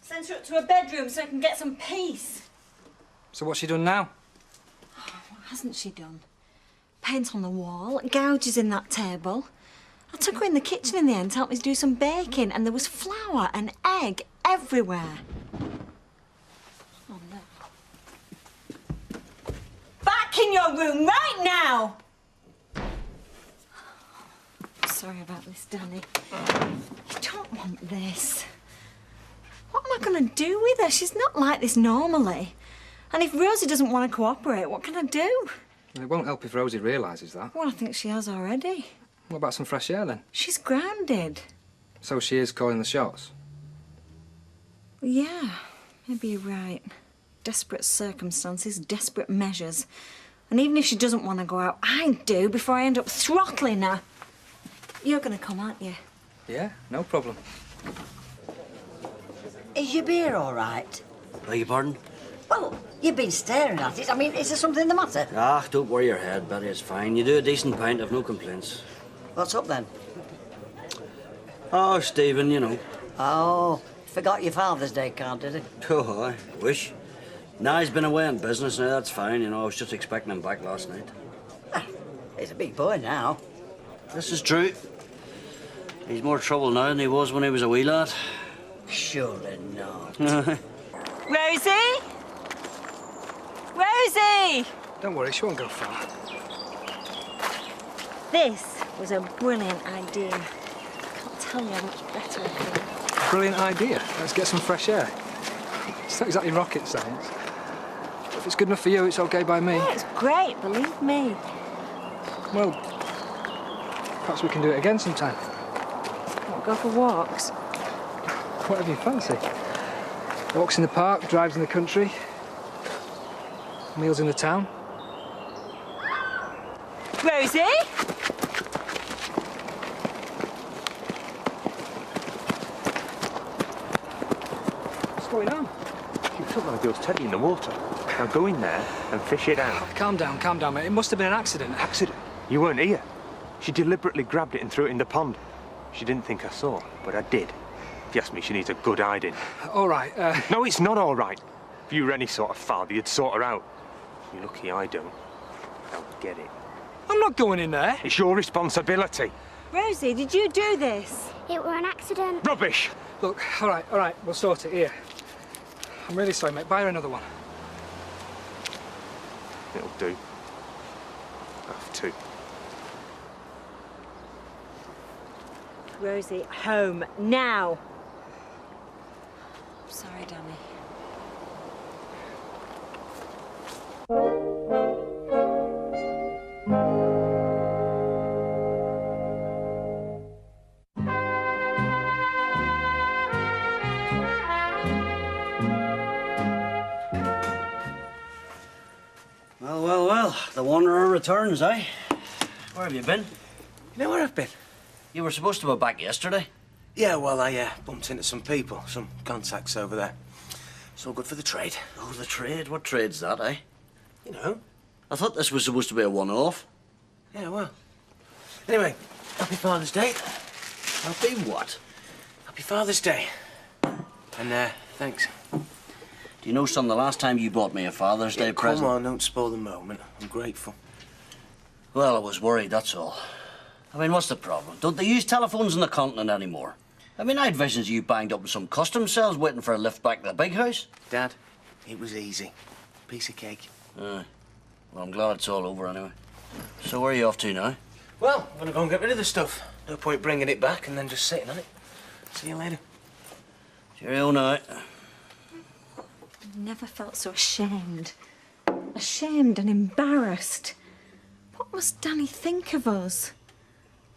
Send her up to her bedroom so I can get some peace. So what's she done now? What hasn't she done? Paint on the wall, gouges in that table. I took her in the kitchen in the end to help me do some baking, and there was flour and egg everywhere. Oh, no. Back in your room right now! Sorry about this, Danny. You don't want this. What am I going to do with her? She's not like this normally. And if Rosie doesn't want to cooperate, what can I do? It won't help if Rosie realises that. Well, I think she has already. What about some fresh air, then? She's grounded. So she is calling the shots? Yeah, maybe you're right. Desperate circumstances, desperate measures. And even if she doesn't want to go out, I do before I end up throttling her. You're going to come, aren't you? Yeah, no problem. Is your beer all right? Beg your pardon? Well, you've been staring at it. I mean, is there something the matter? Ah, don't worry your head, Betty. It's fine. You do a decent pint, I've no complaints. What's up, then? Oh, Stephen, you know. Oh, forgot your Father's Day card, did he? Oh, I wish. Nah, he's been away on business now, that's fine. You know, I was just expecting him back last night. He's a big boy now. This is true. He's more trouble now than he was when he was a wee lad. Surely not. Rosie? Rosie! Don't worry, she won't go far. This was a brilliant idea. I can't tell you how much better I feel. Brilliant idea. Let's get some fresh air. It's not exactly rocket science. If it's good enough for you, it's okay by me. Yeah, it's great, believe me. Well, perhaps we can do it again sometime. What, go for walks? Whatever you fancy. Walks in the park, drives in the country, meals in the town. Rosie? What's going on? You took my girl's teddy in the water. Now go in there and fish it out. Calm down, mate. It must have been an accident. Accident? You weren't here. She deliberately grabbed it and threw it in the pond. She didn't think I saw, but I did. If you ask me, she needs a good hiding. All right. No, it's not all right. If you were any sort of father, you'd sort her out. You're lucky I don't. Don't get it. I'm not going in there. It's your responsibility. Rosie, did you do this? It were an accident. Rubbish! Look, all right, we'll sort it here. I'm really sorry, mate. Buy her another one. It'll do. Have to. Rosie, home, now. I'm sorry, Danny. Well, the wanderer returns, eh? Where have you been? You know where I've been? You were supposed to be back yesterday. Yeah, well, I bumped into some people, some contacts over there. It's all good for the trade. Oh, the trade? What trade's that, eh? You know. I thought this was supposed to be a one-off. Yeah, well. Anyway, happy Father's Day. Happy what? Happy Father's Day. And, thanks. Do you know, son, the last time you bought me a Father's Day present... Come on, don't spoil the moment. I'm grateful. Well, I was worried, that's all. I mean, what's the problem? Don't they use telephones on the continent anymore? I mean, I'd visions you banged up in some custom cells waiting for a lift back to the big house. Dad, it was easy. Piece of cake. Well, I'm glad it's all over anyway. So where are you off to now? Well, I'm gonna go and get rid of the stuff. No point bringing it back and then just sitting on it. See you later. Cheerio night. I've never felt so ashamed. Ashamed and embarrassed. What must Danny think of us?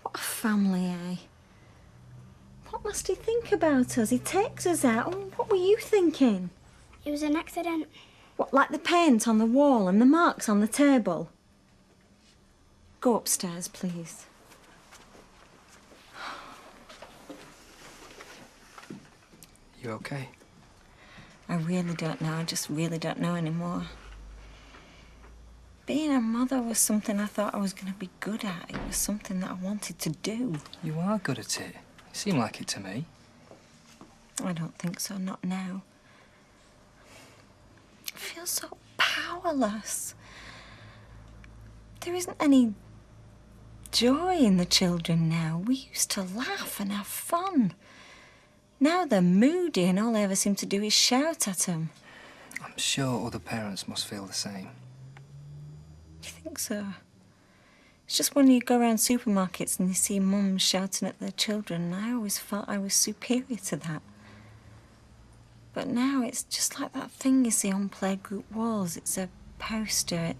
What a family, eh? What must he think about us? He takes us out. Oh, what were you thinking? It was an accident. What, like the paint on the wall and the marks on the table? Go upstairs, please. You okay? I really don't know. I just really don't know anymore. Being a mother was something I thought I was going to be good at. It was something that I wanted to do. You are good at it. You seem like it to me. I don't think so, not now. I feel so powerless. There isn't any joy in the children now. We used to laugh and have fun. Now they're moody and all they ever seem to do is shout at them. I'm sure other parents must feel the same. Do you think so? It's just when you go around supermarkets and you see mums shouting at their children, I always felt I was superior to that. But now it's just like that thing you see on playgroup walls. It's a poster.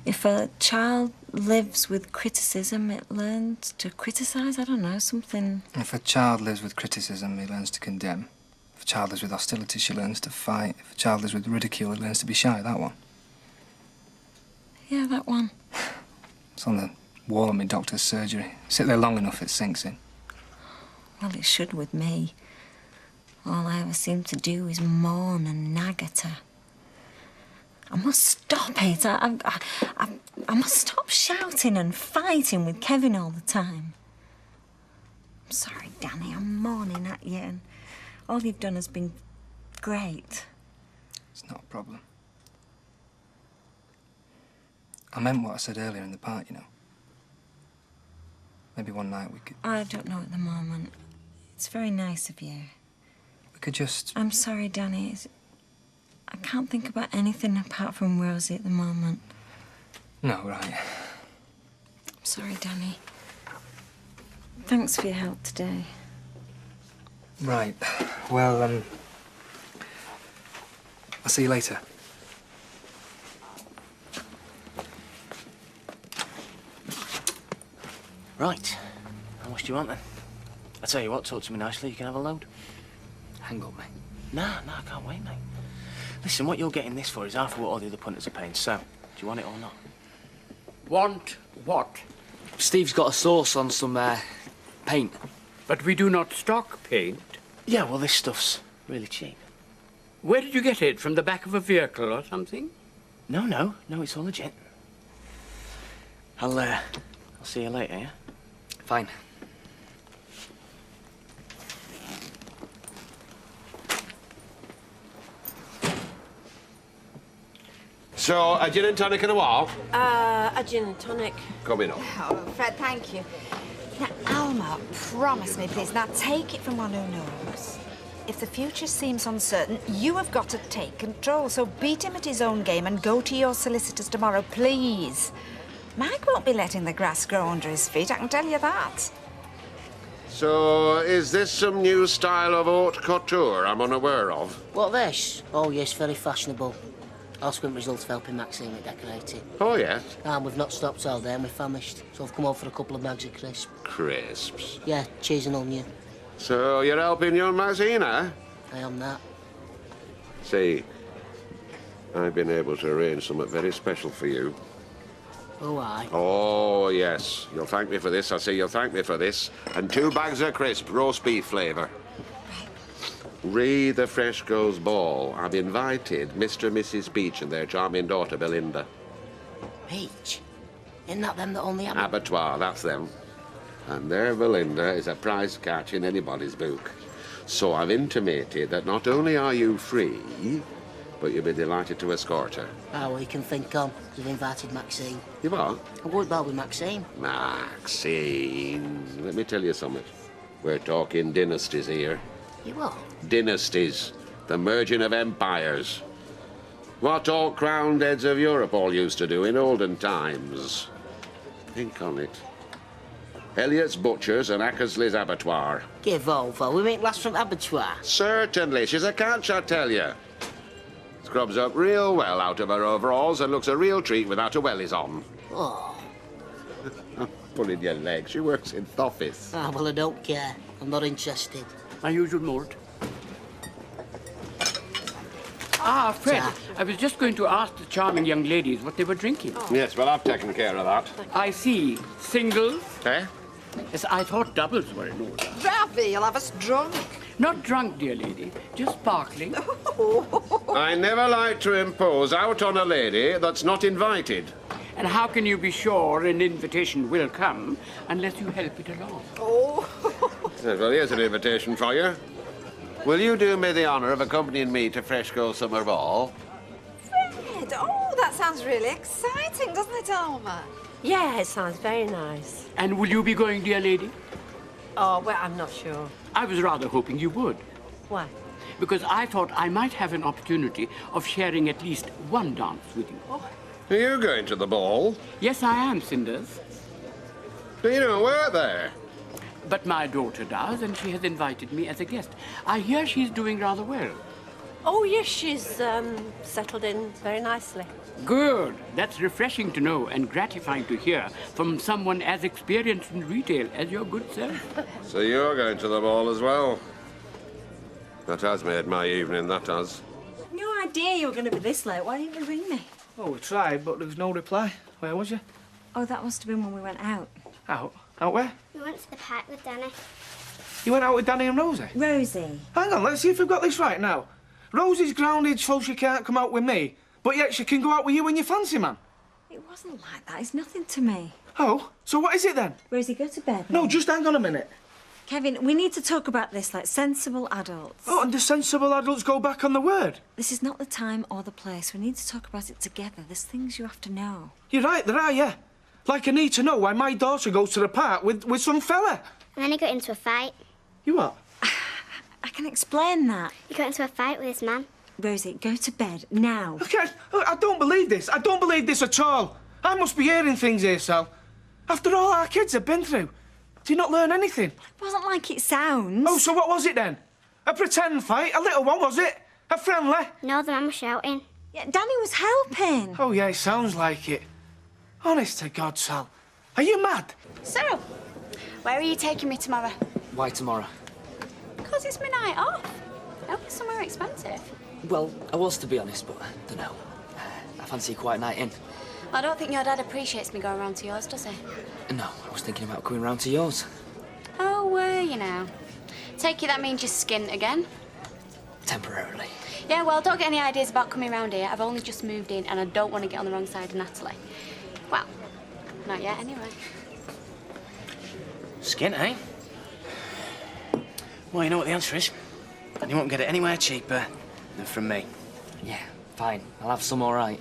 If a child lives with criticism, it learns to criticise. I don't know, something... If a child lives with criticism, he learns to condemn. If a child lives with hostility, she learns to fight. If a child lives with ridicule, he learns to be shy. That one. Yeah, that one. It's on the wall of my doctor's surgery. Sit there long enough, it sinks in. Well, it should with me. All I ever seem to do is mourn and nag at her. I must stop it. I must stop shouting and fighting with Kevin all the time. I'm sorry, Danny. I'm mourning at you, and all you've done has been great. It's not a problem. I meant what I said earlier in the park, you know. Maybe one night we could... I don't know at the moment. It's very nice of you. We could just... I'm sorry, Danny. I can't think about anything apart from Rosie at the moment. No, right. I'm sorry, Danny. Thanks for your help today. Right. Well, I'll see you later. Right. How much do you want, then? I tell you what, talk to me nicely, you can have a load. Hang on, mate. Nah, I can't wait, mate. Listen, what you're getting this for is half of what all the other punters are paying, so do you want it or not? Want what? Steve's got a source on some paint. But we do not stock paint. Yeah, well, this stuff's really cheap. Where did you get it? From the back of a vehicle or something? No, it's all legit. I'll see you later, yeah? Fine. So, a gin and tonic and a what? A gin and tonic. Coming up. Oh, Fred, thank you. Now, Alma, promise me, please. Now, take it from one who knows. If the future seems uncertain, you have got to take control. So beat him at his own game and go to your solicitors tomorrow, please. Mike won't be letting the grass grow under his feet, I can tell you that. So, is this some new style of haute couture I'm unaware of? What, this? Oh, yes, very fashionable. Our sprint results for helping Maxine with decorating. Oh, yes? And we've not stopped all day and we're famished, so I've come over for a couple of bags of crisps. Crisps? Yeah, cheese and onion. So, you're helping your Maxine, eh? I am that. See, I've been able to arrange something very special for you. Oh, aye. Oh, yes. You'll thank me for this. I say you'll thank me for this. And 2 bags of crisp, roast beef flavour. Re the Fresco's ball. I've invited Mr. and Mrs. Beach and their charming daughter, Belinda. Beach? Isn't that them that own the Abattoir, that's them. And their Belinda is a prize catch in anybody's book. So I've intimated that not only are you free, but you'll be delighted to escort her. Ah, well, you can think on. We've invited Maxine. You what? I'm worried about with Maxine. Maxine. Let me tell you something. We're talking dynasties here. You what? Dynasties. The merging of empires. What all crowned heads of Europe all used to do in olden times. Think on it. Elliott's Butchers and Ackersley's Abattoir. Give over. We make lass from abattoir. Certainly. She's a catch, I tell you. Scrubs up real well out of her overalls and looks a real treat without her wellies on. Oh. Pulling your leg. She works in the office. Ah, well, I don't care. I'm not interested. My usual malt. Ah, Fred, Sir. I was just going to ask the charming young ladies what they were drinking. Yes, well, I've taken care of that. I see. Singles? Eh? Yes, I thought doubles were in order. Ravi, you'll have us drunk. Not drunk, dear lady, just sparkling. I never like to impose out on a lady that's not invited. And how can you be sure an invitation will come unless you help it along? Oh. Yes, well, here's an invitation for you. Will you do me the honour of accompanying me to Freshco Summer Ball? Fred, oh, that sounds really exciting, doesn't it, Alma? Yeah, it sounds very nice. And will you be going, dear lady? Oh, well, I'm not sure. I was rather hoping you would. Why? Because I thought I might have an opportunity of sharing at least one dance with you. Oh. Are you going to the ball? Yes, I am, Cinders. Do you don't work there? But my daughter does, and she has invited me as a guest. I hear she's doing rather well. Oh, yes, she's settled in very nicely. Good. That's refreshing to know and gratifying to hear from someone as experienced in retail as your good self. So you're going to the ball as well? That has made my evening, that has. No idea you were going to be this late. Why didn't you ring me? Oh, we tried, but there was no reply. Where was you? Oh, that must have been when we went out. Out? Out where? We went to the park with Danny. You went out with Danny and Rosie? Rosie. Hang on, let's see if we've got this right now. Rosie's grounded so she can't come out with me, but yet she can go out with you when you fancy, man. It wasn't like that. It's nothing to me. Oh, so what is it then? Rosie, go to bed. No, just hang on a minute. Kevin, we need to talk about this like sensible adults. Oh, and the sensible adults go back on the word. This is not the time or the place. We need to talk about it together. There's things you have to know. You're right, there are, yeah. Like I need to know why my daughter goes to the park with some fella. And then he got into a fight. You what? I can explain that. He got into a fight with this man. Rosie, go to bed now. Okay, I don't believe this. I don't believe this at all. I must be hearing things here, Sal. After all our kids have been through, do you not learn anything? It wasn't like it sounds. Oh, so what was it then? A pretend fight? A little one, was it? A friendly? No, the man was shouting. Yeah, Danny was helping. Oh, yeah, it sounds like it. Honest to God, Sal. Are you mad? So, where are you taking me tomorrow? Why tomorrow? Because it's my night off. I hope it's somewhere expensive. Well, I was, to be honest, but I don't know. I fancy quite a night in. I don't think your dad appreciates me going round to yours, does he? No, I was thinking about going round to yours. Oh, were you now? Take it that means you're skint again? Temporarily. Yeah, well, don't get any ideas about coming round here. I've only just moved in and I don't want to get on the wrong side of Natalie. Well, not yet, anyway. Skint, eh? Well, you know what the answer is. And you won't get it anywhere cheaper than from me. Yeah, fine. I'll have some all right.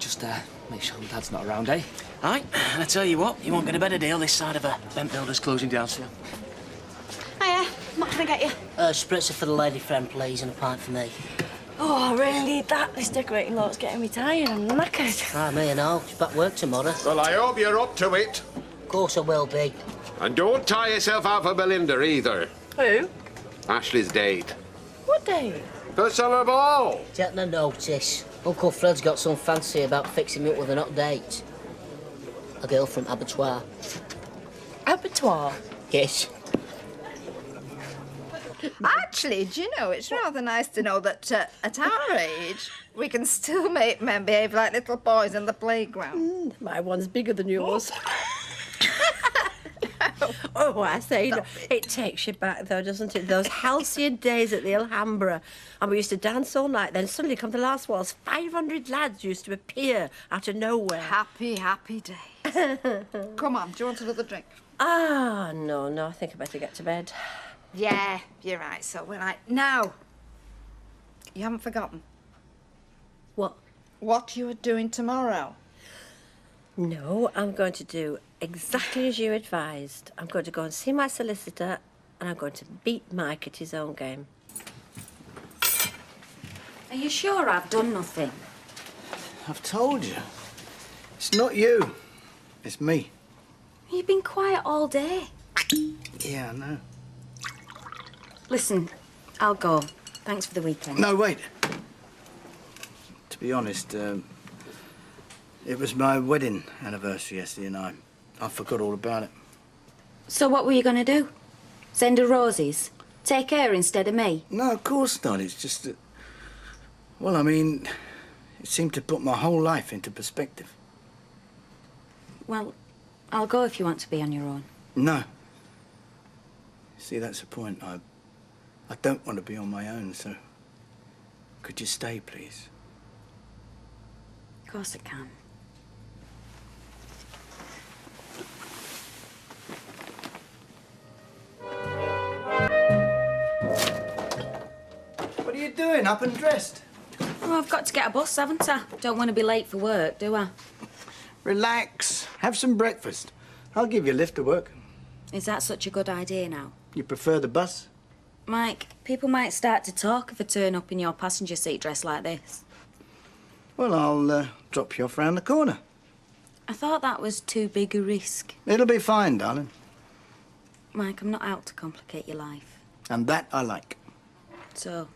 Just make sure Dad's not around, eh? Aye, and I tell you what, you won't get a better deal this side of a Bent Builders closing down soon. Hiya, what can I get you? Spritzer for the lady friend, please, and a pint for me. Oh, I really need that. This decorating lot's getting me tired. I'm knackered. Ah, me and all. She's back work tomorrow. Well, I hope you're up to it. Of course I will be. And don't tie yourself out for Belinda either. Who? Ashley's date. What day? For summer ball. Take no notice. Uncle Fred's got some fancy about fixing me up with an hot date. A girl from Abattoir. Abattoir? Yes. Actually, do you know, it's rather nice to know that at our age, we can still make men behave like little boys in the playground. My one's bigger than yours. Oh, I say, it takes you back, though, doesn't it? Those halcyon days at the Alhambra. And we used to dance all night. Then suddenly come the last waltz, 500 lads used to appear out of nowhere. Happy, happy days. Come on, do you want another drink? Ah, no, I think I better get to bed. Yeah, you're right, so we're like, now, you haven't forgotten? What? What you are doing tomorrow. No, I'm going to do exactly as you advised. I'm going to go and see my solicitor and I'm going to beat Mike at his own game. Are you sure I've done nothing? I've told you. It's not you. It's me. You've been quiet all day. Yeah, I know. Listen, I'll go. Thanks for the weekend. No, wait. To be honest, it was my wedding anniversary yesterday and I forgot all about it. So what were you going to do? Send her roses? Take her instead of me? No, of course not. It's just that... Well, I mean, it seemed to put my whole life into perspective. Well, I'll go if you want to be on your own. No. See, that's the point. I don't want to be on my own, so... Could you stay, please? Of course I can. What are you doing, up and dressed? Oh, I've got to get a bus, haven't I? Don't want to be late for work, do I? Relax. Have some breakfast. I'll give you a lift to work. Is that such a good idea now? You prefer the bus? Mike, people might start to talk if I turn up in your passenger seat dressed like this. Well, I'll drop you off round the corner. I thought that was too big a risk. It'll be fine, darling. Mike, I'm not out to complicate your life. And that I like. So,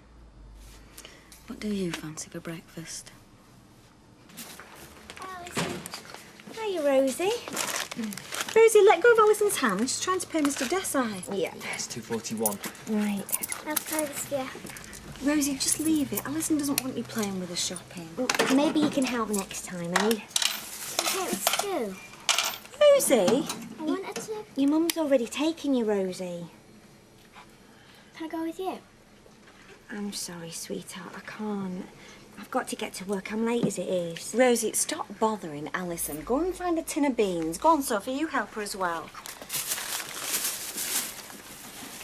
what do you fancy for breakfast? Hiya, Rosie. Rosie, let go of Alison's hand. She's trying to pay Mr. Desai. Yeah. It's 2:41. Right. I'll try this, yeah. Rosie, just leave it. Alison doesn't want you playing with her shopping. Well, maybe you can help next time, eh? Okay, let's go. Rosie? I wanted to... Your mum's already taken you, Rosie. Can I go with you? I'm sorry, sweetheart. I can't. I've got to get to work. I'm late as it is. Rosie, stop bothering Alison. Go and find a tin of beans. Go on, Sophie, you help her as well.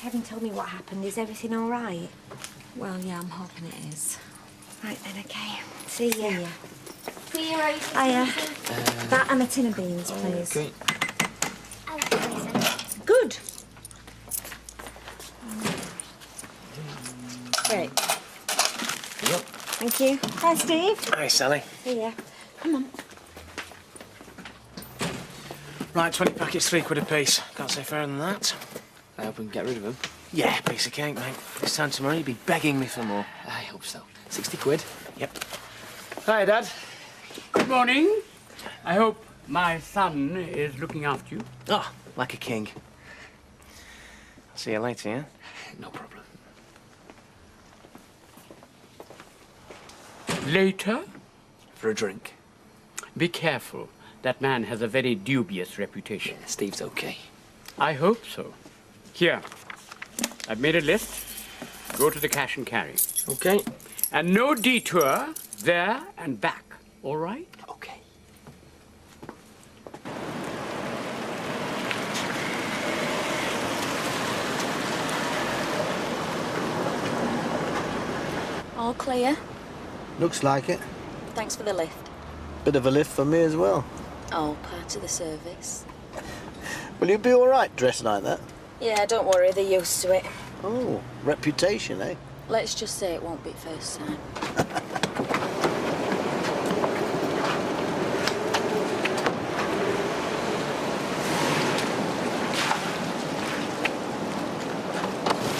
Kevin told me what happened. Is everything all right? Well, yeah, I'm hoping it is. Right then, okay. See ya. See you, Rosie. Hiya. That and a tin of beans, please. Okay. I like Alison. Good. Great. Yep. Thank you. Hi, Steve. Hi, Sally. See ya. Come on. Right, 20 packets, £3 a piece. Can't say fairer than that. I hope we can get rid of him. Yeah, piece of cake, mate. This time tomorrow you'll be begging me for more. I hope so. £60. Yep. Hi, Dad. Good morning. I hope my son is looking after you. Oh, like a king. I'll see you later, yeah? No problem. Later? For a drink. Be careful. That man has a very dubious reputation. Steve's okay. I hope so. Here, I've made a list. Go to the cash and carry. Okay. And no detour there and back, all right? Okay. All clear. Looks like it. Thanks for the lift. Bit of a lift for me as well. Oh, part of the service. Will you be all right dressed like that? Yeah, don't worry, they're used to it. Oh, reputation, eh? Let's just say it won't be first time.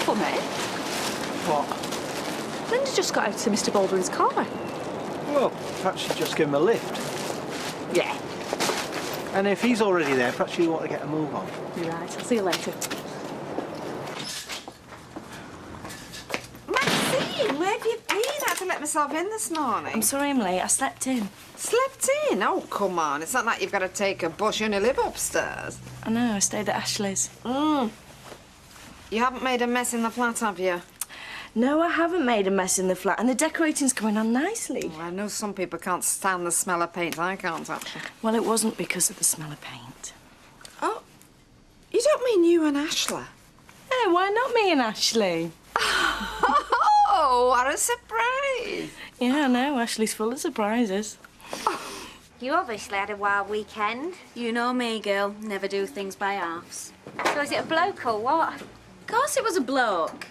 Funny. What? Linda just got out to Mr. Baldwin's car. Well, perhaps you just give him a lift. Yeah. And if he's already there, perhaps you want to get a move on. You're right. I'll see you later. Maxine, where have you been? I had to let myself in this morning. I'm sorry I'm late. I slept in. Slept in? Oh, come on. It's not like you've got to take a bus. You only live upstairs. I know, I stayed at Ashley's. You haven't made a mess in the flat, have you? No, I haven't made a mess in the flat, and the decorating's going on nicely. Well, I know some people can't stand the smell of paint. I can't, actually. Well, it wasn't because of the smell of paint. Oh, you don't mean you and Ashley? Hey, why not me and Ashley? Oh, what a surprise! Yeah, I know. Ashley's full of surprises. You obviously had a wild weekend. You know me, girl. Never do things by halves. So is it a bloke or what? Of course it was a bloke.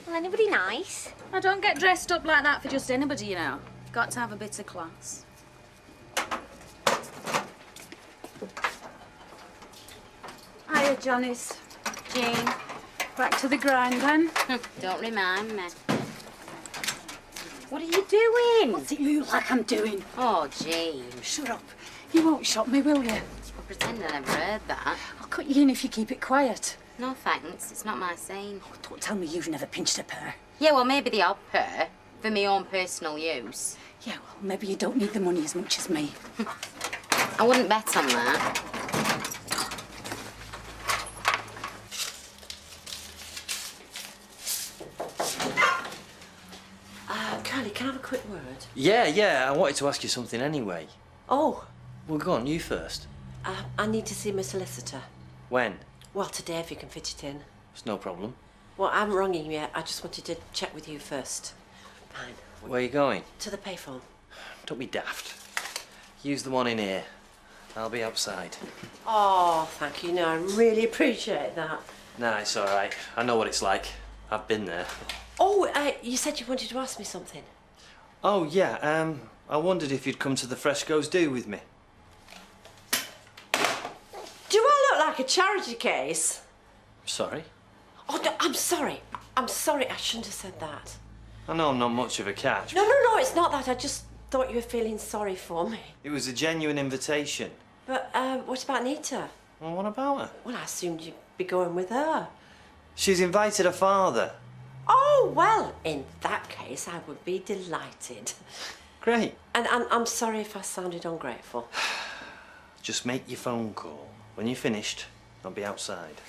Well, anybody nice? I don't get dressed up like that for just anybody, you know. Got to have a bit of class. Hiya, Janice. Jean. Back to the grind, then? Don't remind me. What are you doing? What's it look like I'm doing? Oh, Jean. Shut up. You won't shop me, will you? I'll pretend I never heard that. I'll cut you in if you keep it quiet. No thanks, it's not my scene. Oh, don't tell me you've never pinched a pear. Yeah, well, maybe the odd pair, for my own personal use. Yeah, well, maybe you don't need the money as much as me. I wouldn't bet on that. Kylie, can I have a quick word? Yeah, I wanted to ask you something anyway. Oh, Well, go on, you first. I need to see my solicitor. When? Well, today, if you can fit it in. It's no problem. Well, I haven't rung him yet. I just wanted to check with you first. Fine. Where are you going? To the payphone. Don't be daft. Use the one in here. I'll be outside. Oh, thank you. No, I really appreciate that. Nah, it's all right. I know what it's like. I've been there. Oh, you said you wanted to ask me something. Oh, yeah, I wondered if you'd come to the Frescoes Do with me. Do I look like a charity case? Sorry? Oh, no, I'm sorry. I'm sorry. I shouldn't have said that. I know I'm not much of a catch. No, it's not that. I just thought you were feeling sorry for me. It was a genuine invitation. But what about Nita? Well, what about her? Well, I assumed you'd be going with her. She's invited her father. Oh, well, in that case, I would be delighted. Great. And I'm sorry if I sounded ungrateful. Just make your phone call. When you're finished, I'll be outside.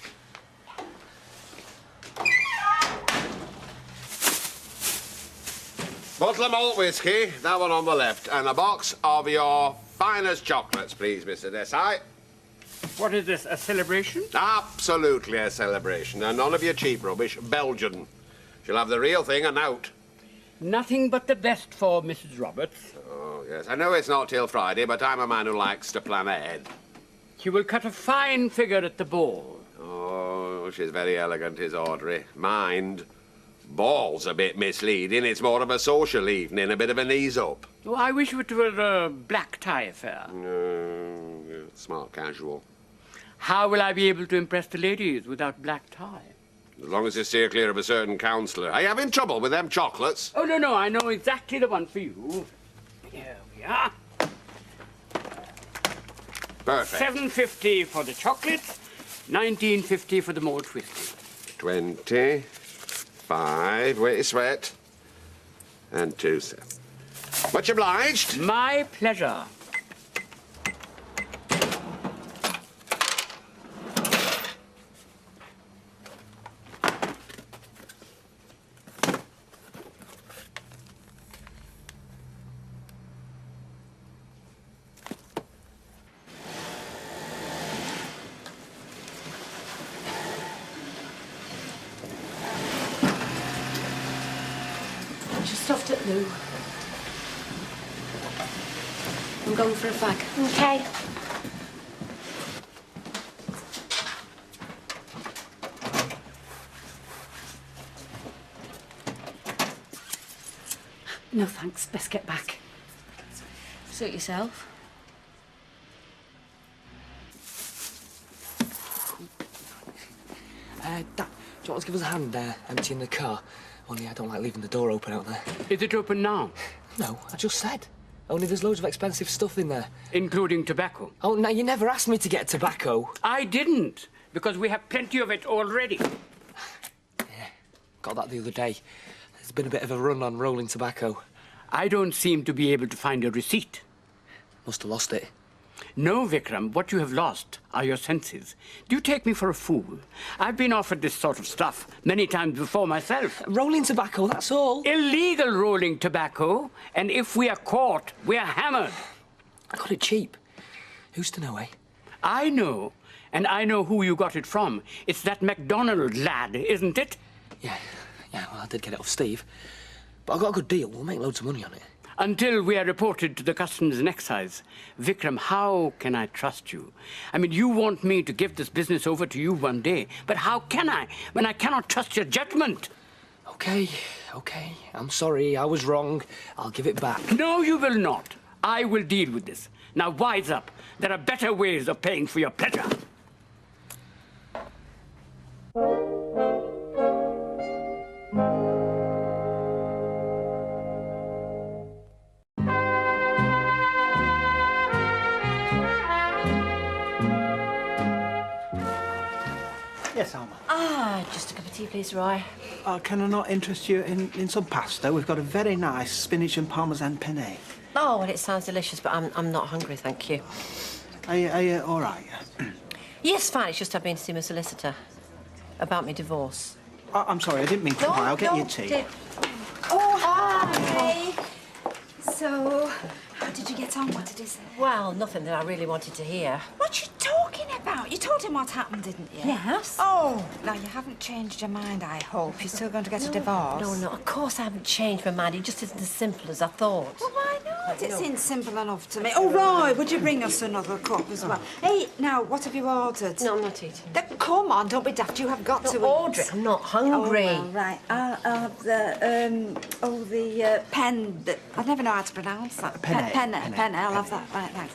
Bottle of malt whiskey, that one on the left, and a box of your finest chocolates, please, Mr. Desai. What is this, a celebration? Absolutely a celebration, and none of your cheap rubbish. Belgian. She'll have the real thing and out. Nothing but the best for Mrs. Roberts. Oh, yes. I know it's not till Friday, but I'm a man who likes to plan ahead. She will cut a fine figure at the ball. Oh, she's very elegant, is Audrey. Mind, ball's a bit misleading. It's more of a social evening, a bit of an ease-up. Oh, I wish it were a black tie affair. Smart casual. How will I be able to impress the ladies without black tie? As long as you steer clear of a certain counsellor. Are you having trouble with them chocolates? Oh, no, I know exactly the one for you. Here we are. Perfect. $7.50 for the chocolates, $19.50 for the malt whiskey. 25, wait your sweat, and 2 cents. Much obliged. My pleasure. Just stuffed at Lou. I'm going for a fag. Okay. No thanks, best get back. Suit yourself. Dad, do you want to give us a hand emptying the car? Only I don't like leaving the door open out there. Is it open now? No, I just said. Only there's loads of expensive stuff in there. Including tobacco? Oh, now you never asked me to get tobacco. I didn't, because we have plenty of it already. Got that the other day. There's been a bit of a run on rolling tobacco. I don't seem to be able to find a receipt. Must have lost it. No, Vikram, what you have lost are your senses. Do you take me for a fool? I've been offered this sort of stuff many times before myself. Rolling tobacco, that's all. Illegal rolling tobacco, and if we are caught, we are hammered. I got it cheap. Who's to know, eh? I know, and I know who you got it from. It's that MacDonald lad, isn't it? Yeah, well, I did get it off Steve. But I got a good deal. We'll make loads of money on it. Until we are reported to the Customs and Excise. Vikram, how can I trust you? I mean, you want me to give this business over to you one day, but how can I, when I cannot trust your judgment? Okay. I'm sorry, I was wrong. I'll give it back. No, you will not. I will deal with this. Now, wise up. There are better ways of paying for your pleasure. tea, please, Roy? Can I not interest you in some pasta? We've got a very nice spinach and parmesan penne. Oh, well, it sounds delicious, but I'm not hungry, thank you. Are you all right? Yes, fine. It's just I've been to see my solicitor about my divorce. I'm sorry, I didn't mean to cry. I'll get you tea. Oh, hi. So, how did you get on? What did he say? Well, nothing that I really wanted to hear. What you talking about? You told him what happened, didn't you? Yes. Oh, now you haven't changed your mind, I hope. You're still going to get a divorce? No, of course I haven't changed my mind. It just isn't as simple as I thought. Well, why not? It seems simple enough to me. Oh, Roy, would you bring us another cup as well? Hey, now, what have you ordered? No, I'm not eating. Then come on, don't be daft. You have got to eat. Order it. I'm not hungry. Oh, well, right. I'll have the, pen. I never know how to pronounce that. Penne. Penne. I'll have that. Right, thanks.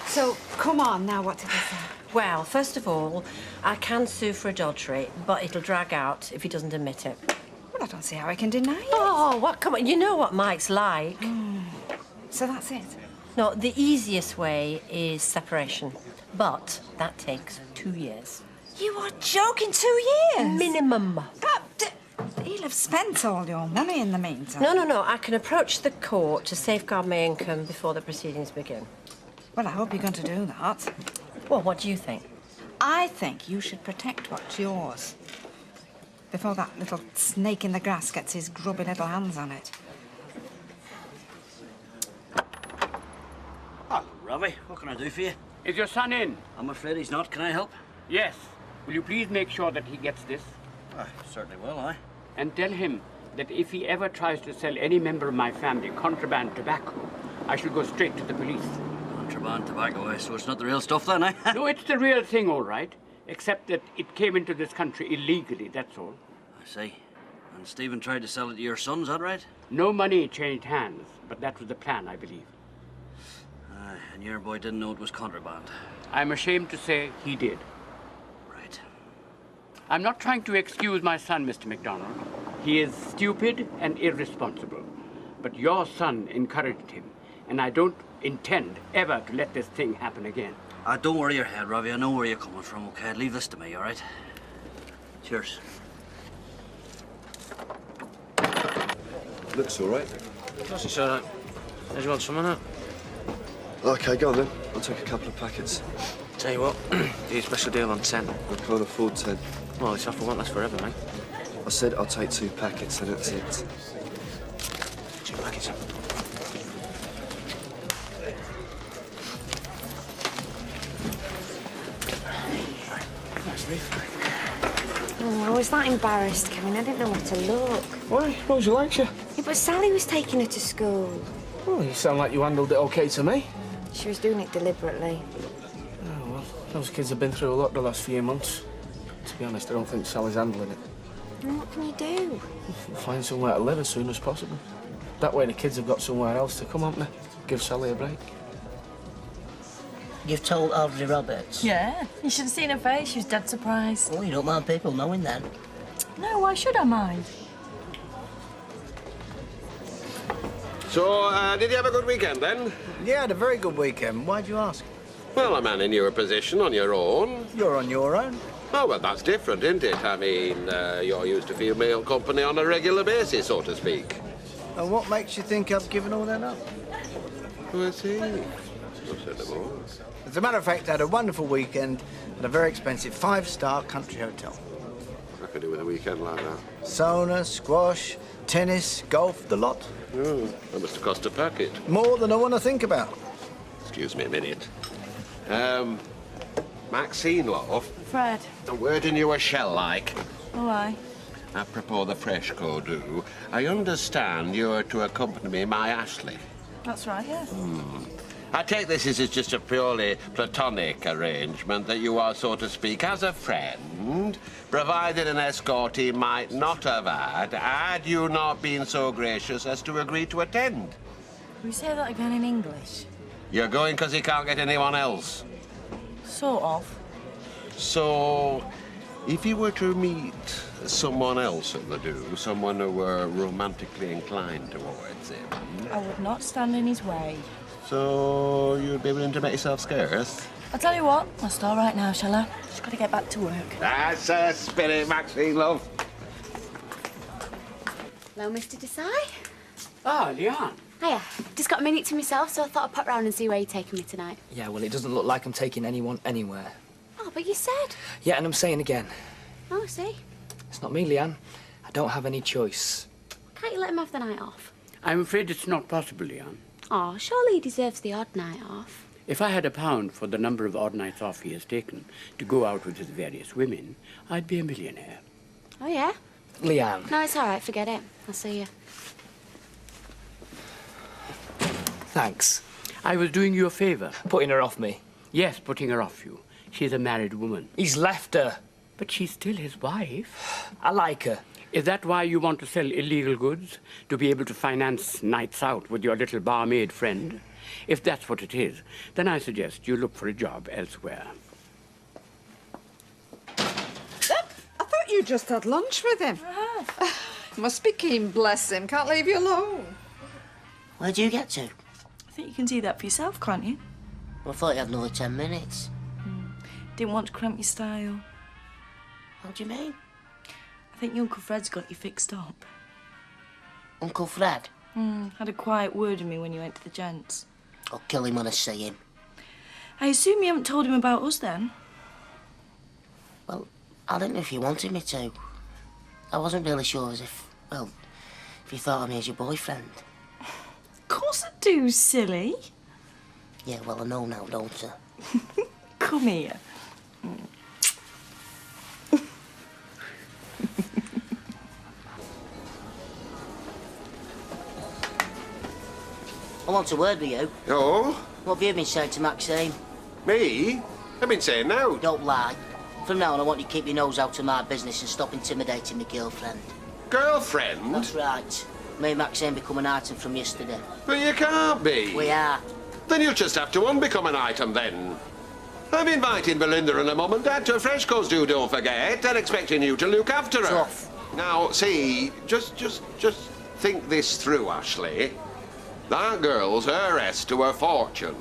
So, come on now, what did he say? Well, first of all, I can sue for adultery, but it'll drag out if he doesn't admit it. Well, I don't see how I can deny it. Oh, what? Come on. You know what Mike's like. So that's it? No, the easiest way is separation, but that takes 2 years. You are joking, 2 years? Minimum. He'll have spent all your money in the meantime. No. I can approach the court to safeguard my income before the proceedings begin. Well, I hope you're going to do that. Well, what do you think? I think you should protect what's yours before that little snake in the grass gets his grubby little hands on it. Hello, Robbie. What can I do for you? Is your son in? I'm afraid he's not. Can I help? Yes. Will you please make sure that he gets this? I certainly will, aye. And tell him that if he ever tries to sell any member of my family contraband tobacco, I shall go straight to the police. Contraband tobacco, eh? So it's not the real stuff then, eh? No, it's the real thing, all right. Except that it came into this country illegally, that's all. I see. And Stephen tried to sell it to your son, is that right? No money changed hands, but that was the plan, I believe. Aye, and your boy didn't know it was contraband. I'm ashamed to say he did. Right. I'm not trying to excuse my son, Mr. MacDonald. He is stupid and irresponsible. But your son encouraged him, and I don't intend ever to let this thing happen again. Don't worry your head, Robbie. I know where you're coming from, okay? Leave this to me, all right? Cheers. Looks all right. That's it's all right. Do you want some of that? OK, go on then. I'll take a couple of packets. Tell you what, do a special deal on 10. I can't afford 10. Well, this offer won't last forever, mate. I said I'll take 2 packets and that's it. 2 packets. Oh, I was that embarrassed, Kevin. I didn't know where to look. Why? Rosie likes you. Yeah, but Sally was taking her to school. Well, you sound like you handled it OK to me. She was doing it deliberately. Oh, well, those kids have been through a lot the last few months. To be honest, I don't think Sally's handling it. And what can you do? We'll find somewhere to live as soon as possible. That way the kids have got somewhere else to come, haven't they? Give Sally a break. You've told Audrey Roberts? Yeah, you should have seen her face. She was dead surprised. Oh, you don't mind people knowing then? No, why should I mind? So, did you have a good weekend then? Yeah, I had a very good weekend. Why'd you ask? Well, a man in your position on your own. You're on your own. Oh, well, that's different, isn't it? I mean, you're used to female company on a regular basis, so to speak. And what makes you think I've given all that up? Oh, I see. I'll say no more. As a matter of fact, I had a wonderful weekend at a very expensive 5-star country hotel. I could do with a weekend like that. Sauna, squash, tennis, golf, the lot. Oh, that must have cost a packet. More than I want to think about. Excuse me a minute. Maxine, love. Fred. A word in you a shell like. Oh, aye. Apropos the fresco do, I understand you're to accompany my Ashley. That's right, yeah. I take this as just a purely platonic arrangement that you are, so to speak, as a friend, provided an escort he might not have had you not been so gracious as to agree to attend. Will you say that again in English? You're going because he can't get anyone else. Sort of. So, if you were to meet someone else at the do, someone who were romantically inclined towards him... I would not stand in his way. So, you'd be willing to make yourself scarce? I'll tell you what, I'll start right now, shall I? Just got to get back to work. That's a spirit, Maxine, love. Hello, Mr. Desai. Ah, Leon. Hiya. Just got a minute to myself, so I thought I'd pop round and see where you're taking me tonight. Yeah, well, it doesn't look like I'm taking anyone anywhere. Oh, but you said. Yeah, and I'm saying again, Oh, I see. it's not me, Leanne. I don't have any choice. Can't you let him have the night off? I'm afraid it's not possible, Leon. Oh, surely he deserves the odd night off. If I had £1 for the number of odd nights off he has taken to go out with his various women, I'd be a millionaire. Oh, yeah? Leanne. No, it's all right. Forget it. I'll see you. Thanks. I was doing you a favour. Putting her off me? Yes, putting her off you. She's a married woman. He's left her. But she's still his wife. I like her. Is that why you want to sell illegal goods? To be able to finance nights out with your little barmaid friend? If that's what it is, then I suggest you look for a job elsewhere. I thought you just had lunch with him. I have. Must be keen, bless him. Can't leave you alone. Where'd you get to? I think you can see that for yourself, can't you? Well, I thought you had another 10 minutes. Didn't want to cramp your style. What do you mean? I think your Uncle Fred's got you fixed up. Uncle Fred? Had a quiet word with me when you went to the gents. I'll kill him when I see him. I assume you haven't told him about us then? Well, I didn't know if you wanted me to. I wasn't really sure as if, well, if you thought of me as your boyfriend. Of course I do, silly. Yeah, well, I know now, don't I? Come here. I want a word with you. Oh? What have you been saying to Maxine? Me? I've been saying no. Don't lie. From now on, I want you to keep your nose out of my business and stop intimidating my girlfriend. Girlfriend? That's right. Me and Maxine become an item from yesterday. But you can't be. We are. Then you'll just have to unbecome an item then. I've invited Belinda and her mum and dad to a Freshco's do, don't forget. They're expecting you to look after her. Tough. Now, see, just think this through, Ashley. That girl's heiress to her fortune.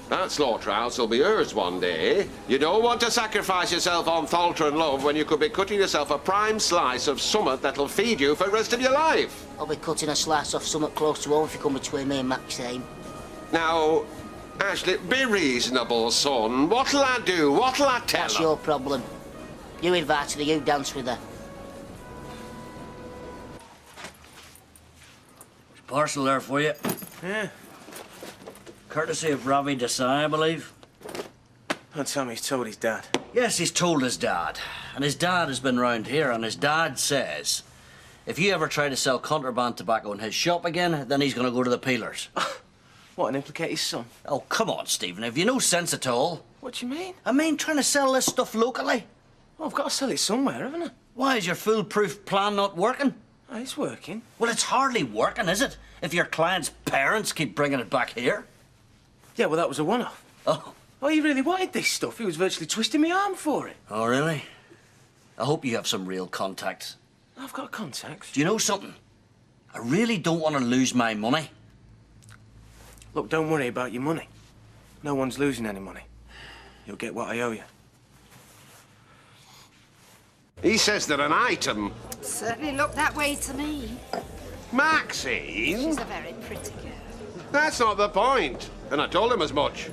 That slaughterhouse will be hers one day. You don't want to sacrifice yourself on Thalter and love when you could be cutting yourself a prime slice of summit that'll feed you for the rest of your life. I'll be cutting a slice off something close to home if you come between me and Maxine. Now, Ashley, be reasonable, son. What'll I do? What'll I tell her? That's your problem. You invited her, you dance with her. Parcel there for you. Yeah. Courtesy of Ravi Desai, I believe. Don't tell me he's told his dad. Yes, he's told his dad. And his dad has been round here, and his dad says if you ever try to sell contraband tobacco in his shop again, then he's going to go to the peelers. What, and implicate his son? Oh, come on, Stephen. Have you no sense at all? What do you mean? I mean, trying to sell this stuff locally. Well, I've got to sell it somewhere, haven't I? Why, is your foolproof plan not working? Oh, it's working. Well, it's hardly working, is it? If your client's parents keep bringing it back here. Yeah, well, that was a one-off. Oh. Oh, he really wanted this stuff. He was virtually twisting my arm for it. Oh, really? I hope you have some real contacts. I've got contacts. Do you know something? I really don't want to lose my money. Look, don't worry about your money. No one's losing any money. You'll get what I owe you. He says they're an item. Certainly looked that way to me. Maxine? She's a very pretty girl. That's not the point. And I told him as much.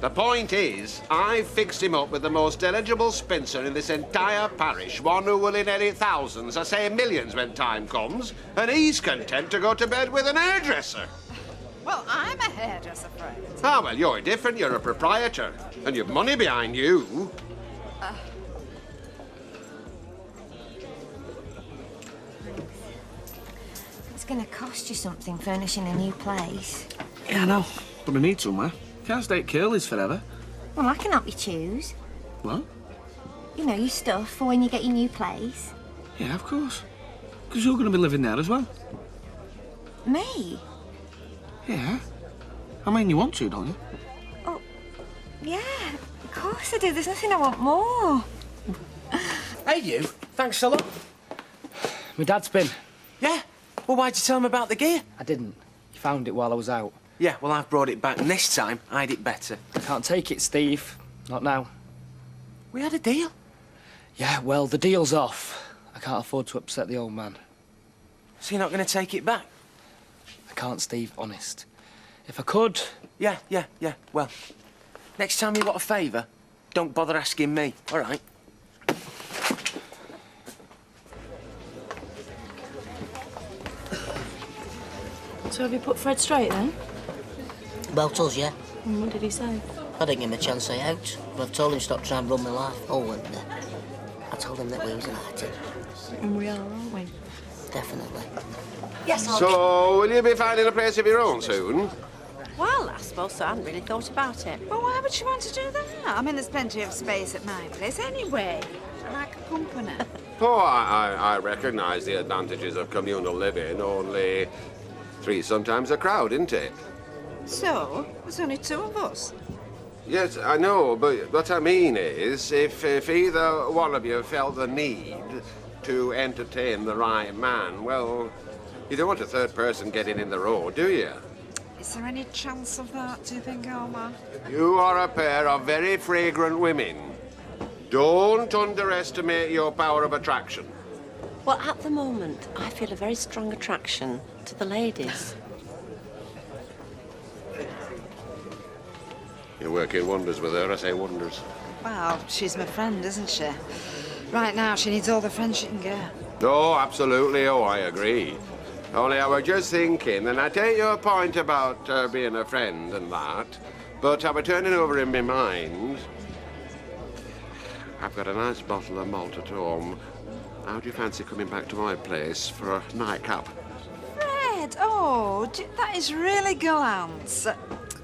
The point is, I've fixed him up with the most eligible spinster in this entire parish, one who will inherit thousands, I say millions when time comes, and he's content to go to bed with an hairdresser. Well, I'm a hairdresser, Fred. Ah, well, you're different. You're a proprietor, and you've money behind you. It's going to cost you something furnishing a new place. Yeah, I know. But I need somewhere. Can't stay at Curly's forever. Well, I can help you choose. What? You know, your stuff for when you get your new place. Yeah, of course. Because you're going to be living there as well. Me? Yeah. I mean, you want to, don't you? Oh, yeah, of course I do. There's nothing I want more. Hey, you. Thanks a lot. My dad's been. Yeah? Well, why'd you tell him about the gear? I didn't. He found it while I was out. Yeah, well, I've brought it back, and this time, I had it better. I can't take it, Steve. Not now. We had a deal. Yeah, well, the deal's off. I can't afford to upset the old man. So you're not going to take it back? I can't, Steve, honest. If I could... Yeah. Well, next time you want a favour, don't bother asking me, all right? So have you put Fred straight then? About us, yeah. And what did he say? I didn't give him a chance to say out, but I've told him to stop trying to run my life. Oh, and I told him that we was united. And we are, aren't we? Definitely. Yes, So, will you be finding a place of your own soon? Well, I suppose so. I hadn't really thought about it. Well, why would she want to do that? I mean, there's plenty of space at my place anyway. I like company. Oh, I recognise the advantages of communal living, only 3 sometimes a crowd, isn't it? So, there's only 2 of us. Yes, I know, but what I mean is, if either one of you felt the need to entertain the right man, well, you don't want a 3rd person getting in the road, do you? Is there any chance of that, do you think, Omar? You are a pair of very fragrant women. Don't underestimate your power of attraction. Well, at the moment, I feel a very strong attraction to the ladies. You're working wonders with her, I say wonders. Well, she's my friend, isn't she? Right now, she needs all the friends she can get. Oh, absolutely. Oh, I agree. Only I was just thinking, and I take your point about being a friend and that, but I was turning over in my mind. I've got a nice bottle of malt at home. How do you fancy coming back to my place for a nightcap? Fred, oh, that is really gallant.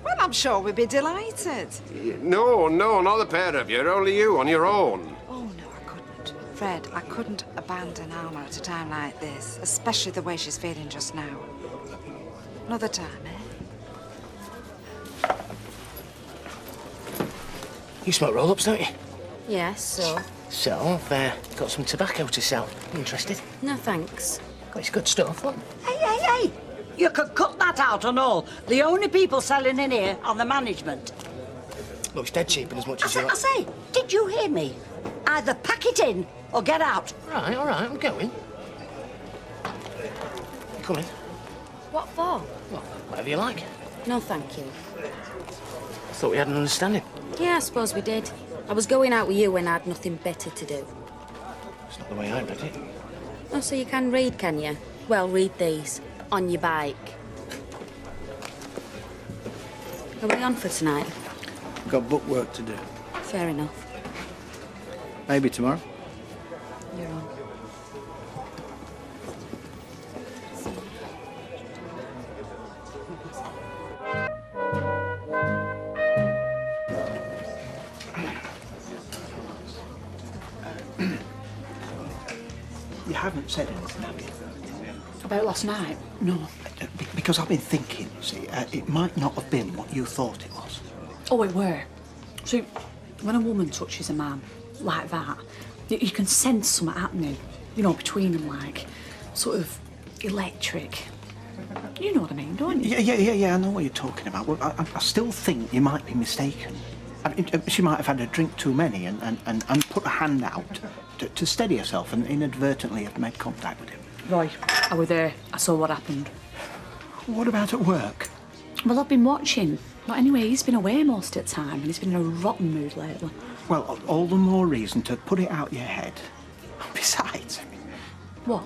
Well, I'm sure we'd be delighted. No, not the pair of you, only you on your own. Oh, no, I couldn't. Fred, I couldn't abandon Alma at a time like this, especially the way she's feeling just now. Another time, eh? You smoke roll-ups, don't you? Yes, so? So, I've got some tobacco to sell. Interested? No, thanks. It's good stuff, look. Hey! You could cut that out and all. The only people selling in here are the management. Looks dead cheap and as much as you I say, did you hear me? Either pack it in or get out. All right, I'm going. Come in. What for? Well, whatever you like. No, thank you. I thought we had an understanding. Yeah, I suppose we did. I was going out with you when I had nothing better to do. It's not the way I read it. Oh, so you can read, can you? Well, read these. On your bike. Are we on for tonight? Got book work to do. Fair enough. Maybe tomorrow. You're on. You haven't said anything, have you? About last night? No, because I've been thinking, see, it might not have been what you thought it was. Oh, it were. See, when a woman touches a man like that, you can sense something happening, you know, between them, like, sort of electric. You know what I mean, don't you? Yeah, I know what you're talking about. Well, I still think you might be mistaken. I mean, she might have had a drink too many and put a hand out to steady herself and inadvertently have made contact with him. Right, I was there. I saw what happened. What about at work? Well, I've been watching. But anyway, he's been away most of the time and he's been in a rotten mood lately. Well, all the more reason to put it out your head. Besides... What?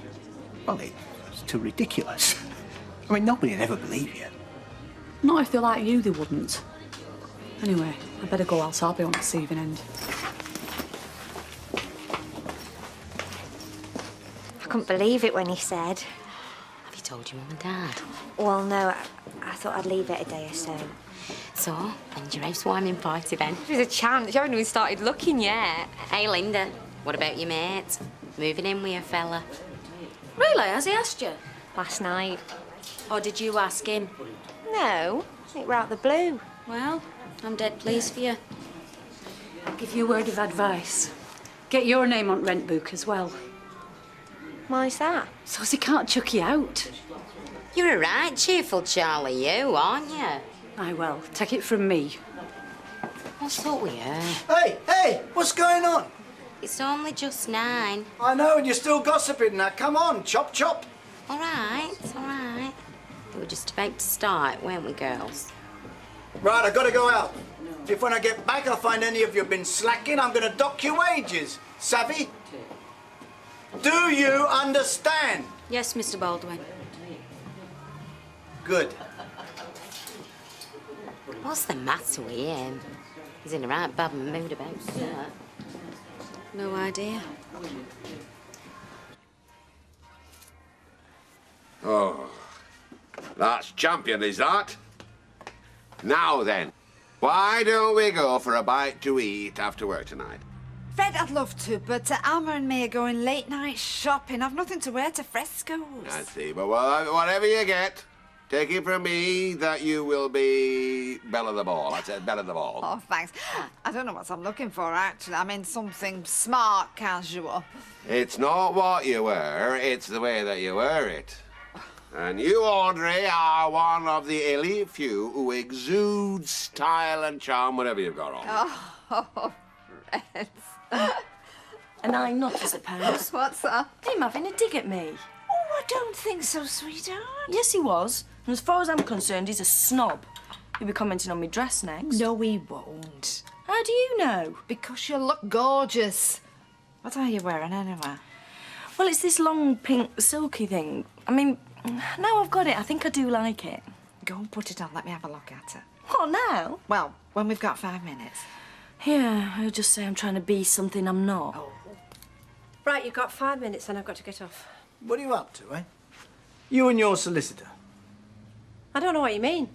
Well, it's too ridiculous. I mean, nobody'd ever believe you. Not if they're like you, they wouldn't. Anyway, I better go else I'll be on the receiving end. I couldn't believe it when he said. Have you told your mum and dad? Well, no, I thought I'd leave it a day or so. So, when's your housewarming party then? There's a chance. You haven't even started looking yet. Hey, Linda, what about your mate? Moving in with your fella? Really? Has he asked you? Last night. Or did you ask him? No, it were out the blue. Well, I'm dead pleased for you. I'll give you a word of advice. Get your name on rent book as well. Why's that? So as he can't chuck you out. You're a right cheerful Charlie, you, aren't you? Aye, well, take it from me. What's up with you? Hey, what's going on? It's only just 9. I know, and you're still gossiping now. Come on, chop. All right, all right. We were just about to start, weren't we, girls? Right, I've got to go out. If when I get back I find any of you have been slacking, I'm going to dock your wages. Savvy? Do you understand? Yes, Mr. Baldwin. Good. What's the matter with him? He's in a right bad mood about that. No idea. Oh, that's champion, is that? Now then, why don't we go for a bite to eat after work tonight? Fred, I'd love to, but Alma and me are going late night shopping. I've nothing to wear to Fresco's. I see, but whatever you get, take it from me that you will be belle of the ball. I said belle of the ball. Oh, thanks. I don't know what I'm looking for, actually. I mean, something smart, casual. It's not what you wear, it's the way that you wear it. And you, Audrey, are one of the elite few who exude style and charm, whatever you've got on. Oh, Fred. And I not, I suppose. What's that? Him having a dig at me. Oh, I don't think so, sweetheart. Yes, he was. And as far as I'm concerned, he's a snob. He'll be commenting on my dress next. No, he won't. How do you know? Because you look gorgeous. What are you wearing, anyway? Well, it's this long pink silky thing. I mean, now I've got it, I think I do like it. Go and put it on. Let me have a look at it. What, now? Well, when we've got 5 minutes. Yeah, I'll just say I'm trying to be something I'm not. Oh. Right, you've got 5 minutes and I've got to get off. What are you up to, eh? You and your solicitor. I don't know what you mean.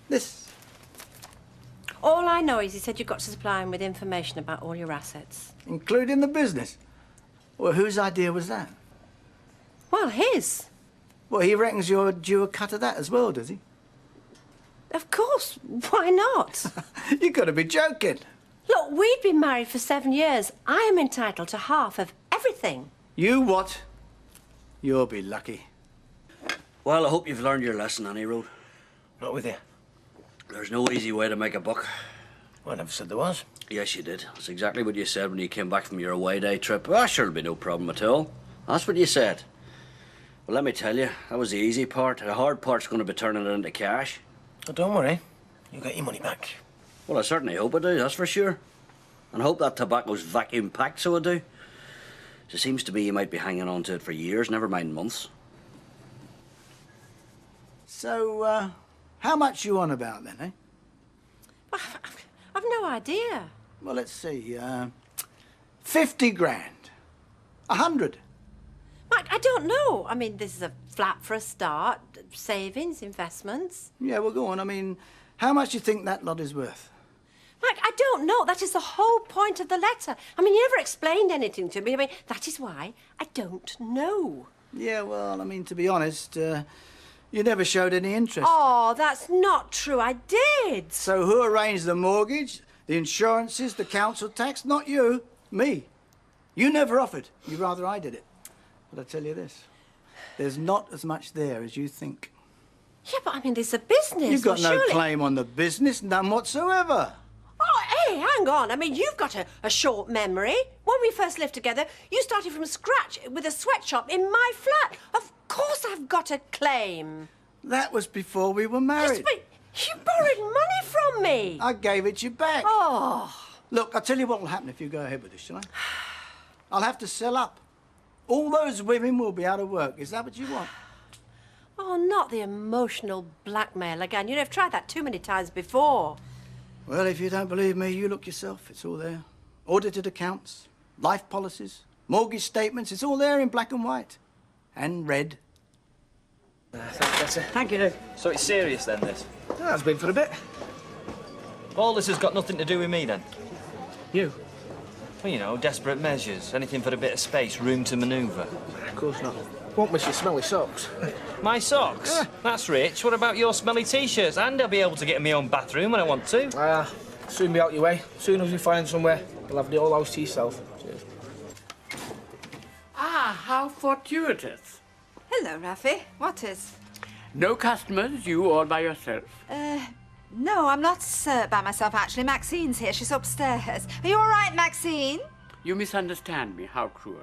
This. All I know is he said you've got to supply him with information about all your assets. Including the business. Well, whose idea was that? Well, his. Well, he reckons you're due a cut of that as well, does he? Of course. Why not? You've got to be joking. Look, we've been married for 7 years. I am entitled to half of everything. You what? You'll be lucky. Well, I hope you've learned your lesson, Annie Road. Not with you. There's no easy way to make a buck. Well, I never said there was. Yes, you did. That's exactly what you said when you came back from your away day trip. Ah, sure, it'll be no problem at all. That's what you said. Well, let me tell you, that was the easy part. The hard part's going to be turning it into cash. Oh, don't worry. You'll get your money back. Well, I certainly hope I do, that's for sure. And I hope that tobacco's vacuum packed, so I do. It seems to me you might be hanging on to it for years, never mind months. So, how much you on about then, eh? I've no idea. Well, let's see, 50 grand. 100. Mike, I don't know. I mean, this is a flat for a start. Savings, investments. Yeah, well, go on. I mean, how much do you think that lot is worth? Mike, I don't know. That is the whole point of the letter. I mean, you never explained anything to me. I mean, that is why I don't know. Yeah, well, I mean, to be honest, you never showed any interest. Oh, that's not true. I did. So who arranged the mortgage, the insurances, the council tax? Not you. Me. You never offered. You rather I did it. But I tell you this, there's not as much there as you think. Yeah, but I mean, there's a business. You've got well, no surely... claim on the business, none whatsoever. Oh, hey, hang on. I mean, you've got a short memory. When we first lived together, you started from scratch with a sweatshop in my flat. Of course I've got a claim. That was before we were married. Yes, but you borrowed money from me. I gave it you back. Oh. Look, I'll tell you what will happen if you go ahead with this, shall I? I'll have to sell up. All those women will be out of work. Is that what you want? Oh, not the emotional blackmail again. You know, I've tried that too many times before. Well, if you don't believe me, you look yourself. It's all there. Audited accounts, life policies, mortgage statements. It's all there in black and white. And red. Thank you. So it's serious then, this? Yeah, it's been for a bit. All this has got nothing to do with me then? You? Well, you know, desperate measures. Anything for a bit of space, room to manoeuvre. Of course not. Won't miss your smelly socks. My socks? Yeah. That's rich. What about your smelly T-shirts? And I'll be able to get in my own bathroom when I want to. Soon be out your way. Soon as we find somewhere, you'll have the whole house to yourself. Cheers. Ah, how fortuitous. Hello, Rafi. What is? No customers, you all by yourself. No, I'm not by myself, actually. Maxine's here. She's upstairs. Are you all right, Maxine? You misunderstand me. How cruel.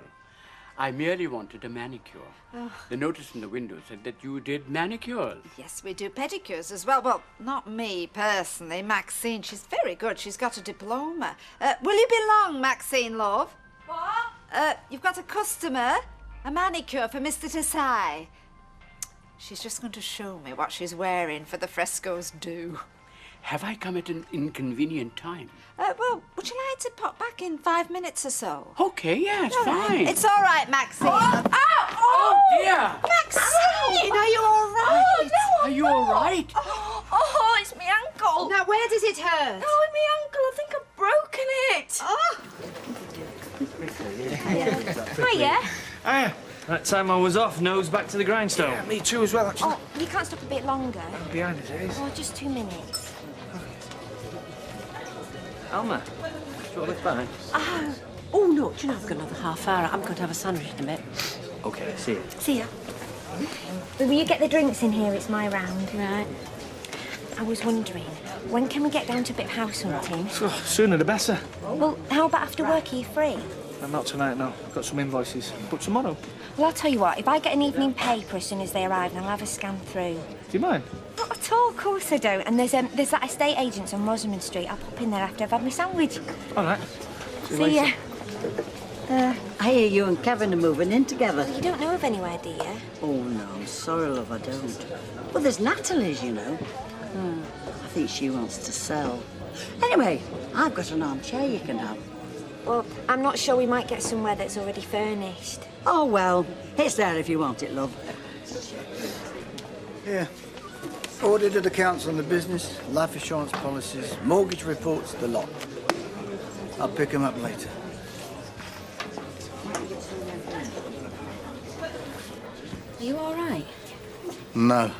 I merely wanted a manicure. Oh. The notice in the window said that you did manicures. Yes, we do pedicures as well. Well, not me personally. Maxine, she's very good. She's got a diploma. Will you be long, Maxine, love? What? You've got a customer. A manicure for Mr. Desai. She's just going to show me what she's wearing for the frescoes due. Have I come at an inconvenient time? Well, would you like to pop back in 5 minutes or so? Okay, yeah, it's All right. fine. It's all right, Maxine. Oh, dear! Maxine, are you all right? Oh, no, Are you all right? Oh, it's my ankle. Now, where does it hurt? Oh, my ankle. I think I've broken it. Oh. Hiya. Hiya. That time I was off, nose back to the grindstone. Yeah, me too as well, actually. Oh, you can't stop a bit longer? I'm behind us, it is. Oh, just 2 minutes. Alma, do you look fine? Oh, no, do you know, I've got another half hour. I'm going to have a sandwich in a bit. Okay, see you. See ya. Will you get the drinks in here? It's my round. Right. I was wondering, when can we get down to a bit of house hunting? Oh, sooner the better. Well, how about after work? Are you free? Not tonight, no. I've got some invoices. But tomorrow. Well, I'll tell you what, if I get an evening paper as soon as they arrive, then I'll have a scan through. Do you mind? Not at all, of course I don't. And there's that estate agent's on Rosamond Street. I'll pop in there after I've had my sandwich. All right. See ya. I hear you and Kevin are moving in together. You don't know of anywhere, do you? Oh, no, I'm sorry, love, I don't. Well, there's Natalie's, you know. I think she wants to sell. Anyway, I've got an armchair you can have. Well, I'm not sure we might get somewhere that's already furnished. Oh, well, it's there if you want it, love. Yeah. Audited accounts on the business, life assurance policies, mortgage reports, the lot. I'll pick them up later. Are you all right? No.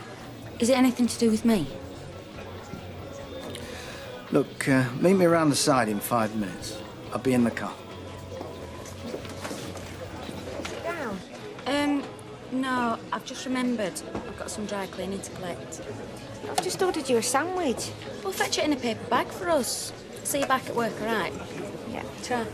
Is it anything to do with me? Look, meet me around the side in 5 minutes. I'll be in the car. No, I've just remembered. I've got some dry cleaning to collect. I've just ordered you a sandwich. We'll fetch it in a paper bag for us. See you back at work, all right? Yeah. Try.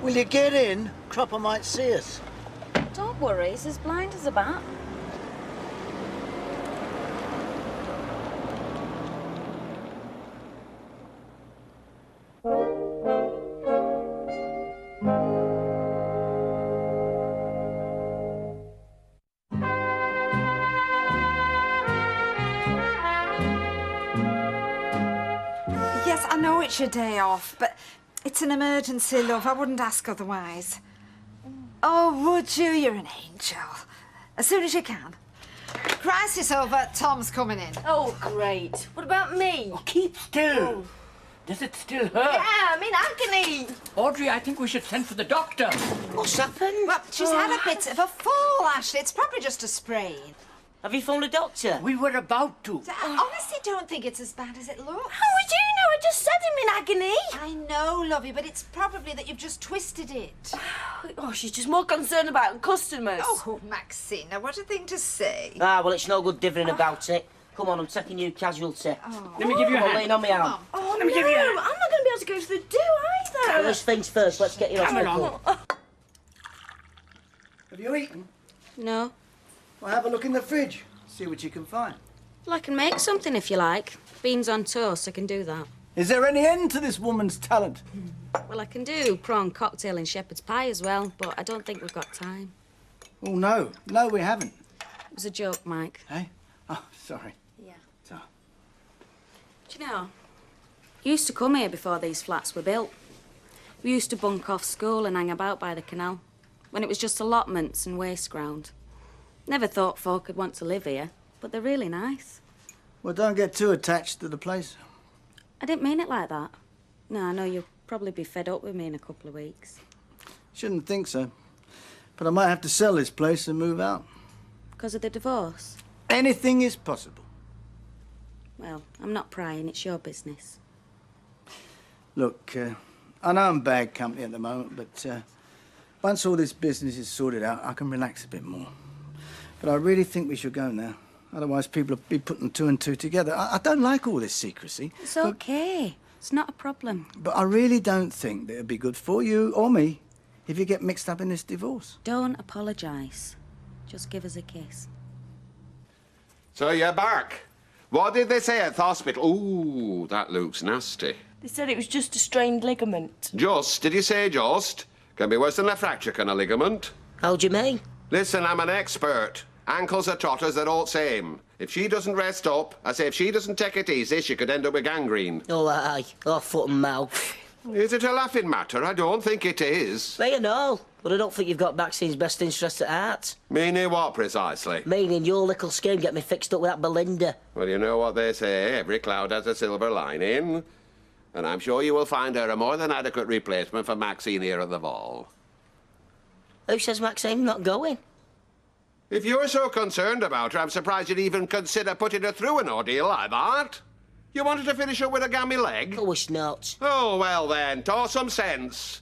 Will you get in? Cropper might see us. Don't worry, he's as blind as a bat. Yes, I know it's your day off, but it's an emergency, love. I wouldn't ask otherwise. Oh, would you? You're an angel. As soon as you can. Crisis over. Tom's coming in. Oh, great. What about me? Oh, keep still. Does it still hurt? Yeah, I'm in agony. Audrey, I think we should send for the doctor. What's happened? Well, she's had a bit of a fall, Ashley. It's probably just a sprain. Have you phoned a doctor? We were about to. I honestly don't think it's as bad as it looks. How would you know? I just said him in agony. I know, lovey, but it's probably that you've just twisted it. Oh, she's just more concerned about customers. Oh, Maxine, now what a thing to say. Ah, well, it's no good divvying about it. Come on, I'm taking you casualty. Let me give you a Come on, hand. lean on me arm. Oh, Let me give you a hand. I'm not going to be able to go to the do either. First things first, let's get you Come hospital. along. Have you eaten? No. Well, have a look in the fridge. See what you can find. Well, I can make something if you like. Beans on toast, I can do that. Is there any end to this woman's talent? Well, I can do prawn cocktail and shepherd's pie as well, but I don't think we've got time. Oh, no. No, we haven't. It was a joke, Mike. Hey? Oh, sorry. Yeah. So, Do you know, you used to come here before these flats were built. We used to bunk off school and hang about by the canal, when it was just allotments and waste ground. Never thought folk would want to live here, but they're really nice. well, don't get too attached to the place. I didn't mean it like that. No, I know you'll probably be fed up with me in a couple of weeks. Shouldn't think so. But I might have to sell this place and move out. Because of the divorce? Anything is possible. Well, I'm not prying, it's your business. Look, I know I'm bad company at the moment, but once all this business is sorted out, I can relax a bit more. But I really think we should go now. Otherwise, people will be putting two and two together. I don't like all this secrecy. It's okay. It's not a problem. But I really don't think that it'd be good for you or me if you get mixed up in this divorce. Don't apologise. Just give us a kiss. So you're back. What did they say at the hospital? Ooh, that looks nasty. They said it was just a strained ligament. Just? Did you say just? Can be worse than a fracture, can a ligament? How do you mean? Listen, I'm an expert. Ankles are trotters, they're all same. If she doesn't rest up, I say if she doesn't take it easy, she could end up with gangrene. Oh, aye. Oh, foot and mouth. Is it a laughing matter? I don't think it is. Well, you know, but I don't think you've got Maxine's best interests at heart. Meaning what, precisely? Meaning your little scheme get me fixed up with that Belinda. Well, you know what they say, every cloud has a silver lining. And I'm sure you will find her a more than adequate replacement for Maxine here at the Ball. Who says Maxine's not going? If you're so concerned about her, I'm surprised you'd even consider putting her through an ordeal like that. You wanted to finish her with a gammy leg? Oh, it's not. Oh, well then, talk some sense.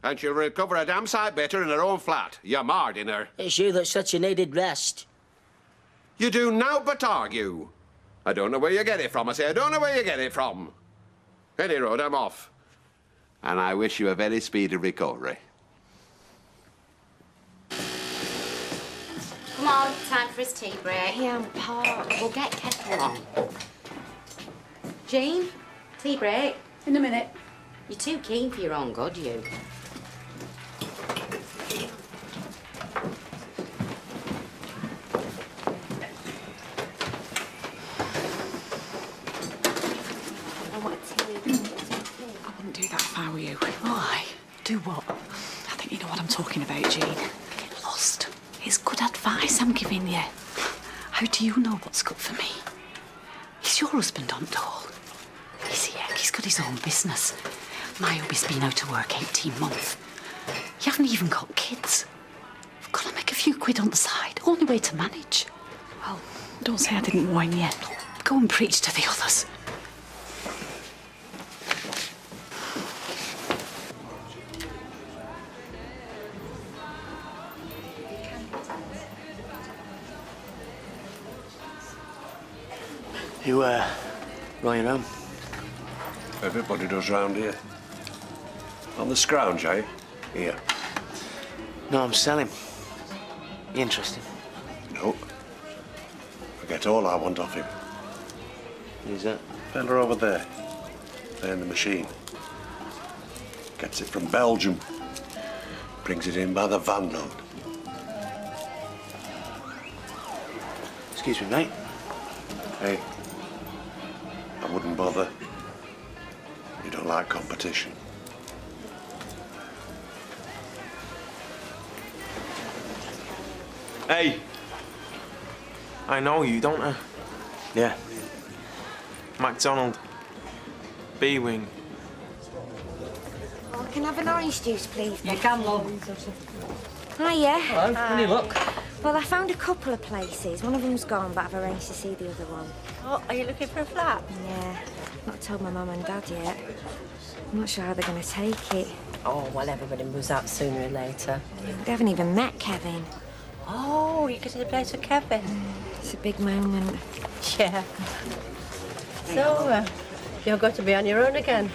And she'll recover a damn sight better in her own flat. You're marred in her. It's you that said she needed rest. You do nought but argue. I don't know where you get it from. I say, I don't know where you get it from. Any road, I'm off. And I wish you a very speedy recovery. Come on, time for his tea break. Yeah, I'm parched. We'll get Kevin along. Jean, tea break. In a minute. You're too keen for your own good, you. I wouldn't do that if I were you. Why? Do what? I think you know what I'm talking about, Jean. Get lost. It's good advice I'm giving you. How do you know what's good for me? He's your husband, aren't all. Easy, heck, he's got his own business. My hubby's been out of work 18 months. You haven't even got kids. I've got to make a few quid on the side. Only way to manage. Well, don't say I didn't warn you. Go and preach to the others. You, run your own? Everybody does round here. On the scrounge, eh? Here. No, I'm selling. You interested? No. I get all I want off him. Who's that? Fella over there. Playing the machine. Gets it from Belgium. Brings it in by the van load. Excuse me, mate. Hey. I wouldn't bother. You don't like competition. Hey! I know you, don't I? Yeah. MacDonald. B-Wing. Oh, can I have an orange juice, please? You can, love. Hiya. Hello, any luck? Well, I found a couple of places. One of them's gone, but I've arranged to see the other one. Oh, are you looking for a flat? Yeah. Not told my mum and dad yet. I'm not sure how they're going to take it. Oh, well, everybody moves out sooner or later. They haven't even met Kevin. Oh, you get to the place with Kevin. It's a big moment. Yeah. So, you're going to be on your own again?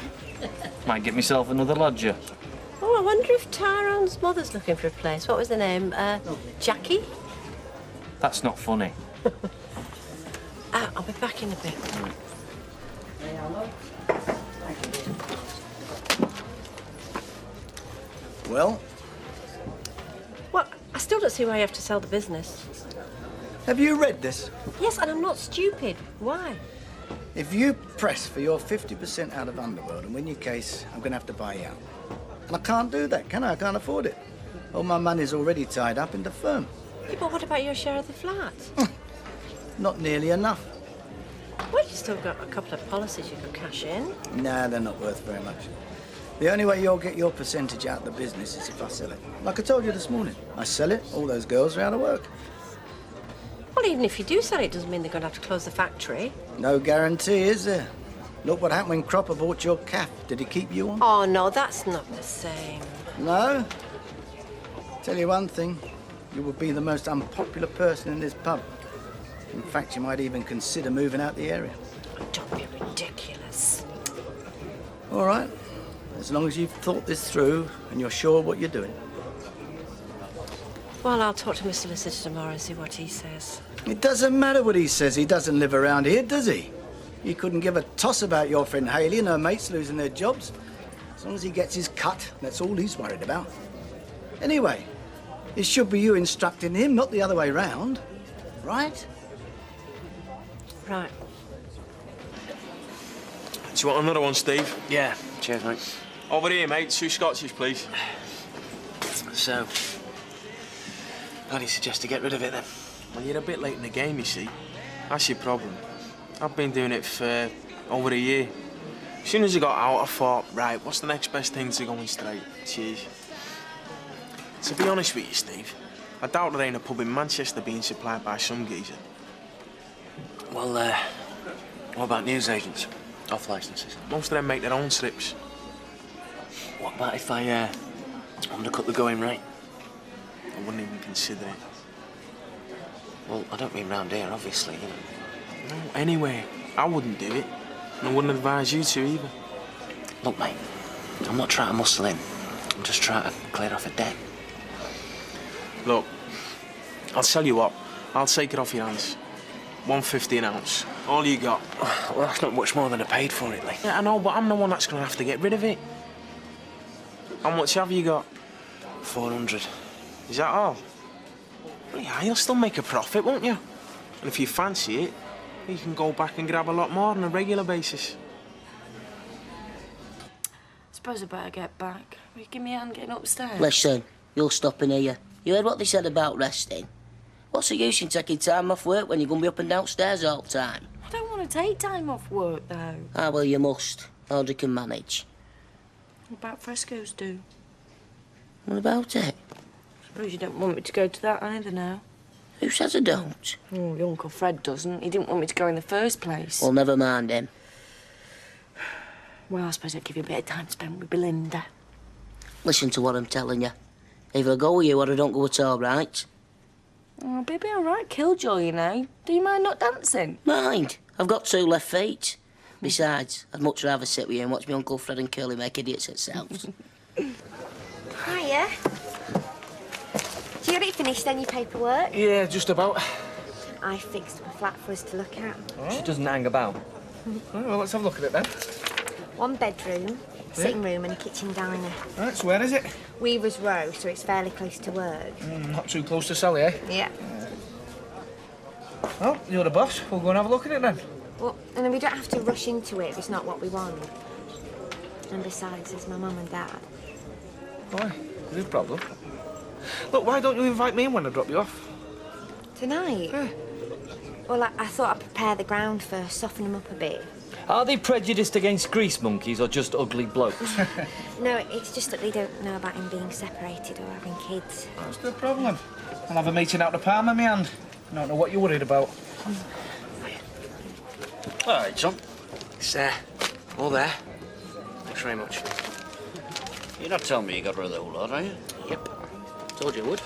Might get myself another lodger. Oh, I wonder if Tyrone's mother's looking for a place. What was the name? Jackie? That's not funny. I'll be back in a bit. Well? Well, I still don't see why you have to sell the business. Have you read this? Yes, and I'm not stupid. Why? If you press for your 50% out of Underworld and win your case, I'm going to have to buy you out. And I can't do that, can I? I can't afford it. All my money's already tied up in the firm. Yeah, but what about your share of the flat? Not nearly enough. Well, you've still got a couple of policies you could cash in. Nah, they're not worth very much. The only way you'll get your percentage out of the business is if I sell it. Like I told you this morning. I sell it, all those girls are out of work. Well, even if you do sell it, doesn't mean they're going to have to close the factory. No guarantee, is there? Look what happened when Cropper bought your calf. Did he keep you on? Oh, no, that's not the same. No? Tell you one thing. you would be the most unpopular person in this pub. In fact, you might even consider moving out the area. Don't be ridiculous. All right, as long as you've thought this through and you're sure what you're doing. Well, I'll talk to Mr. Solicitor tomorrow and see what he says. It doesn't matter what he says. He doesn't live around here, does he? He couldn't give a toss about your friend Hayley and her mates losing their jobs. As long as he gets his cut, that's all he's worried about. Anyway, it should be you instructing him, not the other way round. Right? Right. Do you want another one, Steve? Yeah, cheers, mate. Over here, mate. 2 scotches, please. So, how do you suggest to get rid of it, then? Well, you're a bit late in the game, you see. That's your problem. I've been doing it for over a year. As soon as I got out, I thought, right, what's the next best thing to going straight? Cheers. To be honest with you, Steve, I doubt there ain't a pub in Manchester being supplied by some geezer. Well, what about newsagents? Off licences? Most of them make their own slips. What about if I undercut the going rate? I wouldn't even consider it. Well, I don't mean round here, obviously, you know. No, anyway, I wouldn't do it. And I wouldn't advise you to either. Look, mate, I'm not trying to muscle in. I'm just trying to clear off a debt. Look, I'll tell you what. I'll take it off your hands. $1.50 an ounce. All you got. Well, that's not much more than I paid for it, Lee. Yeah, I know, but I'm the one that's going to have to get rid of it. How much have you got? 400. Is that all? Well, yeah, you'll still make a profit, won't you? And if you fancy it, you can go back and grab a lot more on a regular basis. Suppose I better get back. Will you give me a hand getting upstairs? Listen, you'll stop in here. You heard what they said about resting? What's the use in taking time off work when you're going to be up and downstairs all the time? I don't want to take time off work, though. Ah, well, you must. Audrey can manage. What about frescoes do? What about it? Suppose you don't want me to go to that either now. Who says I don't? Oh, your Uncle Fred doesn't. He didn't want me to go in the first place. Well, never mind him. Well, I suppose I'll give you a bit of time to spend with Belinda. Listen to what I'm telling you. Either I go with you or I don't go at all, right? Oh, baby, all right, Killjoy, you know. Do you mind not dancing? Mind. I've got 2 left feet. Besides, I'd much rather sit with you and watch my Uncle Fred and Curly make idiots themselves. Hiya. Do you get it finished then, your paperwork? Yeah, just about. I fixed up a flat for us to look at. She doesn't hang about. Well, let's have a look at it then. 1 bedroom, sitting room and a kitchen diner. Right, so where is it? Weaver's Row, so it's fairly close to work. Not too close to Sally, eh? Yeah. Well, you're the boss. We'll go and have a look at it then. Well, and then we don't have to rush into it if it's not what we want. And besides, there's my mum and dad. Why? Is there a problem? Look, why don't you invite me in when I drop you off? Tonight? Yeah. Well, I thought I'd prepare the ground first, soften them up a bit. Are they prejudiced against grease monkeys or just ugly blokes? No, it's just that they don't know about him being separated or having kids. What's the problem? I'll have a meeting out the palm of my hand. I don't know what you're worried about. All right, son. It's all there. Thanks very much. You're not telling me you got rid of the whole lot, are you? Yep. Told you I would.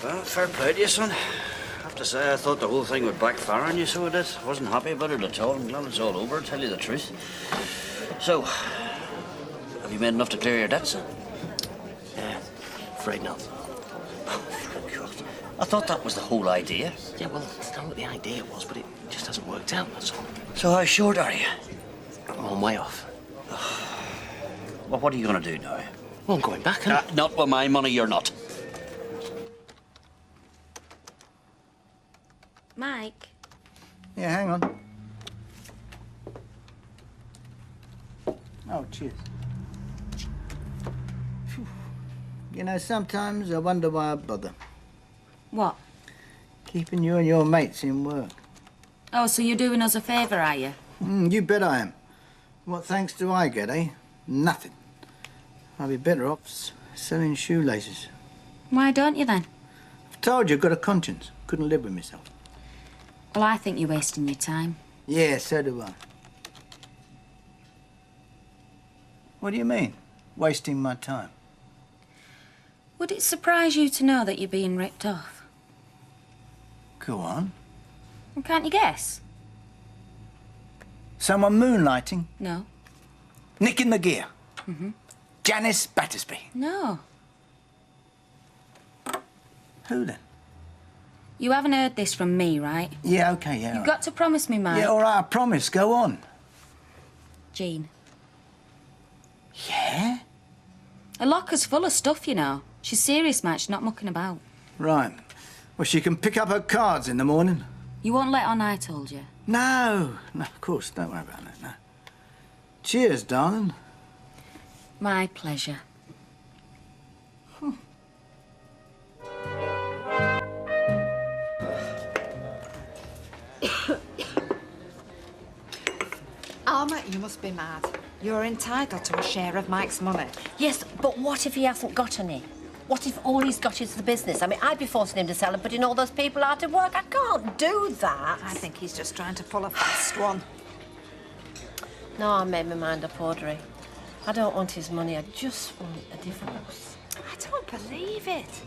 Well, fair play to you, son. I have to say, I thought the whole thing would backfire on you, so it did. Wasn't happy about it at all. I'm glad it's all over, to tell you the truth. So, have you made enough to clear your debts, then? Yeah, afraid not. Oh, God. I thought that was the whole idea. Yeah, well, it's not what the idea was, but it just hasn't worked out, that's all. So how short are you? Well, I'm way off. Well, what are you going to do now? Well, I'm going back, aren't Not with my money, you're not. Mike? Yeah, hang on. Oh, cheers. Phew. You know, sometimes I wonder why I bother. What? Keeping you and your mates in work. Oh, so you're doing us a favour, are you? You bet I am. What thanks do I get, eh? Nothing. I'd be better off selling shoelaces. Why don't you, then? I've told you, I've got a conscience. Couldn't live with myself. Well, I think you're wasting your time. Yeah, so do I. What do you mean, wasting my time? Would it surprise you to know that you're being ripped off? Go on. Well, can't you guess? Someone moonlighting? No. Nicking the gear? Mm-hmm. Janice Battersby? No. Who then? You haven't heard this from me, right? Yeah, OK, yeah. You've right. got to promise me, Mike. Yeah, all right, I promise. Go on. Jean. Yeah? Her locker's full of stuff, you know. She's serious, Mike. She's not mucking about. Right. Well, she can pick up her cards in the morning. You won't let on I told you? No. No, of course. Don't worry about that, no. Cheers, darling. My pleasure. Alma, you must be mad. You're entitled to a share of Mike's money. Yes, but what if he hasn't got any? What if all he's got is the business? I mean, I'd be forcing him to sell and putting all those people out of work. I can't do that. I think he's just trying to pull a fast one. No, I made my mind up, Audrey. I don't want his money. I just want a divorce. I don't believe it.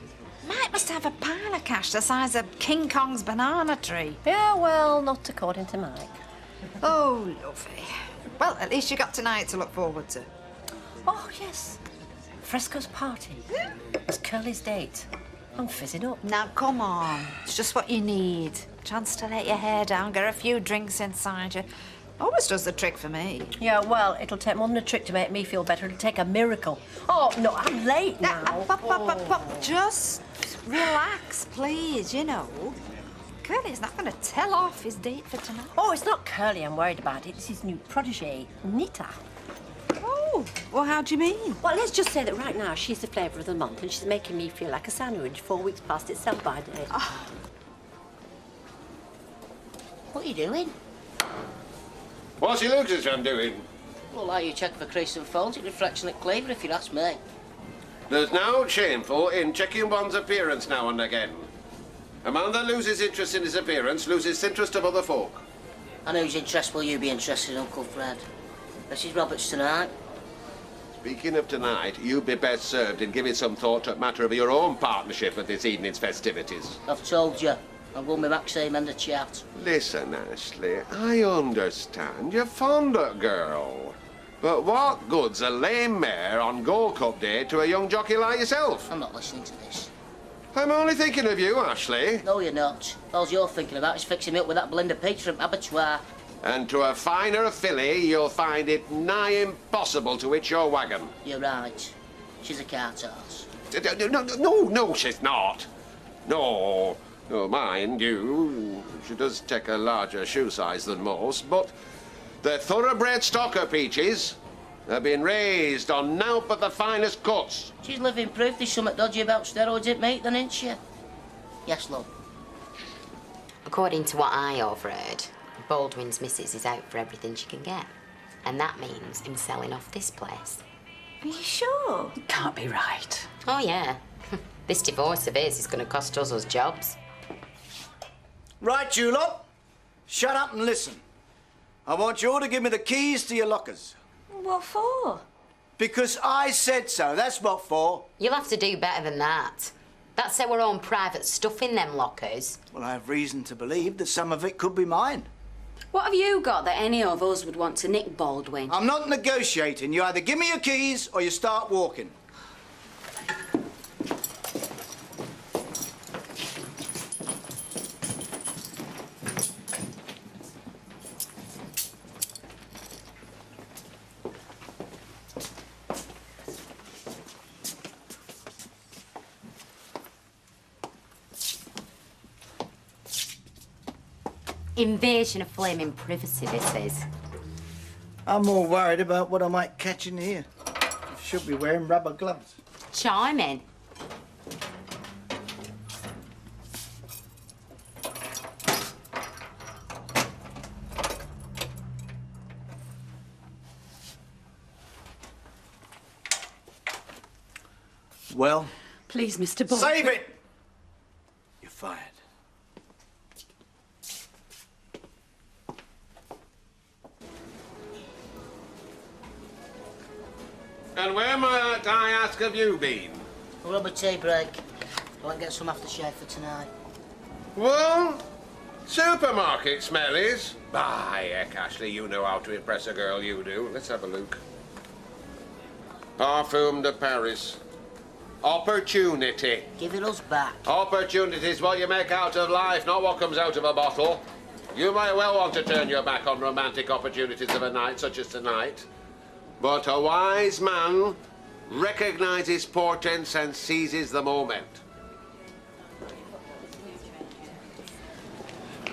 Mike must have a pile of cash the size of King Kong's banana tree. Yeah, well, not according to Mike. Oh, lovely. Well, at least you got tonight to look forward to. Oh, yes. Fresco's party. It's Curly's date. I'm fizzing up. Now, come on. It's just what you need. Chance to let your hair down, get a few drinks inside you. Always does the trick for me. Yeah, well, it'll take more than a trick to make me feel better. It'll take a miracle. Oh, no, I'm late now. Just relax, please, you know. Curly's not going to tell off his date for tonight. Oh, it's not Curly I'm worried about. It's his new protégé, Nita. Oh, well, how do you mean? Well, let's just say that right now she's the flavour of the month and she's making me feel like a sandwich 4 weeks past its sell-by date. Oh. What are you doing? What's your Lucas I'm doing? Well, like you check for crease and folds, it reflects like cleaver, if you ask me. There's no shameful in checking one's appearance now and again. A man that loses interest in his appearance loses interest of other folk. And whose interest will you be interested in, Uncle Fred? Mrs. Roberts tonight? Speaking of tonight, you'd be best served in giving some thought to a matter of your own partnership at this evening's festivities. I've told you. I'm going with Maxime and the chat. Listen, Ashley, I understand you're fond of girl. But what good's a lame mare on Gold Cup Day to a young jockey like yourself? I'm not listening to this. I'm only thinking of you, Ashley. No, you're not. All you're thinking about is fixing me up with that blend of Peter from Abattoir. And to a finer filly, you'll find it nigh impossible to hitch your wagon. You're right. She's a cart horse. No, she's not. No, mind you, she does take a larger shoe size than most, but the thoroughbred stocker peaches have been raised on naught but the finest cuts. She's living proof there's something dodgy about steroids at meat, then, ain't she? Yes, love. According to what I overheard, Baldwin's missus is out for everything she can get. And that means him selling off this place. Are you sure? Can't be right. Oh, yeah. This divorce of his is going to cost us jobs. Right, you lot. Shut up and listen. I want you all to give me the keys to your lockers. What for? Because I said so. That's what for. You'll have to do better than that. That's our own private stuff in them lockers. Well, I have reason to believe that some of it could be mine. What have you got that any of us would want to nick Baldwin? I'm not negotiating. You either give me your keys or you start walking. Invasion of flaming privacy, this is. I'm more worried about what I might catch in here. I should be wearing rubber gloves. Charming. Well? Please, Mr. Baldwin. Save it! You're fired. And where might I ask have you been? A rubber tea break. I won't get some aftershave for tonight. Well, Supermarket smellies? Ah, heck, Ashley, you know how to impress a girl, you do. Let's have a look. Parfum de Paris. Opportunity. Give it us back. Opportunity is what you make out of life, not what comes out of a bottle. You might well want to turn your back on romantic opportunities of a night such as tonight. But a wise man recognises portents and seizes the moment.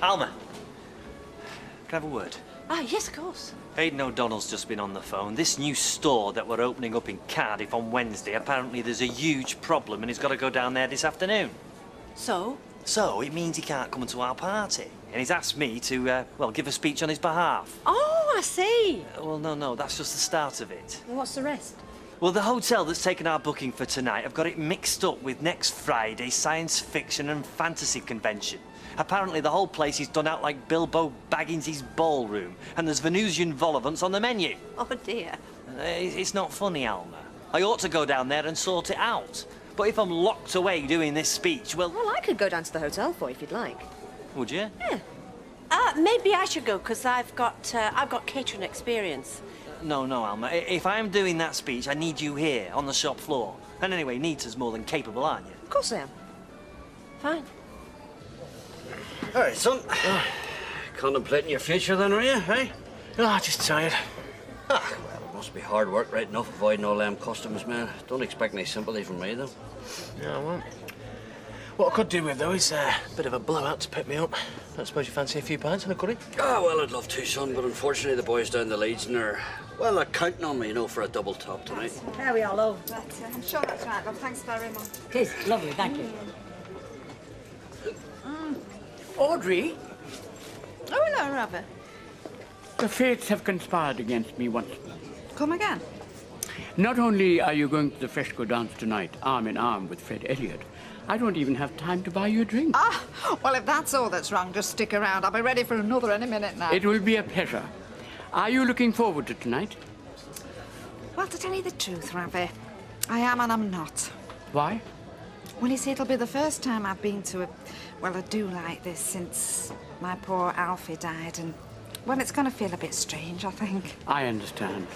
Alma, can I have a word? Ah, yes, of course. Aidan O'Donnell's just been on the phone. This new store that we're opening up in Cardiff on Wednesday, apparently there's a huge problem and he's got to go down there this afternoon. So? So, it means he can't come to our party. And he's asked me to, well, give a speech on his behalf. Oh, I see. Well, no, that's just the start of it. Well, what's the rest? Well, the hotel that's taken our booking for tonight, I've got it mixed up with next Friday's science fiction and fantasy convention. Apparently the whole place is done out like Bilbo Baggins's ballroom, and there's Venusian vol au vents on the menu. Oh, dear. It's not funny, Alma. I ought to go down there and sort it out. But if I'm locked away doing this speech, well... Well, I could go down to the hotel for you if you'd like. Would you? Yeah. Maybe I should go, because I've got catering experience. No, Alma. If I'm doing that speech, I need you here, on the shop floor. And anyway, Nita's more than capable, aren't you? Of course I am. Fine. All right, son. Contemplating your future then, are you, hey? Ah, just tired. Well, it must be hard work right enough avoiding all them customs, man. Don't expect any sympathy from me, though. Yeah, I won't. What I could do with, though, is a bit of a blowout to pick me up. I suppose you fancy a few pints and a curry? Ah, well, I'd love to, son, but unfortunately the boys down the Leeds and are, well, they're counting on me, you know, for a double top tonight. There we are, love. I'm sure that's right, love. Thanks very much. It is lovely, thank you. Audrey, Oh, hello, Robert. the fates have conspired against me once more. Come again? Not only are you going to the fresco dance tonight, arm in arm with Fred Elliott, I don't even have time to buy you a drink. Ah, well, if that's all that's wrong, just stick around. I'll be ready for another any minute now. It will be a pleasure. Are you looking forward to tonight? Well, to tell you the truth, Ravi, I am and I'm not. Why? Well, you see, it'll be the first time I've been to a do like this since my poor Alfie died, and, well, it's going to feel a bit strange, I think. I understand.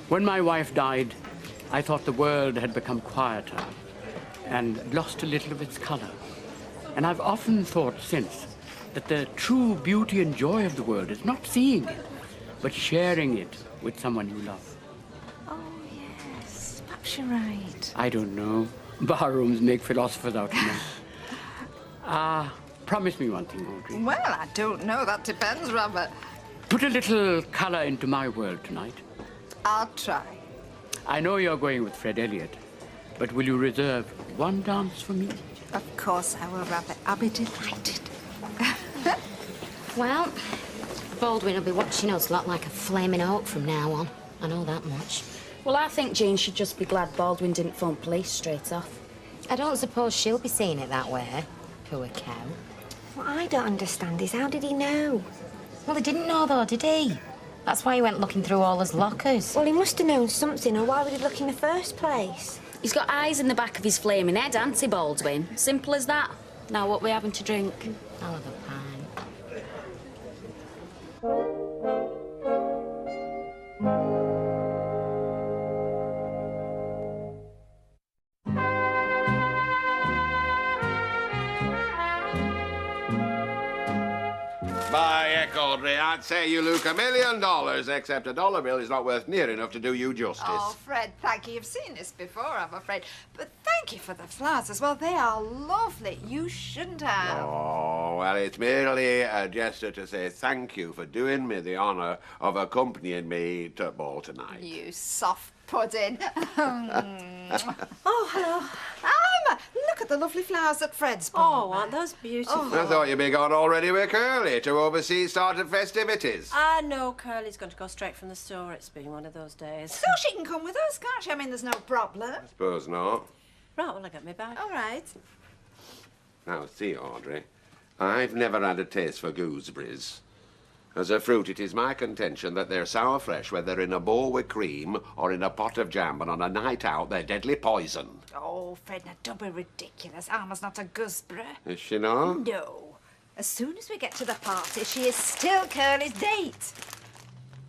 When my wife died, I thought the world had become quieter and lost a little of its color. And I've often thought since that the true beauty and joy of the world is not seeing it, but sharing it with someone you love. Oh, yes, perhaps you're right. I don't know. Barrooms make philosophers out of me. Promise me one thing, Audrey. Well, I don't know. That depends, Robert. Put a little color into my world tonight. I'll try. I know you're going with Fred Elliott, but will you reserve one dance for me? Of course I will, Robert. I'll be delighted. Well, Baldwin will be watching us lot like a flaming oak from now on. I know that much. Well, I think Jane should just be glad Baldwin didn't phone police straight off. I don't suppose she'll be seeing it that way. Poor cow. What I don't understand is how did he know? Well, he didn't know, though, did he? That's why he went looking through all his lockers. Well, he must have known something, or why would he look in the first place? He's got eyes in the back of his flaming head, hasn't he, Baldwin? Simple as that. Now, what we having to drink? I'll have a pint. By heck, Audrey, I'd say you look $1 million, except a dollar bill is not worth near enough to do you justice. Oh, Fred, thank you. You've seen this before, I'm afraid. But thank you for the flowers as well. They are lovely. You shouldn't have. Oh, well, it's merely a gesture to say thank you for doing me the honour of accompanying me to ball tonight. You soft pudding. Oh, hello. Look at the lovely flowers that Fred's bought. Oh, aren't those beautiful? I thought you'd be gone already with Curly to oversee started festivities. No, Curly's going to go straight from the store. It's been one of those days. So she can come with us, can't she? I mean, there's no problem. Suppose not. Right, well, I got me back. All right. Now, see, Audrey, I've never had a taste for gooseberries. As a fruit, it is my contention that they're sour fresh, whether in a bowl with cream or in a pot of jam, and on a night out, they're deadly poison. Oh, Fred, now don't be ridiculous. Alma's not a gooseberry. Is she not? No. As soon as we get to the party, she is still Curly's date.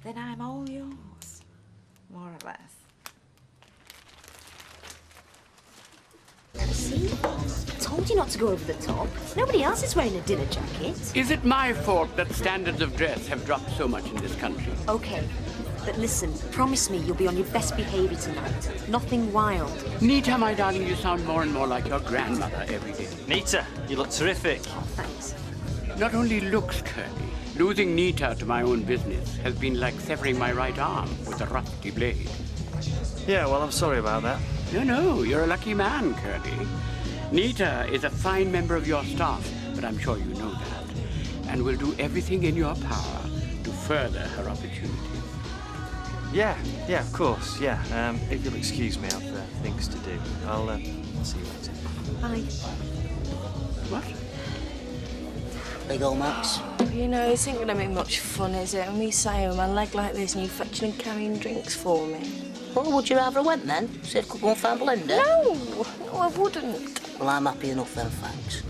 Then I'm all yours, more or less. See? I told you not to go over the top. Nobody else is wearing a dinner jacket. Is it my fault that standards of dress have dropped so much in this country? Okay, but listen, promise me you'll be on your best behaviour tonight. Nothing wild. Nita, my darling, you sound more and more like your grandmother every day. Nita, you look terrific. Oh, thanks. Not only looks curly, losing Nita to my own business has been like severing my right arm with a rusty blade. Yeah, well, I'm sorry about that. No, you're a lucky man, Curly. Nita is a fine member of your staff, but I'm sure you know that, and will do everything in your power to further her opportunities. Yeah, of course, yeah. If you'll excuse me, I've things to do. I'll see you later. Bye. What? Big old Max. You know, this ain't gonna be much fun, is it? And me sat here with my leg like this and you fetching and carrying drinks for me. Well, would you rather went then? See if I could go and find Belinda? No, I wouldn't. Well, I'm happy enough then, thanks.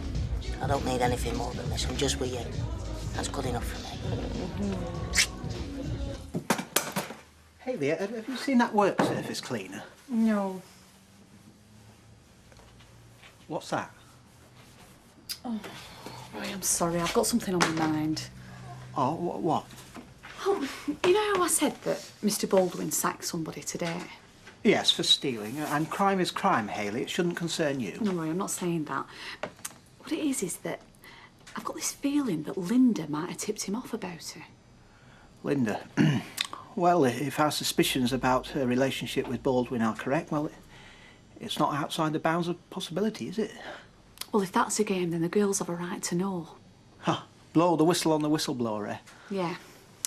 I don't need anything more than this. I'm just with you. That's good enough for me. Hey, Leah, have you seen that work surface cleaner? No. What's that? Oh, Roy, I'm sorry. I've got something on my mind. Oh, what? Oh, you know how I said that Mr. Baldwin sacked somebody today? Yes, for stealing. And crime is crime, Hayley. It shouldn't concern you. No, Roy, I'm not saying that. What it is that I've got this feeling that Linda might have tipped him off about her. Linda. Well, if our suspicions about her relationship with Baldwin are correct, well, it's not outside the bounds of possibility, is it? Well, if that's a game, then the girls have a right to know. Huh. Blow the whistle on the whistleblower, eh? Yeah.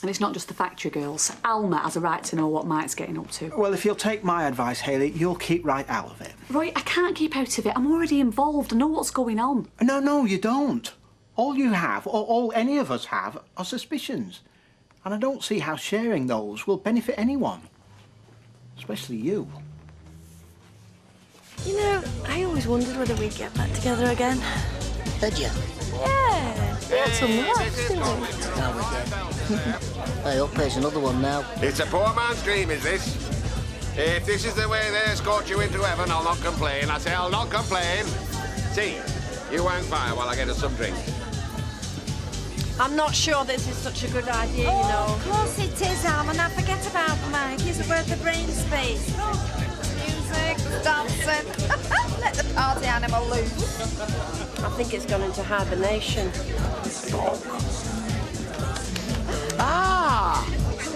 And it's not just the factory girls. Alma has a right to know what Mike's getting up to. Well, if you'll take my advice, Hayley, you'll keep right out of it. Roy, I can't keep out of it. I'm already involved. I know what's going on. No, you don't. All you have, or all any of us have, are suspicions. And I don't see how sharing those will benefit anyone. Especially you. You know, I always wondered whether we'd get back together again. Did you? Yeah, we had some laughs, didn't we? No, we did. Hey, up here's another one now. It's a poor man's dream, is this? If this is the way they escort you into heaven, I'll not complain. I say I'll not complain. See, you hang fire while I get us some drink. I'm not sure this is such a good idea, you Oh, know. of course it is, Alma. Now forget about Mike. He's worth the brain space. Music, dancing. Let the party animal loose. I think it's gone into hibernation. Ah!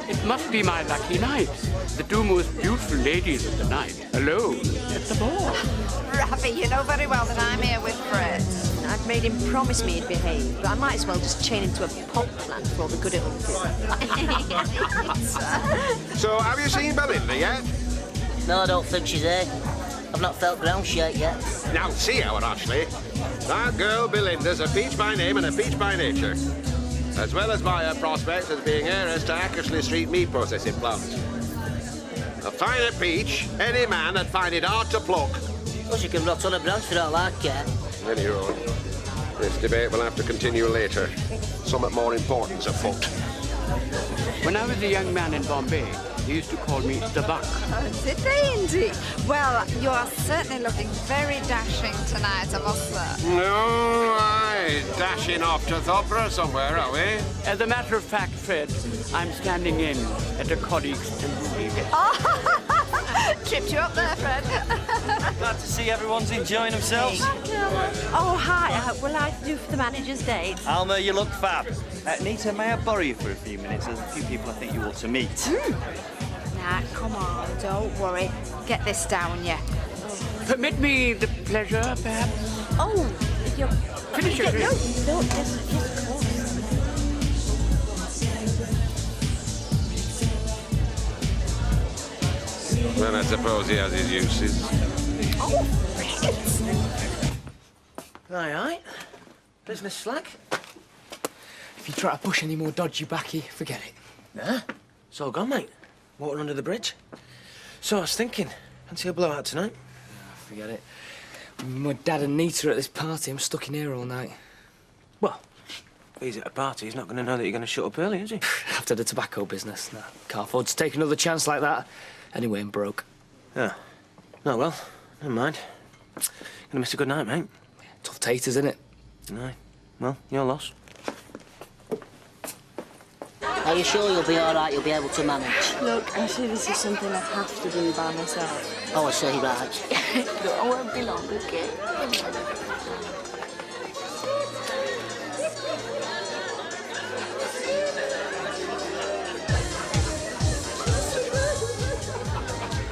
It must be my lucky night. The two most beautiful ladies of the night, alone at the ball. Ravi, you know very well that I'm here with Fred. I've made him promise me he'd behave, but I might as well just chain him to a pot plant for all the good it'll do. So, have you seen Belinda yet? No, I don't think she's here. I've not felt ground shake yet. Now, see our Ashley. That girl Belinda's a peach by name and a peach by nature. As well as by her prospects as being heiress to Ackersley Street meat processing plant. A finer peach, any man would find it hard to pluck. Well, she can rot on a branch for all I care. Anyhow, this debate will have to continue later. Somewhat more important's afoot. When I was a young man in Bombay, they used to call me the Buck. Oh, did they indeed? Well, you are certainly looking very dashing tonight, I must say. No, aye. Dashing off to Thopra somewhere, are we? As a matter of fact, Fred, I'm standing in at a colleague's temporary guest. Tripped you up there, Fred. Glad to see everyone's enjoying themselves. Oh, hi. Will I do for the manager's date? Alma, you look fab. Nita, may I borrow you for a few minutes? There's a few people I think you ought to meet. Nah, come on, don't worry. Get this down, yeah. Permit me the pleasure, perhaps? Oh, you're... Finish your drink. No, yes, of course. Well, I suppose he has his uses. Oh, Fred! Aye. Business slack. If you try to push any more dodgy backy, forget it. Nah, it's all gone, mate. Water under the bridge. So I was thinking, fancy a blowout tonight? Forget it. My dad and Nita are at this party. I'm stuck in here all night. Well, If he's at a party, he's not going to know that you're going to shut up early, is he? After the tobacco business, no. Can't afford to take another chance like that. Anyway, I'm broke. Yeah. Oh, well, never mind. Gonna miss a good night, mate. Tough taters, innit? Aye. Well, your loss. Are you sure you'll be all right? You'll be able to manage? Look, actually, this is something I have to do by myself. Oh, I see, right. Look, I won't be long, okay?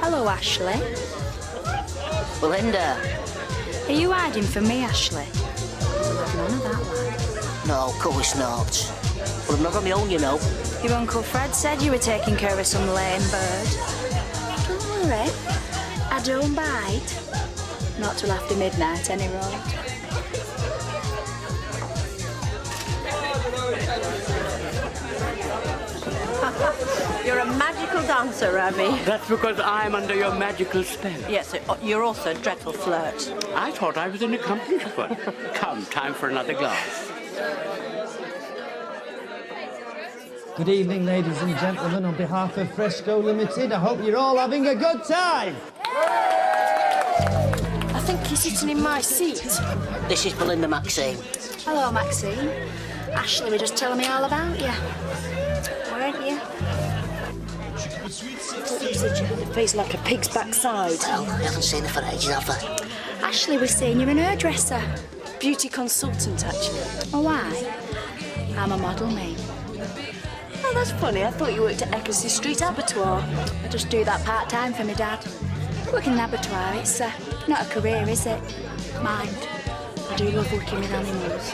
Hello, Ashley. Belinda. Are you hiding from me, Ashley? None of that, like. No, of course not. But I'm not on my own, you know. Your Uncle Fred said you were taking care of some lame bird. Don't worry, I don't bite. Not till after midnight, any road. You're a magical dancer, Rami. That's because I'm under your magical spell. Yes, you're also a dreadful flirt. I thought I was an accomplished one. Come, time for another glass. Good evening, ladies and gentlemen. On behalf of Fresco Limited, I hope you're all having a good time. I think he's sitting in my seat. This is Belinda Maxine. Hello, Maxine. Ashley was just telling me all about you. Weren't you? I thought you said you had a face like a pig's backside. Well, I haven't seen her for ages, have I? Ashley was saying you're an hairdresser. Beauty consultant, actually. Oh, why? I'm a model, mate. Oh, that's funny. I thought you worked at Eccleston Street Abattoir. I just do that part-time for my dad. Working in an abattoir, it's not a career, is it? Mind. I do love working with animals.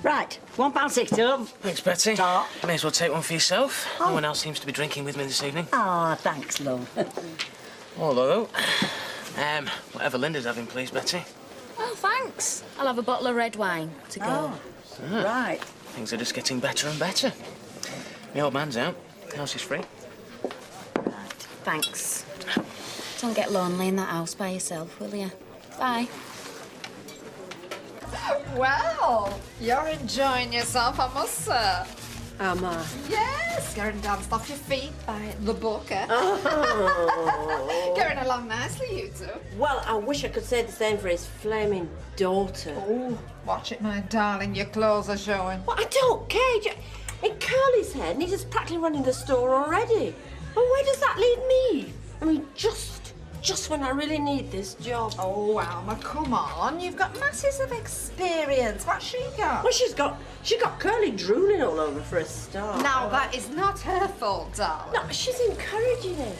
Right, £1.60, love. Thanks, Betsy. Top. May as well take one for yourself. Oh. No one else seems to be drinking with me this evening. Ah, thanks, love. Although, whatever Linda's having, please, Betsy. Oh, thanks. I'll have a bottle of red wine to go. Oh, right. Things are just getting better and better. The old man's out. The house is free. Thanks. Don't get lonely in that house by yourself, will you? Bye. Well, you're enjoying yourself, I must say. Am I? Yes, getting danced off your feet by the booker. Oh. Going along nicely, you two. Well, I wish I could say the same for his flaming daughter. Oh, watch it, my darling. Your clothes are showing. Well, I don't care. In Curly's head, and he's just practically running the store already. And where does that leave me? I mean, just when I really need this job. Oh, Alma, come on. You've got masses of experience. What's she got? Well, she got Curly drooling all over for a start. Now, that is not her fault, darling. No, she's encouraging it.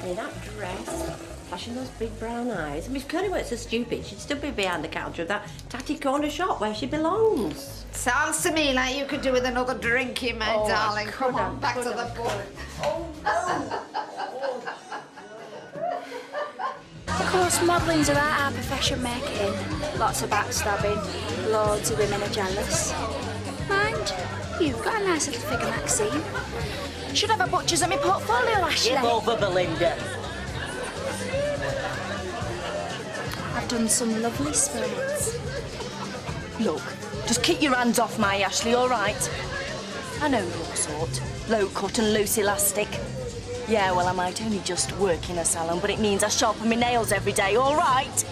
In that dress, flashing those big brown eyes. I mean, if Curly weren't so stupid, she'd still be behind the counter of that tatty corner shop where she belongs. Sounds to me like you could do with another drinky, my darling. Come on, back to the book. Oh, no. Of course, modelling's a right hard profession, making. Lots of backstabbing. Loads of women are jealous. Mind, you've got a nice little figure, Maxine. Should have a butcher's at my portfolio, Ashley. Give over, Belinda. I've done some lovely spreads. Look, just keep your hands off my Ashley, all right? I know your sort. Low cut and loose elastic. Yeah, well, I might only just work in a salon, but it means I sharpen my nails every day, all right?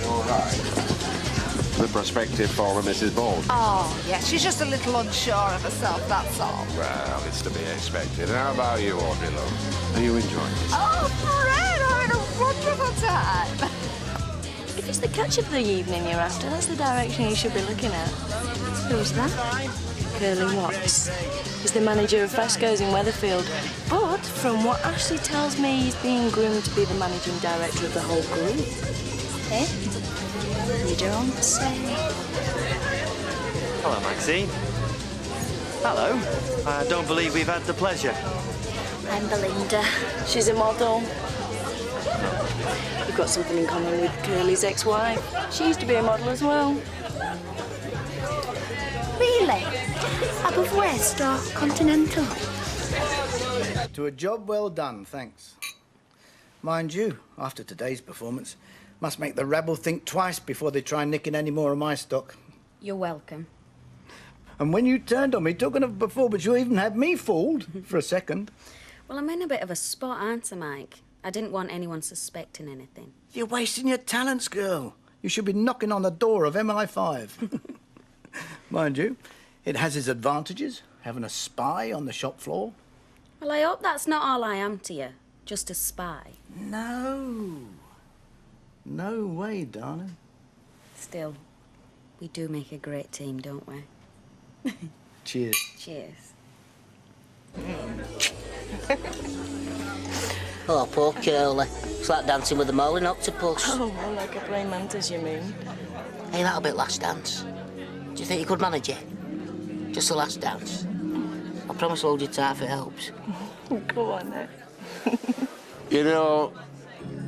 All right. The prospective for Mrs. Bald. Oh, yes, she's just a little unsure of herself, that's all. Well, it's to be expected. How about you, Audrey Love? Are you enjoying it? Oh, Fred, having a wonderful time. If it's the catch of the evening you're after, that's the direction you should be looking at. Who's that? Curly Watts. He's the manager of Fresco's in Weatherfield. But from what Ashley tells me, he's being groomed to be the managing director of the whole group. Eh? You don't say. Hello, Maxine. Hello. I don't believe we've had the pleasure. I'm Belinda. She's a model. You've got something in common with Curly's ex-wife. She used to be a model as well. Really? Above West or Continental? To a job well done, thanks. Mind you, after today's performance, Must make the rabble think twice before they try nicking any more of my stock. You're welcome. And when you turned on me, talking of before, but you even had me fooled for a second. Well, I'm in a bit of a spot, aren't I, Mike? I didn't want anyone suspecting anything. You're wasting your talents, girl. You should be knocking on the door of MI5. Mind you, it has its advantages, having a spy on the shop floor. Well, I hope that's not all I am to you. Just a spy. No. No way, darling. Still, we do make a great team, don't we? Cheers. Cheers. Oh, poor Curly. It's like dancing with a mole and octopus. Oh, more like a praying mantis, you mean? Hey, that'll be last dance. Do you think you could manage it? Just the last dance? I promise I'll hold you tight if it helps. Go on, then. You know,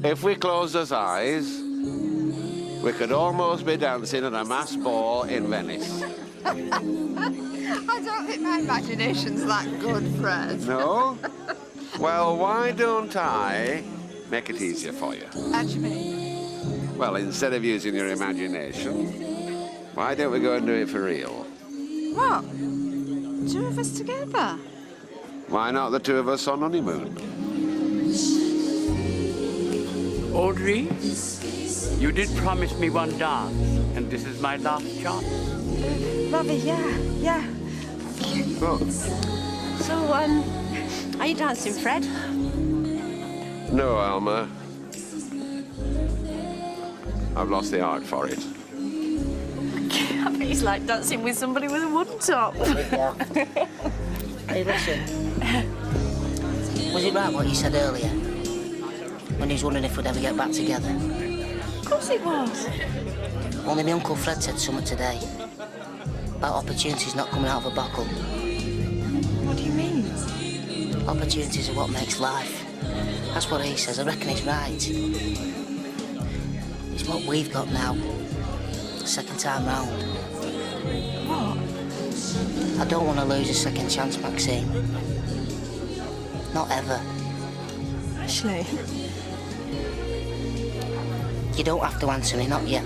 if we closed our eyes, we could almost be dancing at a mass ball in Venice. I don't think my imagination's that good, Fred. No? Well, why don't I make it easier for you? How do you mean? Well, instead of using your imagination, why don't we go and do it for real? What? Two of us together? Why not the two of us on honeymoon? Audrey, you did promise me one dance, and this is my last chance. Ravi, yeah. Good. So, are you dancing, Fred? No, Alma. I've lost the art for it. I bet he's like dancing with somebody with a wooden top. Hey, listen. Was it right what you said earlier? When he was wondering if we'd ever get back together? Of course it was. Only my Uncle Fred said something today. About opportunities not coming out of a buckle. What do you mean? Opportunities are what makes life. That's what he says. I reckon he's right. It's what we've got now. The second time round. What? I don't want to lose a second chance, Maxine. Not ever. Ashley. You don't have to answer me, not yet.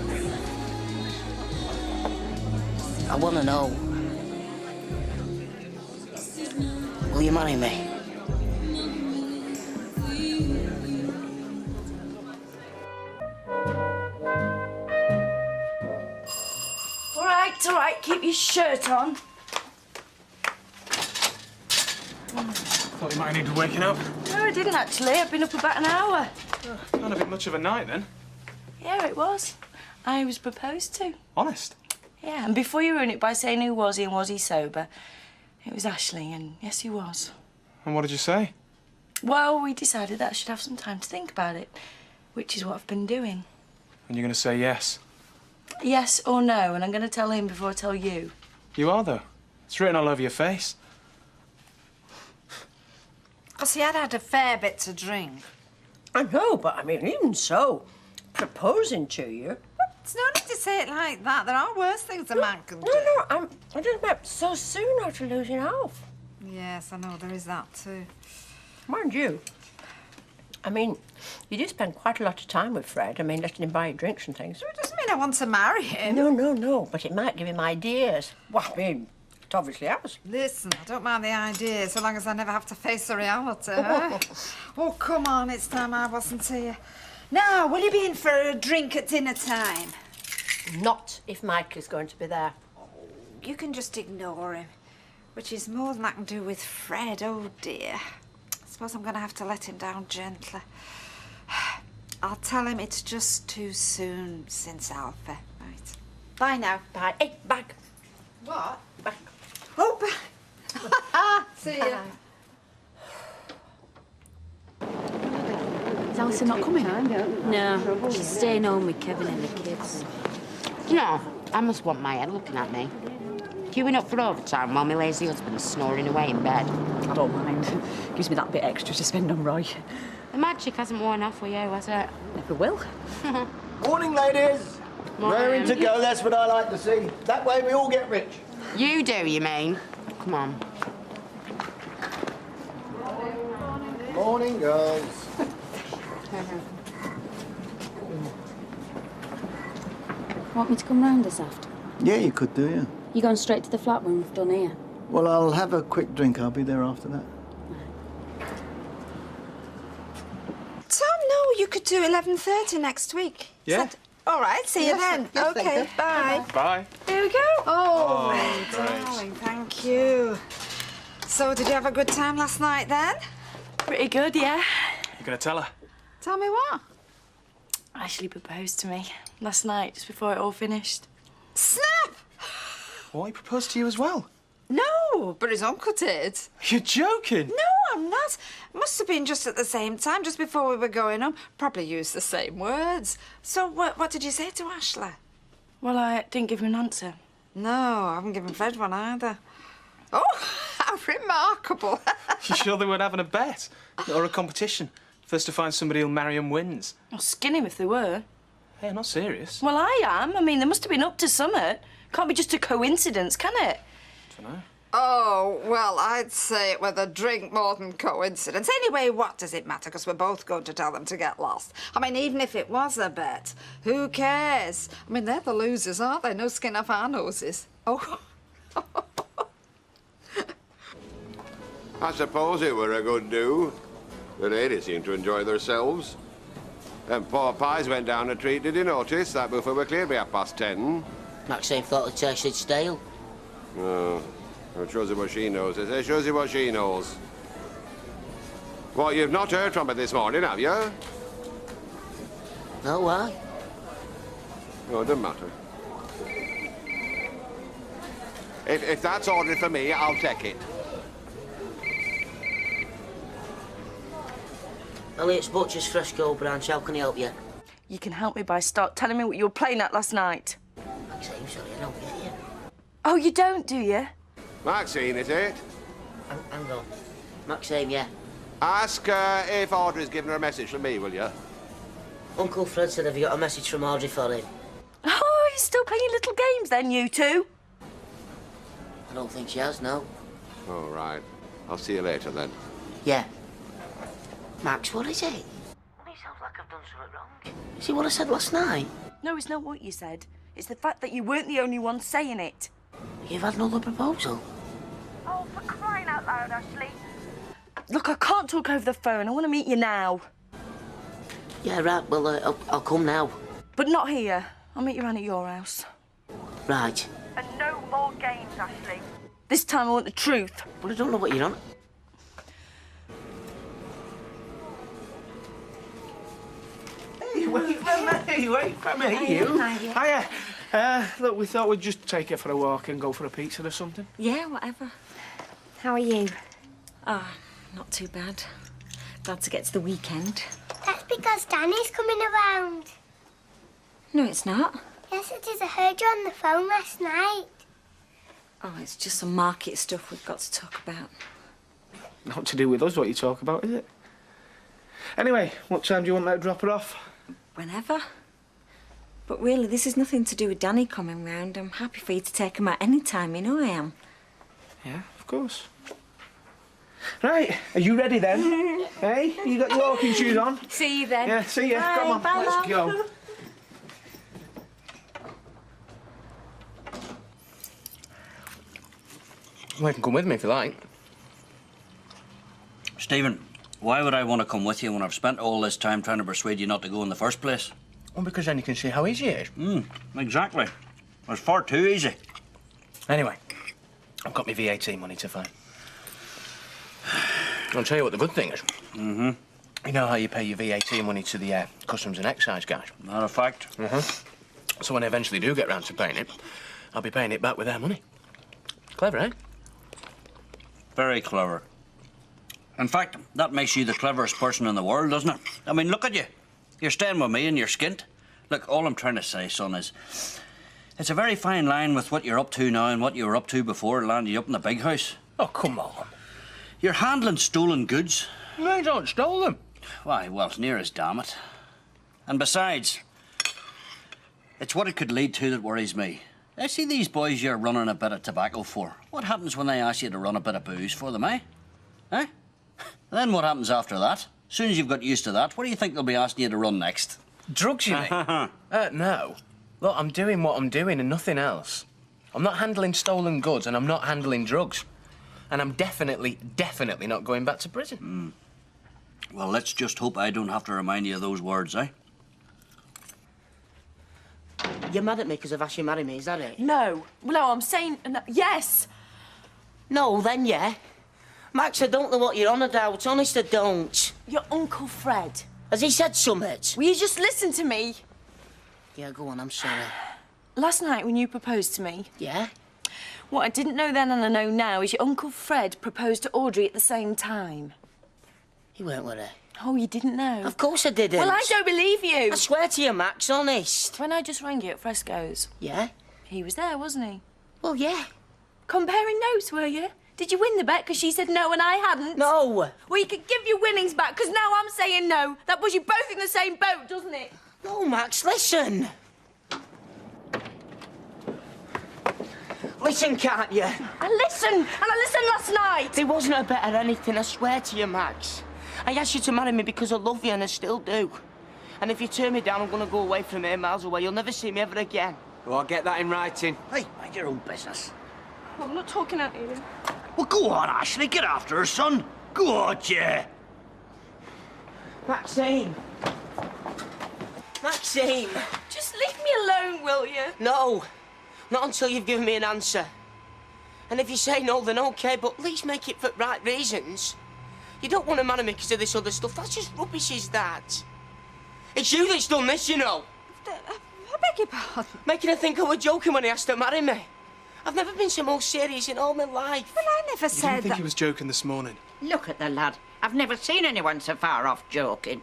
I want to know. Will you marry me? All right, keep your shirt on. Thought you might have needed waking up. No, I didn't actually. I've been up about an hour. Not a bit much of a night, then. Yeah, it was. I was proposed to. Honest? Yeah, and before you ruin it by saying who was he and was he sober, it was Ashley, and yes, he was. And what did you say? Well, we decided that I should have some time to think about it, which is what I've been doing. And you're going to say yes? Yes or no, and I'm going to tell him before I tell you. You are, though. It's written all over your face. Because he had had a fair bit to drink. I know, but I mean, even so, proposing to you. It's no need to say it like that. There are worse things a man can do. No, I just meant so soon after losing Alf. Yes, I know, there is that too. Mind you, I mean, you do spend quite a lot of time with Fred. I mean, letting him buy you drinks and things. So it doesn't mean I want to marry him. No, but it might give him ideas. Well, I mean, it obviously has. Listen, I don't mind the idea, so long as I never have to face the reality, huh? Oh, come on, it's time I wasn't here. Now, will you be in for a drink at dinner time? Not if Mike is going to be there. You can just ignore him, which is more than I can do with Fred. Oh, dear. I suppose I'm going to have to let him down gently. I'll tell him it's just too soon since Alpha. Right. Bye now. Bye. Hey, back. What? Back. Oh, bye. See ya. Is Alison not coming? No, she's staying home with Kevin and the kids. You know, I must want my head looking at me. Queuing up for overtime while my lazy husband's snoring away in bed. I don't mind. Gives me that bit extra to spend on Roy. The magic hasn't worn off for you, has it? Never will. Morning, ladies. Morning. Raring to go, that's what I like to see. That way we all get rich. You do, you mean? Come on. Morning, girls. Want me to come round this after? Yeah, you could do, yeah. You going straight to the flat when we've done here? Well, I'll have a quick drink. I'll be there after that. Tom, no, you could do 11:30 next week. Yeah. All right, see you then. yes, thank OK, you. bye. Bye. Here we go. Oh, Darling, thank you. So, did you have a good time last night, then? Pretty good, yeah. You gonna tell her? Tell me what. Ashley proposed to me last night, just before it all finished. Snap! What, he proposed to you as well? No, but his uncle did. You're joking? No, I'm not. Must have been just at the same time, just before we were going home. Probably used the same words. So, what did you say to Ashley? Well, I didn't give him an answer. No, I haven't given Fred one either. Oh, how remarkable. You sure they weren't having a bet? Or a competition? First to find somebody who'll marry him wins. I'll skin him if they were. Hey, not serious. Well, I am. I mean, they must have been up to something. Can't be just a coincidence, can it? Dunno. Oh, well, I'd say it with a drink more than coincidence. Anyway, what does it matter? Because we're both going to tell them to get lost. I mean, even if it was a bet, who cares? I mean, they're the losers, aren't they? No skin off our noses. Oh. I suppose it were a good do. The ladies seemed to enjoy themselves. And poor Pies went down a treat, did you notice? That buffet were clear by 10:30. Maxine thought it tasted stale. Oh, it shows you what she knows. It shows you what she knows. What, you've not heard from her this morning, have you? No, why? No, it doesn't matter. If that's ordered for me, I'll take it. Elliot's Butcher's Fresco branch. How can he help you? You can help me by start telling me what you were playing at last night. Maxine, sorry, I don't get you. Oh, you don't, do you? Maxine, is it? Hang on. Maxine, yeah. Ask her if Audrey's given her a message from me, will you? Uncle Fred said, have you got a message from Audrey for him? Oh, you're still playing little games then, you two? I don't think she has, no. All right. I'll see you later, then. Yeah. Max, what is it? It sounds like I've done something wrong. Is it what I said last night? No, it's not what you said. It's the fact that you weren't the only one saying it. You've had another proposal? Oh, for crying out loud, Ashley. Look, I can't talk over the phone. I want to meet you now. Yeah, right. Well, I'll come now. But not here. I'll meet you around at your house. Right. And no more games, Ashley. This time I want the truth. Well, I don't know what you're on. Hey, wait for me, you. Hiya. Look, we thought we'd just take her for a walk and go for a pizza or something. Yeah, whatever. How are you? Ah, not too bad. Glad to get to the weekend. That's because Danny's coming around. No, it's not. Yes, it is. I heard you on the phone last night. Oh, it's just some market stuff we've got to talk about. Not to do with us, what you talk about, is it? Anyway, what time do you want me to drop her off? Whenever. But really, this is nothing to do with Danny coming round. I'm happy for you to take him out any time, you know I am. Yeah, of course. Right, are you ready then? Hey, you got your walking shoes on? See you then. Yeah, see you. Bye. Come on, Bye, let's love. go. Well, you can come with me if you like. Stephen, why would I want to come with you when I've spent all this time trying to persuade you not to go in the first place? Well, because then you can see how easy it is. Exactly. It's far too easy. Anyway, I've got my VAT money to find. I'll tell you what the good thing is. Mm-hmm. You know how you pay your VAT money to the Customs and Excise guys? Matter of fact. So when I eventually do get round to paying it, I'll be paying it back with their money. Clever, eh? Very clever. In fact, that makes you the cleverest person in the world, doesn't it? I mean, look at you. You're staying with me and you're skint. Look, all I'm trying to say, son, is it's a very fine line with what you're up to now and what you were up to before it landed you up in the big house. Oh, come on. You're handling stolen goods. I don't stole them. Why, well, it's near as damn it. And besides, it's what it could lead to that worries me. I see these boys you're running a bit of tobacco for. What happens when they ask you to run a bit of booze for them, eh? Eh? Then what happens after that? As soon as you've got used to that, what do you think they'll be asking you to run next? Drugs, you mean? No. Look, I'm doing what I'm doing and nothing else. I'm not handling stolen goods and I'm not handling drugs. And I'm definitely not going back to prison. Well, let's just hope I don't have to remind you of those words, eh? You're mad at me because I've asked you to marry me, is that it? No. No, I'm saying... No, yes. No, then yeah. Max, I don't know what you're on about. Honest, I don't. Your Uncle Fred. Has he said something? Will you just listen to me? Yeah, go on, I'm sorry. Last night when you proposed to me... Yeah? What I didn't know then and I know now is your Uncle Fred proposed to Audrey at the same time. He weren't with her. Oh, you didn't know? Of course I didn't. Well, I don't believe you. I swear to you, Max, honest. When I just rang you at Fresco's... Yeah? He was there, wasn't he? Well, yeah. Comparing notes, were you? Did you win the bet because she said no and I hadn't? No. Well, you could give your winnings back because now I'm saying no. That puts you both in the same boat, doesn't it? No, Max, listen. Listen, can't you? I listened, and I listened last night. There wasn't a bet or anything, I swear to you, Max. I asked you to marry me because I love you and I still do. And if you turn me down, I'm going to go away from here, miles away. You'll never see me ever again. Well, I'll get that in writing. Hey, mind your own business. Well, I'm not talking at you. Well, go on, Ashley. Get after her, son. Go on, yeah. Maxine. Maxine. Just leave me alone, will you? No. Not until you've given me an answer. And if you say no, then okay, but at least make it for right reasons. You don't want to marry me because of this other stuff. That's just rubbish, is that? It's you that's done this, you know. I beg your pardon. Making her think I was joking when he asked to marry me. I've never been so more serious in all my life. Well, I never You said didn't think that. he was joking this morning? Look at the lad. I've never seen anyone so far off joking.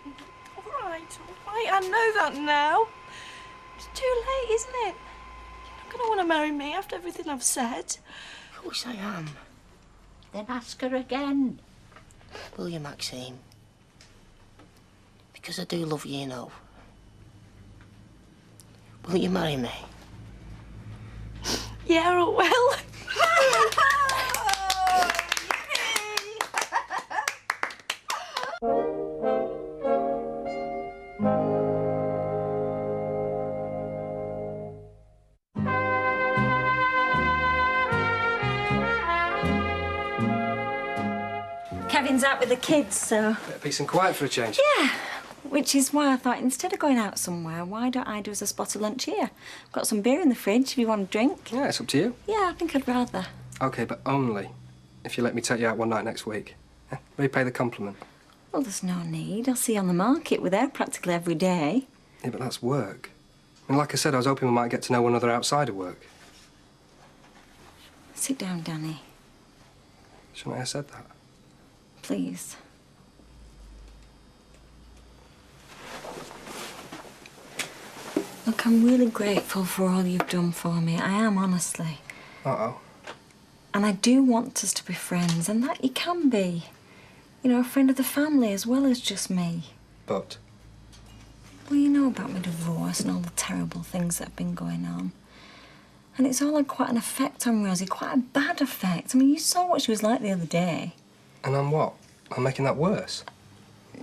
All right, I know that now. It's too late, isn't it? You're not going to want to marry me after everything I've said. Of course I am. Then ask her again. Will you, Maxine? Because I do love you, you know. Will you marry me? Yeah, I will. Kevin's out with the kids, so... Bit of peace and quiet for a change. Yeah, which is why I thought instead of going out somewhere, why don't I do as a spot of lunch here? I've got some beer in the fridge if you want a drink. Yeah, it's up to you. Yeah, I think I'd rather. OK, but only if you let me take you out one night next week. Yeah? Repay the compliment. Well, there's no need. I'll see you on the market. We're there practically every day. Yeah, but that's work. I mean, like I said, I was hoping we might get to know one another outside of work. Sit down, Danny. Shouldn't I have said that? Please. Look, I'm really grateful for all you've done for me. I am, honestly. Uh-oh. And I do want us to be friends, and that you can be. You know, a friend of the family as well as just me. But? Well, you know about my divorce and all the terrible things that have been going on. And it's all had quite an effect on Rosie, quite a bad effect. I mean, you saw what she was like the other day. And I'm what? I'm making that worse?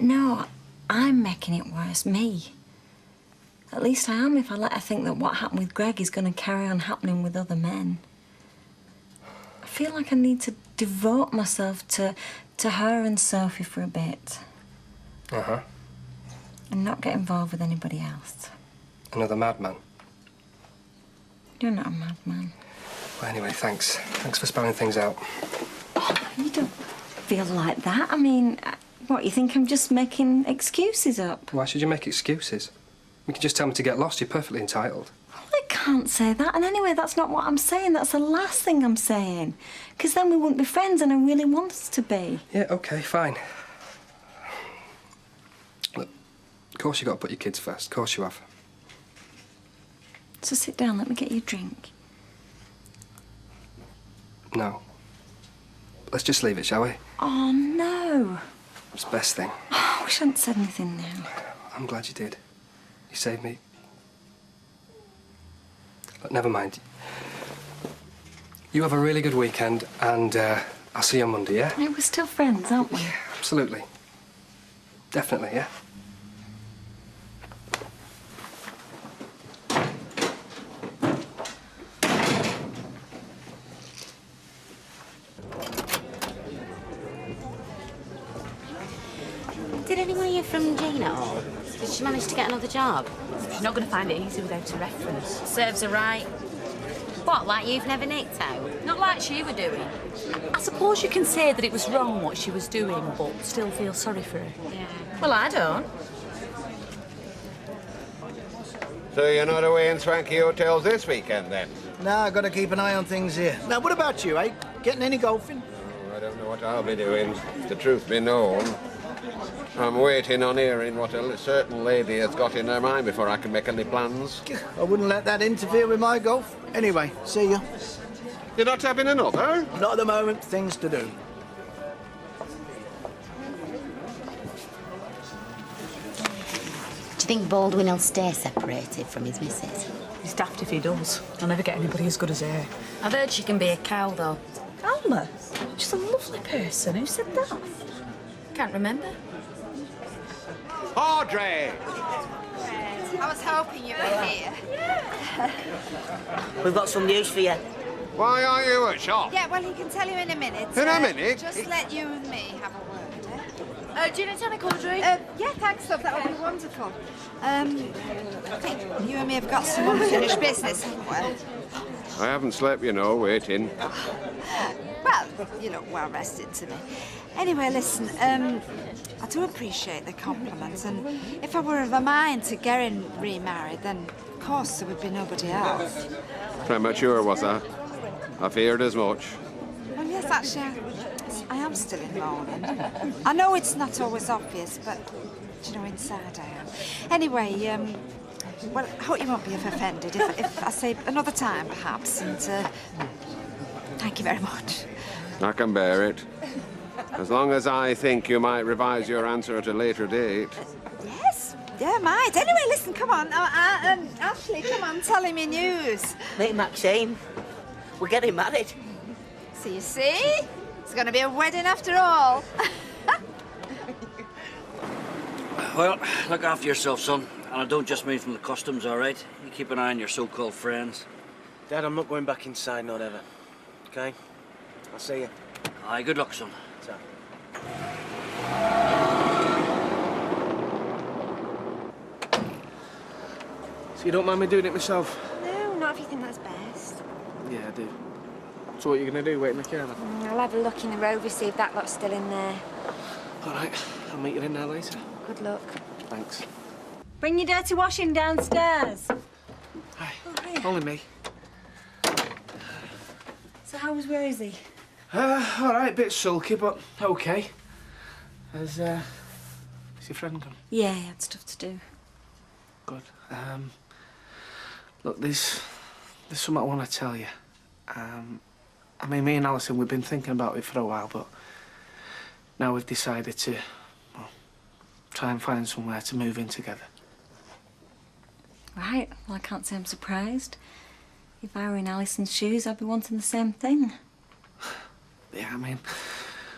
No, I'm making it worse, me. At least I am if I let her think that what happened with Greg is going to carry on happening with other men. I feel like I need to devote myself to her and Sophie for a bit. Uh-huh. And not get involved with anybody else. Another madman. You're not a madman. Well, anyway, thanks. Thanks for spelling things out. Oh, you don't feel like that. I mean, what, you think I'm just making excuses up? Why should you make excuses? You can just tell me to get lost. You're perfectly entitled. Well, I can't say that. And anyway, that's not what I'm saying. That's the last thing I'm saying. Because then we wouldn't be friends, and I really want us to be. Yeah, OK, fine. Look, of course you've got to put your kids first. Of course you have. So sit down, let me get you a drink. No. Let's just leave it, shall we? Oh, no. It's the best thing. Oh, I wish I hadn't said anything now. I'm glad you did. You saved me. But never mind. You have a really good weekend, and I'll see you on Monday, yeah? Yeah, we're still friends, aren't we? Yeah, absolutely. Definitely, yeah? heard anyone here from Jean at all? Did she manage to get another job? She's not going to find it easy without a reference. Serves her right. What, like you've never nicked out? Not like she were doing. I suppose you can say that it was wrong what she was doing, but still feel sorry for her. Yeah. Well, I don't. So you're not away in swanky hotels this weekend, then? No, I've got to keep an eye on things here. Now, what about you, eh? Getting any golfing? Oh, I don't know what I'll be doing, if the truth be known. I'm waiting on hearing what a certain lady has got in her mind before I can make any plans. I wouldn't let that interfere with my golf. Anyway, see you. You're not having another? Not at the moment. Things to do. Do you think Baldwin will stay separated from his missus? He's daft if he does. I'll never get anybody as good as her. I've heard she can be a cow, though. Alma? She's a lovely person. Who said that? Can't remember. Audrey! I was hoping you were here. We've got some news for you. Why are you at shop? Yeah, well, he can tell you in a minute. In a minute? Just let you and me have a word, Gin and tonic, Audrey? Yeah, thanks, love. That would be wonderful. I think you and me have got some unfinished business, haven't we? I haven't slept, you know, waiting. Well, you look well rested to me. Anyway, listen, I do appreciate the compliments, and if I were of a mind to get remarried, then of course there would be nobody else. Premature, was I? I feared as much. Well, yes, actually, I am still in mourning. I know it's not always obvious, but, you know, inside I am. Anyway, well, I hope you won't be offended if I say another time, perhaps, and thank you very much. I can bear it. As long as I think you might revise your answer at a later date. Yes, yeah, I might. Anyway, listen, come on. Ashley, come on, tell him your news. Mate, Maxine, we're getting married. So you see? It's going to be a wedding after all. Well, look after yourself, son. And I don't just mean from the customs, all right? You keep an eye on your so-called friends. Dad, I'm not going back inside, not ever. OK? I'll see you. Aye, good luck, son. Ta. So you don't mind me doing it myself? No, not if you think that's best. Yeah, I do. So what are you going to do, wait in the car? I'll have a look in the rover, see if that lot's still in there. All right, I'll meet you in there later. Good luck. Thanks. Bring your dirty washing downstairs. Hi. Oh, hiya. Only me. So how was Rosie? All right, bit sulky, but OK. Has your friend gone? Yeah, he had stuff to do. Good. Look, there's something I want to tell you. I mean, me and Alison, we've been thinking about it for a while, but now we've decided to, well, try and find somewhere to move in together. Right, well, I can't say I'm surprised. If I were in Alison's shoes, I'd be wanting the same thing. Yeah, I mean,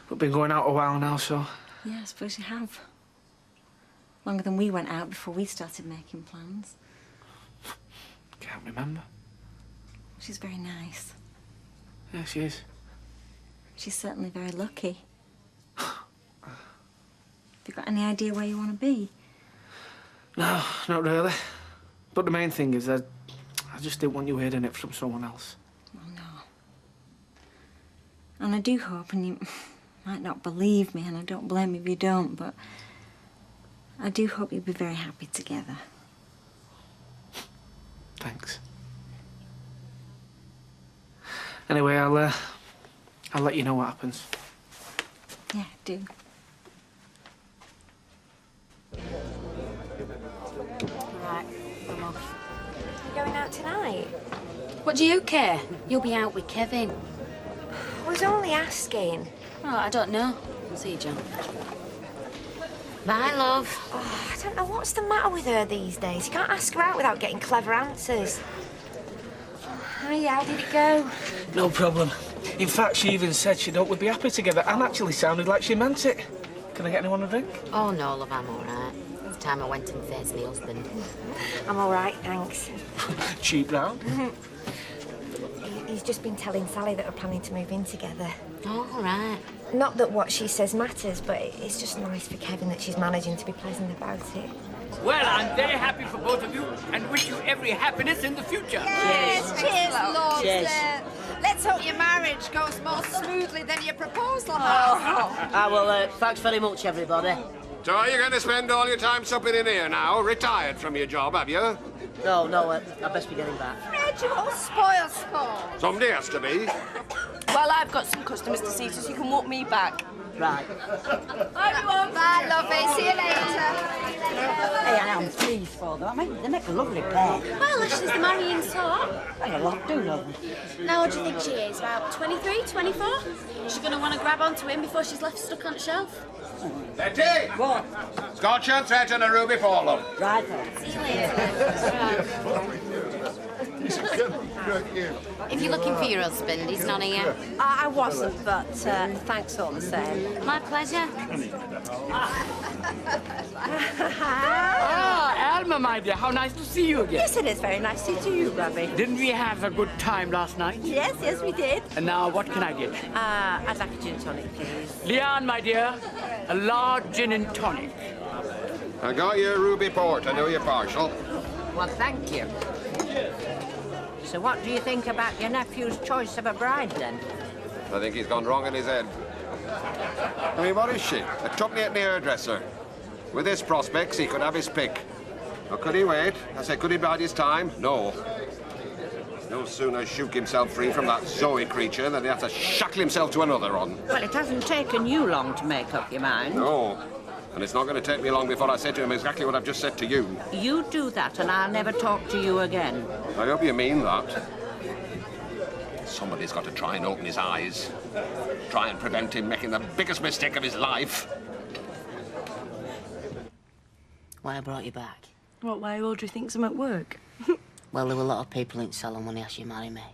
we've been going out a while now, so... Yeah, I suppose you have. Longer than we went out before we started making plans. Can't remember. She's very nice. Yeah, she is. She's certainly very lucky. Have you got any idea where you want to be? No, not really. But the main thing is that I just didn't want you hearing it from someone else. Well, no. And I do hope, and you might not believe me, and I don't blame you if you don't, but I do hope you'll be very happy together. Thanks. Anyway, I'll let you know what happens. Yeah, do. Right, I'm off. You're going out tonight? What do you care? You'll be out with Kevin. I was only asking. Oh, I don't know. See you, John. Bye, love. Oh, I don't know what's the matter with her these days. You can't ask her out without getting clever answers. Hiya, how did it go? No problem. In fact, she even said she'd hope we'd be happy together and actually sounded like she meant it. Can I get anyone a drink? Oh, no, love, I'm all right. It's time I went and faced my husband. I'm all right, thanks. Cheap round. He's He's just been telling Sally that we're planning to move in together. Oh, all right. Not that what she says matters, but it's just nice for Kevin that she's managing to be pleasant about it. Well, I'm very happy for both of you and wish you every happiness in the future. Yes, cheers, Lord. Cheers. Let's hope your marriage goes more smoothly than your proposal has. Well, thanks very much, everybody. So are you going to spend all your time supping in here now? Retired from your job, have you? No, I best be getting back. Fred, you all spoiled sport. Somebody has to be. Well, I've got some customers to see, so you can walk me back. Right. Bye, everyone. Bye, lovely. See you later. Hey, I am pleased for them. I mean, they make a lovely pair. Well, she's the marrying sort. Hey, a lot do, love them. Now, what do you think she is? About 23, 24? She's going to want to grab onto him before she's left stuck on the shelf. Betty! What? Scotch and threat and a ruby for them. Right then. See you later. If you're looking for your husband, he's not here. I wasn't, but thanks all the same. My pleasure. Alma, my dear, how nice to see you again. Yes, it is very nice to see you, Robbie. Didn't we have a good time last night? Yes, we did. And now, what can I get? I'd like a gin tonic, please. Leanne, my dear, a large gin and tonic. I got you a ruby port. I know you're partial. Well, thank you. So what do you think about your nephew's choice of a bride, then? I think he's gone wrong in his head. I mean, what is she? A tuppeny at the hairdresser. With his prospects, he could have his pick. Or could he wait? I say, could he bide his time? No. No sooner shook himself free from that Zoe creature than he had to shackle himself to another one. Well, it hasn't taken you long to make up your mind. No. And it's not going to take me long before I say to him exactly what I've just said to you. You do that and I'll never talk to you again. I hope you mean that. Somebody's got to try and open his eyes. Try and prevent him making the biggest mistake of his life. Why I brought you back? What, why Audrey thinks I'm at work? Well, there were a lot of people in Salon when he asked you to marry me.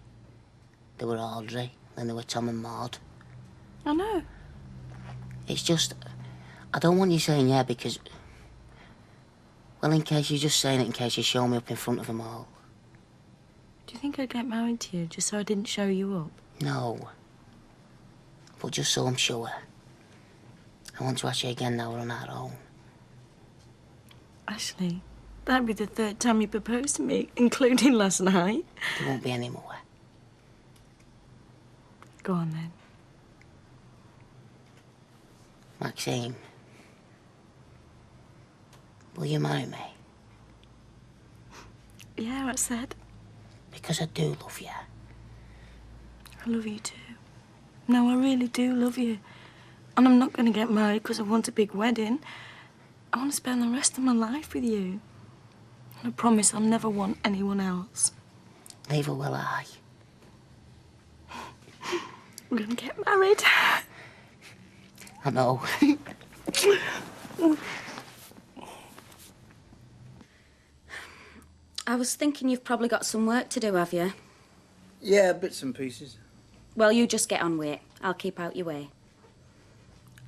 There were Audrey, then there were Tom and Maud. I know. It's just, I don't want you saying yeah because, well, in case you're just saying it in case you show me up in front of them all. Do you think I'd get married to you just so I didn't show you up? No. But just so I'm sure. I want to ask you again now we're on our own. Ashley, that'd be the third time you proposed to me, including last night. There won't be any more. Go on, then. Maxine, will you marry me? Yeah, I said. Because I do love you. I love you too. No, I really do love you. And I'm not going to get married because I want a big wedding. I want to spend the rest of my life with you. And I promise I'll never want anyone else. Neither will I. We're going to get married. I know. I was thinking you've probably got some work to do, have you? Yeah, bits and pieces. Well, you just get on with it. I'll keep out your way.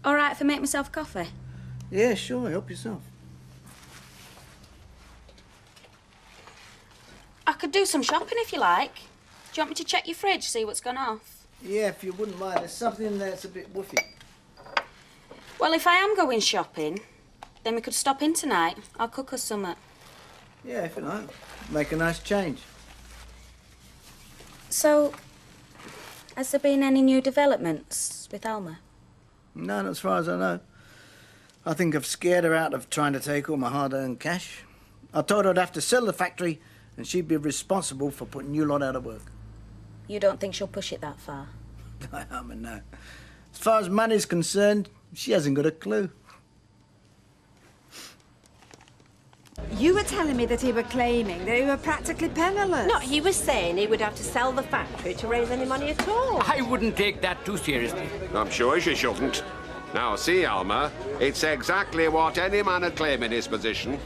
All right if I make myself a coffee? Yeah, sure, help yourself. I could do some shopping if you like. Do you want me to check your fridge, see what's gone off? Yeah, if you wouldn't mind. There's something in there that's a bit woofy. Well, if I am going shopping, then we could stop in tonight. I'll cook us something. Yeah, if you like. Make a nice change. So, has there been any new developments with Alma? None as far as I know. I think I've scared her out of trying to take all my hard-earned cash. I told her I'd have to sell the factory and she'd be responsible for putting you lot out of work. You don't think she'll push it that far? I mean, no. As far as money's concerned, she hasn't got a clue. You were telling me that he were claiming that he were practically penniless. No, he was saying he would have to sell the factory to raise any money at all. I wouldn't take that too seriously. I'm sure she shouldn't. Now, see, Alma, it's exactly what any man would claim in his position.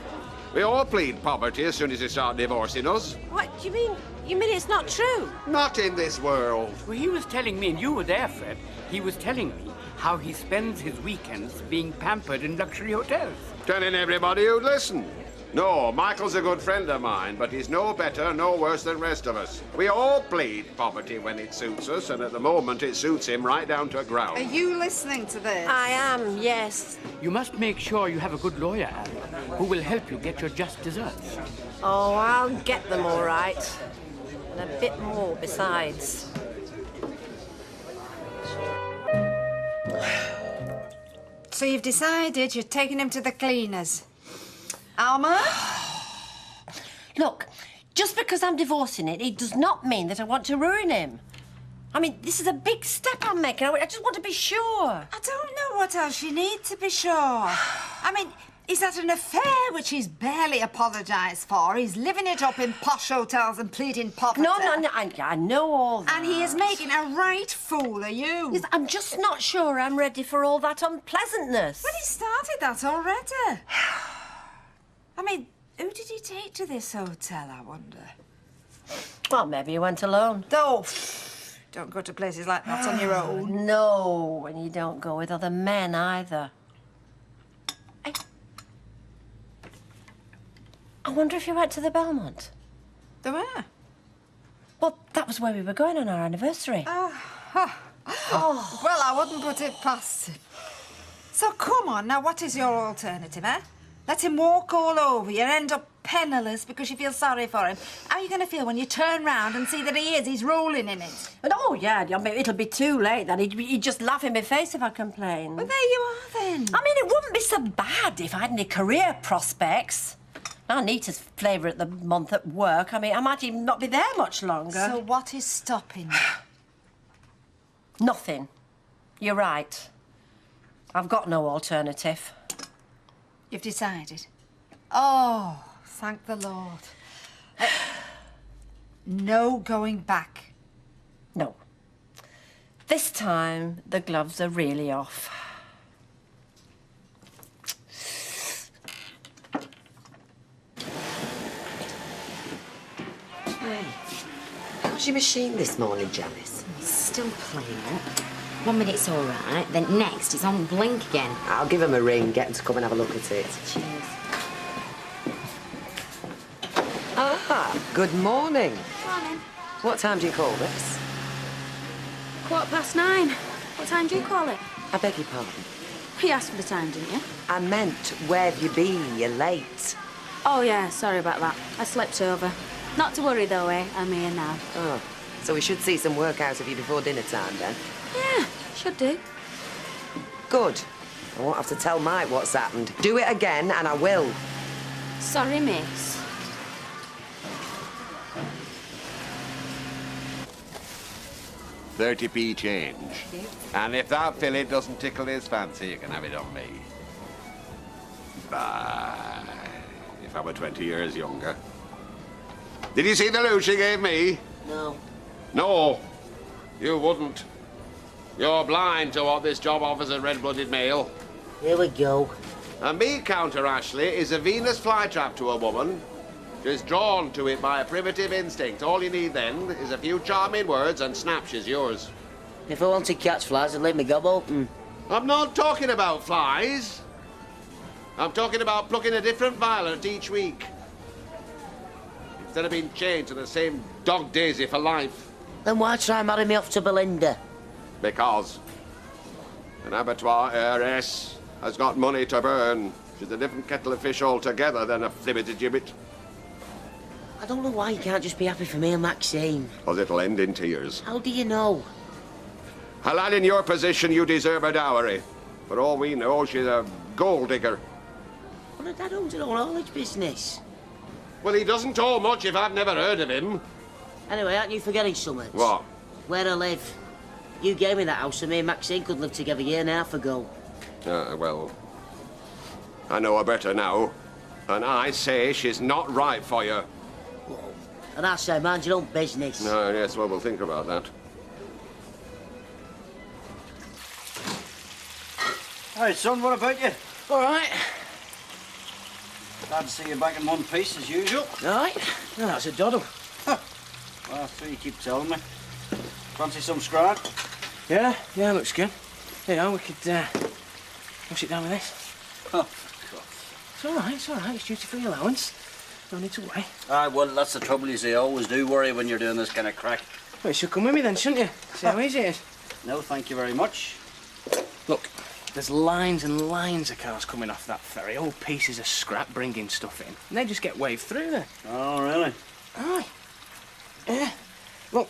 We all plead poverty as soon as they start divorcing us. What do you mean? You mean it's not true? Not in this world. Well, he was telling me, and you were there, Fred, he was telling me how he spends his weekends being pampered in luxury hotels. Telling everybody who'd listen. No, Michael's a good friend of mine, but he's no better, no worse than rest of us. We all plead poverty when it suits us, and at the moment it suits him right down to ground. Are you listening to this? I am, yes. You must make sure you have a good lawyer, Anne, who will help you get your just deserts. Oh, I'll get them all right. And a bit more besides. So you've decided you're taking him to the cleaners. Alma? Look, just because I'm divorcing it does not mean that I want to ruin him. I mean, this is a big step I'm making. I just want to be sure. I don't know what else you need to be sure. I mean, he's had an affair which he's barely apologised for. He's living it up in posh hotels and pleading poverty. No, I know all that. And he is making a right fool of you. Yes, I'm just not sure I'm ready for all that unpleasantness. Well, he started that already. I mean, who did he take to this hotel, I wonder? Well, maybe he went alone. Oh, don't go to places like that on your own. No, and you don't go with other men either. Hey. I wonder if you went to the Belmont. The where? Well, that was where we were going on our anniversary. Oh. Well, I wouldn't put it past him. So come on, now what is your alternative, eh? Let him walk all over you and end up penniless because you feel sorry for him. How are you going to feel when you turn round and see that he's rolling in it? And oh, yeah, I mean, it'll be too late then. He'd just laugh in my face if I complained. Well, there you are then. I mean, it wouldn't be so bad if I had any career prospects. I need his flavour at the month at work. I mean, I might even not be there much longer. So what is stopping you? Nothing. You're right. I've got no alternative. You've decided? Oh, thank the Lord. No going back. No. This time, the gloves are really off. Hey, how's your machine this morning, Janice? Still playing up. 1 minute's all right, then next it's on blink again. I'll give him a ring, get him to come and have a look at it. Cheers. Ah, good morning. Morning. What time do you call this? 9:15. What time do you call it? I beg your pardon. You asked for the time, didn't you? I meant, where have you been? You're late. Oh, yeah, sorry about that. I slept over. Not to worry, though, eh? I'm here now. Oh, so we should see some work out of you before dinner time, then? Yeah, should do. Good. I won't have to tell Mike what's happened. Do it again, and I will. Sorry, miss. £30p change. And if that filly doesn't tickle his fancy, you can have it on me. Bye. If I were 20 years younger. Did you see the loot she gave me? No. No, you wouldn't. You're blind to what this job offers a red-blooded male. Here we go. A meat counter, Ashley, is a Venus flytrap to a woman. She's drawn to it by a primitive instinct. All you need then is a few charming words and snap, she's yours. If I want to catch flies, I'd leave my gob open. I'm not talking about flies. I'm talking about plucking a different violet each week. Instead of being chained to the same dog daisy for life. Then why try marry me off to Belinda? Because an abattoir heiress has got money to burn. She's a different kettle of fish altogether than a flibbity-gibbet. I don't know why you can't just be happy for me and Maxine. Because it'll end in tears. How do you know? A lad in your position, you deserve a dowry. For all we know, she's a gold digger. Well, the dad owns an old haulage business. Well, he doesn't owe much if I've never heard of him. Anyway, aren't you forgetting something? What? Where I live. You gave me that house so me and Maxine could live together a year and a half ago. Well, I know her better now. And I say she's not right for you. And I say, mind your own business. No, yes, well, we'll think about that. Hey, son, what about you? All right. Glad to see you back in one piece, as usual. All right. No, that's a doddle. Well, that's what you keep telling me. Fancy some scrag? Yeah, looks good. You know, we could wash it down with this. Oh, It's all right, it's all right. It's duty-free allowance. No need to worry. Ah, well, that's the trouble, you see. I always do worry when you're doing this kind of crack. Well, you should come with me then, shouldn't you? See how easy it is. No, thank you very much. Look, there's lines and lines of cars coming off that ferry, all pieces of scrap bringing stuff in. And they just get waved through there. Oh, really? Aye. Yeah. Look,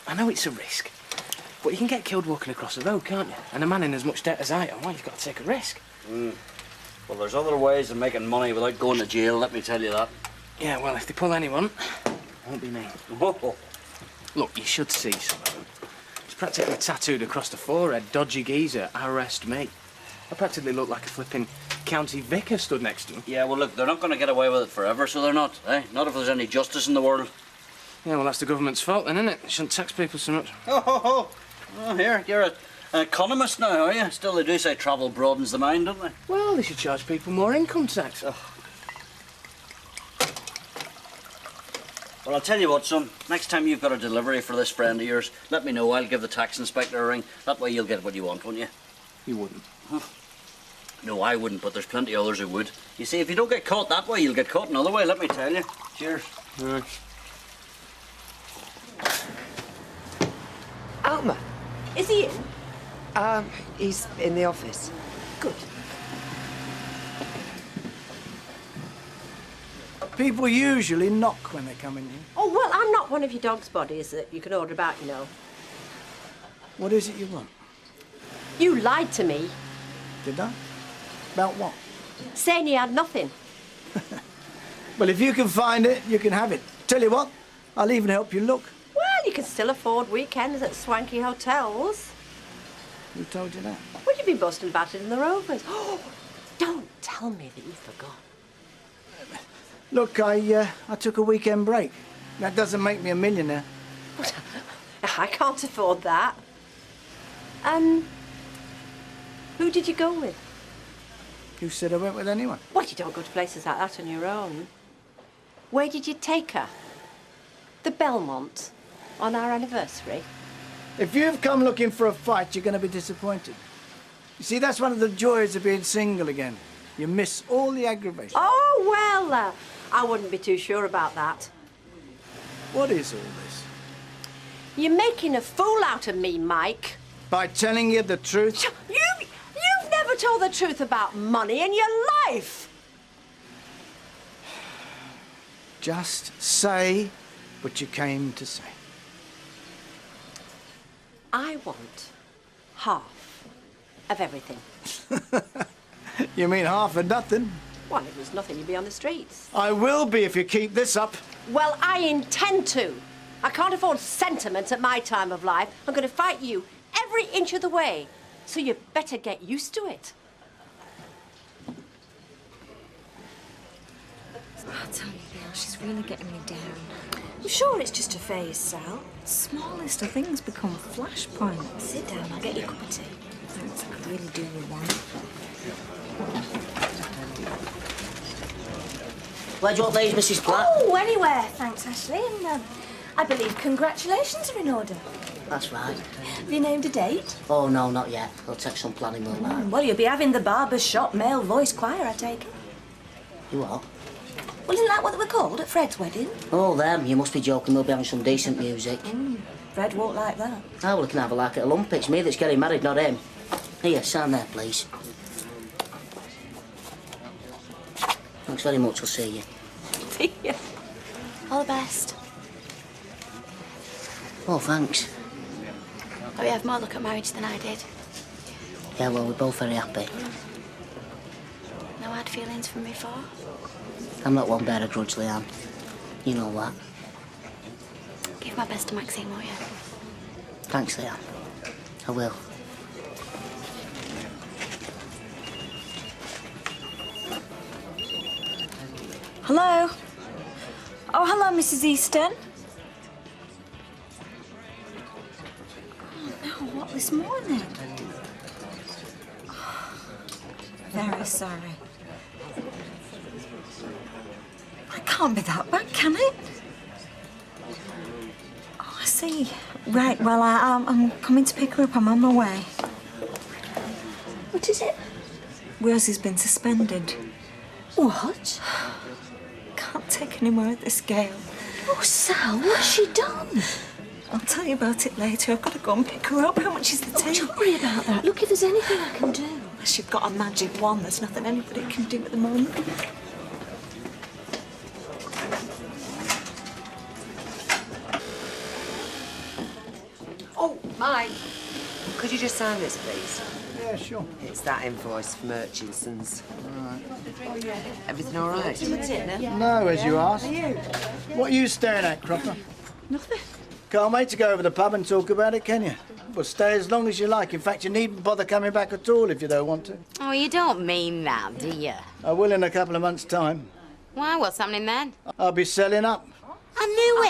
I know it's a risk, but you can get killed walking across the road, can't you? And a man in as much debt as I am, well, you've got to take a risk. Well, there's other ways of making money without going to jail, let me tell you that. Yeah, well, if they pull anyone, it won't be me. Look, you should see some of them. It's practically tattooed across the forehead. Dodgy geezer, arrest me. I practically look like a flipping county vicar stood next to him. Yeah, well, look, they're not going to get away with it forever, so they're not, eh? Not if there's any justice in the world. Yeah, well, that's the government's fault then, isn't it? They shouldn't tax people so much. Oh, here, you're an economist now, are you? Still, they do say travel broadens the mind, don't they? Well, they should charge people more income tax. Well, I'll tell you what, son. Next time you've got a delivery for this friend of yours, let me know. I'll give the tax inspector a ring. That way you'll get what you want, won't you? You wouldn't. No, I wouldn't, but there's plenty others who would. You see, if you don't get caught that way, you'll get caught another way, let me tell you. Cheers. Right. Alma. Is he in? He's in the office. Good. People usually knock when they come in here. Oh, well, I'm not one of your dog's bodies that you can order about, you know. What is it you want? You lied to me, Did I? About what? saying you had nothing. Well, if you can find it, you can have it. Tell you what, I'll even help you look. Well, you can still afford weekends at swanky hotels. Who told you that? Would you be busting battered in the Rovers? Oh, don't tell me that you forgot. Look, I took a weekend break. That doesn't make me a millionaire. I can't afford that. Who did you go with? You said I went with anyone. Well, you don't go to places like that on your own. Where did you take her? The Belmont, on our anniversary? If you've come looking for a fight, you're going to be disappointed. You see, that's one of the joys of being single again. You miss all the aggravation. Oh, well, I wouldn't be too sure about that. What is all this? You're making a fool out of me, Mike. By telling you the truth? You've never told the truth about money in your life. Just say what you came to say. I want half of everything. You mean half of nothing? Well, if it was nothing, you'd be on the streets. I will be if you keep this up. Well, I intend to. I can't afford sentiment at my time of life. I'm going to fight you every inch of the way. So you better get used to it. I tell you, girl, she's really getting me down. I'm sure it's just a phase, Sal. Smallest of things become flashpoints. Sit down, I'll get you a cup of tea. Thanks, I could really do with one. Where do you want these, Mrs. Platt? Oh, anywhere, thanks, Ashley. And I believe congratulations are in order. That's right. Have you named a date? Oh, no, not yet. It'll take some planning, will that? Well, you'll be having the barber's shop male voice choir, I take it. You what? Well, isn't that what they were called at Fred's wedding? Oh, them. You must be joking. They'll be having some decent music. Fred won't like that. Oh, well, he can have a like at a lump. It's me that's getting married, not him. Here, sign there, please. Thanks very much. I'll see you. See ya. All the best. Oh, thanks. Oh, you have more luck at marriage than I did. Yeah, well, we're both very happy. No hard feelings from before? I'm not one bear of grudge, Leanne. You know that. Give my best to Maxine, won't you? Thanks, Leanne. I will. Hello? Oh, hello, Mrs. Easton. Oh, no, what, this morning? Oh, very sorry. It can't be that bad, can it? Oh, I see. Right, well, I'm coming to pick her up. I'm on my way. What is it? Rosie's been suspended. What? Can't take any more of this, Gail. Oh, Sal, what's she done? I'll tell you about it later. I've got to go and pick her up. How much is the tea? Don't worry about that. Look, if there's anything I can do. Unless you've got a magic wand, there's nothing anybody can do at the moment. Oh, Mike. Could you just sign this, please? Yeah, sure. It's that invoice from Murchison's. Right. Everything all right? No, as you asked. What are you staring at, Cropper? Nothing. Can't wait to go over the pub and talk about it, can you? Well, stay as long as you like. In fact, you needn't bother coming back at all if you don't want to. Oh, you don't mean that, do you? I will in a couple of months' time. Why, what's happening then? I'll be selling up. I knew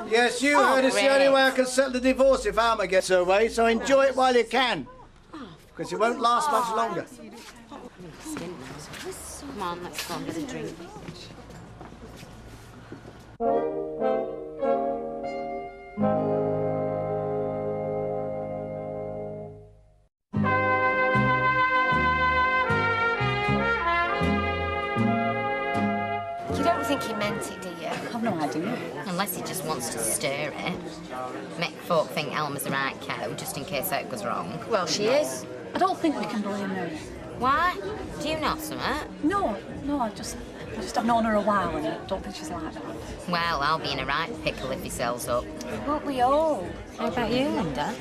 it! Yes, you heard it's the only way I can settle the divorce if Alma gets her way, so enjoy it while you can. Because it won't last much longer. Come on, let's go and get a drink. You don't think he meant it, do you? I've no idea. Unless he just wants to stir it. Make folk think Elma's the right cow, just in case that goes wrong. Well, she is. I don't think we can blame her. Why? Do you know something? No, I just have known her a while and I don't think she's like that. Well, I'll be in a right pickle if he sells up. Won't we all? How about you, Linda?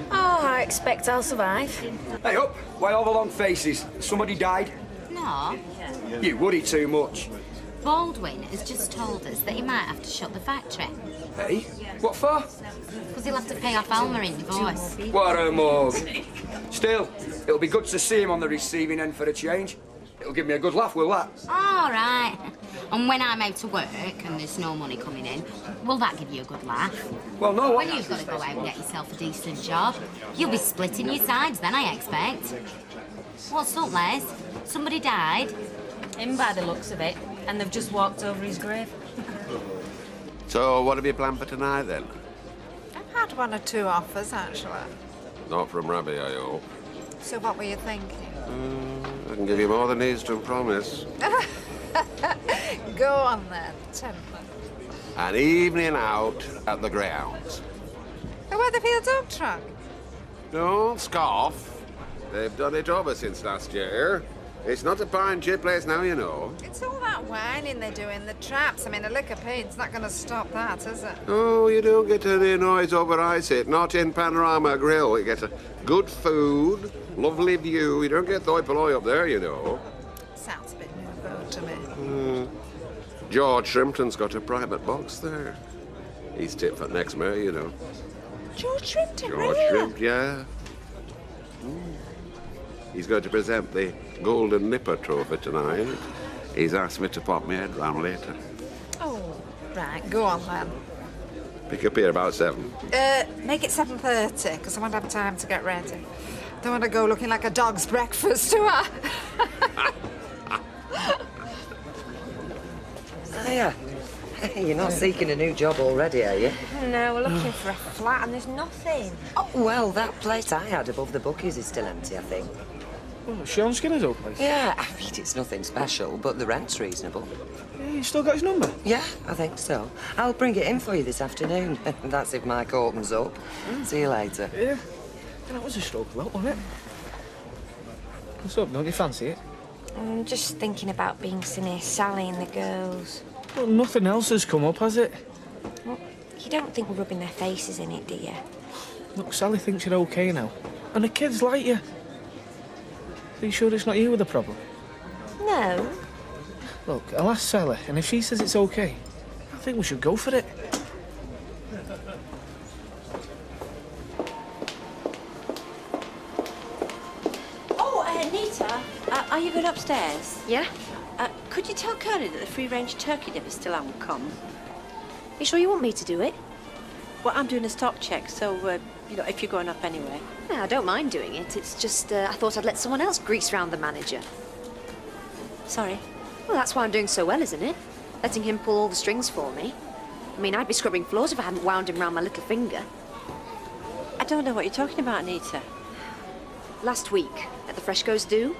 Oh, I expect I'll survive. Hey, up! Why all the long faces? Somebody died? No. You worry too much. Baldwin has just told us that he might have to shut the factory. Hey, what for? Because he'll have to pay off Alma in divorce. What a mug. Still, it'll be good to see him on the receiving end for a change. It'll give me a good laugh, will that? All right. And when I'm out to work and there's no money coming in, will that give you a good laugh? Well, no. When you've got to go out and get yourself a decent job, you'll be splitting your sides then, I expect. What's up, Les? Somebody died? Him by the looks of it, and they've just walked over his grave. So, what have you planned for tonight, then? I've had one or two offers, actually. Not from Robbie, I hope. So what were you thinking? I can give you more than needs to promise. Go on, then. Tell me. An evening out at the grounds. The Weatherfield dog truck? Don't scoff. They've done it over since last year. It's not a pine chip place now, you know. It's all that whining they do in the traps. I mean, a lick of paint's not going to stop that, is it? Oh, you don't get any noise over ice it. Not in Panorama Grill. You get a good food, lovely view. You don't get the Oipoloi up there, you know. Sounds a bit nouveau to me. George Shrimpton's got a private box there. He's tipped for next May, you know. George Shrimpton, George Shrimp, yeah. He's going to present the Golden Nipper Trophy tonight. He's asked me to pop my head round later. Oh, right. Go on, then. Pick up here about 7. Make it 7:30, because I won't have time to get ready. Don't want to go looking like a dog's breakfast, do I? Hiya. Hey, you're not seeking a new job already, are you? No, we're looking for a flat and there's nothing. Oh, well, that place I had above the bookies is still empty, I think. Oh, Sean Skinner's old place? Yeah, I mean, it's nothing special, but the rent's reasonable. Yeah, you still got his number? Yeah, I think so. I'll bring it in for you this afternoon. That's if Mike opens up. See you later. Yeah. That was a stroke of luck, wasn't it? What's up? Don't you fancy it? I'm just thinking about being near Sally and the girls. Well, nothing else has come up, has it? Well, you don't think we're rubbing their faces in it, do you? Look, Sally thinks you're okay now. And the kids like you. Are you sure it's not you with the problem? No. Look, I'll ask Sally, and if she says it's okay, I think we should go for it. Oh, Nita, are you going upstairs? Yeah? Could you tell Curly that the free-range turkey dip still hasn't come? You sure you want me to do it? Well, I'm doing a stock check, so, you know, if you're going up anyway. No, I don't mind doing it. It's just, I thought I'd let someone else grease round the manager. Sorry? Well, that's why I'm doing so well, isn't it? Letting him pull all the strings for me. I mean, I'd be scrubbing floors if I hadn't wound him round my little finger. I don't know what you're talking about, Anita. Last week, at the Fresco's do,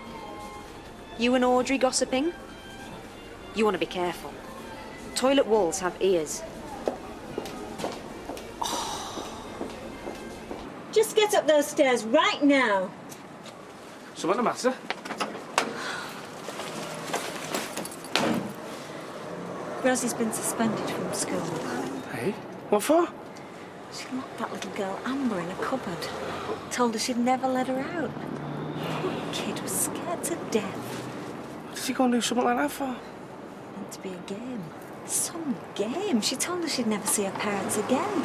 you and Audrey gossiping. You want to be careful. Toilet walls have ears. Just get up those stairs right now. So what's the matter? Rosie's been suspended from school. Hey, what for? She locked that little girl Amber in a cupboard. Told her she'd never let her out. Poor kid was scared to death. What did she go and do something like that for? Meant to be a game. Some game. She told her she'd never see her parents again.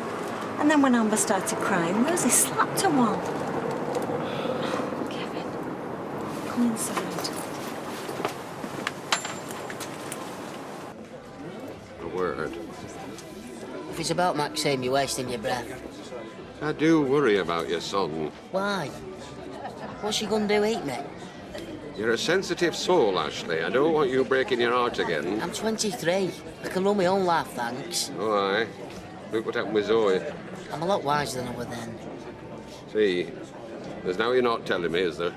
And then when Amber started crying, Rosie slapped her one. Kevin, come inside. A word. If it's about Maxime, you're wasting your breath. I do worry about your son. Why? What's she gonna do, eat me? You're a sensitive soul, Ashley. I don't want you breaking your heart again. I'm 23. I can run my own life, thanks. Oh, aye. Look what happened with Zoe. I'm a lot wiser than I was then. See, there's now you're not telling me, is there?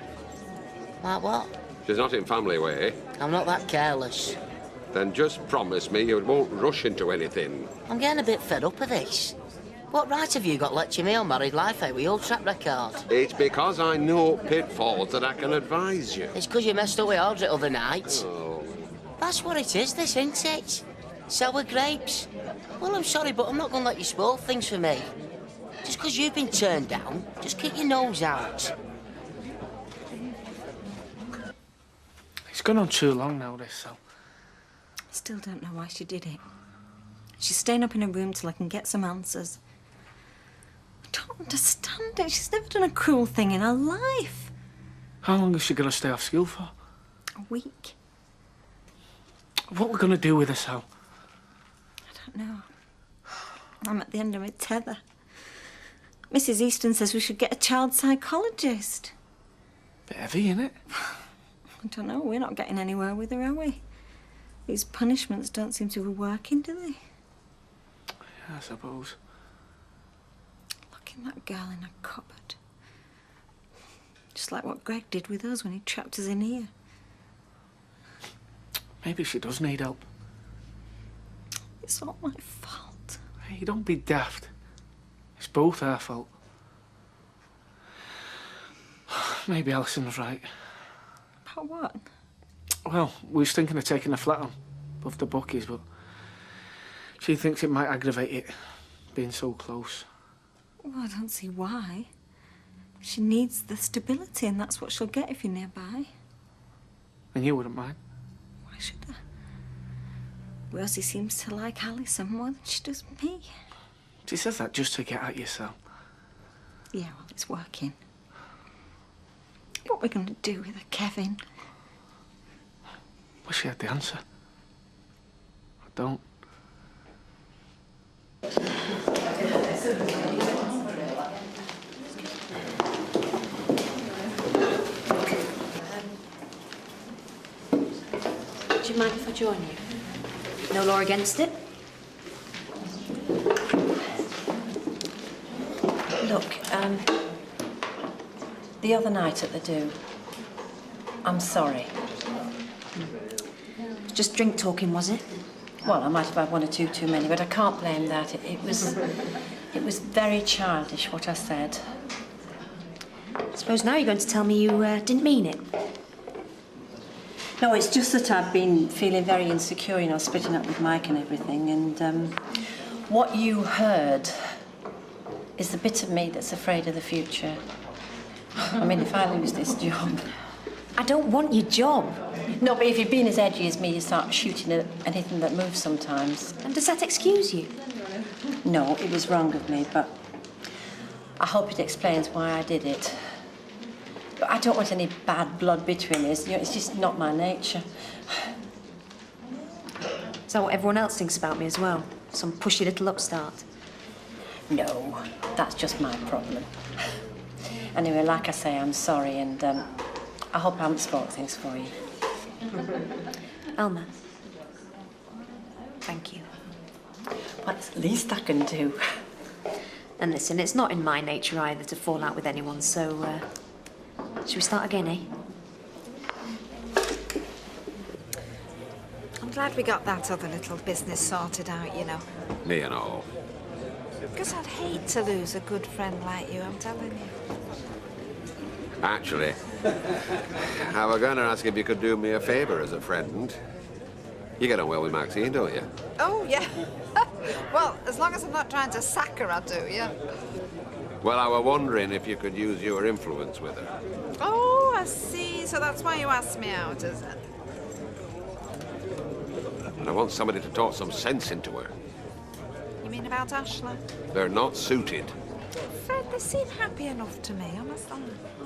Like what? She's not in family way. I'm not that careless. Then just promise me you won't rush into anything. I'm getting a bit fed up of this. What right have you got lecturing me on married life, eh, with your track record? It's because I know pitfalls that I can advise you. It's because you messed up with Audrey other night. Oh. That's what it is, this, isn't it? Sour grapes. Well, I'm sorry, but I'm not going to let you spoil things for me. Just because you've been turned down, just keep your nose out. It's gone on too long now, this, so... I still don't know why she did it. She's staying up in her room till I can get some answers. I don't understand it. She's never done a cruel thing in her life. How long is she going to stay off school for? A week. What are we going to do with her, Sal? I don't know. I'm at the end of my tether. Mrs. Easton says we should get a child psychologist. Bit heavy, innit? I don't know. We're not getting anywhere with her, are we? These punishments don't seem to be working, do they? Yeah, I suppose. Locking that girl in a cupboard. Just like what Greg did with us when he trapped us in here. Maybe she does need help. It's all my fault. Hey, don't be daft. It's both our fault. Maybe Alison's right. About what? Well, we was thinking of taking a flat on above the bookies, but she thinks it might aggravate it, being so close. Well, I don't see why. She needs the stability, and that's what she'll get if you're nearby. And you wouldn't mind? Why should I? Rosie seems to like Alison more than she does me. She says that just to get at you, Sal. Yeah, well, it's working. What are we going to do with her, Kevin? Wish she had the answer. I don't. Do you mind if I join you? No law against it? Look, the other night at the do, I'm sorry. Just drink talking, was it? Well, I might have had one or two too many, but I can't blame that. It was very childish, what I said. I suppose now you're going to tell me you didn't mean it. No, it's just that I've been feeling very insecure, you know, splitting up with Mike and everything, and what you heard is the bit of me that's afraid of the future. I mean, if I lose this job... I don't want your job. No, but if you've been as edgy as me, you start shooting at anything that moves sometimes. And does that excuse you? No, it was wrong of me, but I hope it explains why I did it. But I don't want any bad blood between us. You know, it's just not my nature. Is that what everyone else thinks about me as well? Some pushy little upstart? No, that's just my problem. Anyway, like I say, I'm sorry, and I hope I haven't spoiled things for you. Elma, thank you. Well, it's the least I can do. And listen, it's not in my nature either to fall out with anyone, so should we start again, eh? I'm glad we got that other little business sorted out, you know. Me and all. Because I'd hate to lose a good friend like you, I'm telling you. Actually, I was going to ask if you could do me a favour as a friend. You get on well with Maxine, don't you? Oh, yeah. Well, as long as I'm not trying to sack her, I do, yeah. Well, I was wondering if you could use your influence with her. Oh, I see. So that's why you asked me out, is it? And I want somebody to talk some sense into her. You mean about Ashla? They're not suited. Fred, they seem happy enough to me, honest.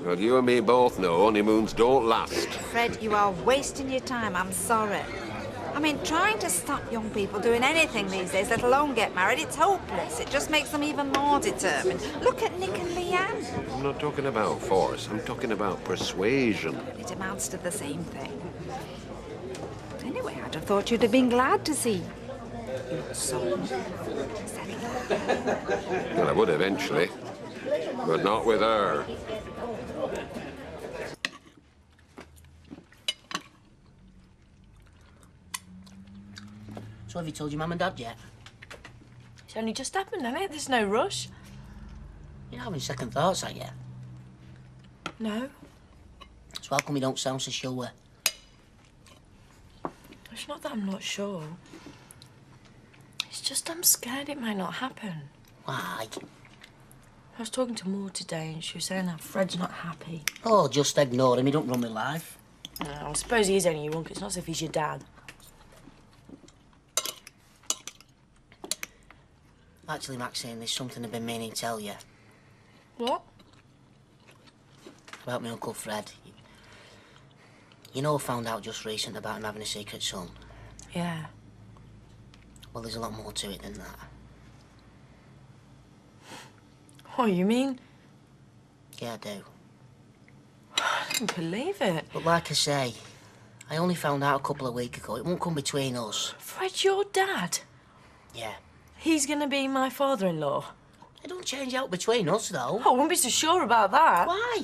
Well, you and me both know honeymoons don't last. Fred, you are wasting your time. I'm sorry. I mean, trying to stop young people doing anything these days, let alone get married, it's hopeless. It just makes them even more determined. Look at Nick and Leanne. I'm not talking about force. I'm talking about persuasion. It amounts to the same thing. Anyway, I'd have thought you'd have been glad to see your son settle down. Well, I would eventually, but not with her. So have you told your mum and dad yet? It's only just happened, hasn't it? There's no rush. You're not having second thoughts, are you? No. So how come you don't sound so sure? It's not that I'm not sure. It's just I'm scared it might not happen. Why? I was talking to Maud today and she was saying that Fred's not happy. Oh, just ignore him. He don't run my life. I suppose he is only your uncle. It's not as if he's your dad. Actually, Maxine, there's something I've been meaning to tell you. What? About my Uncle Fred. You know I found out just recent about him having a secret son? Yeah. Well, there's a lot more to it than that. What, you mean? Yeah, I do. I don't believe it. But like I say, I only found out a couple of weeks ago. It won't come between us. Fred's your dad? Yeah. He's gonna be my father-in-law. It don't change out between us, though. I wouldn't be so sure about that. Why?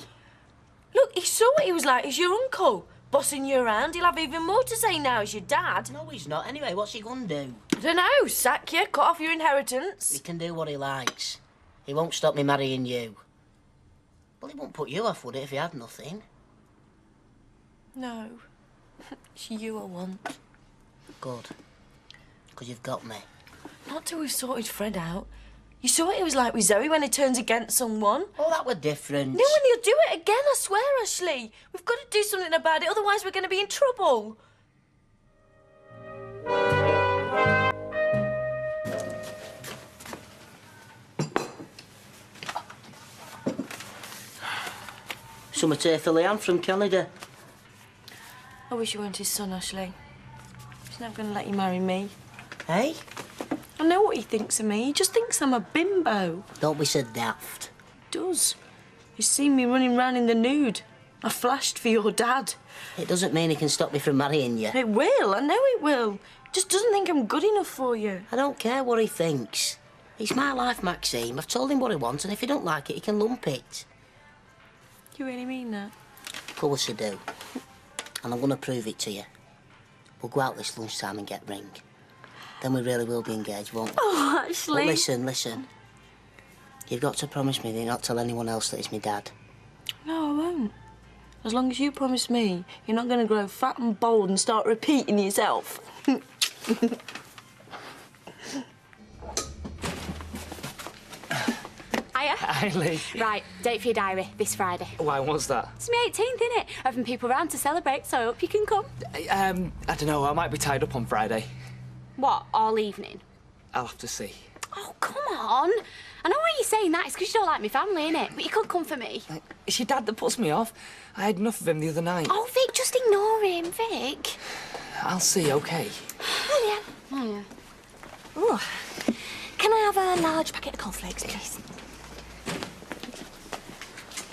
Look, he saw what he was like. He's your uncle. Bossing you around. He'll have even more to say now as your dad. No, he's not. Anyway, what's he gonna do? I don't know. Sack you, cut off your inheritance. He can do what he likes. He won't stop me marrying you. Well, he won't put you off, would it, if he had nothing? No. It's you I want. Good. Because you've got me. Not till we've sorted Fred out. You saw what it was like with Zoe when he turns against someone. Oh, that were different. No, and he'll do it again, I swear, Ashley. We've got to do something about it, otherwise we're going to be in trouble. Summer tea for Leanne from Canada. I wish you weren't his son, Ashley. He's never going to let you marry me. Hey? I know what he thinks of me. He just thinks I'm a bimbo. Don't be so daft. He does. He's seen me running round in the nude. I flashed for your dad. It doesn't mean he can stop me from marrying you. It will. I know it will. He just doesn't think I'm good enough for you. I don't care what he thinks. It's my life, Maxine. I've told him what he wants, and if he don't like it, he can lump it. You really mean that? Of course I do. And I'm going to prove it to you. We'll go out this lunchtime and get ring. Then we really will be engaged, won't we? Oh, Ashley. But listen. You've got to promise me that you'll not tell anyone else that it's my dad. No, I won't. As long as you promise me you're not going to grow fat and bold and start repeating yourself. Hiya. Hi, Lee. Right, date for your diary, this Friday. Why, what's that? It's my 18th, innit? Having people around to celebrate, so I hope you can come. I don't know, I might be tied up on Friday. What, all evening? I'll have to see. Oh, come on. I know why you're saying that. It's because you don't like my family, innit? But you could come for me. It's your dad that puts me off. I had enough of him the other night. Oh, Vic, just ignore him, Vic. I'll see, OK? Oh, yeah. Oh, yeah. Ooh. Can I have a large packet of cornflakes, please?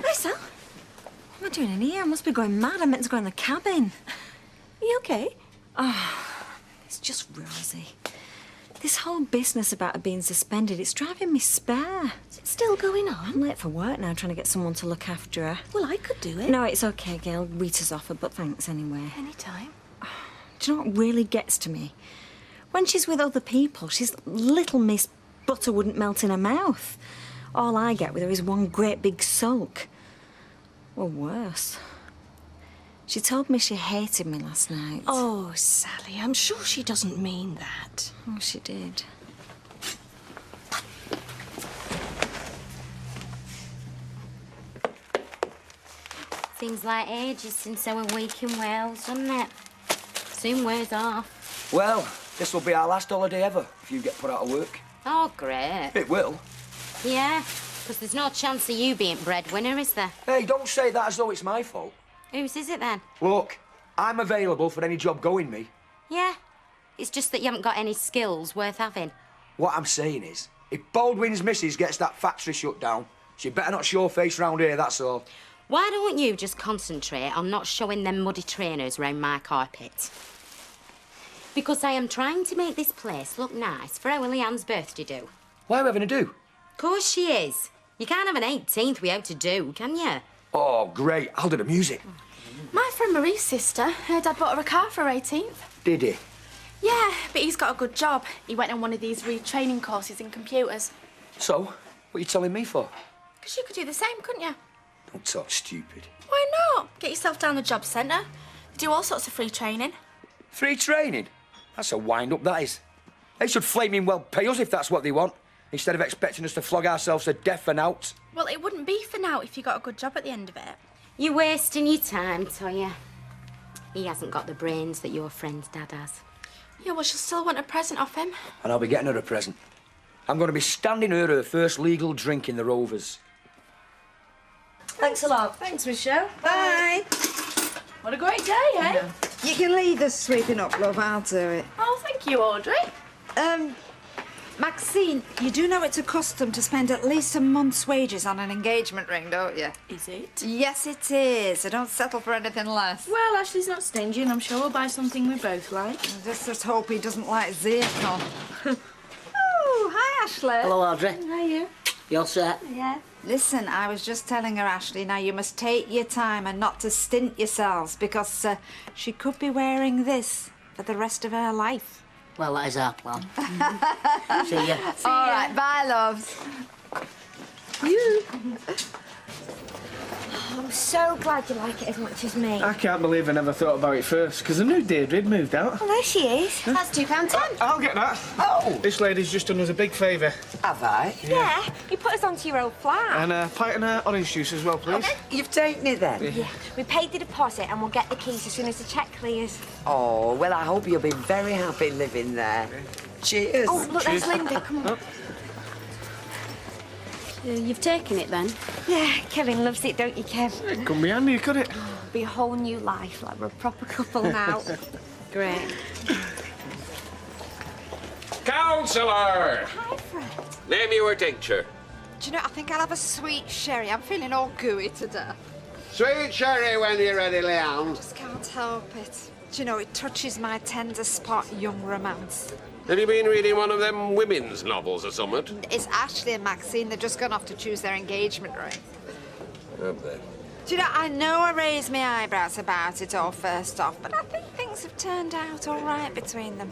Lisa, what am I doing in here? I must be going mad. I meant to go in the cabin. Are you OK? Oh, it's just Rosie. This whole business about her being suspended, it's driving me spare. Is it still going on? I'm late for work now, trying to get someone to look after her. Well, I could do it. No, it's OK, girl. Rita's offered, but thanks anyway. Anytime. Do you know what really gets to me? When she's with other people, she's little Miss Butter wouldn't melt in her mouth. All I get with her is one great big sulk. Or worse. She told me she hated me last night. Oh, Sally, I'm sure she doesn't mean that. Oh, she did. Seems like ages since I were week in Wales, doesn't it? Soon wears off. Well, this will be our last holiday ever if you get put out of work. Oh, great. It will. Yeah, because there's no chance of you being breadwinner, is there? Hey, don't say that as though it's my fault. Whose is it then? Look, I'm available for any job going me. Yeah. It's just that you haven't got any skills worth having. What I'm saying is, if Baldwin's missus gets that factory shut down, she better not show face round here, that's all. Why don't you just concentrate on not showing them muddy trainers round my carpet? Because I am trying to make this place look nice for our Leanne's birthday do. Why are we having a do? Of course she is. You can't have an 18th without a do, can you? Oh, great. I'll do the music. My friend Marie's sister, her dad bought her a car for her 18th. Did he? Yeah, but he's got a good job. He went on one of these retraining courses in computers. So, what are you telling me for? Because you could do the same, couldn't you? Don't talk stupid. Why not? Get yourself down the job centre. They do all sorts of free training. Free training? That's a wind-up, that is. They should flaming well pay us if that's what they want, instead of expecting us to flog ourselves to death and out. Well, it wouldn't be for now if you got a good job at the end of it. You're wasting your time, Toya. He hasn't got the brains that your friend's dad has. Yeah, well, she'll still want a present off him. And I'll be getting her a present. I'm going to be standing her first legal drink in the Rovers. Thanks a lot. Thanks, Michelle. Bye. What a great day, eh? You can leave the sweeping up, love. I'll do it. Oh, thank you, Audrey. Maxine, you do know it's a custom to spend at least a month's wages on an engagement ring, don't you? Is it? Yes, it is. So don't settle for anything less. Well, Ashley's not stingy, and I'm sure we'll buy something we both like. Just hope he doesn't like zircon. Oh, hi, Ashley. Hello, Audrey. Hiya. You all set? Yeah. Listen, I was just telling her, Ashley, now you must take your time and not to stint yourselves, because she could be wearing this for the rest of her life. Well, that is our plan. See ya. All right, bye, loves. You. I'm so glad you like it as much as me. I can't believe I never thought about it first, because I knew Deirdre'd moved out. Well, there she is. That's £2.10. I'll get that. Oh! This lady's just done us a big favour. Have I? Yeah, you put us onto your old flat. And a pint and orange juice as well, please. You've taken it then? Yeah, we paid the deposit and we'll get the keys as soon as the cheque clears. Oh, well, I hope you'll be very happy living there. Cheers. Oh, look, there's Linda. Come on. You've taken it then? Yeah, Kevin loves it, don't you, Kev? It couldn't be handy, could it? Be a whole new life, like we're a proper couple now. Great. Councillor! Hi, Fred. Name your tincture. Do you know, I think I'll have a sweet sherry. I'm feeling all gooey today. Sweet sherry when you're ready, Leanne. Just can't help it. Do you know, it touches my tender spot, young romance. Have you been reading one of them women's novels or something? It's Ashley and Maxine. They've just gone off to choose their engagement ring. Have they? Do you know, I know I raised my eyebrows about it all first off, but I think things have turned out all right between them.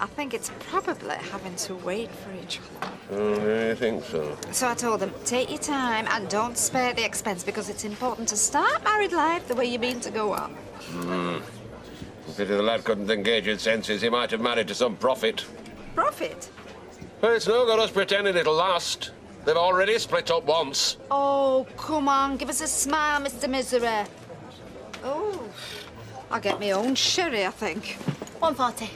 I think it's probably having to wait for each other. Oh, I think so. So I told them, take your time and don't spare the expense, because it's important to start married life the way you mean to go on. Pity the lad couldn't engage in senses. He might have married to some prophet. Profit? Well, it's no good us pretending it'll last. They've already split up once. Oh, come on, give us a smile, Mr. Misery. Oh, I'll get my own sherry, I think. 140.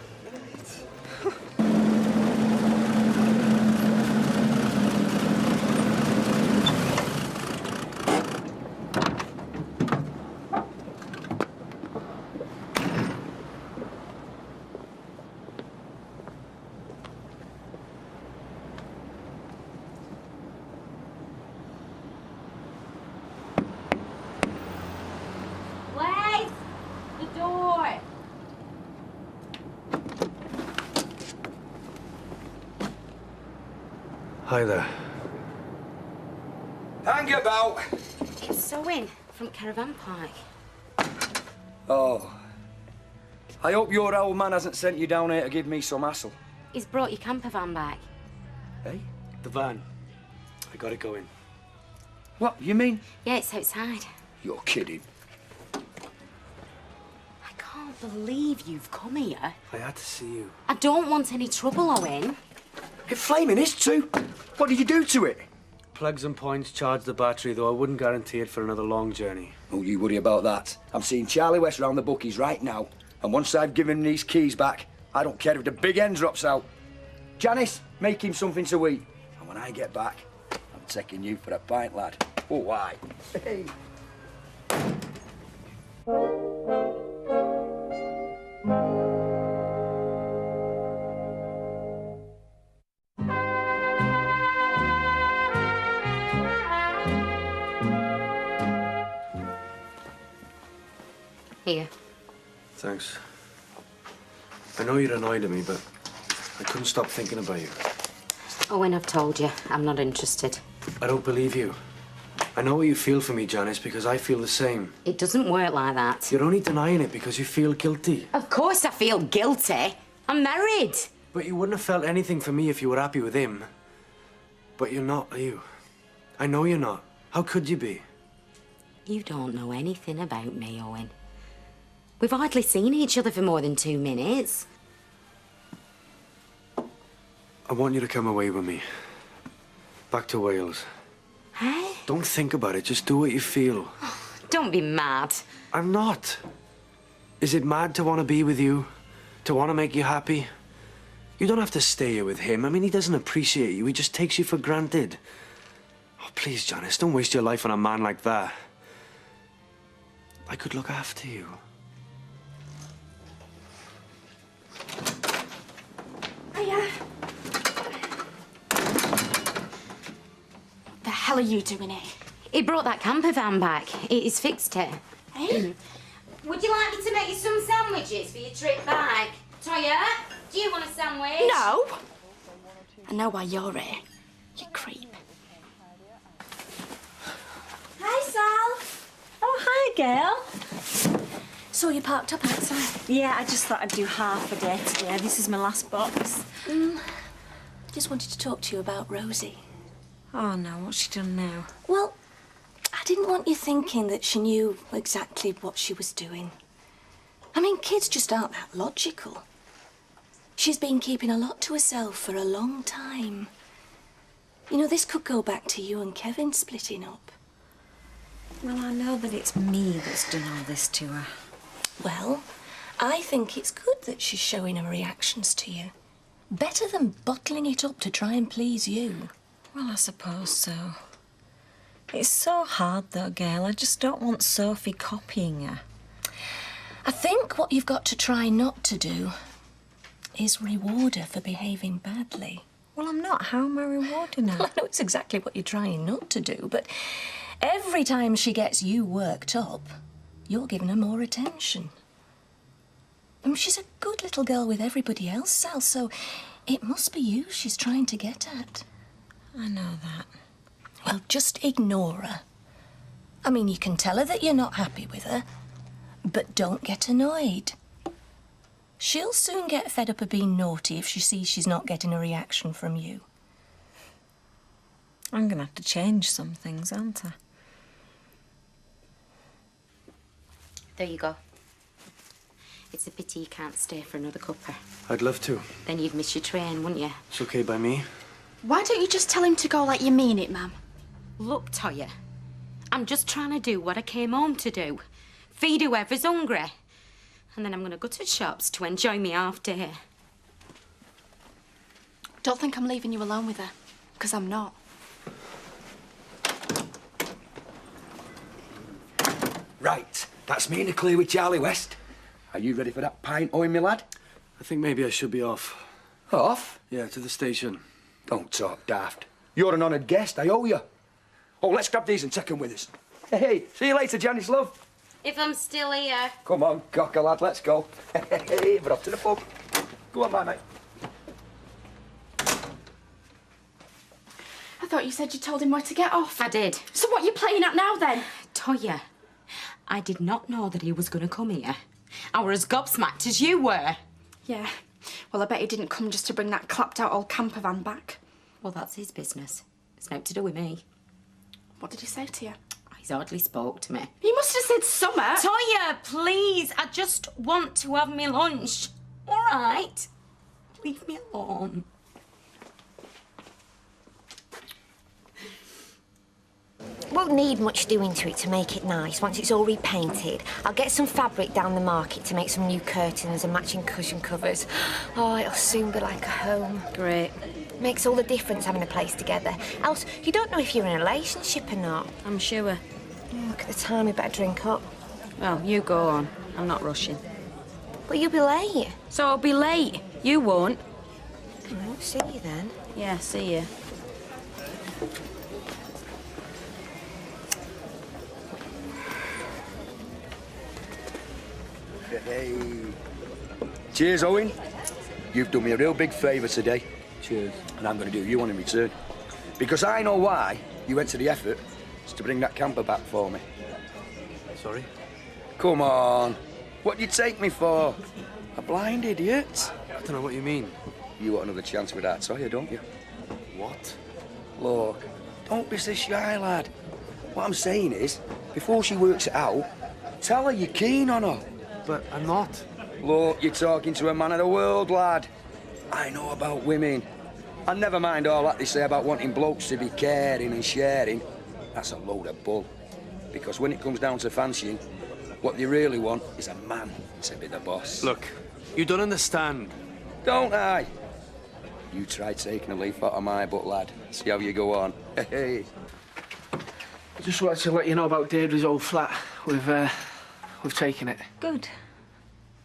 Hi there. Hang about. It's sewing from Caravan Park. Oh. I hope your old man hasn't sent you down here to give me some hassle. He's brought your camper van back. Hey? The van. I got it going. What, you mean? Yeah, it's outside. You're kidding. I can't believe you've come here. I had to see you. I don't want any trouble, Owen. It flaming is too. What did you do to it? Plugs and points charged the battery, though I wouldn't guarantee it for another long journey. Don't you worry about that. I'm seeing Charlie West round the bookies right now. And once I've given him these keys back, I don't care if the big end drops out. Janice, make him something to eat. And when I get back, I'm taking you for a pint, lad. Oh, why? Hey. Here. Thanks. I know you're annoyed at me, but I couldn't stop thinking about you. Owen, I've told you, I'm not interested. I don't believe you. I know what you feel for me, Janice, because I feel the same. It doesn't work like that. You're only denying it because you feel guilty. Of course I feel guilty. I'm married. But you wouldn't have felt anything for me if you were happy with him. But you're not, are you? I know you're not. How could you be? You don't know anything about me, Owen. We've hardly seen each other for more than 2 minutes. I want you to come away with me. Back to Wales. Hey? Don't think about it. Just do what you feel. Don't be mad. I'm not. Is it mad to want to be with you? To want to make you happy? You don't have to stay here with him. I mean, he doesn't appreciate you. He just takes you for granted. Oh, please, Janice, don't waste your life on a man like that. I could look after you. Hiya. What the hell are you doing here? He brought that camper van back. He's fixed it. Hey? Would you like me to make you some sandwiches for your trip back? Toya, do you want a sandwich? No. I know why you're here. You creep. Hi, Sal. Oh, hi, girl. So you parked up outside? Yeah, I just thought I'd do half a day today. This is my last box. Just wanted to talk to you about Rosie. Oh, no, what's she done now? Well, I didn't want you thinking that she knew exactly what she was doing. I mean, kids just aren't that logical. She's been keeping a lot to herself for a long time. You know, this could go back to you and Kevin splitting up. Well, I know that it's me that's done all this to her. Well, I think it's good that she's showing her reactions to you. Better than bottling it up to try and please you. Well, I suppose so. It's so hard, though, girl. I just don't want Sophie copying her. I think what you've got to try not to do is reward her for behaving badly. Well, I'm not. How am I rewarding her? I know it's exactly what you're trying not to do, but every time she gets you worked up, you're giving her more attention. I mean, she's a good little girl with everybody else, Sal, so it must be you she's trying to get at. I know that. Well, just ignore her. I mean, you can tell her that you're not happy with her, but don't get annoyed. She'll soon get fed up of being naughty if she sees she's not getting a reaction from you. I'm going to have to change some things, aren't I? There you go. It's a pity you can't stay for another cuppa. I'd love to. Then you'd miss your train, wouldn't you? It's okay by me. Why don't you just tell him to go like you mean it, ma'am? Look, Toya, I'm just trying to do what I came home to do. Feed whoever's hungry. And then I'm going to go to the shops to enjoy me half day. Don't think I'm leaving you alone with her, because I'm not. Right, that's me in the clear with Charlie West. Are you ready for that pint, Owen, my lad? I think maybe I should be off. Off? Yeah, to the station. Don't talk daft. You're an honoured guest, I owe you. Oh, let's grab these and take them with us. Hey, see you later, Janice, love. If I'm still here. Come on, cocker lad, let's go. Hey, we're off to the pub. Go on, my mate. I thought you said you told him where to get off. I did. So what are you playing at now, then? Toya, I did not know that he was going to come here. I were as gobsmacked as you were. Yeah. Well, I bet he didn't come just to bring that clapped-out old camper van back. Well, that's his business. It's nothing to do with me. What did he say to you? He's hardly spoke to me. He must have said summer. Toya, please, I just want to have me lunch. All right? Leave me alone. Won't need much doing to it to make it nice once it's all repainted. I'll get some fabric down the market to make some new curtains and matching cushion covers. Oh, it'll soon be like a home. Great. Makes all the difference having a place together. Else, you don't know if you're in a relationship or not. I'm sure. Look at the time, we better drink up. Well, you go on. I'm not rushing. But you'll be late. So I'll be late. You won't. I won't see you then. Yeah, see you. Hey. Cheers, Owen. You've done me a real big favour today. Cheers. And I'm going to do you one in return. Because I know why you went to the effort to bring that camper back for me. Sorry? Come on. What do you take me for? A blind idiot? I don't know what you mean. You want another chance with that Toya, don't you? What? Look, don't be so shy, lad. What I'm saying is, before she works it out, tell her you're keen on her. But I'm not. Look, you're talking to a man of the world, lad. I know about women. And never mind all that they say about wanting blokes to be caring and sharing. That's a load of bull. Because when it comes down to fancying, what they really want is a man to be the boss. Look, you don't understand. Don't I? You try taking a leaf out of my book, lad. See how you go on. Hey. I just wanted to let you know about Deirdre's old flat. We've taken it. Good.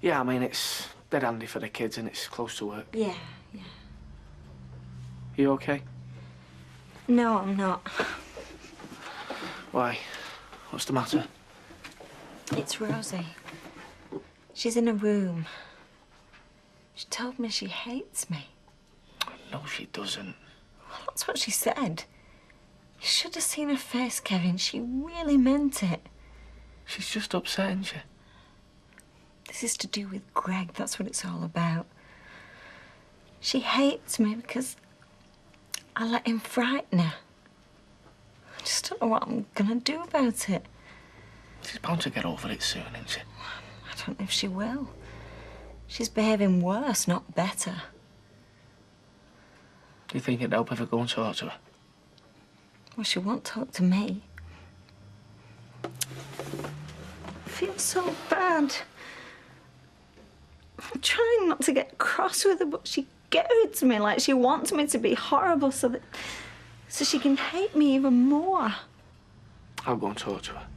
Yeah, I mean, it's dead handy for the kids and it's close to work. Yeah. You okay? No, I'm not. Why? What's the matter? It's Rosie. She's in a room. She told me she hates me. No, she doesn't. Well, that's what she said. You should have seen her face, Kevin. She really meant it. She's just upset, isn't she? This is to do with Greg. That's what it's all about. She hates me because I let him frighten her. I just don't know what I'm gonna do about it. She's bound to get over it soon, isn't she? I don't know if she will. She's behaving worse, not better. Do you think it'd help if I go and talk to her? Well, she won't talk to me. I feel so bad. I'm trying not to get cross with her, but she goads me like she wants me to be horrible so she can hate me even more. I'll go and talk to her.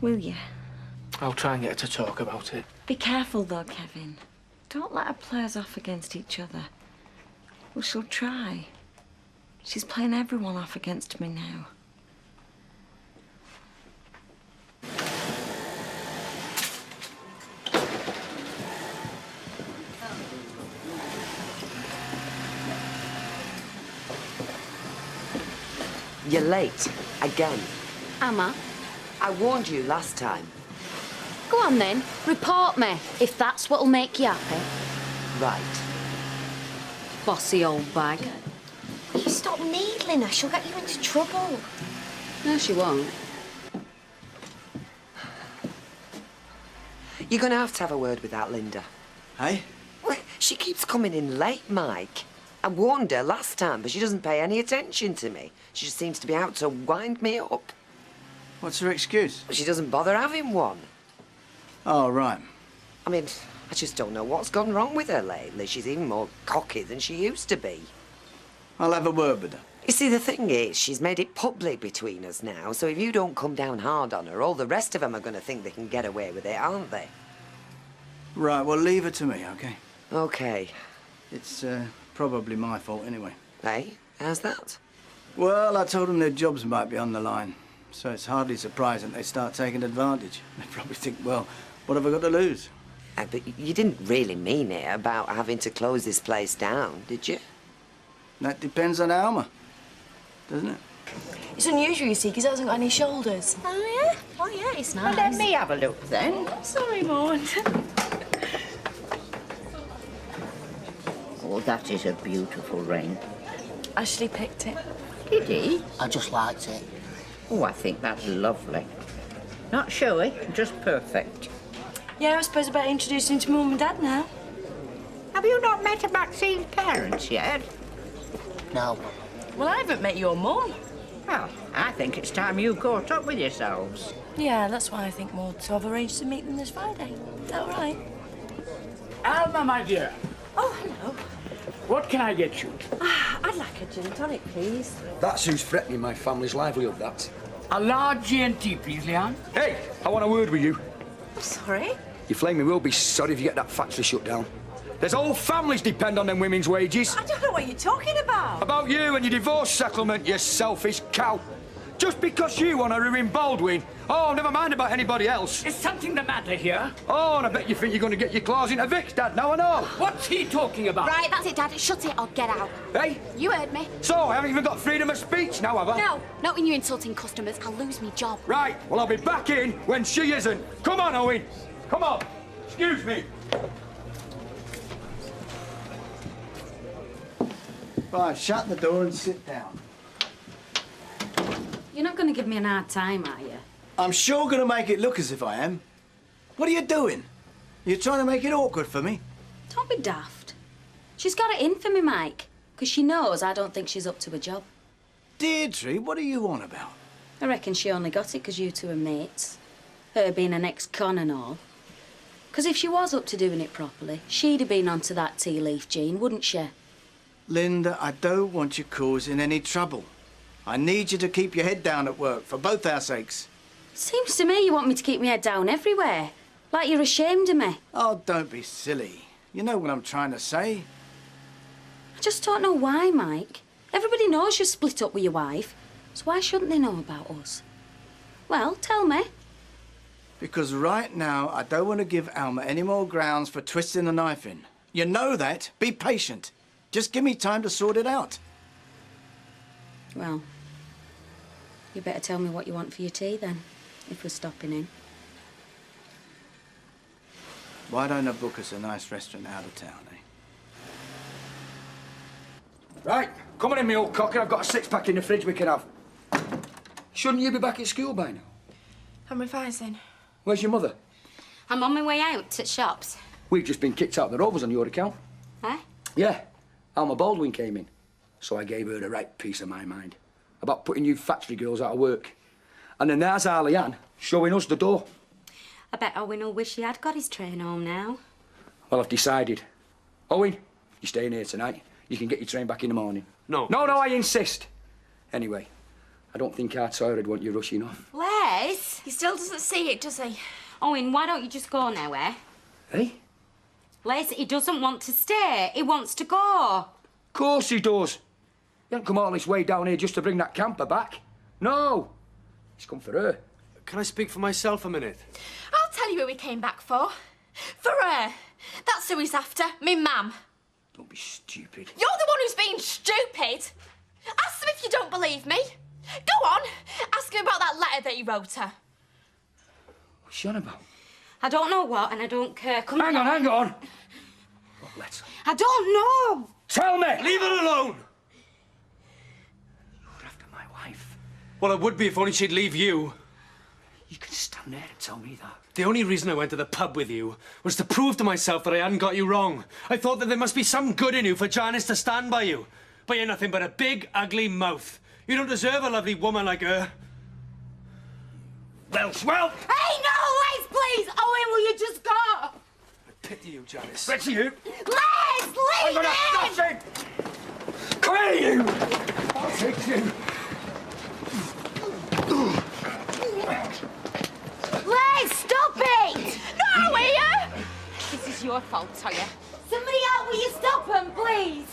Will you? I'll try and get her to talk about it. Be careful, though, Kevin. Don't let her play us off against each other. Well, she'll try. She's playing everyone off against me now. You're late. Again. Am I? I warned you last time. Go on then, report me, if that's what'll make you happy. Right. Bossy old bag. You stop needling her, she'll get you into trouble. No, she won't. You're going to have a word with that Linda. Hey? Well, she keeps coming in late, Mike. I warned her last time, but she doesn't pay any attention to me. She just seems to be out to wind me up. What's her excuse? She doesn't bother having one. Oh, right. I mean, I just don't know what's gone wrong with her lately. She's even more cocky than she used to be. I'll have a word with her. You see, the thing is, she's made it public between us now, so if you don't come down hard on her, all the rest of them are going to think they can get away with it, aren't they? Right, well, leave her to me, OK? OK. It's probably my fault anyway. Hey, how's that? Well, I told them their jobs might be on the line, so it's hardly surprising they start taking advantage. They probably think, well, what have I got to lose? But you didn't really mean it about having to close this place down, did you? That depends on Alma, doesn't it? It's unusual, you see, because it hasn't got any shoulders. Oh, yeah? Oh, yeah, it's nice. Well, let me have a look then. Sorry, Maud. Oh, that is a beautiful ring. Ashley picked it. Did he? I just liked it. Oh, I think that's lovely. Not showy, just perfect. Yeah, I suppose I better introduce him to Mum and Dad now. Have you not met Maxine's parents yet? No. Well, I haven't met your mum. Well, I think it's time you caught up with yourselves. Yeah, that's why I think Maud. So I've arranged to meet them this Friday. Is that all right? Alma, my dear, Oh, hello. what can I get you? I'd like a gin tonic, please. That's who's threatening my family's livelihood, that. A large G&T, please, Leon. Hey, I want a word with you. I'm sorry. Your flaming will be sorry if you get that factory shut down. There's whole families depend on them women's wages. I don't know what you're talking about. About you and your divorce settlement, you selfish cow. Just because you want to ruin Baldwin. Oh, never mind about anybody else. Is something the matter here? Oh, and I bet you think you're going to get your claws into Vic's, Dad. Now I know. What's he talking about? Right, that's it, Dad. Shut it or get out. Hey? You heard me. So, I haven't even got freedom of speech now, have I? No, not when you're insulting customers. I'll lose my job. Right, well, I'll be back in when she isn't. Come on, Owen. Come on. Excuse me. Right, shut the door and sit down. You're not going to give me an hard time, are you? I'm sure going to make it look as if I am. What are you doing? You're trying to make it awkward for me? Don't be daft. She's got it in for me, Mike, because she knows I don't think she's up to a job. Deirdre, what are you on about? I reckon she only got it because you two are mates. Her being an ex-con and all. Because if she was up to doing it properly, she'd have been onto that tea leaf gene, wouldn't she? Linda, I don't want you causing any trouble. I need you to keep your head down at work, for both our sakes. Seems to me you want me to keep my head down everywhere. Like you're ashamed of me. Oh, don't be silly. You know what I'm trying to say. I just don't know why, Mike. Everybody knows you're split up with your wife. So why shouldn't they know about us? Well, tell me. Because right now, I don't want to give Alma any more grounds for twisting the knife in. You know that. Be patient. Just give me time to sort it out. Well, you better tell me what you want for your tea, then, if we're stopping in. Why don't I book us a nice restaurant out of town, eh? Right, come on in, me old cocker. I've got a six-pack in the fridge we can have. Shouldn't you be back at school by now? I'm revising. Where's your mother? I'm on my way out at shops. We've just been kicked out of the Rovers on your account. Eh? Yeah, Alma Baldwin came in. So I gave her the right piece of my mind about putting you factory girls out of work. And then there's Arlie-Ann showing us the door. I bet Owen will wish he had got his train home now. Well, I've decided. Owen, you're staying here tonight. You can get your train back in the morning. No. No, I insist. Anyway, I don't think our Toyah would want you rushing off. Les? He still doesn't see it, does he? Owen, why don't you just go now, eh? Eh? Les, he doesn't want to stay. He wants to go. Of course he does. He hasn't come all this way down here just to bring that camper back. No. He's come for her. Can I speak for myself a minute? I'll tell you who he came back for. For her. That's who he's after, me mum. Don't be stupid. You're the one who's being stupid. Ask them if you don't believe me. Go on. Ask him about that letter that he wrote her. What's she on about? I don't know what, and I don't care. Come Hang on, hang on. What letter? I don't know. Tell me! Leave her alone! You're after my wife. Well, it would be if only she'd leave you. You can stand there and tell me that. The only reason I went to the pub with you was to prove to myself that I hadn't got you wrong. I thought that there must be some good in you for Janice to stand by you. But you're nothing but a big, ugly mouth. You don't deserve a lovely woman like her. Welsh whelp! Hey, no, Les, please! Owen, will you just go? I pity you, Janice. Pity you? Les, I'm leave gonna him! smash him! Come here, you! I'll take you. Les, stop it! No, will you? This is your fault, Toyah. Somebody out, will you stop him, please?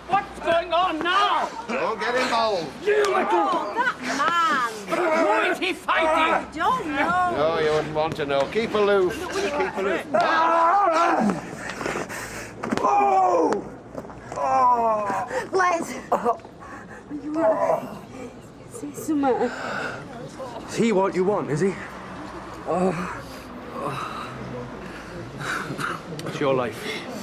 What's going on now? Don't get involved. Oh, that man. Who is he fighting? I don't know. No, you wouldn't want to know. Keep aloof. Keep aloof. Oh! Oh! Les. Are you alright? Say something. Is he what you want, is he? Oh. It's your life.